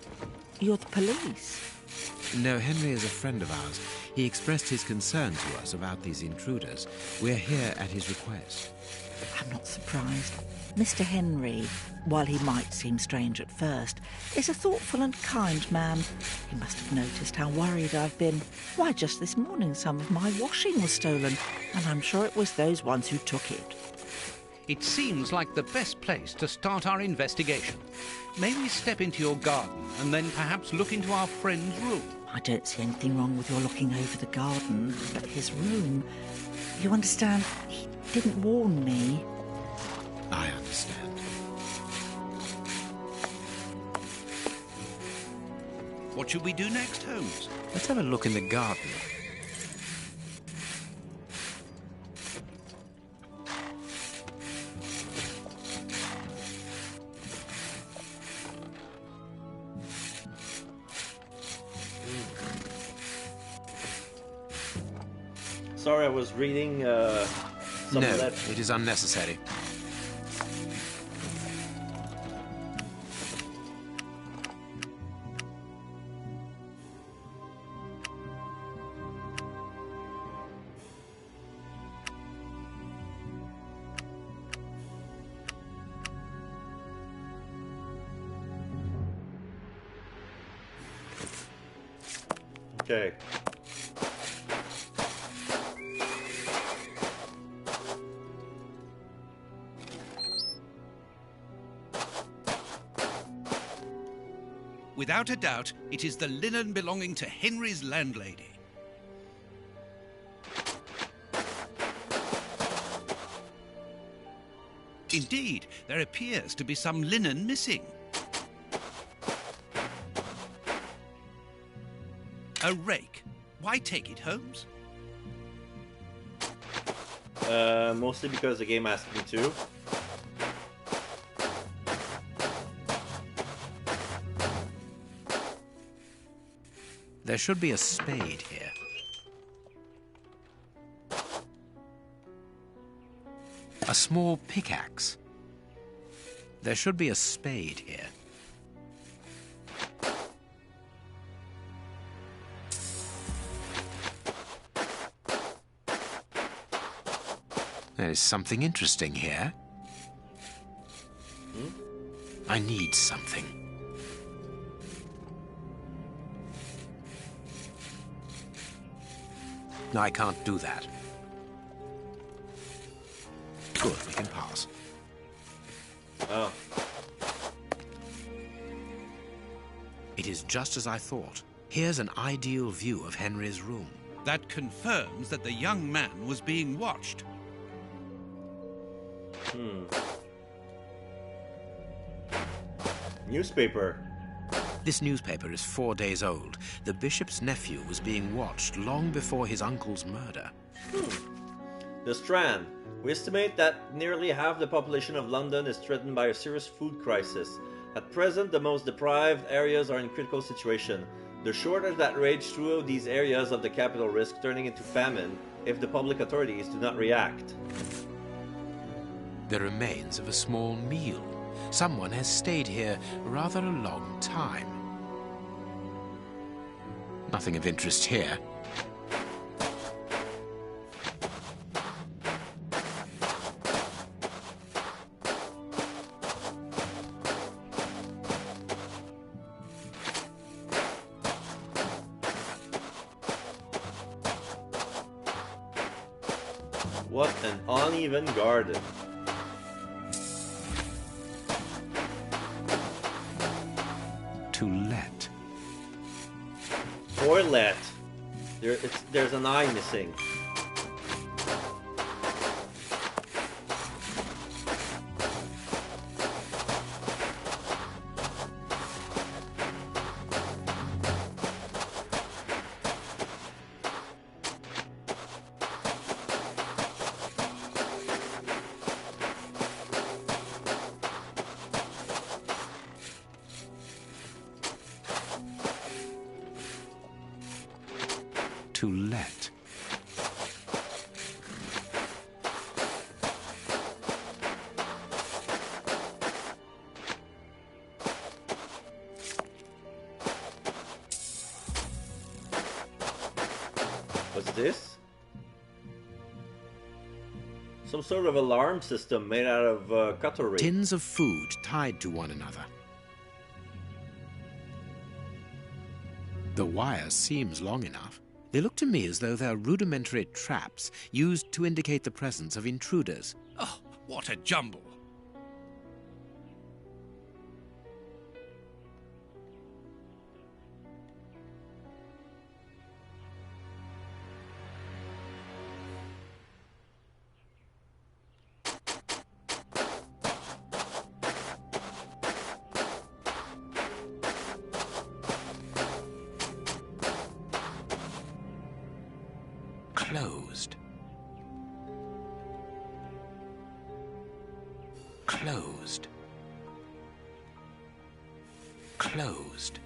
You're the police? No, Henry is a friend of ours. He expressed his concern to us about these intruders. We're here at his request. I'm not surprised. Mr. Henry, while he might seem strange at first, is a thoughtful and kind man. He must have noticed how worried I've been. Why, just this morning some of my washing was stolen, and I'm sure it was those ones who took it. It seems like the best place to start our investigation. May we step into your garden and then perhaps look into our friend's room? I don't see anything wrong with your looking over the garden, but his room... You understand, he didn't warn me. I understand. What should we do next, Holmes? Let's have a look in the garden. Sorry, I was reading some of that. It is unnecessary. Okay. Without a doubt, it is the linen belonging to Henry's landlady. Indeed, there appears to be some linen missing. A rake. Why take it, Holmes? Mostly because the game asked me to. There should be a spade here. A small pickaxe. There should be a spade here. There is something interesting here. I need something. No, I can't do that. Good, we can pass. Oh. It is just as I thought. Here's an ideal view of Henry's room. That confirms that the young man was being watched. Newspaper. This newspaper is 4 days old. The bishop's nephew was being watched long before his uncle's murder. The Strand. We estimate that nearly half the population of London is threatened by a serious food crisis. At present, the most deprived areas are in critical situation. The shortage that rage through these areas of the capital risk turning into famine if the public authorities do not react. The remains of a small meal. Someone has stayed here rather a long time. Nothing of interest here. What an uneven garden. To let. Toilet. There's an eye missing. To let. What's this? Some sort of alarm system made out of cutlery. Tins of food tied to one another. The wire seems long enough. They look to me as though they're rudimentary traps used to indicate the presence of intruders. Oh, what a jumble. Closed. Closed. Closed.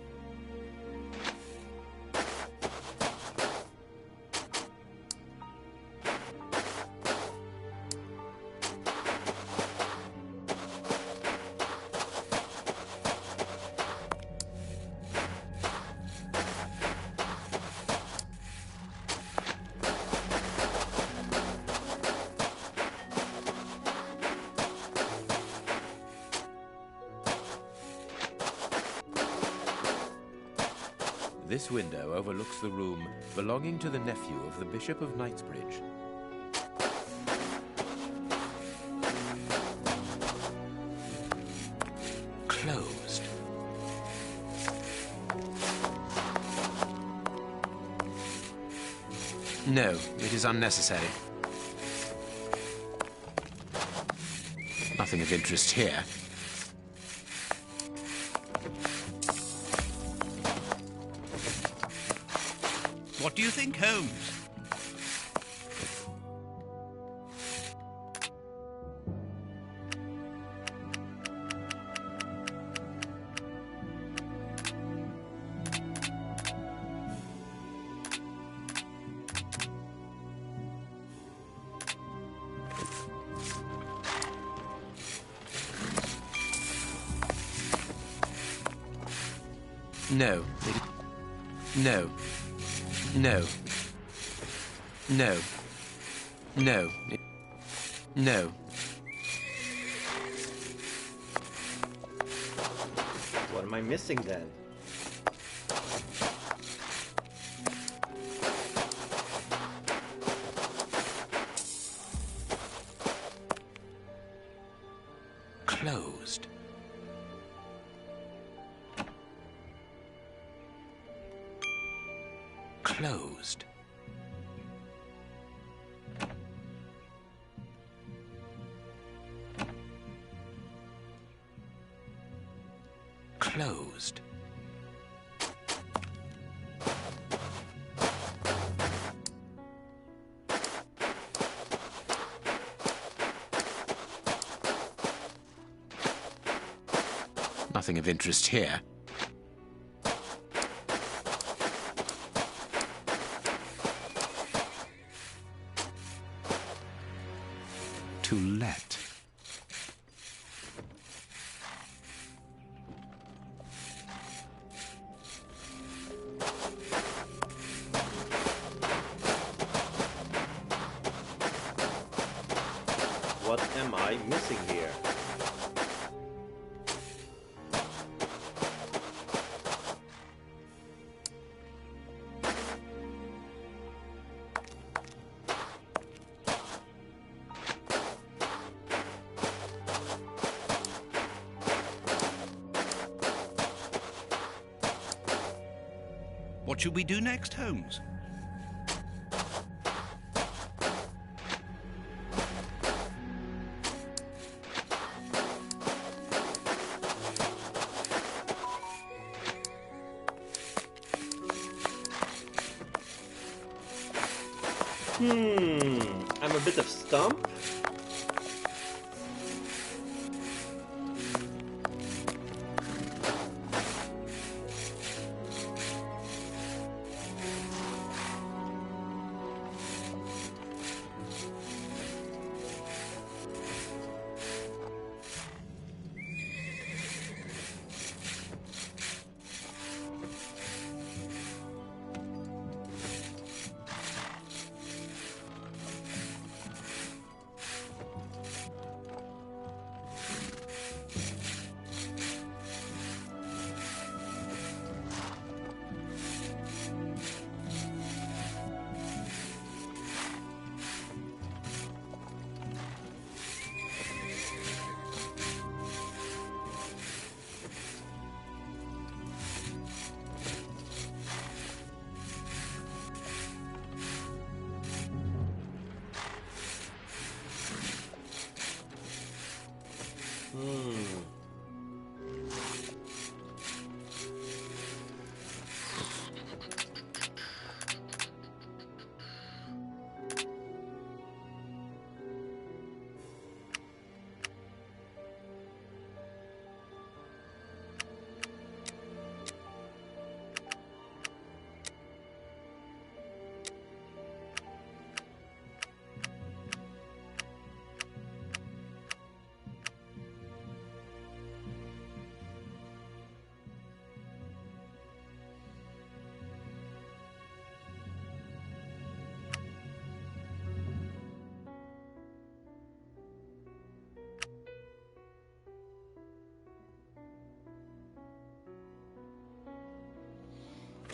This window overlooks the room belonging to the nephew of the Bishop of Knightsbridge. Closed. No, it is unnecessary. Nothing of interest here. What do you think, Holmes? No. No. No. No. No. No. What am I missing then? Closed. Closed. Closed. Nothing of interest here. To let. What am I missing here? What should we do next, Holmes? I'm a bit of stump.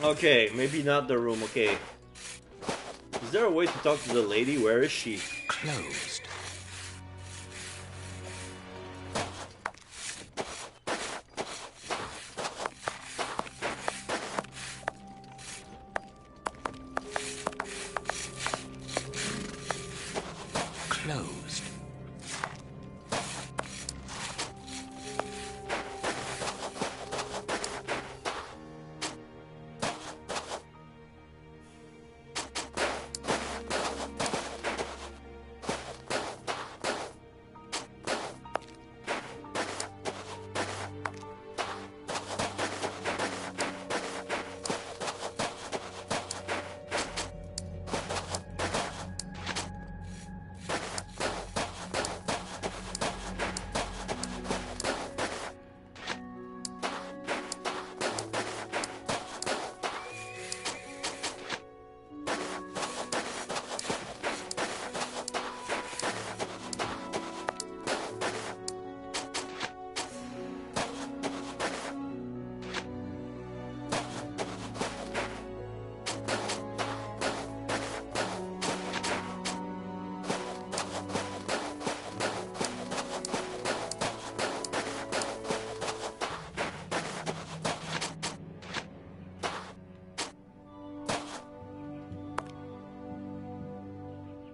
Okay, maybe not the room, okay. Is there a way to talk to the lady? Where is she? Closed. Closed.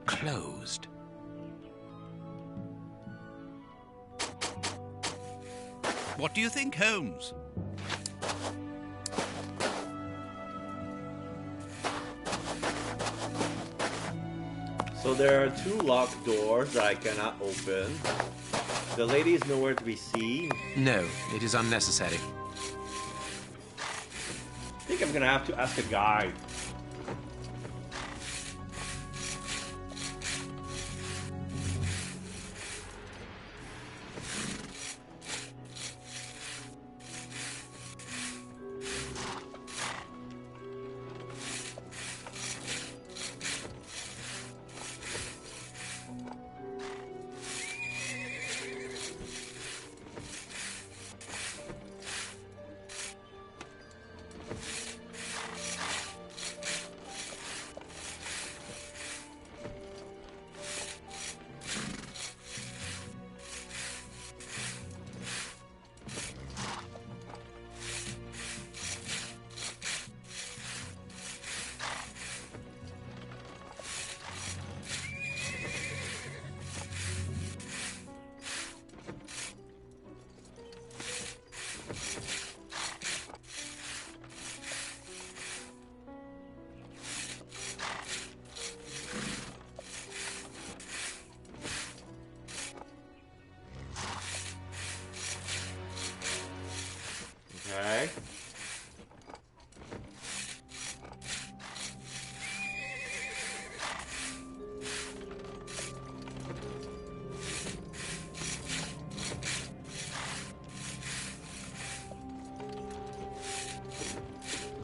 Closed. What do you think, Holmes? So there are two locked doors that I cannot open. The lady is nowhere to be seen. No, it is unnecessary. I think I'm gonna have to ask a guide.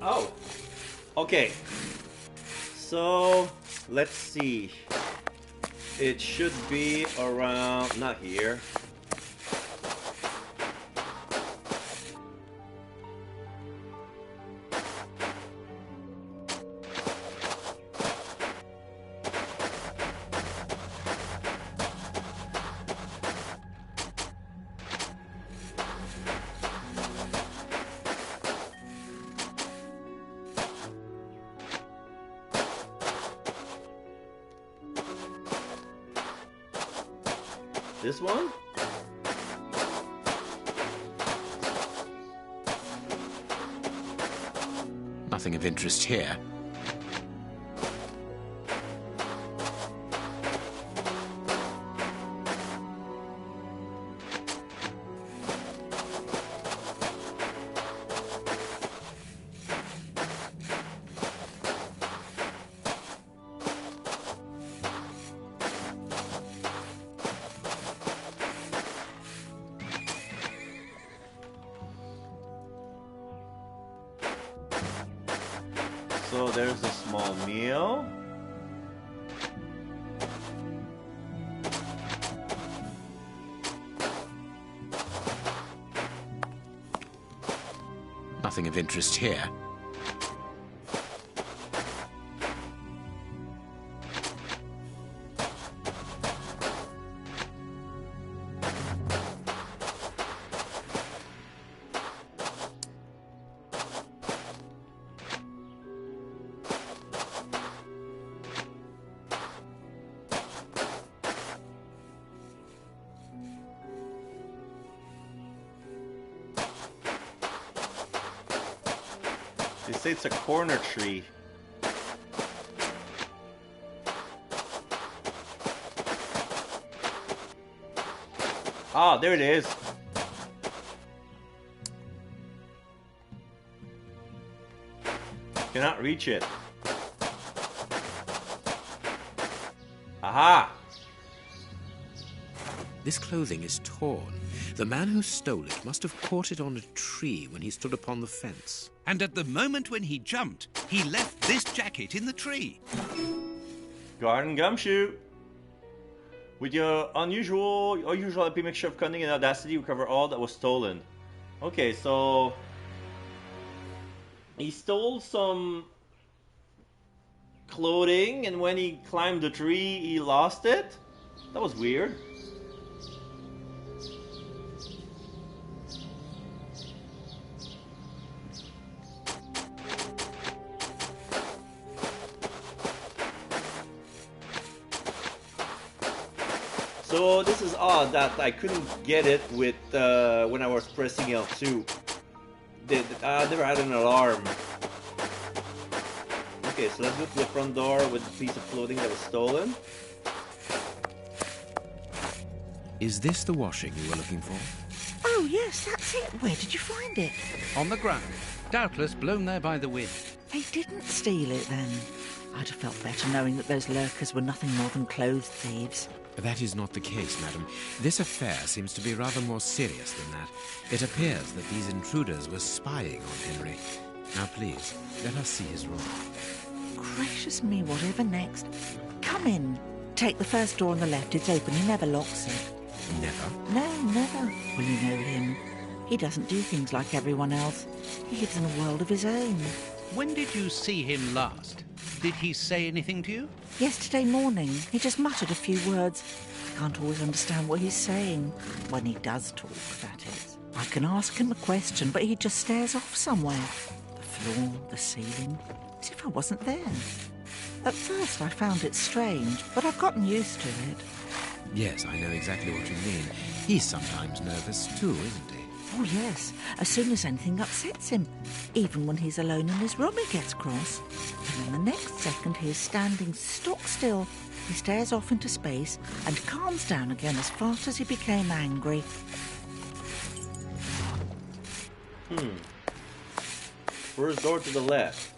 Oh. Okay. So, let's see. It should be around... not here. This one? Nothing of interest here. So there's a small meal. Nothing of interest here. They say it's a corner tree. Ah, there it is. Cannot reach it. Aha! This clothing is torn. The man who stole it must have caught it on a tree when he stood upon the fence. And at the moment when he jumped, he left this jacket in the tree. Garden gumshoe. With your unusual happy mixture of cunning and audacity, you recover all that was stolen. Okay, so he stole some clothing, and when he climbed the tree, he lost it. That was weird. So this is odd that I couldn't get it with when I was pressing L2. I never had an alarm. Okay, so let's go to the front door with the piece of clothing that was stolen. Is this the washing you were looking for? Oh, yes, that's it. Where did you find it? On the ground, doubtless blown there by the wind. They didn't steal it, then. I'd have felt better knowing that those lurkers were nothing more than clothes thieves. That is not the case, madam. This affair seems to be rather more serious than that. It appears that these intruders were spying on Henry. Now, please, let us see his room. Gracious me, whatever next? Come in. Take the first door on the left. It's open. He never locks it. Never? No, never. Well, you know him. He doesn't do things like everyone else. He lives in a world of his own. When did you see him last? Did he say anything to you? Yesterday morning. He just muttered a few words. I can't always understand what he's saying. When he does talk, that is. I can ask him a question, but he just stares off somewhere. The floor, the ceiling, as if I wasn't there. At first I found it strange, but I've gotten used to it. Yes, I know exactly what you mean. He's sometimes nervous too, isn't he? Oh, yes. As soon as anything upsets him. Even when he's alone in his room, he gets cross. And then the next second he is standing stock still. He stares off into space and calms down again as fast as he became angry. First door to the left.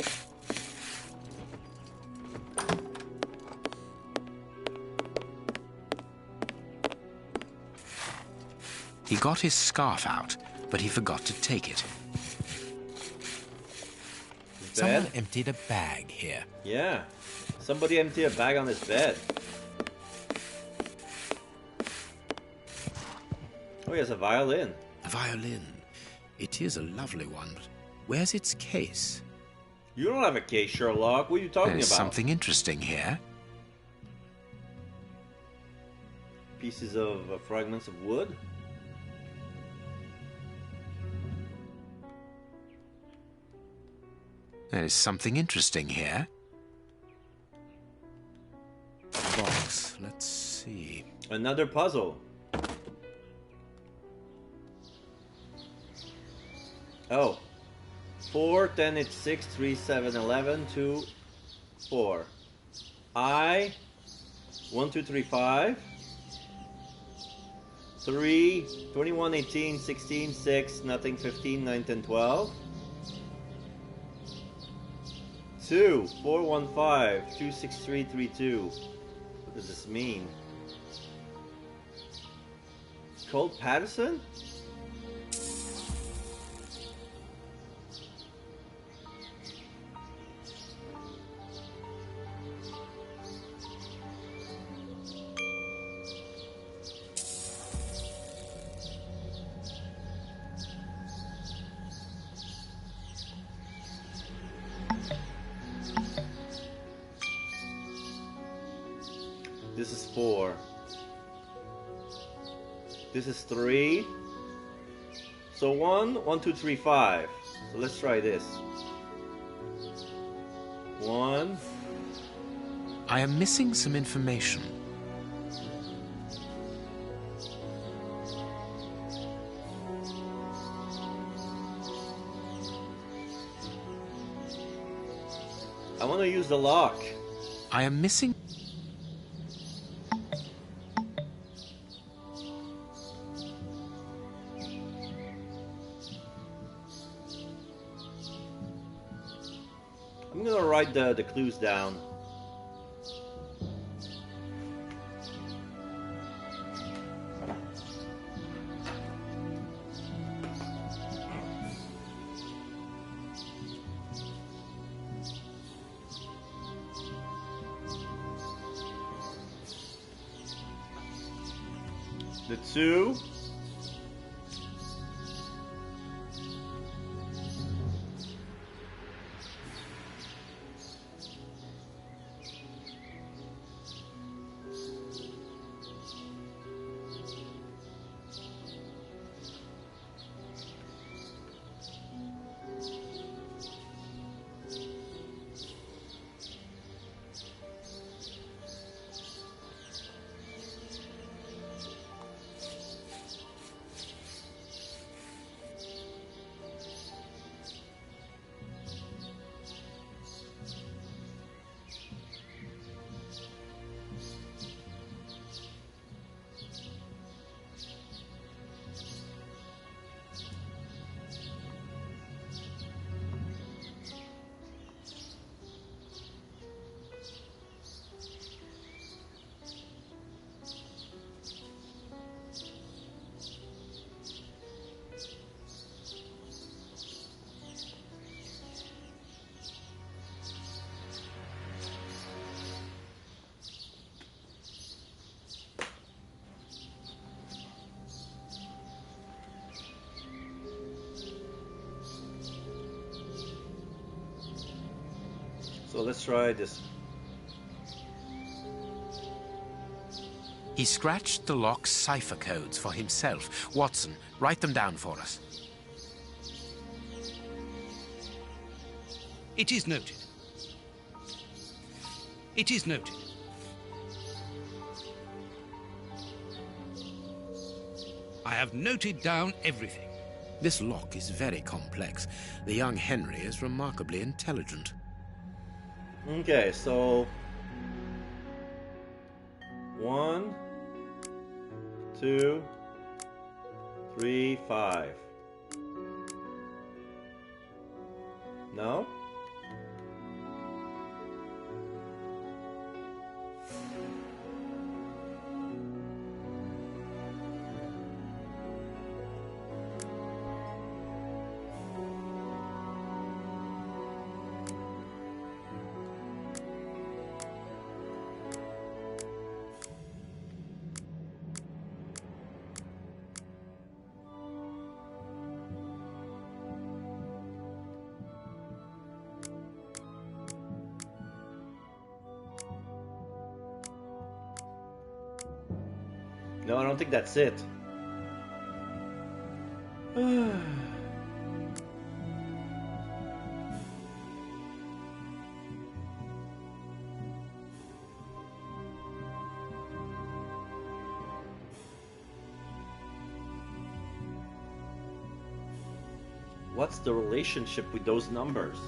He got his scarf out, but he forgot to take it. Someone bed. emptied a bag here. Yeah. Somebody emptied a bag on his bed. Oh, he has a violin. A violin. It is a lovely one, but where's its case? You don't have a case, Sherlock. What are you talking There's about? something interesting here. Pieces of fragments of wood. There is something interesting here. Box. Let's see. Another puzzle. Oh. 4, 10, it's 6, 3, 7, 11, 2, 4. I, 1, 2, 3, 5. 3, 21, 18, 16, 6, nothing, 15, 9, 10, 12. 2, 4, 1, 5, 2, 6, 3, 3, 2. What does this mean? Colt Patterson? This is 4. This is 3. So 1, 1, 2, 3, 5. So let's try this. 1. I am missing some information. I want to use the lock. I am missing... I'm gonna write the clues down. The 2. So let's try this. He scratched the lock's cipher codes for himself. Watson, write them down for us. It is noted. It is noted. I have noted down everything. This lock is very complex. The young Henry is remarkably intelligent. Okay, so 1, 2, 3, 5. No? No, I don't think that's it. What's the relationship with those numbers?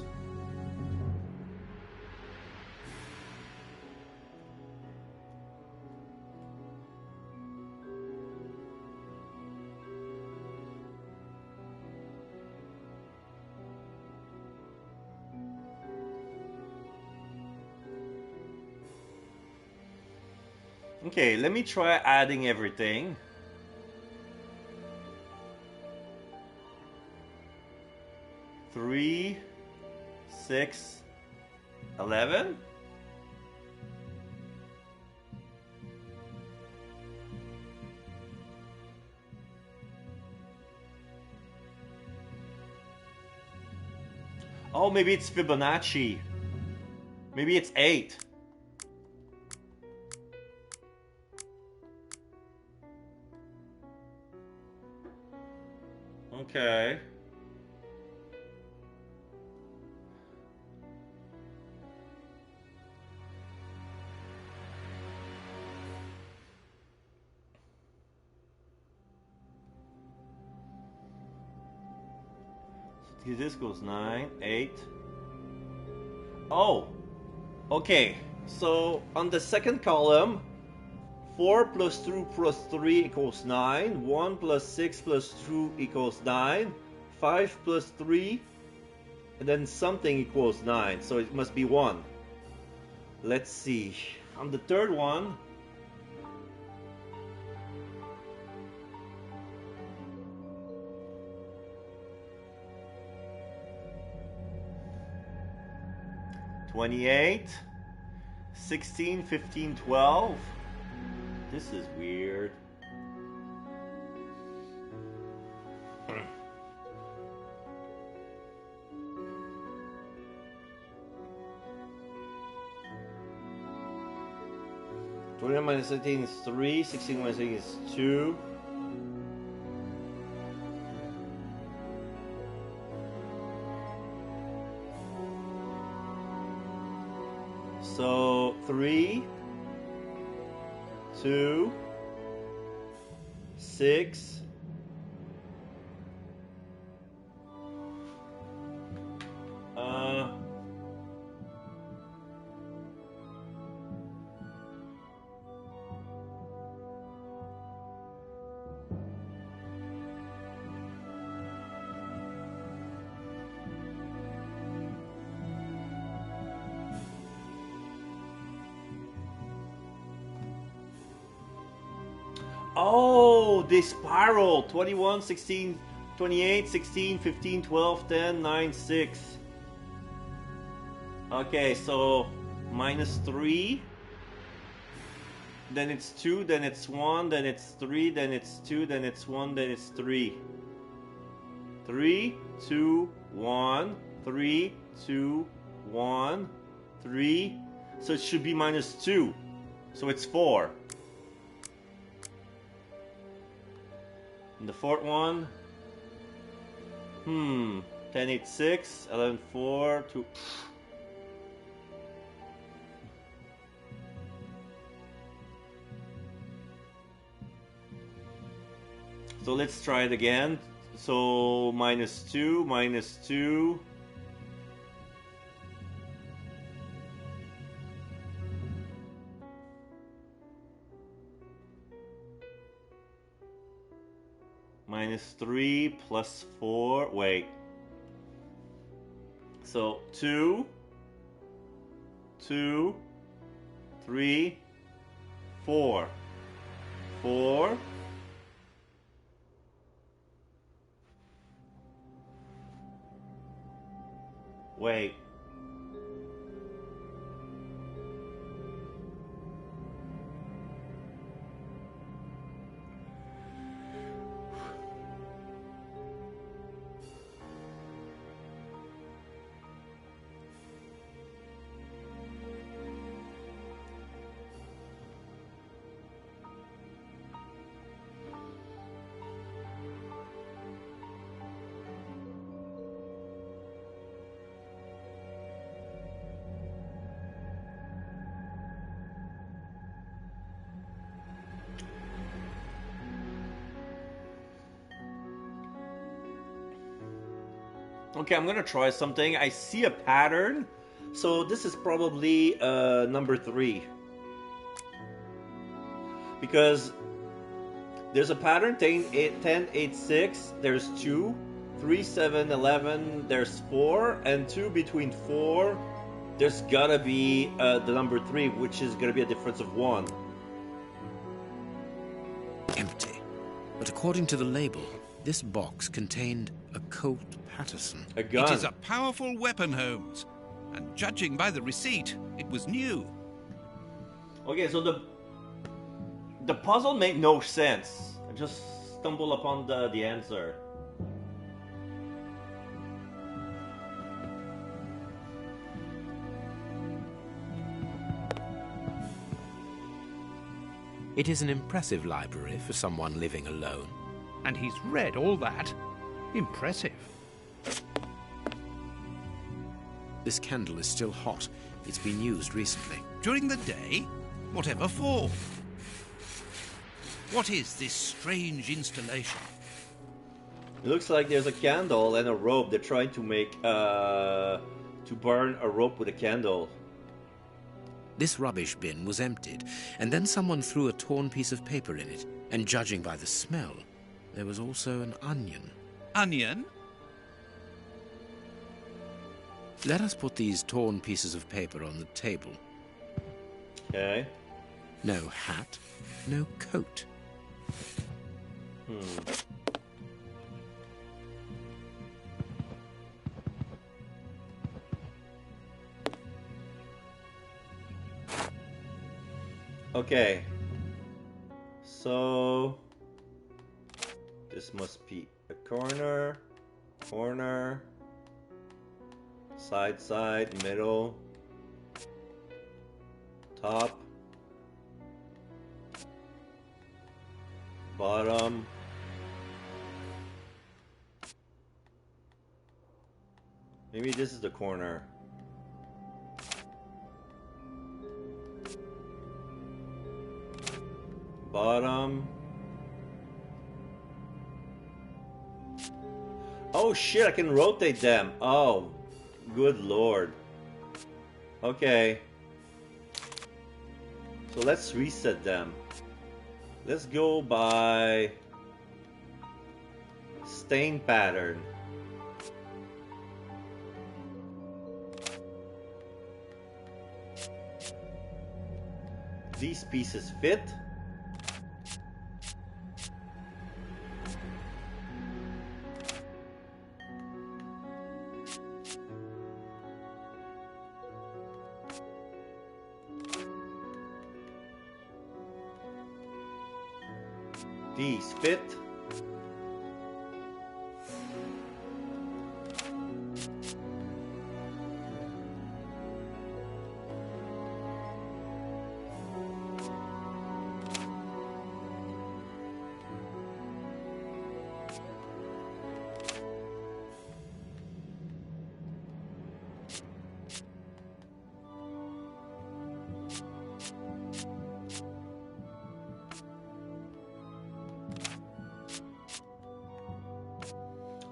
Okay, let me try adding everything. Three, 6, 11. Oh, maybe it's Fibonacci. Maybe it's 8. Okay. This goes 9, 8. Oh, okay. So on the second column, 4 plus 2 plus 3 equals 9. 1 plus 6 plus 2 equals 9. 5 plus 3, and then something equals 9. So it must be 1. Let's see. On the third one, $28, 16, 15, 12. This is weird. $21 minus 18 is 3, 16 minus 18 is 2. So 3, 2, 6. Oh, they spiral. 21, 16, 28, 16, 15, 12, 10, 9, 6. Okay, so minus 3. Then it's 2, then it's 1, then it's 3, then it's 2, then it's 1, then it's 3. 3, 2, 1, 3, 2, 1, 3. So it should be minus 2. So it's 4. And the fourth one, 10, 8, 6, 11, 4, 2. So let's try it again. So minus 2, minus 2. Minus 3 plus 4. Wait. So 2, 2, 3, 4. 4. Wait. Okay, I'm gonna try something. I see a pattern, so this is probably number 3. Because there's a pattern 10, 8, 6, there's 2, 3, 7, 11, there's 4, and 2 between 4, there's gotta be the number 3, which is gonna be a difference of 1. Empty. But according to the label, this box contained a Colt Patterson. A gun. It is a powerful weapon, Holmes. And judging by the receipt, it was new. Okay, so the puzzle made no sense. I just stumbled upon the answer. It is an impressive library for someone living alone. And he's read all that. Impressive. This candle is still hot. It's been used recently. During the day? Whatever for? What is this strange installation? It looks like there's a candle and a rope. They're trying to make to burn a rope with a candle. This rubbish bin was emptied, and then someone threw a torn piece of paper in it, and judging by the smell, there was also an onion. Onion? Let us put these torn pieces of paper on the table. Okay. No hat, no coat. Okay. So this must be a corner, side, middle, top, bottom, maybe this is the corner. Bottom. Oh shit, I can rotate them. Oh, good lord. Okay. So let's reset them. Let's go by stain pattern. These pieces fit. These fit.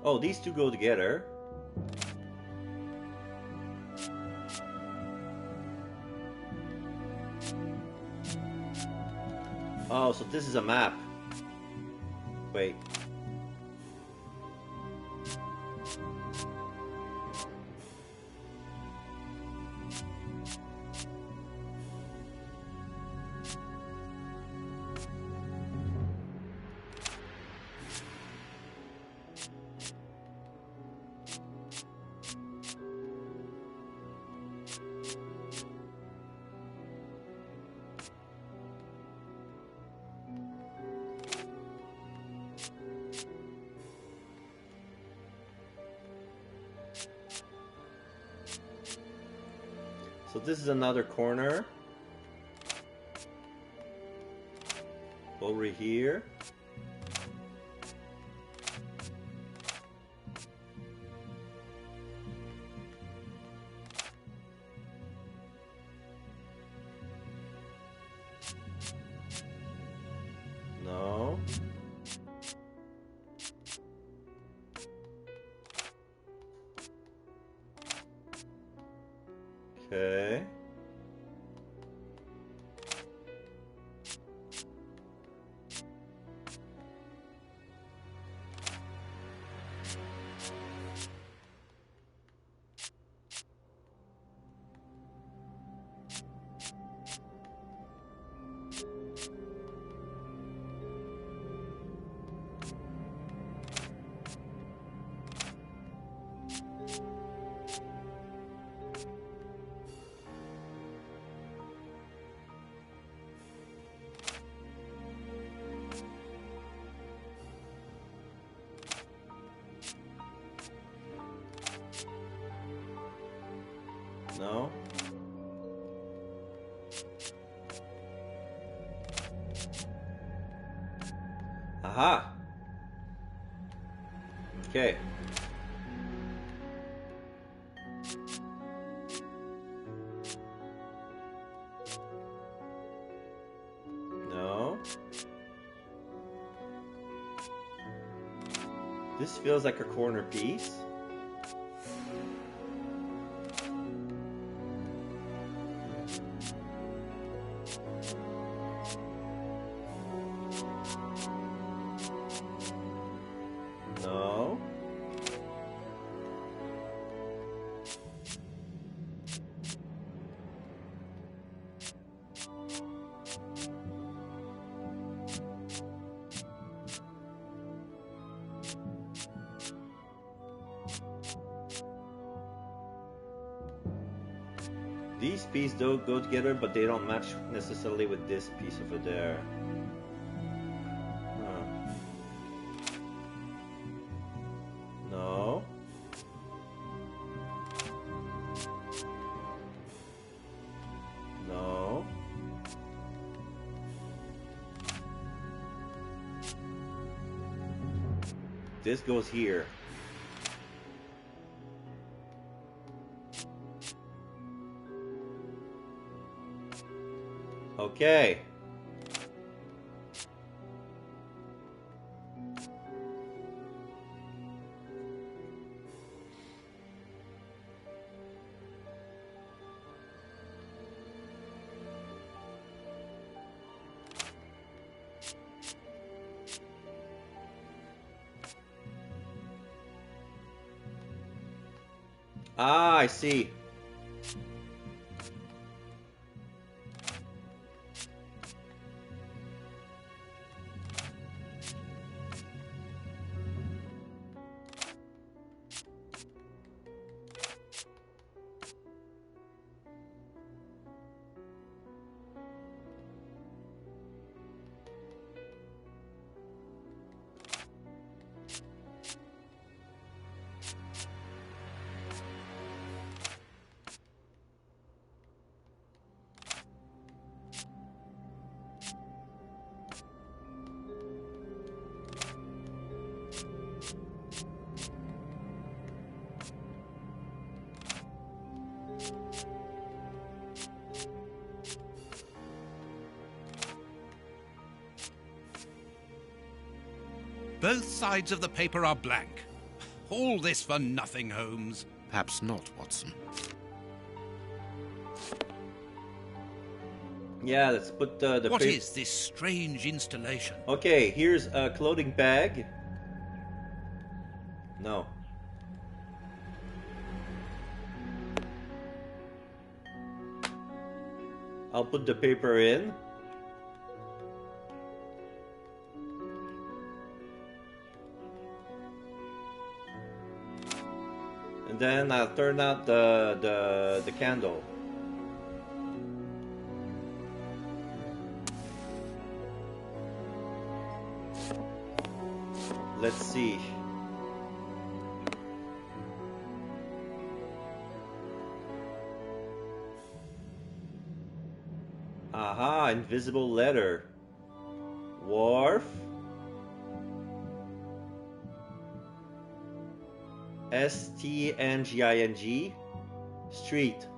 Oh, these two go together. Oh, so this is a map. Wait. So this is another corner. Over here. No. Okay. No. Aha. Okay. No. This feels like a corner piece. No. These pieces do go together, but they don't match necessarily with this piece over there. No. No. This goes here. Okay. Ah, I see. Both sides of the paper are blank. All this for nothing, Holmes. Perhaps not, Watson. Yeah, let's put the What is this strange installation? Okay, here's a clothing bag. No. I'll put the paper in. And then I'll turn out the candle. Let's see. Aha, invisible letter. Wharf. STNGING. Street.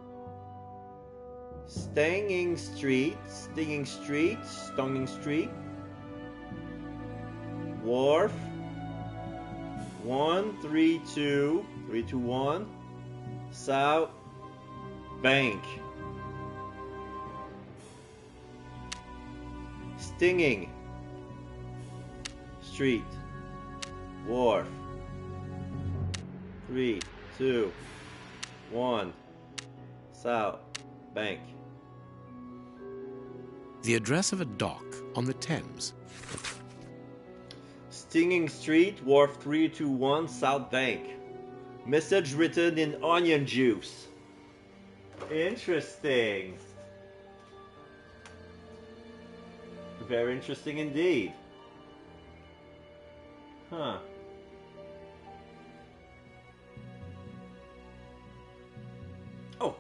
Stanging Street. Stinging Street. Stinging Street. Wharf. 132 321 South Bank. Stinging. Street. Wharf. 3, 2, 1. South. Bank. The address of a dock on the Thames. Stinging Street, Wharf 321, South Bank. Message written in onion juice. Interesting. Very interesting indeed. Huh. Oh.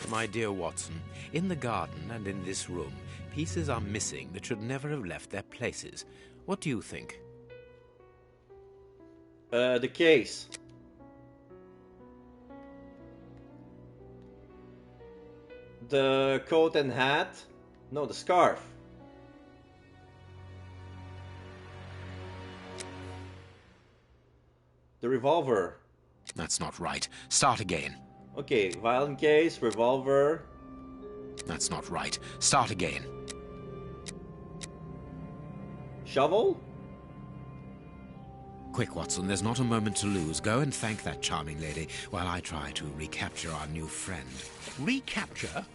My dear Watson, in the garden and in this room, pieces are missing that should never have left their places. What do you think? The case. The coat and hat? No, the scarf. The revolver. That's not right. Start again. Okay, violin case, revolver. That's not right. Start again. Shovel? Quick, Watson, there's not a moment to lose. Go and thank that charming lady while I try to recapture our new friend. Recapture?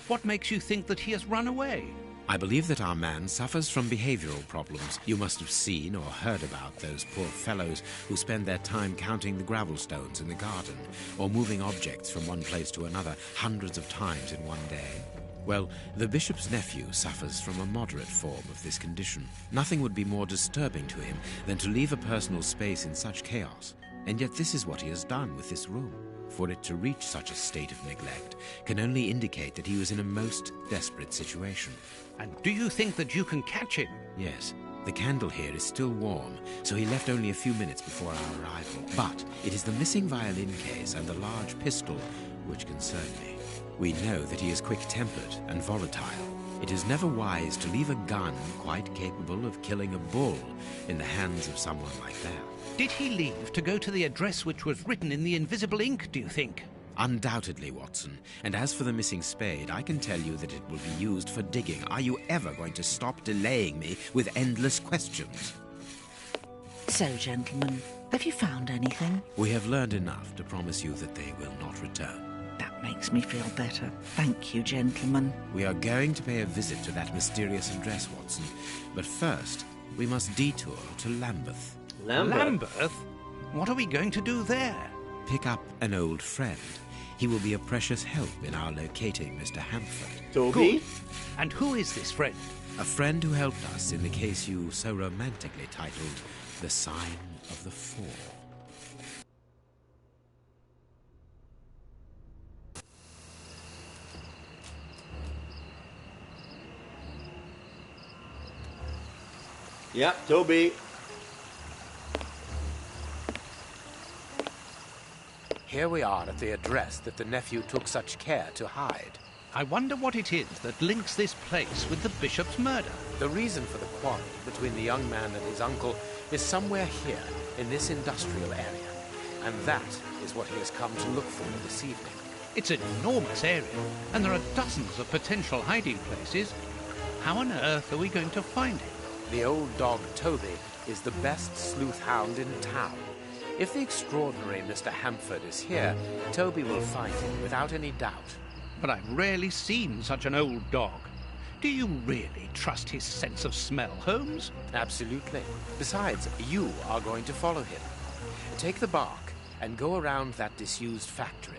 What makes you think that he has run away? I believe that our man suffers from behavioral problems. You must have seen or heard about those poor fellows who spend their time counting the gravel stones in the garden or moving objects from one place to another hundreds of times in one day. Well, the bishop's nephew suffers from a moderate form of this condition. Nothing would be more disturbing to him than to leave a personal space in such chaos. And yet this is what he has done with this room. For it to reach such a state of neglect can only indicate that he was in a most desperate situation. And do you think that you can catch him? Yes. The candle here is still warm, so he left only a few minutes before our arrival. But it is the missing violin case and the large pistol which concern me. We know that he is quick-tempered and volatile. It is never wise to leave a gun quite capable of killing a bull in the hands of someone like that. Did he leave to go to the address which was written in the invisible ink, do you think? Undoubtedly, Watson. And as for the missing spade, I can tell you that it will be used for digging. Are you ever going to stop delaying me with endless questions? So, gentlemen, have you found anything? We have learned enough to promise you that they will not return. That makes me feel better. Thank you, gentlemen. We are going to pay a visit to that mysterious address, Watson. But first, we must detour to Lambeth. Lambeth? What are we going to do there? Pick up an old friend. He will be a precious help in our locating Mr. Hampford. Toby? Good. And who is this friend? A friend who helped us in the case you so romantically titled The Sign of the Four. Yeah, Toby. Here we are at the address that the nephew took such care to hide. I wonder what it is that links this place with the bishop's murder. The reason for the quarrel between the young man and his uncle is somewhere here in this industrial area. And that is what he has come to look for this evening. It's an enormous area, and there are dozens of potential hiding places. How on earth are we going to find him? The old dog Toby is the best sleuth hound in town. If the extraordinary Mr. Hampford is here, Toby will find him without any doubt. But I've rarely seen such an old dog. Do you really trust his sense of smell, Holmes? Absolutely. Besides, you are going to follow him. Take the bark and go around that disused factory.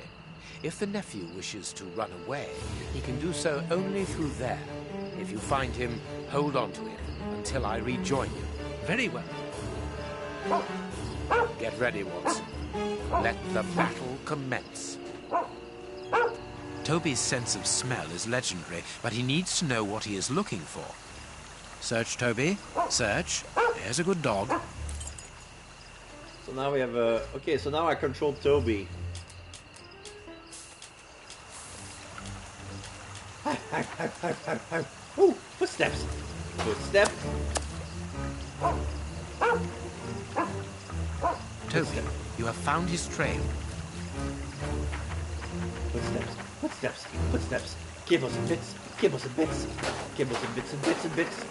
If the nephew wishes to run away, he can do so only through there. If you find him, hold on to him until I rejoin you. Very well. Get ready, Watson. Let the battle commence. Toby's sense of smell is legendary, but he needs to know what he is looking for. Search, Toby. Search. There's a good dog. So now we have a... Okay, so now I control Toby. Ooh, footsteps. Footstep. Toby, you have found his trail. Footsteps, footsteps, footsteps. Kibbles and bits, kibbles and bits, kibbles and bits and bits and bits.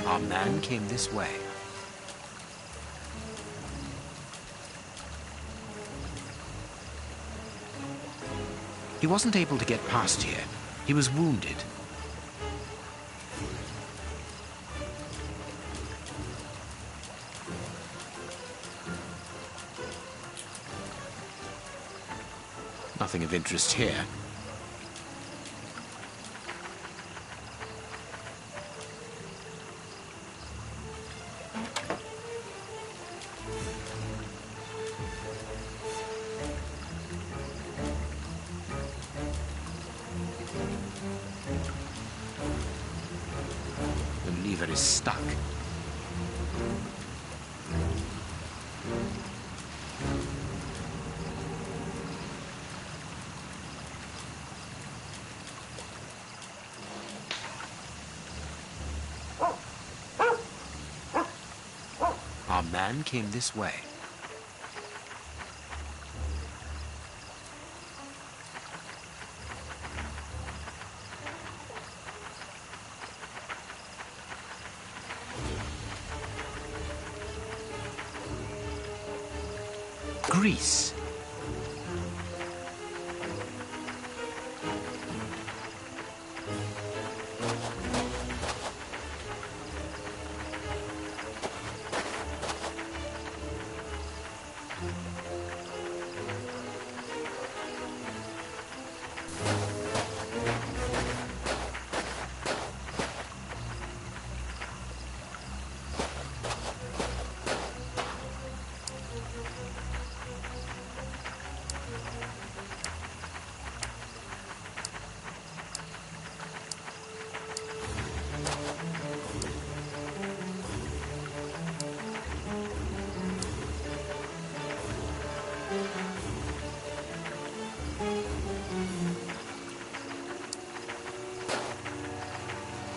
Our man came this way. He wasn't able to get past here. He was wounded. Nothing of interest here. The lever is stuck. Our man came this way. Greece.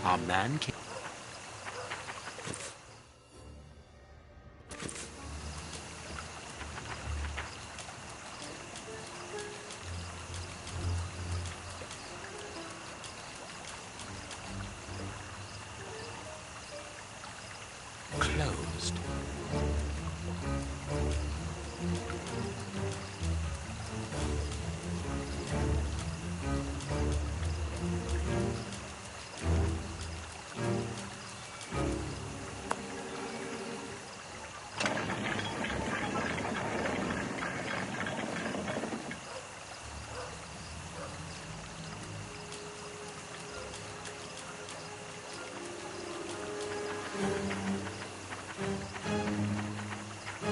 Our man came. Closed.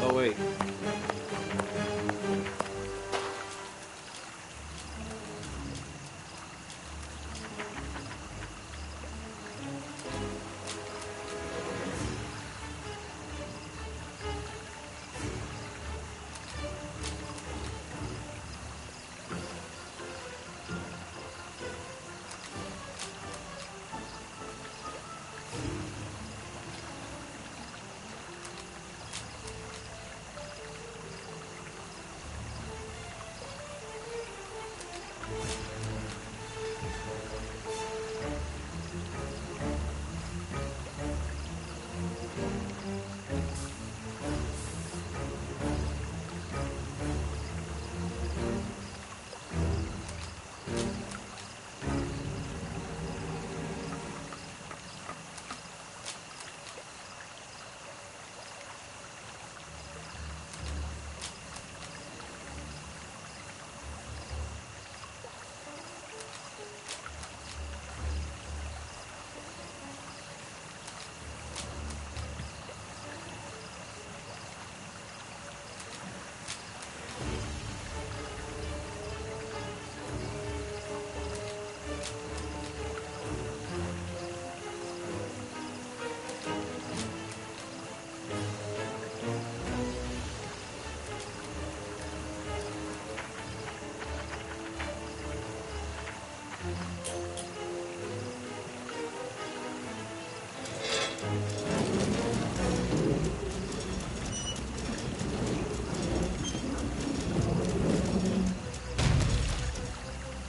Oh wait.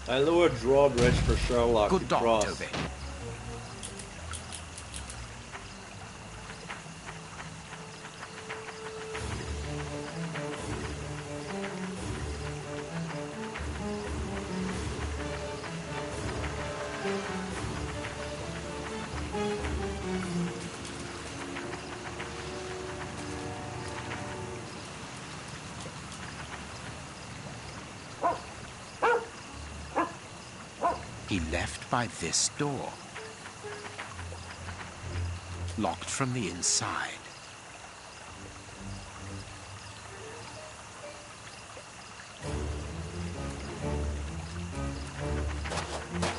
I lowered drawbridge for Sherlock Good to dog, cross. Toby. He left by this door. Locked from the inside.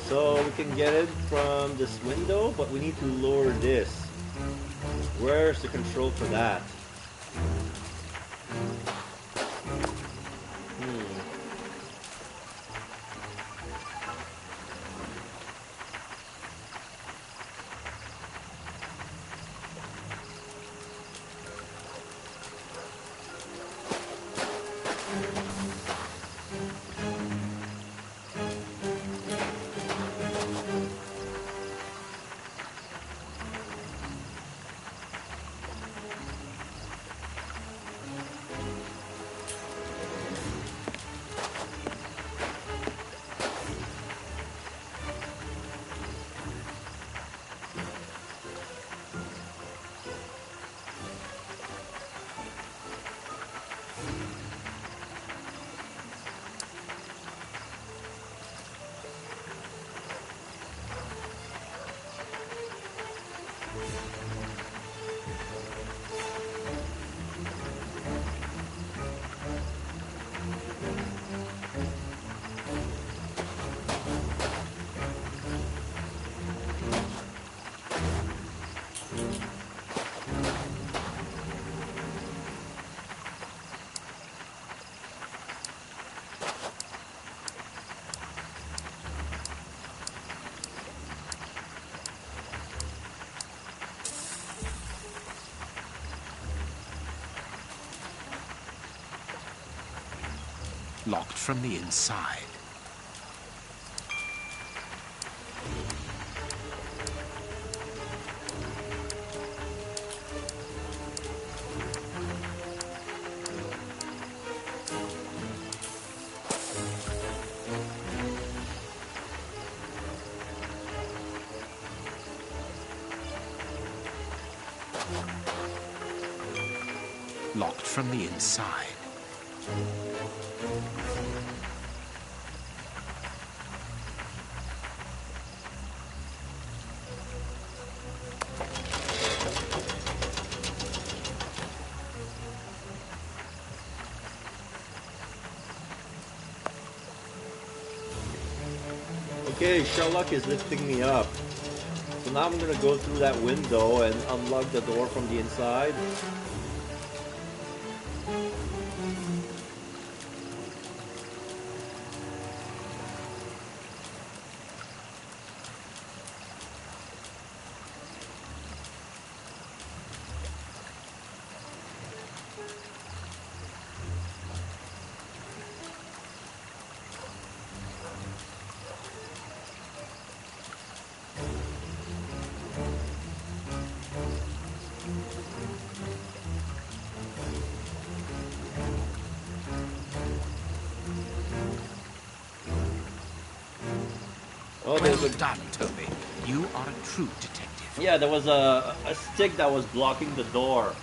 So we can get it from this window, but we need to lower this. Where's the control for that? Locked from the inside. Locked from the inside. Okay, Sherlock is lifting me up. So now I'm gonna go through that window and unlock the door from the inside. Oh, Well done, Toby. You are a true detective. Yeah, there was a stick that was blocking the door,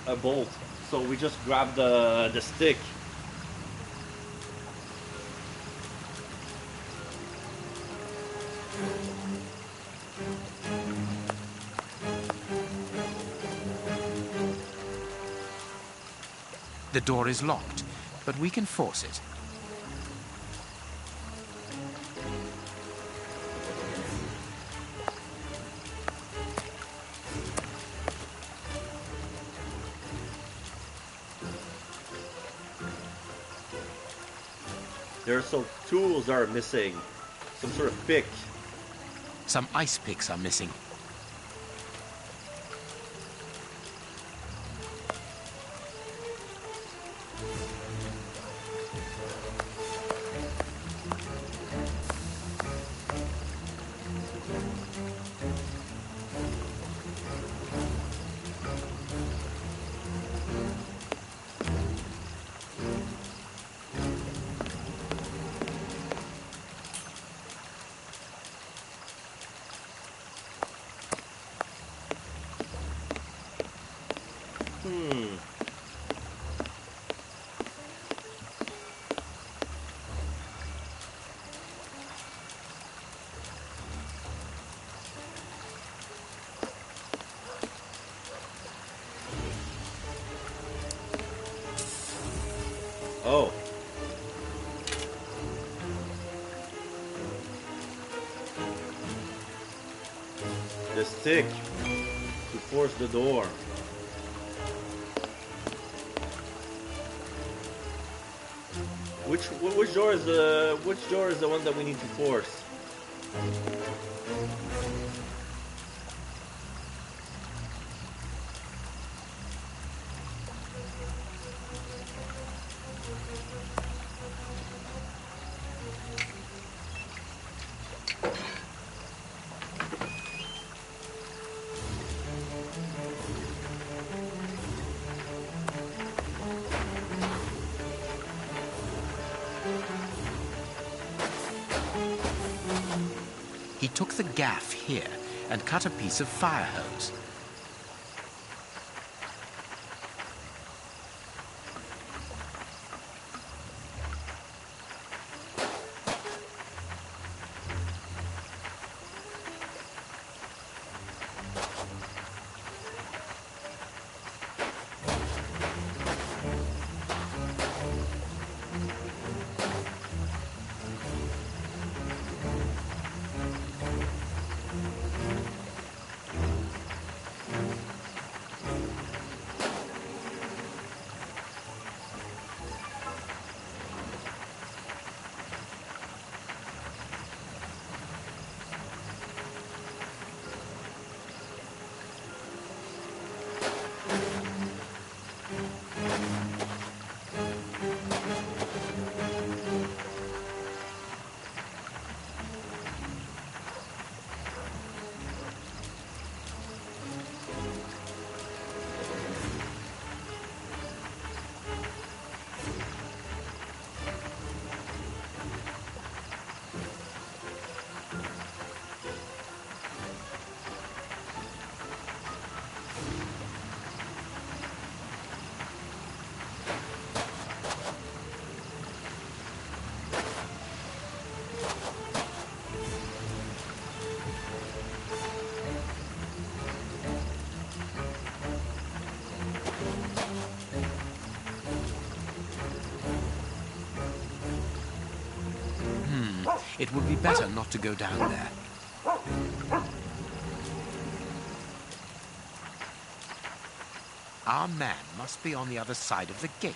a bolt. So we just grabbed the stick. The door is locked, but we can force it. There are some tools that are missing. Some sort of pick. Some ice picks are missing. Oh. The stick to force the door. Which door is the one that we need to force? He took the gaff here and cut a piece of fire hose. It would be better not to go down there. Our man must be on the other side of the gate.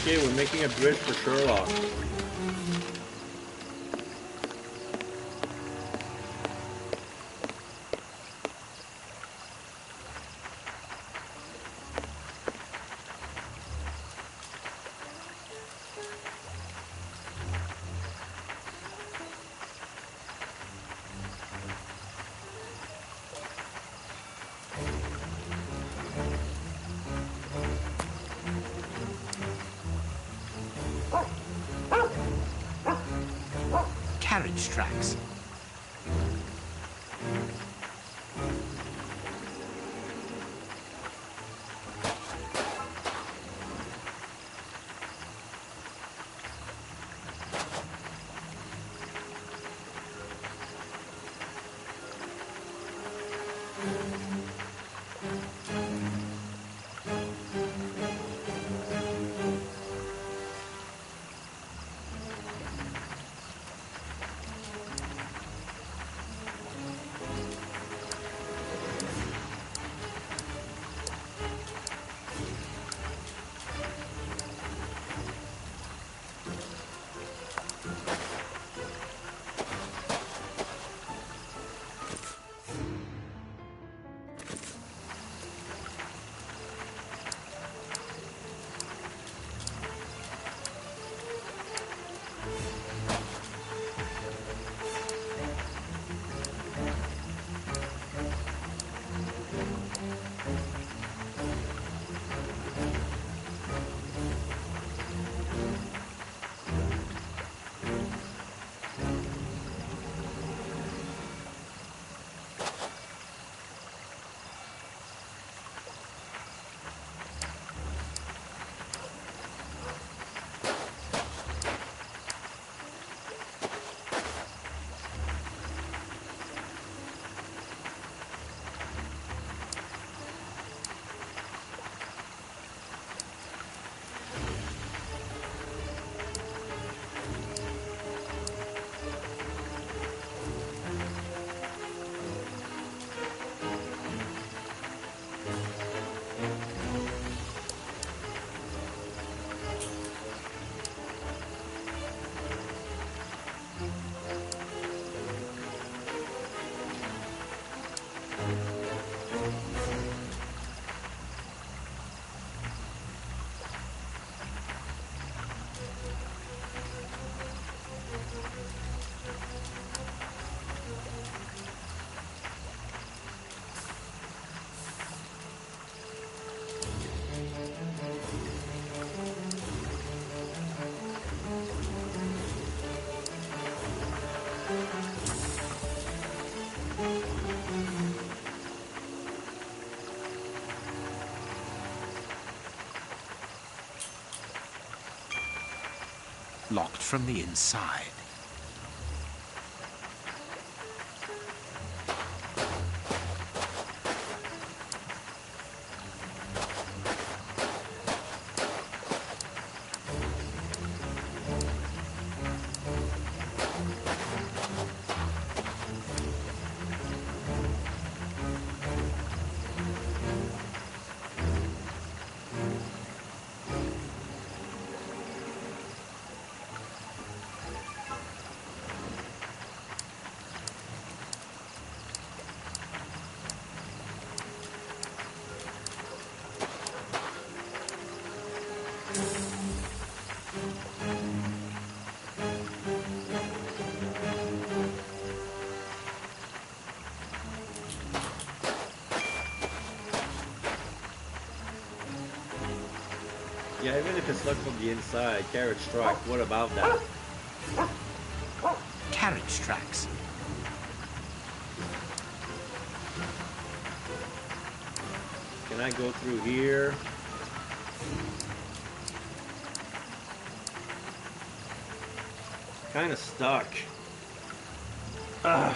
Okay, we're making a bridge for Sherlock. Carriage tracks. Locked from the inside. Yeah, even if it's looked from the inside, carriage track, what about that? Carriage tracks. Can I go through here? kind of stuck. Ugh.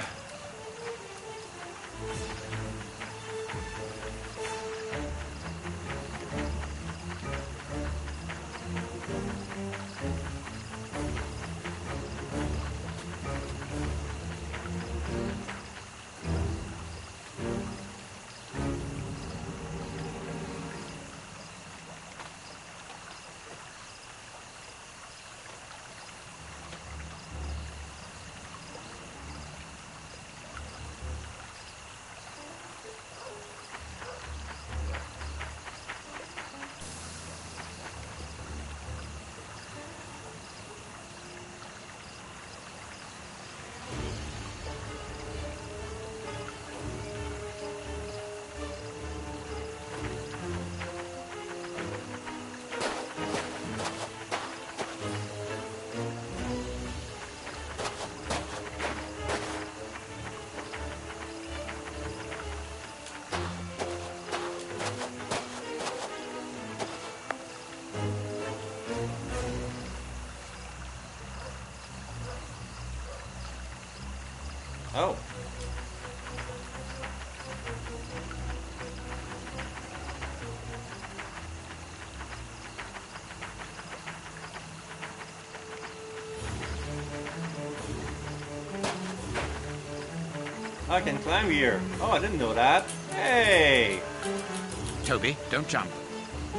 Oh. I can climb here. Oh, I didn't know that. Hey! Toby, don't jump.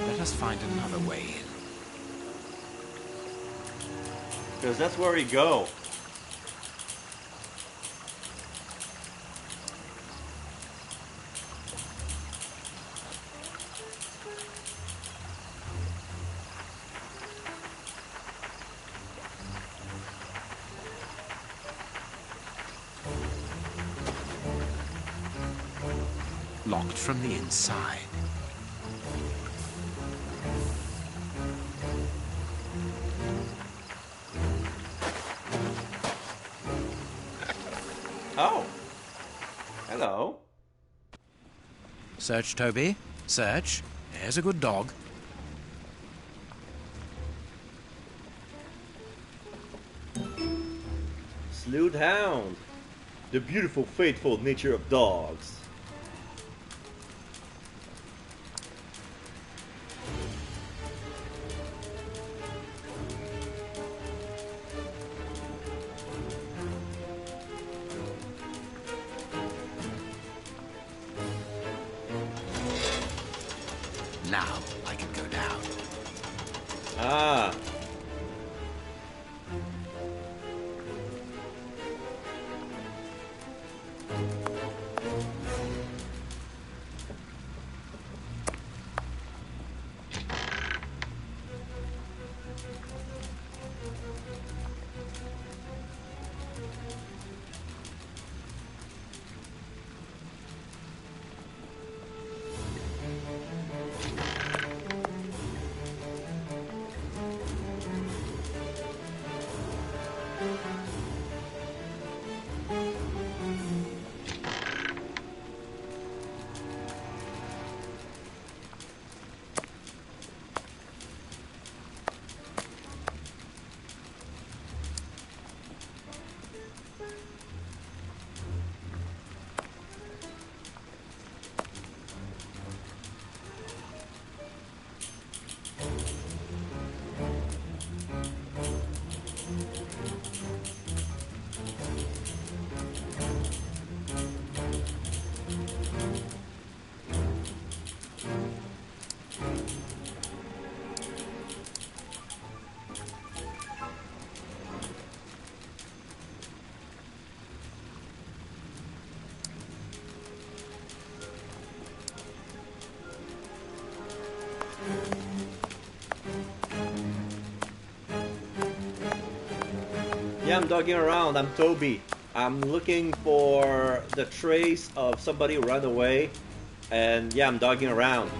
Let us find another way in. Because that's where we go. Locked from the inside. Oh. Hello. Search, Toby. Search. There's a good dog. Slewed Hound. The beautiful, faithful nature of dogs. Now I can go down. Ah. Yeah, I'm dogging around. I'm Toby. I'm looking for the trace of somebody who ran away. And yeah, I'm dogging around.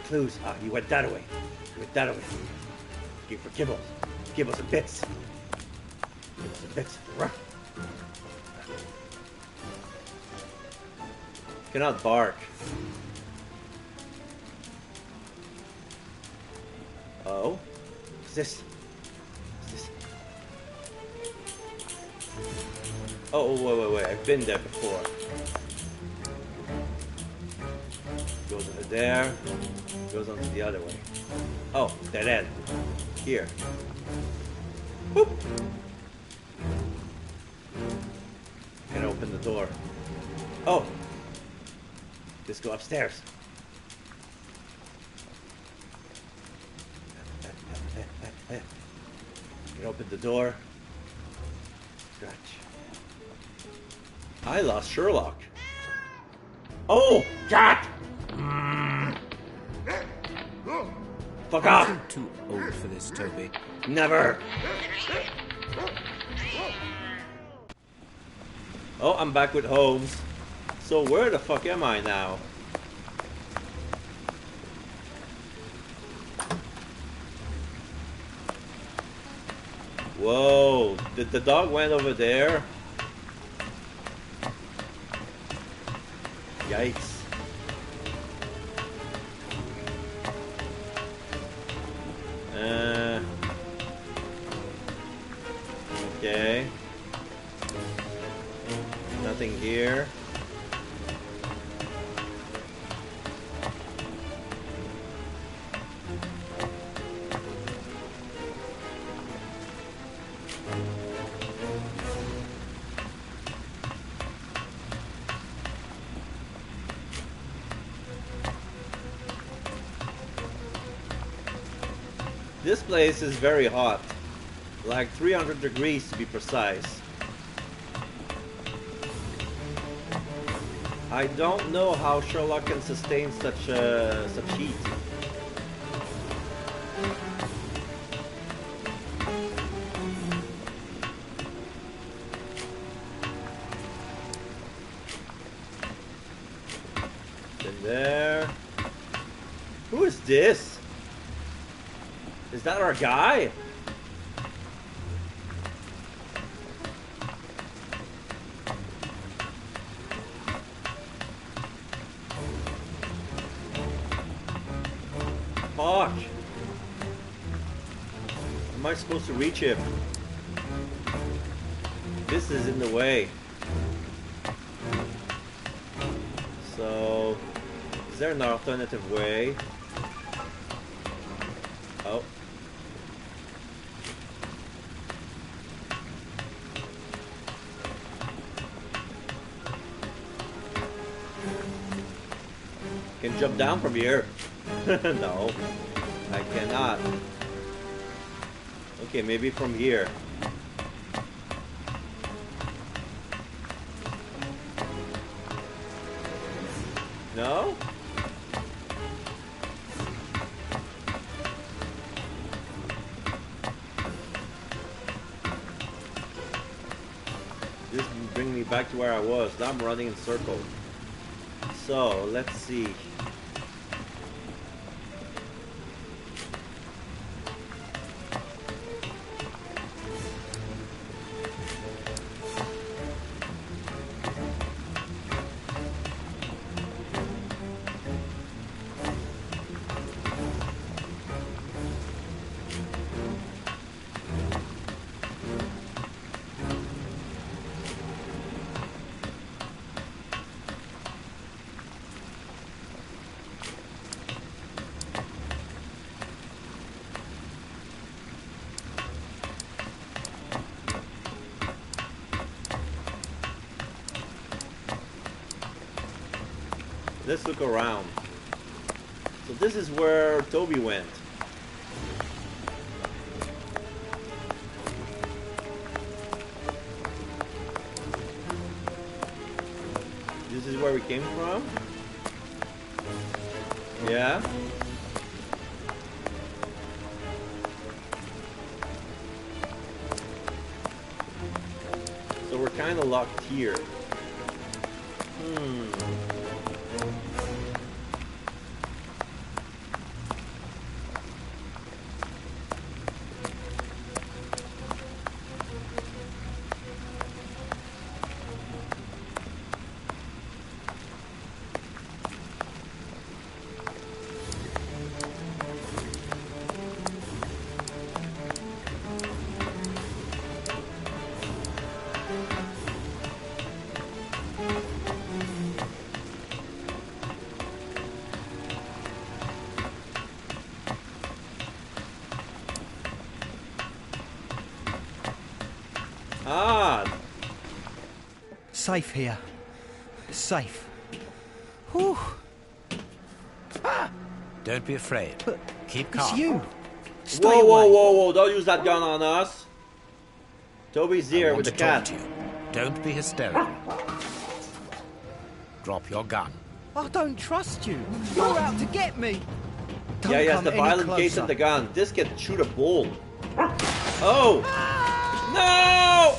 Clues. Ah, you went that way. You went that way. Looking for kibbles. Kibbles and bits. Kibbles and bits. Run. Cannot bark. Oh? What's this? Oh, wait. I've been there before. Goes into there. Goes on to the other way. Oh, dead end. Here. Whoop. Can open the door. Oh. Let's go upstairs. Can open the door. Scratch. I lost Sherlock. Oh, God! Fuck off! I'm too old for this, Toby. Never! Oh, I'm back with Holmes. So where the fuck am I now? Whoa, the dog went over there? Yikes. Okay. Nothing here. This place is very hot, like 300 degrees to be precise. I don't know how Sherlock can sustain such heat. Been there. Who is this? Is that our guy? Fuck. Am I supposed to reach him? This is in the way. So, is there an alternative way? Oh. Can jump down from here. No, I cannot. Okay, maybe from here. No? This will bring me back to where I was. Now I'm running in circles. So, let's see. Let's look around. So this is where Toby went. This is where we came from? Yeah? So we're kind of locked here. Ah! Safe here. Safe. Whew. Don't be afraid. But keep calm. It's you. Stay Whoa, whoa, away. whoa, whoa! Don't use that gun on us. Toby's here with the cat. Don't be hysterical. Drop your gun. I don't trust you. You're out to get me. Don't Yeah, yes, come the any violent case closer. of the gun. This can shoot a bull. Oh! No!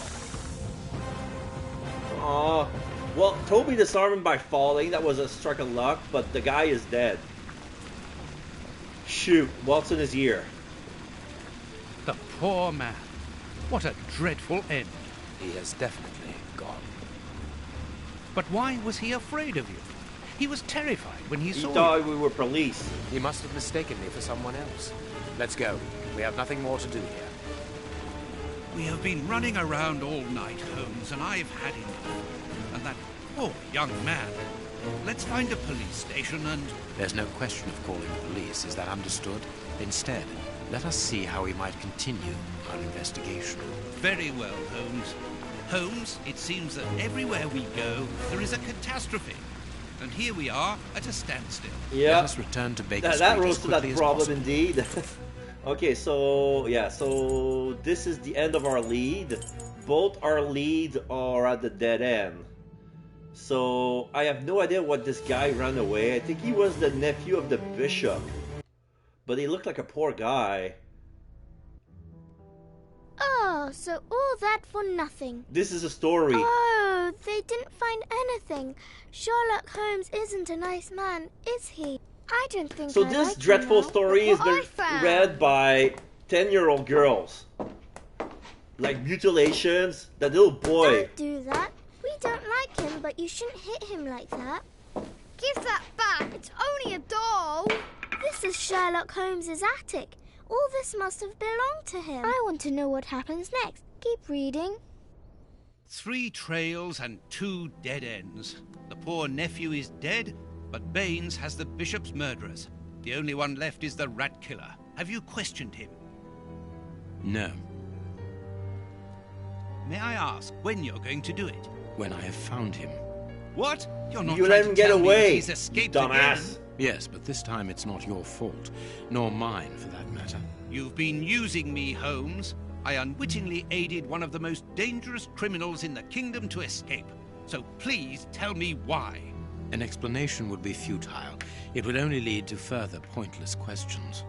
Oh. Well, Toby disarmed him by falling. That was a stroke of luck, but the guy is dead. Shoot, Watson is here. The poor man. What a dreadful end. He has definitely gone. But why was he afraid of you? He was terrified when he saw He thought you. we were police. He must have mistaken me for someone else. Let's go. We have nothing more to do here. We have been running around all night, Holmes, and I've had enough. And that poor young man. Let's find a police station and... There's no question of calling the police, is that understood? Instead, let us see how we might continue our investigation. Very well, Holmes. Holmes, it seems that everywhere we go, there is a catastrophe. And here we are at a standstill. Yeah. Let us return to Baker Street That as rose to quickly that as problem possible. indeed. Okay, so yeah, so this is the end of our lead. Both our leads are at the dead end. So I have no idea what this guy ran away. I think he was the nephew of the bishop, but he looked like a poor guy. Oh, so all that for nothing. This is a story. Oh, they didn't find anything. Sherlock Holmes isn't a nice man, is he? I don't think So I this like him dreadful now. story Look is what I found. read by 10-year-old girls. Like mutilations, that little boy. Don't do that. We don't like him, but you shouldn't hit him like that. Give that back. It's only a doll. This is Sherlock Holmes's attic. All this must have belonged to him. I want to know what happens next. Keep reading. 3 trails and 2 dead ends. The poor nephew is dead, but Baines has the bishop's murderers. The only one left is the rat killer. Have you questioned him? No. May I ask when you're going to do it? When I have found him. What? You're not You trying let to him get tell me that away, he's escaped dumbass. again? Yes, but this time it's not your fault, nor mine for that matter. You've been using me, Holmes. I unwittingly aided one of the most dangerous criminals in the kingdom to escape. So please tell me why. An explanation would be futile. It would only lead to further pointless questions.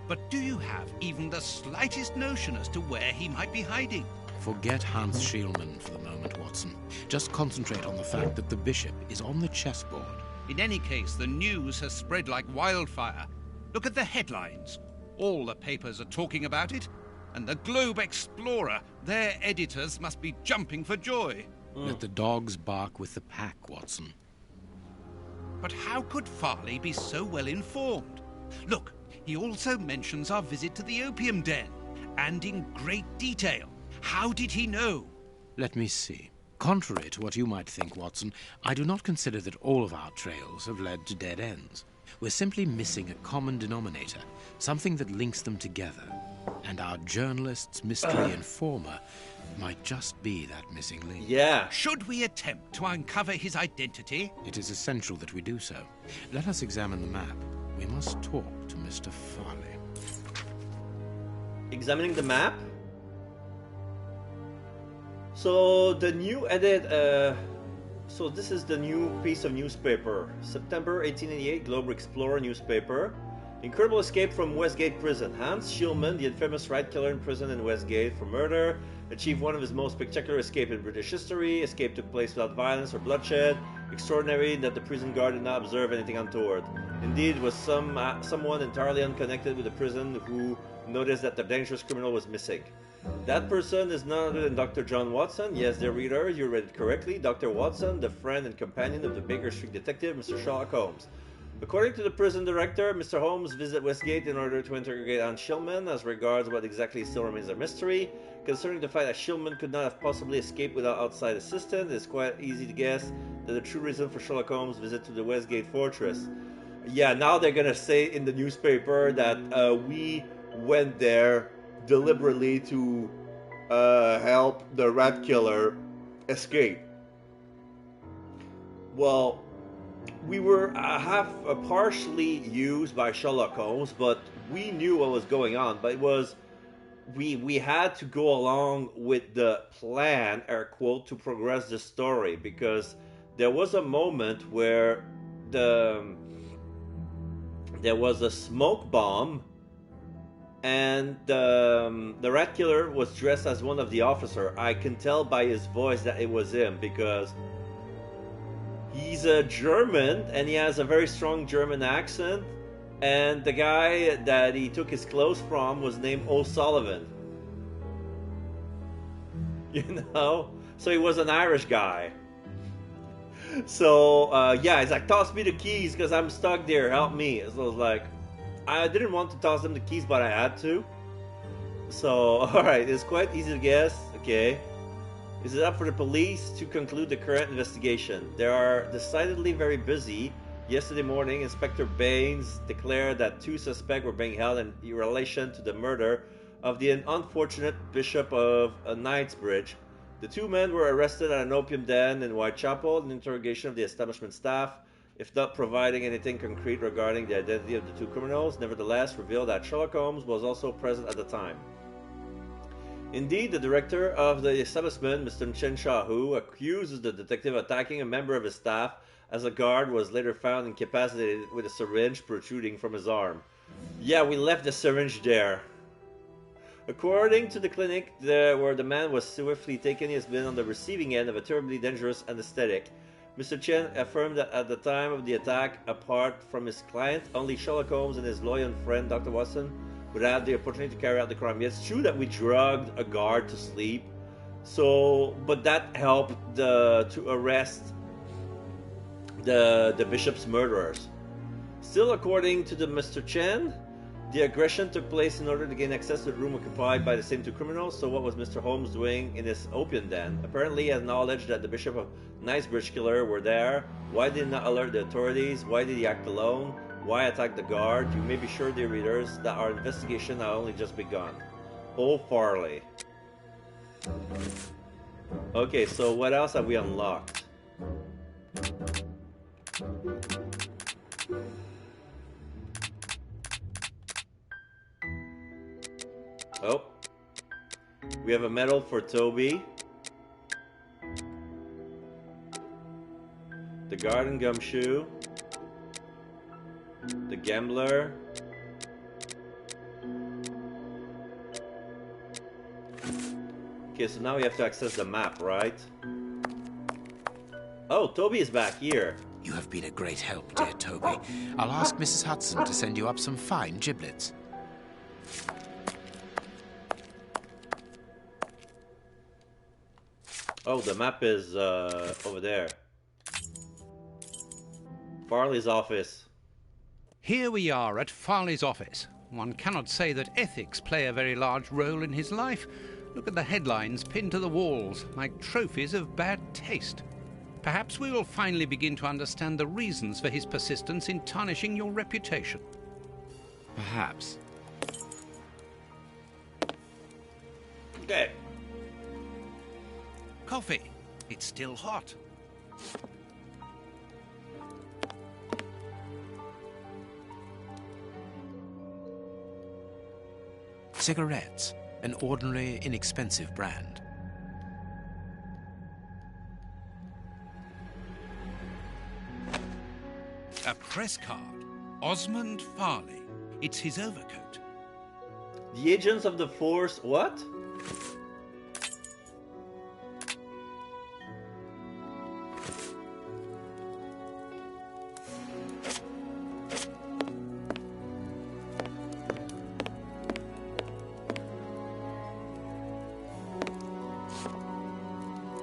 But do you have even the slightest notion as to where he might be hiding? Forget Hans Schielmann for the moment, Watson. Just concentrate on the fact that the bishop is on the chessboard. In any case, the news has spread like wildfire. Look at the headlines. All the papers are talking about it. And the Globe Explorer, their editors must be jumping for joy. Let the dogs bark with the pack, Watson. But how could Farley be so well informed? Look, he also mentions our visit to the opium den, and in great detail. How did he know? Let me see. Contrary to what you might think, Watson, I do not consider that all of our trails have led to dead ends. We're simply missing a common denominator, something that links them together. And our journalist's mystery informer might just be that missing link. Yeah. Should we attempt to uncover his identity? It is essential that we do so. Let us examine the map. We must talk to Mr. Farley. Examining the map. So the new edit, so this is the new piece of newspaper. September 1888, Globe Explorer newspaper. Incredible escape from Westgate prison. Hans Schielmann, the infamous rat killer in prison in Westgate for murder, achieved one of his most spectacular escapes in British history. Escape took place without violence or bloodshed. Extraordinary that the prison guard did not observe anything untoward. Indeed, it was someone entirely unconnected with the prison who noticed that the dangerous criminal was missing. That person is none other than Dr. John Watson. Yes, dear reader, you read it correctly. Dr. Watson, the friend and companion of the Baker Street detective, Mr. Sherlock Holmes. According to the prison director, Mr. Holmes visited Westgate in order to interrogate Hans Schielmann as regards what exactly still remains a mystery. Concerning the fact that Schielmann could not have possibly escaped without outside assistance, it is quite easy to guess that the true reason for Sherlock Holmes' visit to the Westgate fortress. Yeah, now they're gonna say in the newspaper that we went there deliberately to help the rat killer escape. Well, we were partially used by Sherlock Holmes, but we knew what was going on. But it was we had to go along with the plan, air quote, to progress the story, because there was a moment where there was a smoke bomb, and the rat killer was dressed as one of the officers. I can tell by his voice that it was him, because he's a German and he has a very strong German accent, and the guy that he took his clothes from was named O'Sullivan. You know? So he was an Irish guy. So, yeah, he's like, toss me the keys because I'm stuck there, help me. So I was like, I didn't want to toss him the keys, but I had to. So, alright, it's quite easy to guess. Okay. Is it up for the police to conclude the current investigation? They are decidedly very busy. Yesterday morning, Inspector Baines declared that 2 suspects were being held in relation to the murder of the unfortunate Bishop of Knightsbridge. The 2 men were arrested at an opium den in Whitechapel. An interrogation of the establishment staff, if not providing anything concrete regarding the identity of the 2 criminals, nevertheless revealed that Sherlock Holmes was also present at the time. Indeed, the director of the establishment, Mr. Chen Shahu, accuses the detective of attacking a member of his staff, as a guard was later found incapacitated with a syringe protruding from his arm. Yeah, we left the syringe there. According to the clinic where the man was swiftly taken, he has been on the receiving end of a terribly dangerous anesthetic. Mr. Chen affirmed that at the time of the attack, apart from his client, only Sherlock Holmes and his loyal friend, Dr. Watson, would have the opportunity to carry out the crime. It's true that we drugged a guard to sleep, but that helped to arrest the bishop's murderers. Still, according to the Mr. Chen, the aggression took place in order to gain access to the room occupied by the same 2 criminals. So what was Mr. Holmes doing in his opium den? Apparently he had knowledge that the Bishop of Knightsbridge killer were there. Why did he not alert the authorities? Why did he act alone? Why attack the guard? You may be sure, dear readers, that our investigation had only just begun. Oh, Farley. Okay, so what else have we unlocked? Oh. We have a medal for Toby. The garden gumshoe. The gambler. Okay, so now we have to access the map, right? Oh, Toby is back here. You have been a great help, dear Toby. I'll ask Mrs. Hudson to send you up some fine giblets. Oh, the map is over there. Farley's office. Here we are at Farley's office. One cannot say that ethics play a very large role in his life. Look at the headlines pinned to the walls, like trophies of bad taste. Perhaps we will finally begin to understand the reasons for his persistence in tarnishing your reputation. Perhaps. Okay. Coffee. It's still hot. Cigarettes. An ordinary, inexpensive brand. A press card. Osmond Farley. It's his overcoat. The agents of the force... What?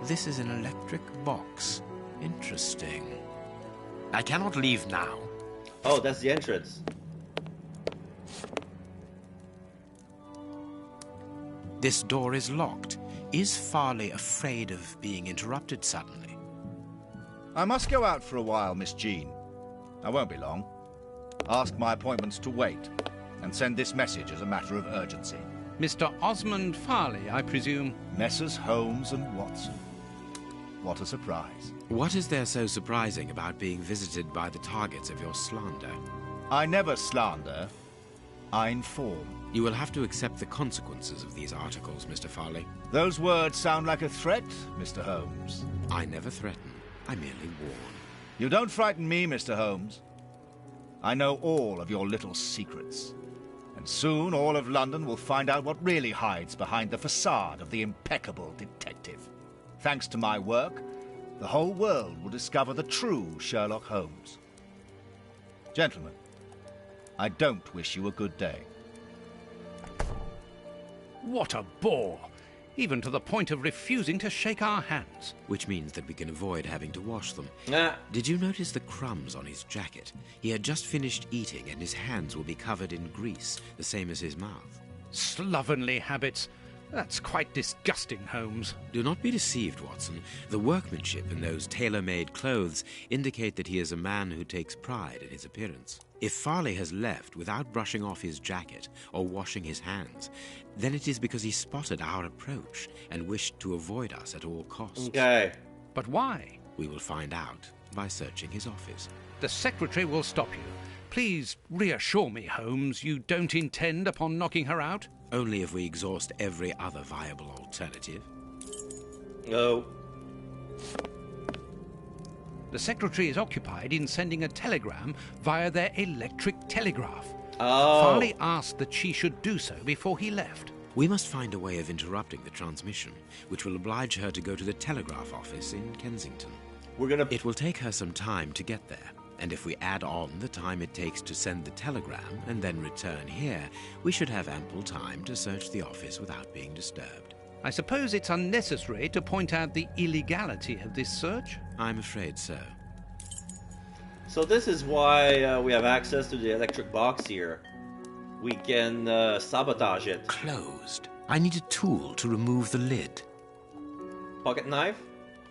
This is an electric box. Interesting. I cannot leave now. Oh, that's the entrance. This door is locked. Is Farley afraid of being interrupted suddenly? I must go out for a while, Miss Jean. I won't be long. Ask my appointments to wait, and send this message as a matter of urgency. Mr. Osmond Farley, I presume? Messrs. Holmes and Watson. What a surprise. What is there so surprising about being visited by the targets of your slander? I never slander. I inform. You will have to accept the consequences of these articles, Mr. Farley. Those words sound like a threat, Mr. Holmes. I never threaten. I merely warn. You don't frighten me, Mr. Holmes. I know all of your little secrets. And soon all of London will find out what really hides behind the facade of the impeccable detective. Thanks to my work, the whole world will discover the true Sherlock Holmes. Gentlemen, I don't wish you a good day. What a bore! Even to the point of refusing to shake our hands. Which means that we can avoid having to wash them. Nah. Did you notice the crumbs on his jacket? He had just finished eating and his hands will be covered in grease, the same as his mouth. Slovenly habits. That's quite disgusting, Holmes. Do not be deceived, Watson. The workmanship in those tailor-made clothes indicate that he is a man who takes pride in his appearance. If Farley has left without brushing off his jacket or washing his hands, then it is because he spotted our approach and wished to avoid us at all costs. Okay. But why? We will find out by searching his office. The secretary will stop you. Please reassure me, Holmes, you don't intend upon knocking her out? Only if we exhaust every other viable alternative. No. The secretary is occupied in sending a telegram via their electric telegraph. Oh. Farley asked that she should do so before he left. We must find a way of interrupting the transmission, which will oblige her to go to the telegraph office in Kensington. It will take her some time to get there, and if we add on the time it takes to send the telegram and then return here, we should have ample time to search the office without being disturbed. I suppose it's unnecessary to point out the illegality of this search? I'm afraid so. So this is why we have access to the electric box here. We can sabotage it. Closed. I need a tool to remove the lid. Pocket knife?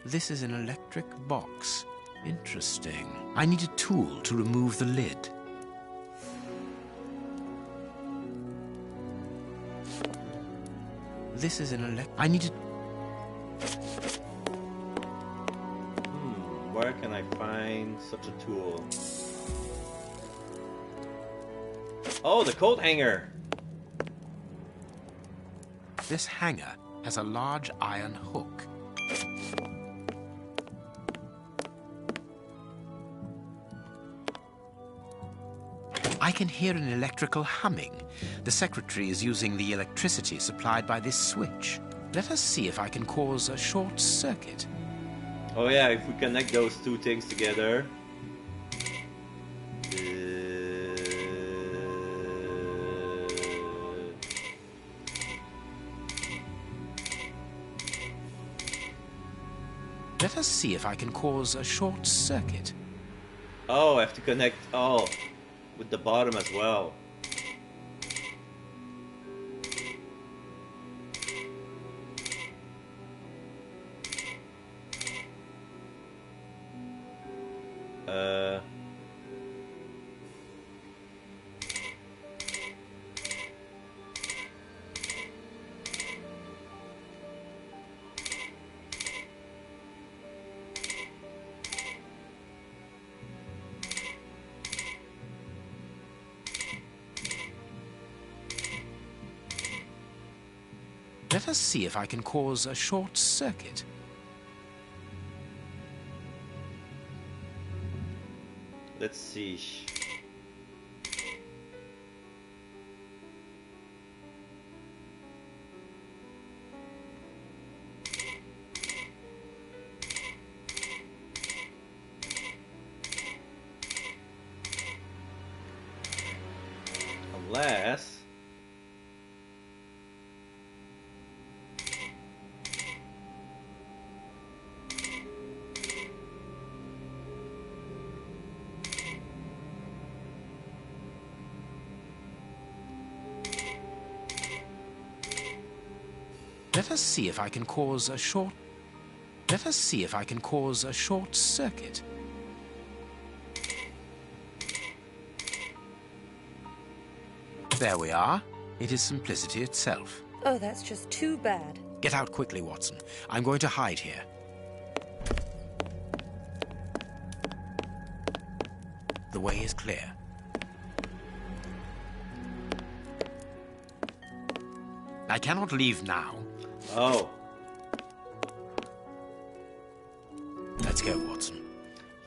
This is an electric box. Interesting. I need a tool to remove the lid. This is an I need a... Where can I find such a tool? Oh, the coat hanger! This hanger has a large iron hook. I can hear an electrical humming. The secretary is using the electricity supplied by this switch. Let us see if I can cause a short circuit. Oh yeah, if we connect those two things together. Let us see if I can cause a short circuit. Oh, I have to connect all with the bottom as well. Let us see if I can cause a short circuit. Let's see. Unless... Let us see if I can cause a short... Let us see if I can cause a short circuit. There we are. It is simplicity itself. Oh, that's just too bad. Get out quickly, Watson. I'm going to hide here. The way is clear. I cannot leave now. Oh. Let's go, Watson.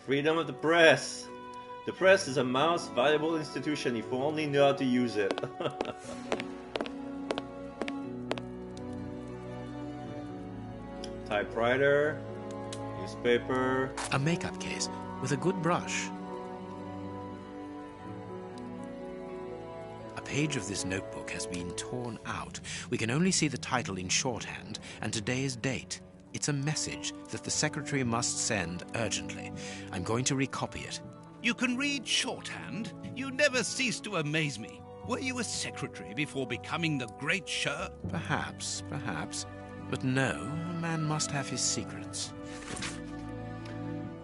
Freedom of the press. The press is a most valuable institution if you only know how to use it. Typewriter, newspaper. A makeup case with a good brush. A page of this notebook has been torn out. We can only see the title in shorthand and today's date. It's a message that the secretary must send urgently. I'm going to recopy it. You can read shorthand? You never cease to amaze me. Were you a secretary before becoming the great Sher? Perhaps. But no, a man must have his secrets.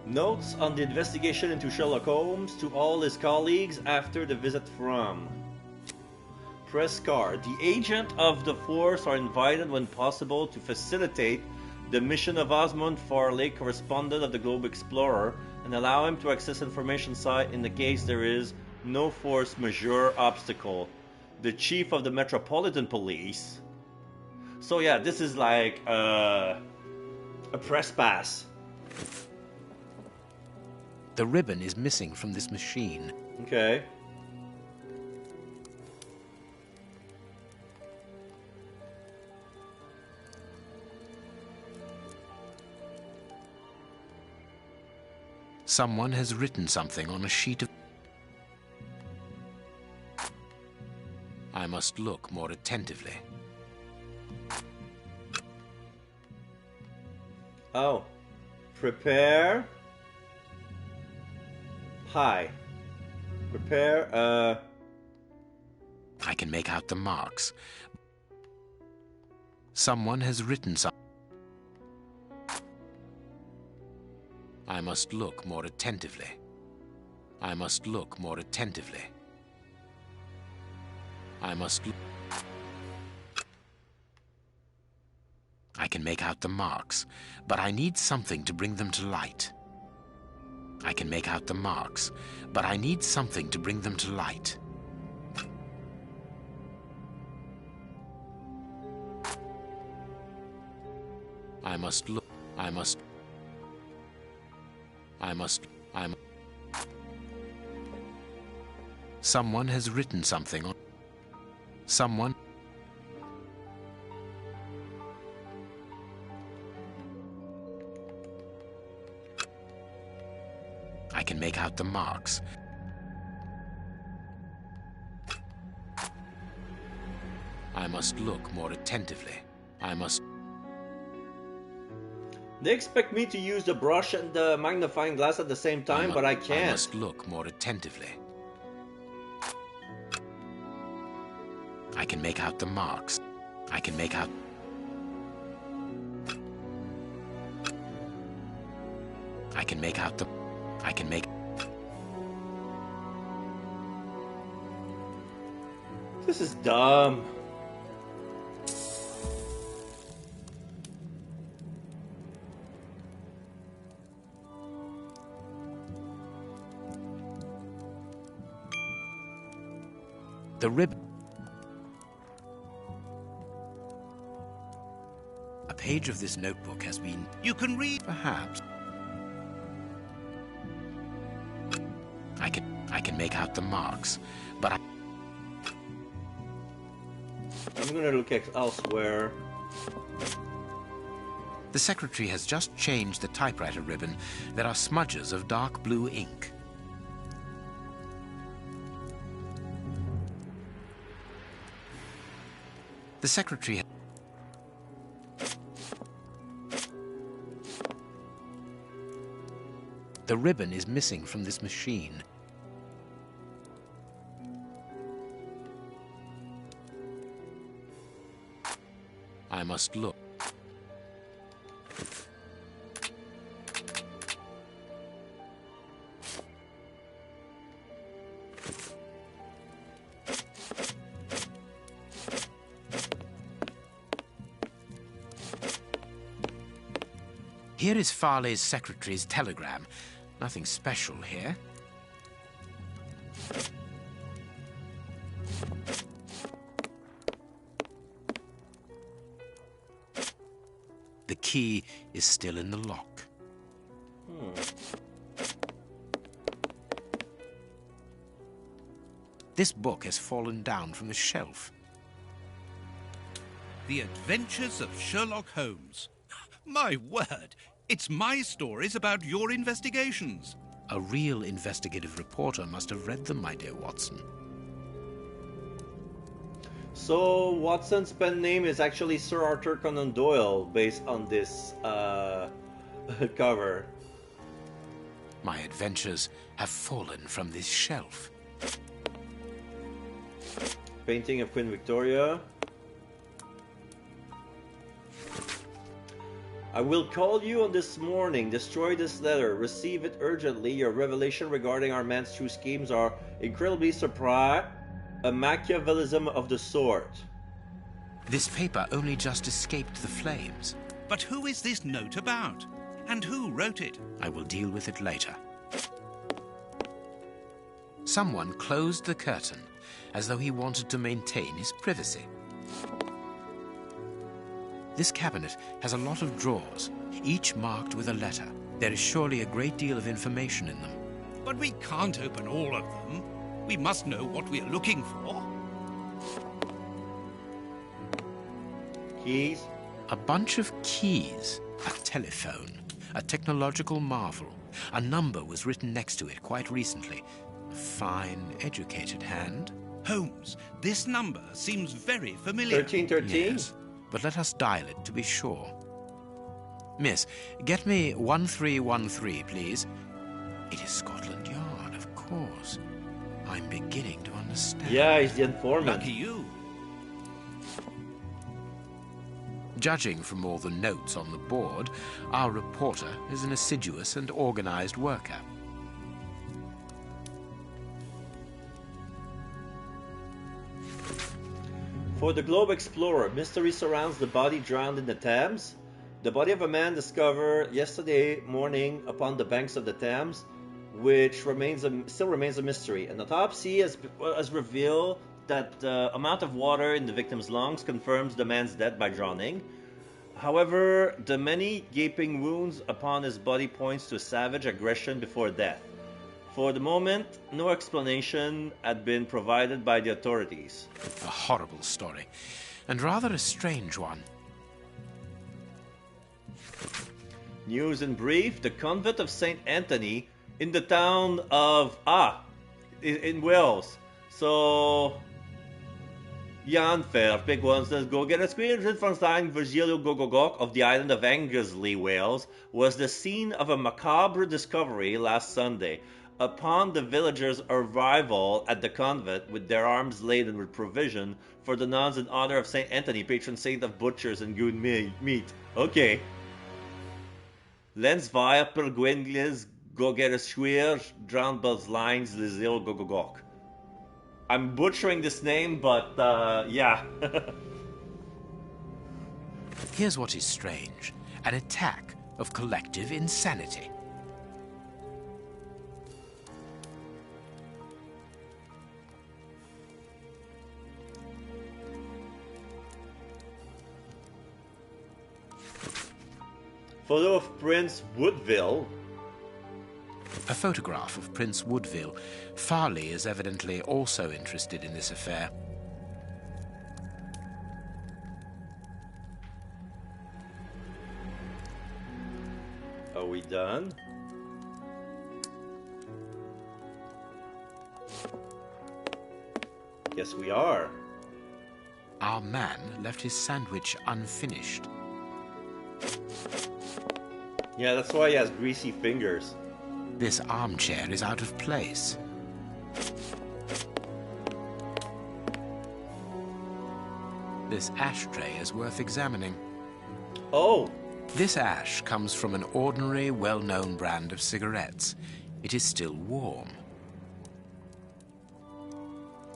Notes on the investigation into Sherlock Holmes to all his colleagues after the visit from. Press card. The agent of the force are invited when possible to facilitate the mission of Osmond Farley, correspondent of the Globe Explorer, and allow him to access information site in the case there is no force majeure obstacle. The chief of the Metropolitan Police. So yeah, this is like a press pass. The ribbon is missing from this machine. Okay. Someone has written something on a sheet of... I must look more attentively. Oh. Prepare. Hi. Prepare, I can make out the marks. Someone has written something. I must look more attentively. I must look more attentively. I must look. I can make out the marks, but I need something to bring them to light. I can make out the marks, but I need something to bring them to light. I must look. Someone has written something on... Someone... I can make out the marks. I must look more attentively. I must... They expect me to use the brush and the magnifying glass at the same time, but I can't. I must look more attentively. I can make out the marks. I can make out... I can make out the... I can make... This is dumb. The ribbon. A page of this notebook has been... You can read... Perhaps. I can make out the marks, but I... I'm gonna look elsewhere. The secretary has just changed the typewriter ribbon. There are smudges of dark blue ink. The secretary... The ribbon is missing from this machine. I must look. Here is Farley's secretary's telegram. Nothing special here. The key is still in the lock. This book has fallen down from the shelf. The Adventures of Sherlock Holmes. My word, it's my stories about your investigations. A real investigative reporter must have read them, my dear Watson. So Watson's pen name is actually Sir Arthur Conan Doyle, based on this cover. My adventures have fallen from this shelf. Painting of Queen Victoria. I will call you on this morning. Destroy this letter. Receive it urgently. Your revelation regarding our man's true schemes are incredibly surprising. A Machiavellism of the sort. This paper only just escaped the flames. But who is this note about? And who wrote it? I will deal with it later. Someone closed the curtain, as though he wanted to maintain his privacy. This cabinet has a lot of drawers, each marked with a letter. There is surely a great deal of information in them. But we can't open all of them. We must know what we are looking for. Keys? A bunch of keys. A telephone. A technological marvel. A number was written next to it quite recently. A fine, educated hand. Holmes, this number seems very familiar. 1313? Yes, but let us dial it to be sure. Miss, get me 1313, please. It is Scotland Yard, of course. I'm beginning to understand. Yeah, he's the informant. Lucky you. Judging from all the notes on the board, our reporter is an assiduous and organized worker. For the Globe Explorer, mystery surrounds the body drowned in the Thames. The body of a man discovered yesterday morning upon the banks of the Thames, which still remains a mystery. An autopsy has revealed that the amount of water in the victim's lungs confirms the man's death by drowning. However, the many gaping wounds upon his body points to savage aggression before death. For the moment, no explanation had been provided by the authorities. A horrible story, and rather a strange one. News in brief, the convent of St. Anthony in the town of in Wales. So Jan Fair, big ones. Let's go get a screen. Frankenstein Virgilio Gogogok of the island of Anglesey, Wales, was the scene of a macabre discovery last Sunday. Upon the villagers' arrival at the convent with their arms laden with provision for the nuns in honor of St. Anthony, patron saint of butchers and good meat. Okay. Lens via per Gwenglis Gogereshuir drowned bells lines Lizil Gogogok. I'm butchering this name, but yeah. Here's what is strange. An attack of collective insanity. Photo of Prince Woodville. A photograph of Prince Woodville. Farley is evidently also interested in this affair. Are we done? Yes, we are. Our man left his sandwich unfinished. Yeah, that's why he has greasy fingers. This armchair is out of place. This ashtray is worth examining. Oh! This ash comes from an ordinary, well-known brand of cigarettes. It is still warm.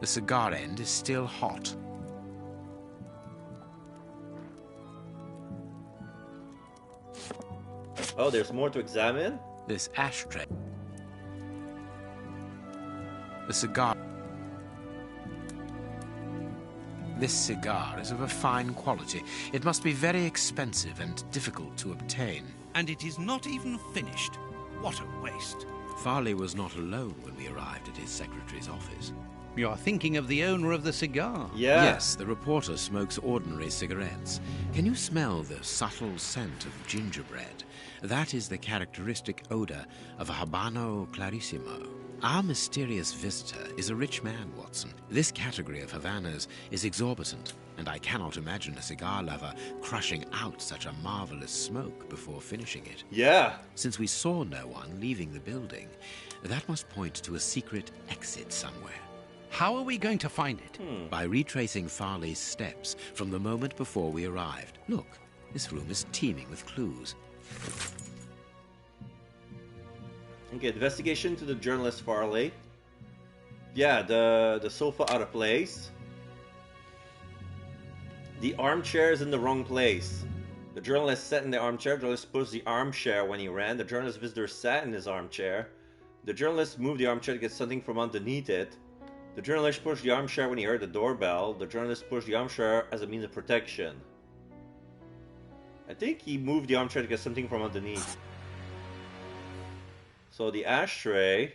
The cigar end is still hot. Oh, there's more to examine? This ashtray. The cigar. This cigar is of a fine quality. It must be very expensive and difficult to obtain. And it is not even finished. What a waste. Farley was not alone when we arrived at his secretary's office. You are thinking of the owner of the cigar? Yeah. Yes, the reporter smokes ordinary cigarettes. Can you smell the subtle scent of gingerbread? That is the characteristic odor of a Habano Clarissimo. Our mysterious visitor is a rich man, Watson. This category of Havanas is exorbitant, and I cannot imagine a cigar lover crushing out such a marvelous smoke before finishing it. Yeah. Since we saw no one leaving the building, that must point to a secret exit somewhere. How are we going to find it? By retracing Farley's steps from the moment before we arrived. Look, this room is teeming with clues. Okay, investigation to the journalist Farley. Yeah, the sofa out of place. The armchair is in the wrong place. The journalist sat in the armchair. The journalist pushed the armchair when he ran. The journalist visitor sat in his armchair. The journalist moved the armchair to get something from underneath it. The journalist pushed the armchair when he heard the doorbell. The journalist pushed the armchair as a means of protection. I think he moved the armchair to get something from underneath. So the ashtray.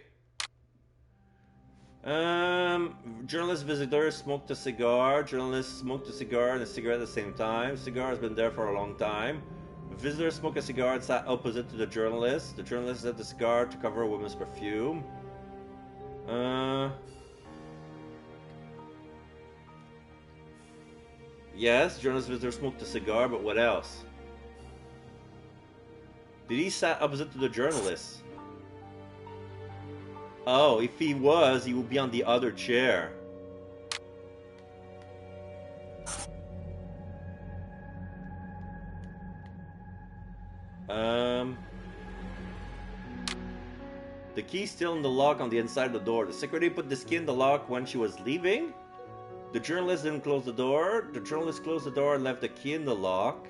Journalist visitor smoked a cigar. Journalist smoked a cigar and a cigarette at the same time. Cigar has been there for a long time. Visitor smoked a cigar and sat opposite to the journalist. The journalist lit the cigar to cover a woman's perfume. Yes, journalist visitor smoked a cigar, but what else? Did he sat opposite to the journalist? Oh, if he was, he would be on the other chair. The key's still in the lock on the inside of the door. The secretary put this key in the lock when she was leaving. The journalist didn't close the door. The journalist closed the door and left the key in the lock.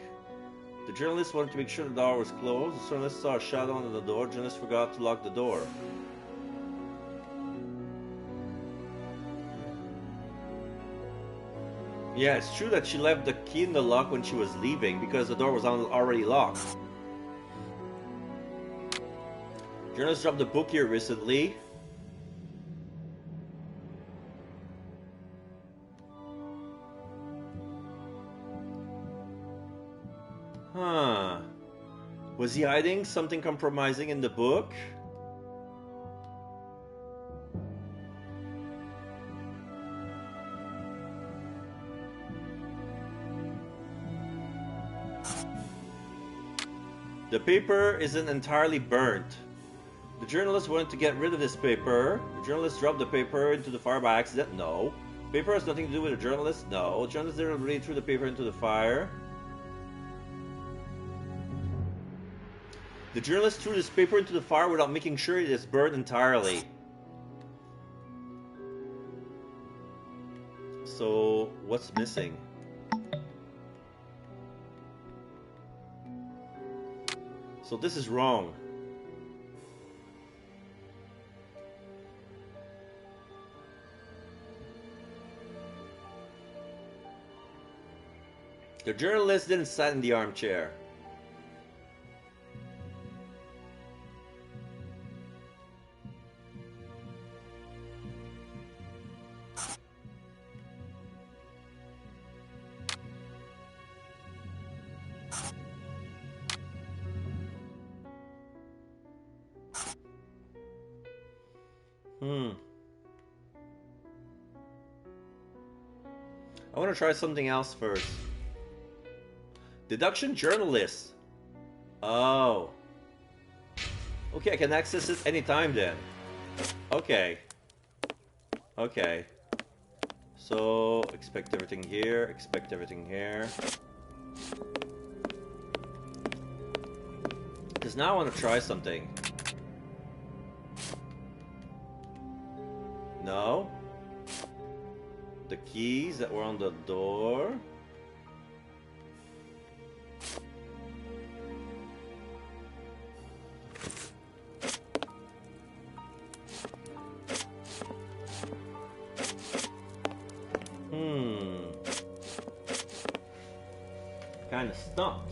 The journalist wanted to make sure the door was closed. The journalist saw a shadow under the door. The journalist forgot to lock the door. Yeah, it's true that she left the key in the lock when she was leaving because the door was already locked. Journalist dropped the book here recently. Huh. Was he hiding something compromising in the book? The paper isn't entirely burnt. The journalist wanted to get rid of this paper. The journalist dropped the paper into the fire by accident. No. Paper has nothing to do with the journalist. No. The journalist didn't really threw the paper into the fire. The journalist threw this paper into the fire without making sure it is burned entirely. So, what's missing? So this is wrong. The journalist didn't sit in the armchair. I want to try something else first. Deduction journalist. Oh. Okay, I can access it anytime then. Okay. Okay. So, expect everything here, expect everything here. Because now I want to try something. No. The keys that were on the door. kind of stumped.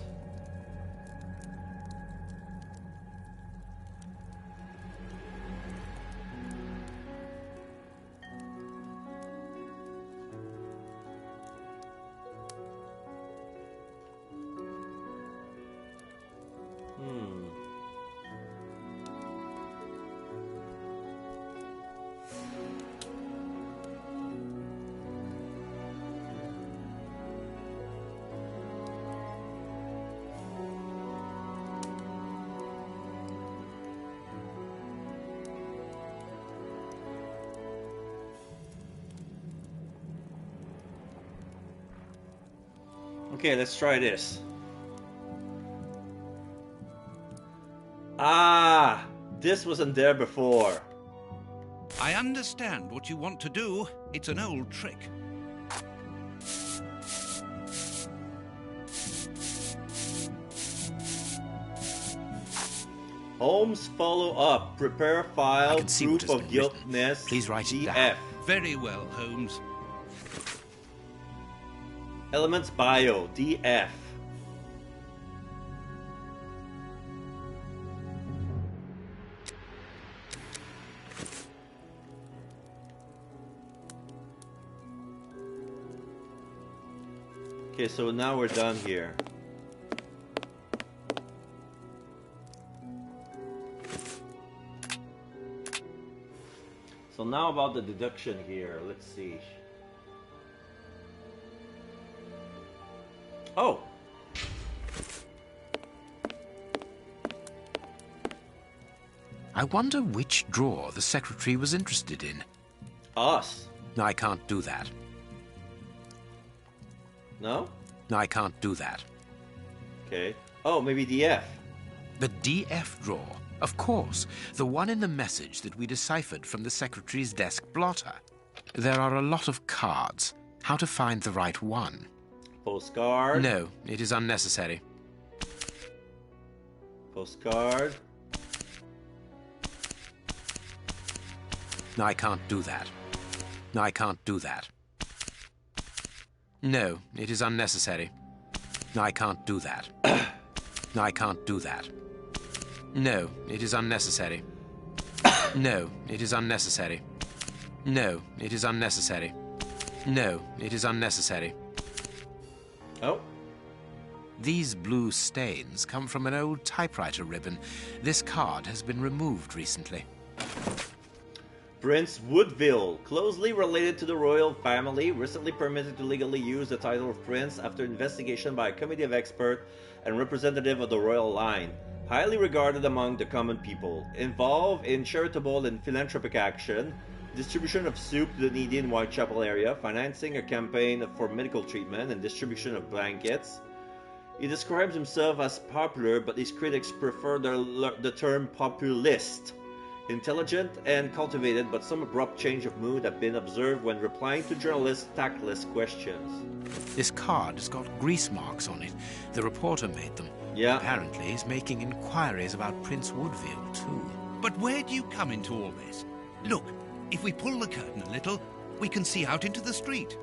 Okay, let's try this. Ah, this wasn't there before. I understand what you want to do. It's an old trick. Holmes, follow up. Prepare file. Proof of guiltness. Please write it DF. down. Very well, Holmes. Elements bio. DF. Okay, so now we're done here. So now about the deduction here. Let's see. Oh! I wonder which drawer the secretary was interested in. Us. I can't do that. No? I can't do that. Okay. Oh, maybe DF. The DF drawer? Of course. The one in the message that we deciphered from the secretary's desk blotter. There are a lot of cards. How to find the right one? Postcard? No, it is unnecessary. Postcard? I can't do that. I can't do that. No, it is unnecessary. I can't do that. I can't do that. No, it is unnecessary. No, it is unnecessary. No, it is unnecessary. No, it is unnecessary. Oh. These blue stains come from an old typewriter ribbon. This card has been removed recently. Prince Woodville, closely related to the royal family, recently permitted to legally use the title of prince after investigation by a committee of experts and representative of the royal line. Highly regarded among the common people. Involved in charitable and philanthropic action, distribution of soup to the needy in Whitechapel area, financing a campaign for medical treatment, and distribution of blankets. He describes himself as popular, but his critics prefer the term populist. Intelligent and cultivated, but some abrupt change of mood have been observed when replying to journalists' tactless questions. This card has got grease marks on it. The reporter made them. Yeah. Apparently he's making inquiries about Prince Woodville, too. But where do you come into all this? Look, if we pull the curtain a little, we can see out into the street.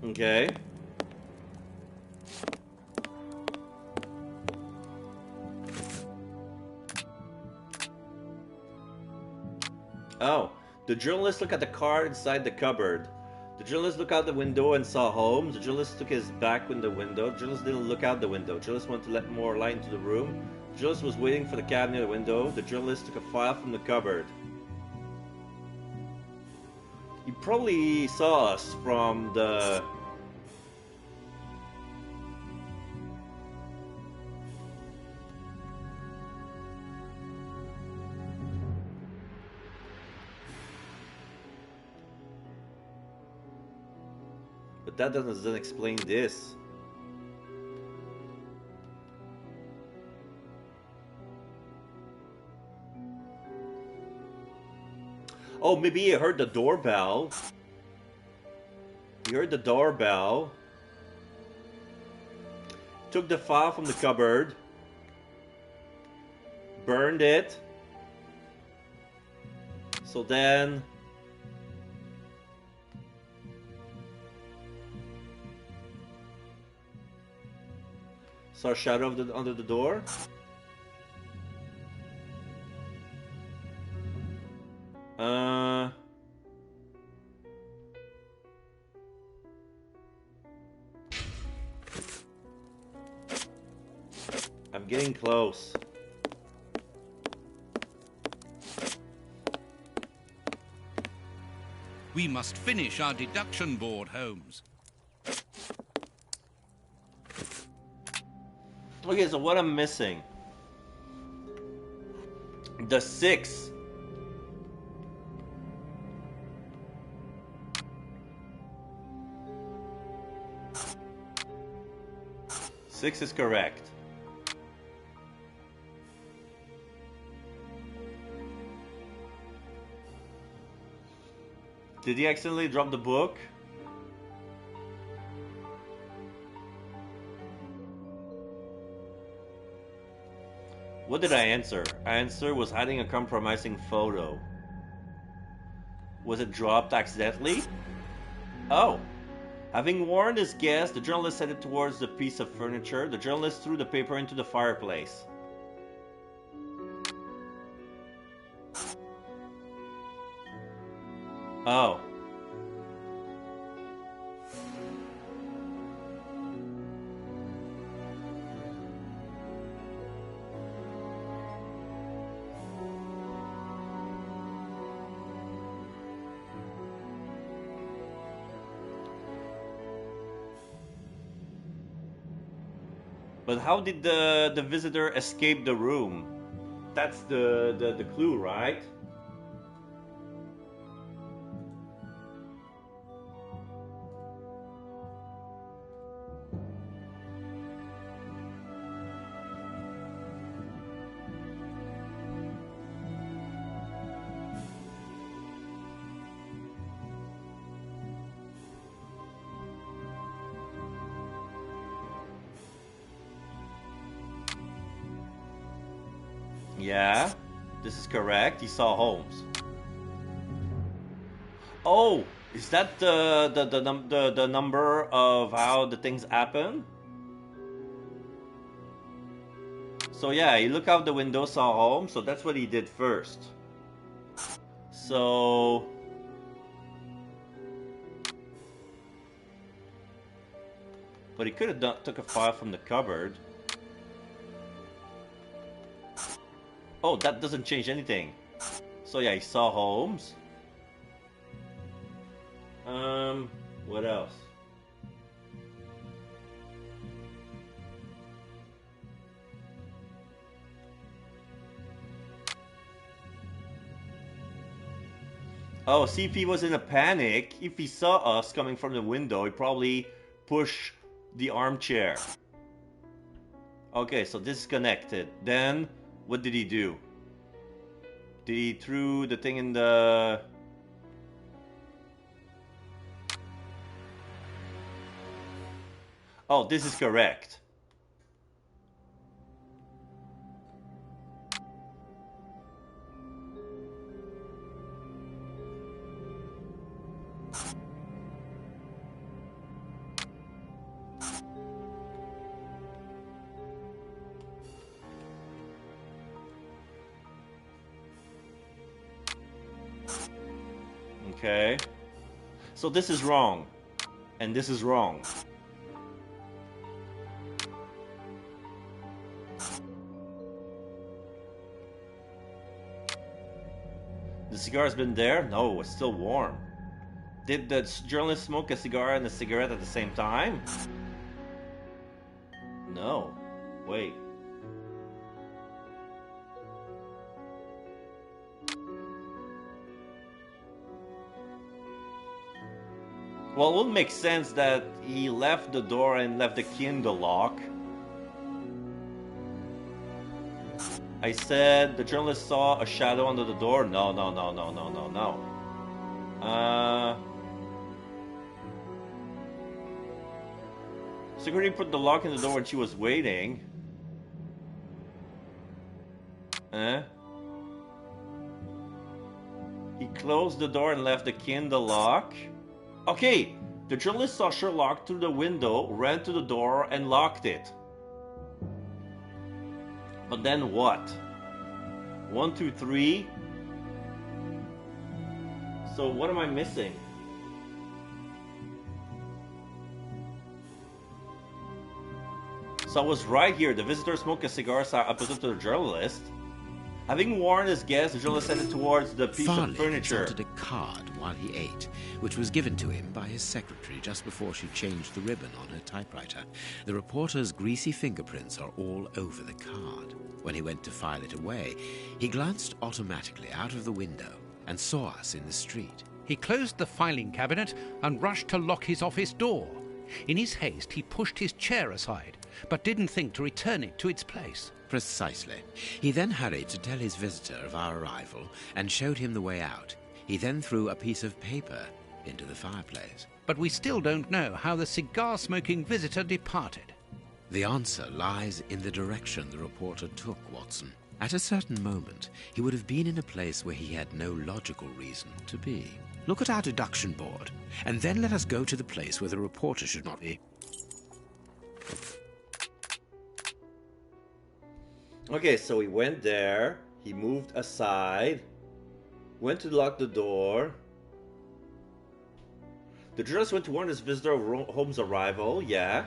Okay. Oh, the journalist looked at the card inside the cupboard. The journalist looked out the window and saw Holmes. The journalist took his back in the window. The journalist didn't look out the window. The journalist wanted to let more light into the room. The journalist was waiting for the cab near the window. The journalist took a file from the cupboard. He probably saw us from the... But that doesn't explain this. Oh, maybe he heard the doorbell. He heard the doorbell. Took the file from the cupboard. Burned it. So then... Saw a shadow of under the door. I'm getting close. We must finish our deduction board, Holmes. Okay, so what I'm missing? The 6. Six is correct. Did he accidentally drop the book? What did I answer? I answered was hiding a compromising photo. Was it dropped accidentally? Oh. Having warned his guest, the journalist headed towards the piece of furniture. The journalist threw the paper into the fireplace. Oh. But how did the visitor escape the room? That's the clue, right? Yeah, this is correct. He saw Holmes. Oh, is that the number of how the things happen? So yeah, he looked out the window, saw Holmes. So that's what he did first. So but he could have took a file from the cupboard. Oh, that doesn't change anything. So yeah, he saw Holmes. What else? Oh, see, if he was in a panic, if he saw us coming from the window, he probably pushed the armchair. Okay, so this is connected. Then, what did he do? Did he threw the thing in the... Oh, this is correct. Okay. So this is wrong. And this is wrong. The cigar's been there? No, it's still warm. Did the journalist smoke a cigar and a cigarette at the same time? No. Wait. Well, it would make sense that he left the door and left the key in the lock. I said the journalist saw a shadow under the door. No. Security put the lock in the door when she was waiting. He closed the door and left the key in the lock. Okay, the journalist saw Sherlock through the window, ran to the door, and locked it. But then what? 1, 2, 3. So what am I missing? So I was right here. The visitor smoked a cigar opposite to the journalist. Having warned his guest, the journalist headed towards the piece Farley of furniture. consulted a card while he ate, which was given to him by his secretary just before she changed the ribbon on her typewriter. The reporter's greasy fingerprints are all over the card. When he went to file it away, he glanced automatically out of the window and saw us in the street. He closed the filing cabinet and rushed to lock his office door. In his haste, he pushed his chair aside, but didn't think to return it to its place. Precisely. He then hurried to tell his visitor of our arrival and showed him the way out. He then threw a piece of paper into the fireplace. But we still don't know how the cigar-smoking visitor departed. The answer lies in the direction the reporter took, Watson. At a certain moment, he would have been in a place where he had no logical reason to be. Look at our deduction board, and then let us go to the place where the reporter should not be. Okay, so he went there, he moved aside, went to lock the door. The journalist went to warn his visitor of Holmes' arrival, yeah.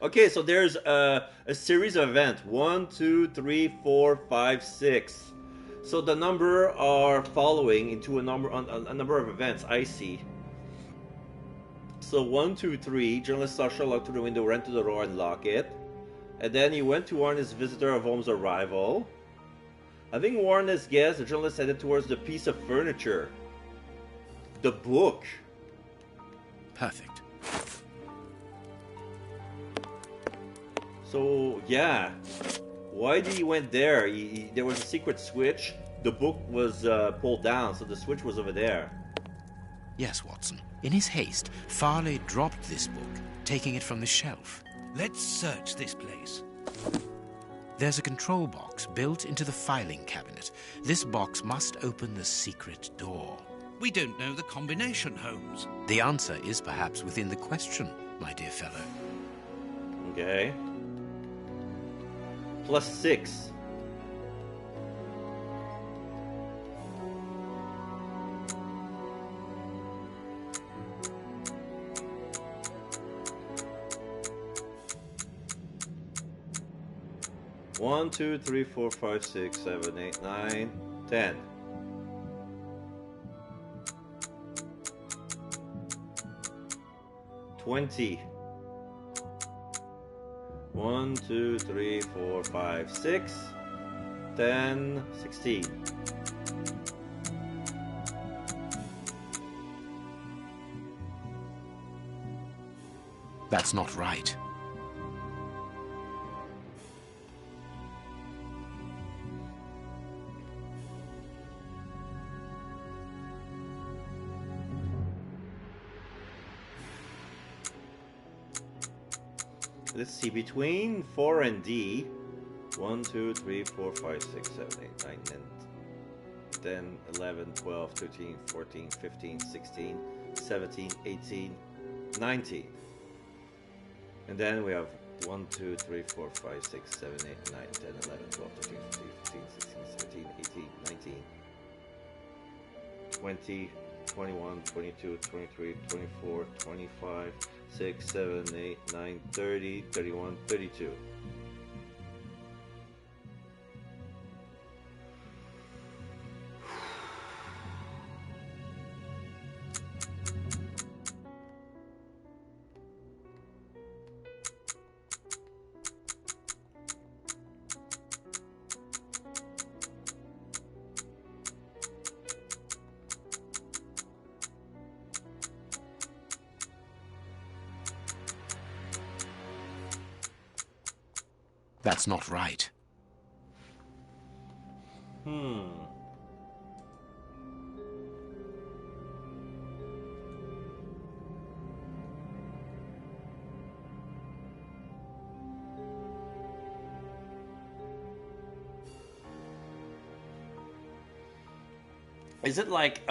Okay, so there's a series of events. 1, 2, 3, 4, 5, 6. So the number are following into a number of events, I see. So 1, 2, 3, journalist saw Sherlock through the window, ran to the door and lock it. And then he went to warn his visitor of Holmes' arrival. Having warned his guest, the journalist headed towards the piece of furniture. The book. Perfect. So, yeah. Why did he went there? There was a secret switch. The book was pulled down, so the switch was over there. Yes, Watson. In his haste, Farley dropped this book, taking it from the shelf. Let's search this place. There's a control box built into the filing cabinet. This box must open the secret door. We don't know the combination, Holmes. The answer is perhaps within the question, my dear fellow. Okay. +6. One, 2, 3, 4, 5, 6, 7, 8, 9, 10. $20. 1, 2, 3, 4, 5, 6, 10, 16. That's not right. Let's see, between 4 and D, 1, 2, 3, 4, 5, 6, 7, 8, 9, 10, 11, 12, 13, 14, 15, 16, 17, 18, 19. And then we have 1, 2, 3, 4, 5, 6, 7, 8, 9, 10, 11, 12, 13, 14, 15, 16, 17, 18, 19, 20, 21, 22, 23, 24, 25, 6, 7, 8, 9, 30, 31, 32. That's not right. Is it like,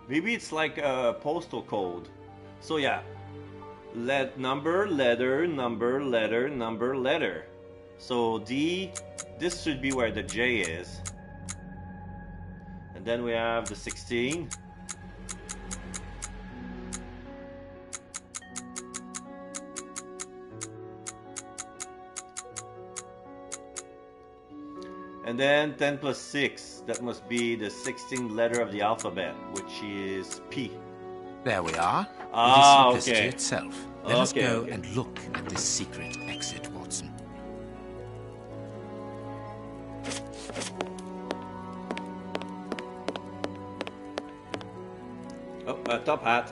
Maybe it's like a postal code. So yeah, number, letter, number, letter, number, letter. So D, this should be where the J is. And then we have the 16. And then 10 plus 6, that must be the 16th letter of the alphabet, which is P. There we are. Ah, it is simplicity okay. itself. Let us go and look at this secret exit, Watson. Oh, top hat.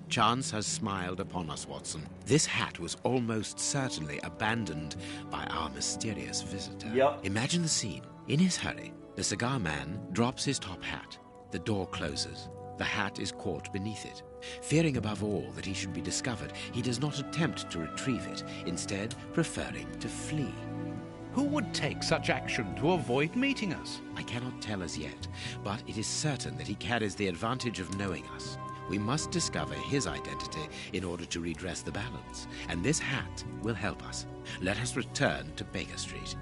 Chance has smiled upon us, Watson. This hat was almost certainly abandoned by our mysterious visitor. Yep. Imagine the scene. In his hurry, the cigar man drops his top hat. The door closes. The hat is caught beneath it. Fearing above all that he should be discovered, he does not attempt to retrieve it, instead preferring to flee. Who would take such action to avoid meeting us? I cannot tell as yet, but it is certain that he carries the advantage of knowing us. We must discover his identity in order to redress the balance, and this hat will help us. Let us return to Baker Street.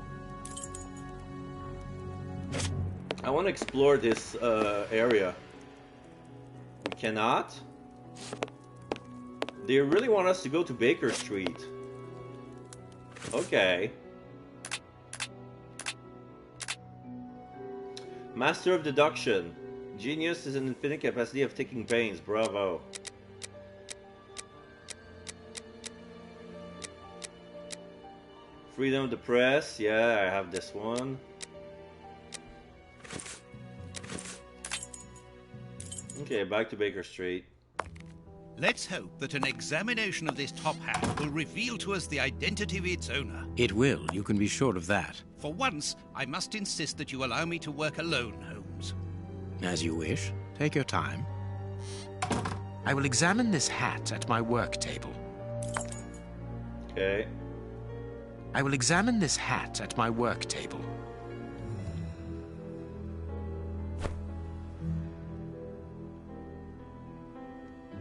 I want to explore this area. We cannot? They really want us to go to Baker Street. Okay. Master of Deduction. Genius is an infinite capacity of taking pains. Bravo. Freedom of the press. Yeah, I have this one. Okay, back to Baker Street. Let's hope that an examination of this top hat will reveal to us the identity of its owner. It will, you can be sure of that. For once, I must insist that you allow me to work alone, Holmes. As you wish. Take your time. I will examine this hat at my work table. Okay. I will examine this hat at my work table.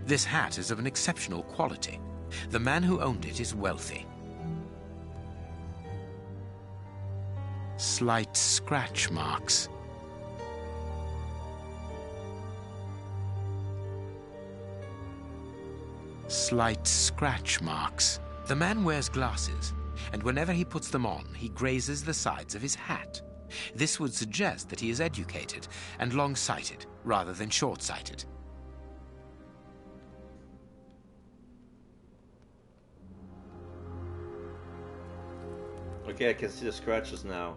This hat is of an exceptional quality. The man who owned it is wealthy. Slight scratch marks. Slight scratch marks. The man wears glasses, and whenever he puts them on, he grazes the sides of his hat. This would suggest that he is educated and long-sighted, rather than short-sighted. Okay, I can see the scratches now.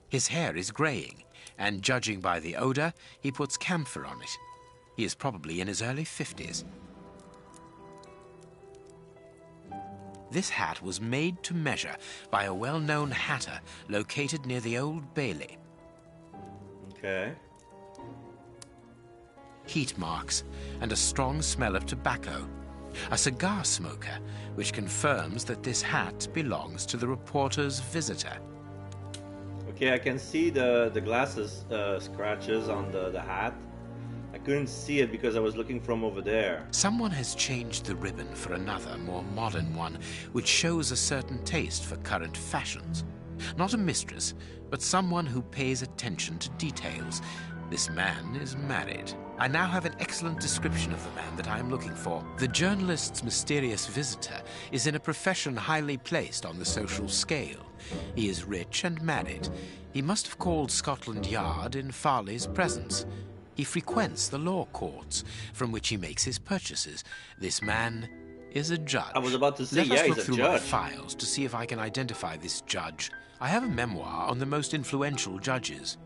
His hair is graying, and judging by the odor, he puts camphor on it. He is probably in his early 50s. This hat was made to measure by a well-known hatter located near the Old Bailey. Okay. Heat marks and a strong smell of tobacco. A cigar smoker, which confirms that this hat belongs to the reporter's visitor. Okay, I can see the glasses scratches on the hat. I couldn't see it because I was looking from over there. Someone has changed the ribbon for another, more modern one, which shows a certain taste for current fashions. Not a mistress, but someone who pays attention to details. This man is married. I now have an excellent description of the man that I am looking for. The journalist's mysterious visitor is in a profession highly placed on the social scale. He is rich and married. He must have called Scotland Yard in Farley's presence. He frequents the law courts, from which he makes his purchases. This man is a judge. I was about to say, Let us look he's a through my judge. files to see if I can identify this judge. I have a memoir on the most influential judges.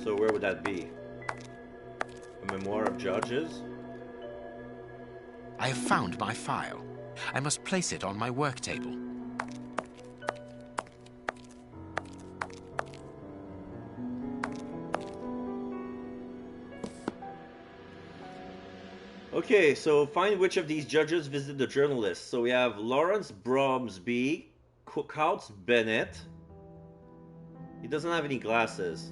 So where would that be? A memoir of judges? I have found my file. I must place it on my work table. Okay, so find which of these judges visited the journalist. So we have Lawrence Bromsby, Coutts Bennett. He doesn't have any glasses.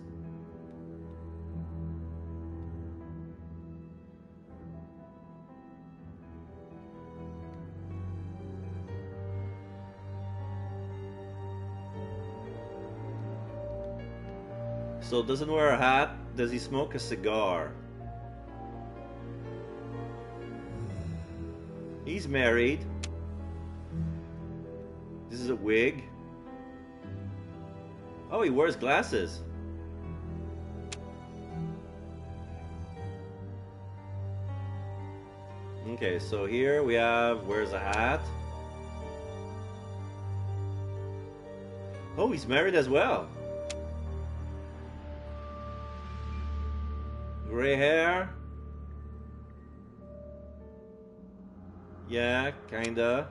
So doesn't wear a hat. Does he smoke a cigar? He's married. This is a wig. Oh, he wears glasses. Okay, so here we have wears a hat. Oh, he's married as well. Gray hair. Yeah, kinda.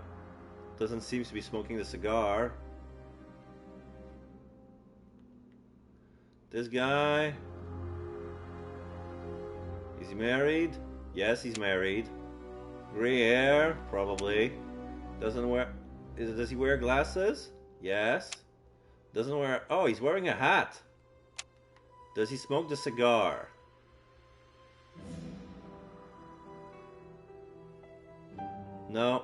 Doesn't seem to be smoking the cigar. This guy. Is he married? Yes, he's married. Gray hair, probably. Doesn't wear... Does he wear glasses? Yes. Doesn't wear... Oh, he's wearing a hat. Does he smoke the cigar? No.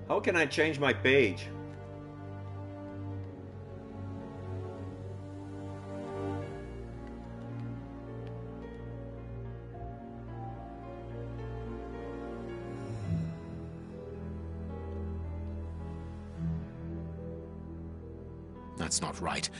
How can I change my page? That's not right.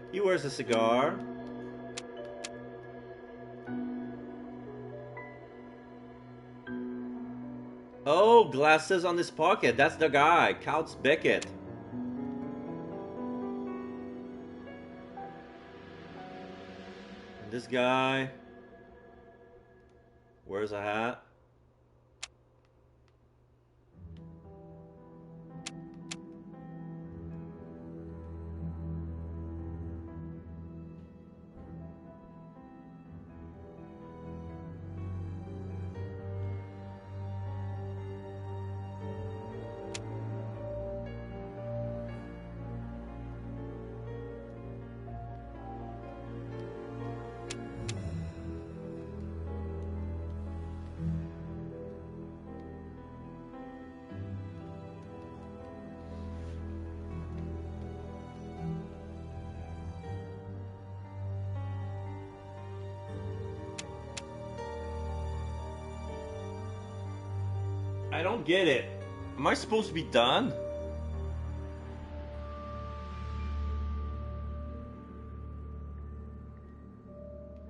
He wears a cigar. Oh, glasses on his pocket. That's the guy, Coutts Beckett. And this guy wears a hat. I don't get it. Am I supposed to be done?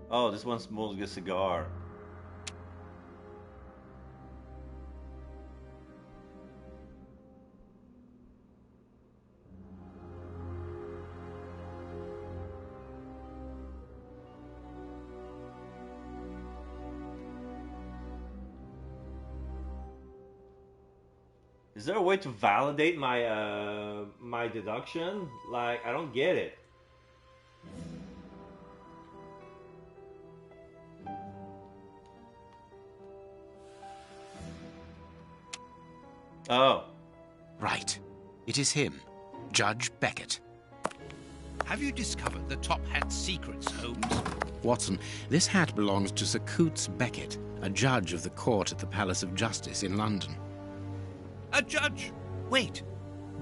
Oh, this one smokes a cigar. Is there a way to validate my my deduction? Like, I don't get it. Oh. Right. It is him, Judge Beckett. Have you discovered the top hat's secrets, Holmes? Watson, this hat belongs to Sir Coutts Beckett, a judge of the court at the Palace of Justice in London. A judge? Wait,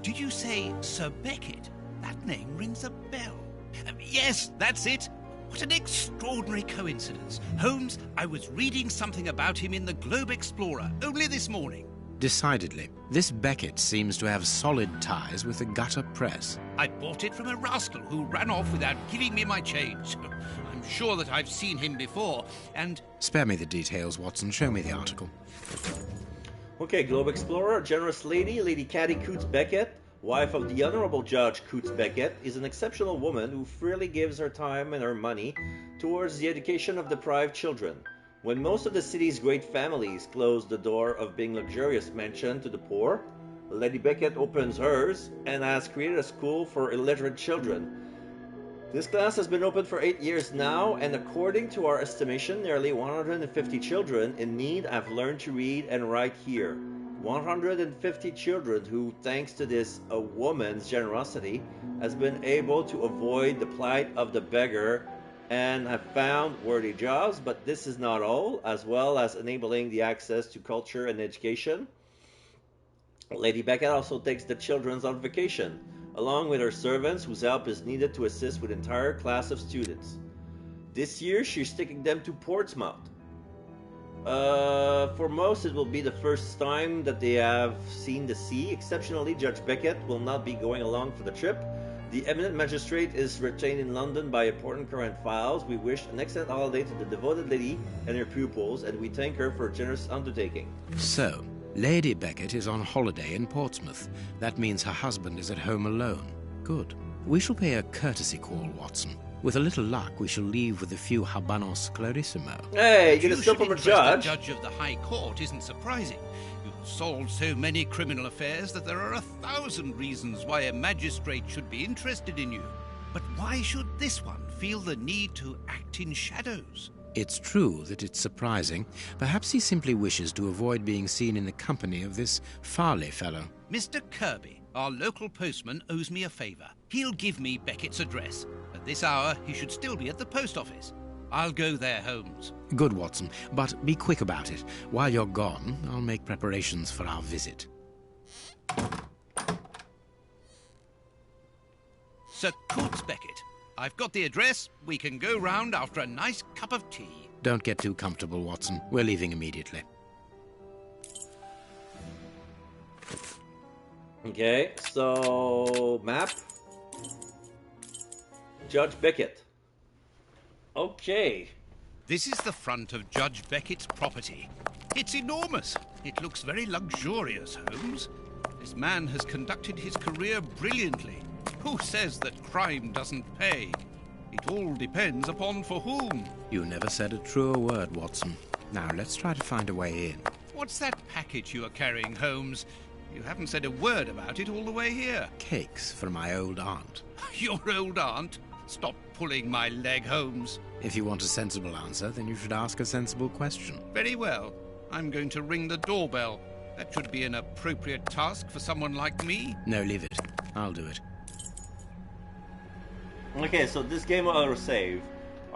did you say Sir Beckett? That name rings a bell. Yes, that's it. What an extraordinary coincidence. Holmes, I was reading something about him in the Globe Explorer only this morning. Decidedly, this Beckett seems to have solid ties with the gutter press. I bought it from a rascal who ran off without giving me my change. I'm sure that I've seen him before, and... Spare me the details, Watson. Show me the article. Okay, Globe Explorer, generous lady, Lady Caddy Coots Beckett, wife of the Honorable Judge Coots Beckett, is an exceptional woman who freely gives her time and her money towards the education of deprived children. When most of the city's great families close the door of being luxurious mansion to the poor, Lady Beckett opens hers and has created a school for illiterate children. This class has been open for 8 years now, and according to our estimation, nearly 150 children in need have learned to read and write here. 150 children who, thanks to this a woman's generosity, has been able to avoid the plight of the beggar and have found worthy jobs, but this is not all, as well as enabling the access to culture and education. Lady Beckett also takes the children on vacation, along with her servants whose help is needed to assist with an entire class of students. This year she's taking them to Portsmouth. For most it will be the first time that they have seen the sea. Exceptionally, Judge Beckett will not be going along for the trip. The eminent magistrate is retained in London by important current files. We wish an excellent holiday to the devoted lady and her pupils, and we thank her for a generous undertaking. So, Lady Beckett is on holiday in Portsmouth. That means her husband is at home alone. Good. We shall pay a courtesy call, Watson. With a little luck, we shall leave with a few habanos clarissimo. Hey, you get a still from a judge? The judge of the High Court isn't surprising. You've solved so many criminal affairs that there are 1,000 reasons why a magistrate should be interested in you. But why should this one feel the need to act in shadows? It's true that it's surprising. Perhaps he simply wishes to avoid being seen in the company of this Farley fellow. Mr. Kirby, our local postman, owes me a favour. He'll give me Beckett's address. At this hour, he should still be at the post office. I'll go there, Holmes. Good, Watson, but be quick about it. While you're gone, I'll make preparations for our visit. Sir Coots Beckett. I've got the address. We can go round after a nice cup of tea. Don't get too comfortable, Watson. We're leaving immediately. Okay, so map. Judge Beckett. Okay. This is the front of Judge Beckett's property. It's enormous. It looks very luxurious, Holmes. This man has conducted his career brilliantly. Who says that crime doesn't pay? It all depends upon for whom. You never said a truer word, Watson. Now, let's try to find a way in. What's that package you are carrying, Holmes? You haven't said a word about it all the way here. Cakes for my old aunt. Your old aunt? Stop pulling my leg, Holmes. If you want a sensible answer, then you should ask a sensible question. Very well. I'm going to ring the doorbell. That should be an appropriate task for someone like me. No, leave it. I'll do it. Okay, so this game will auto-save.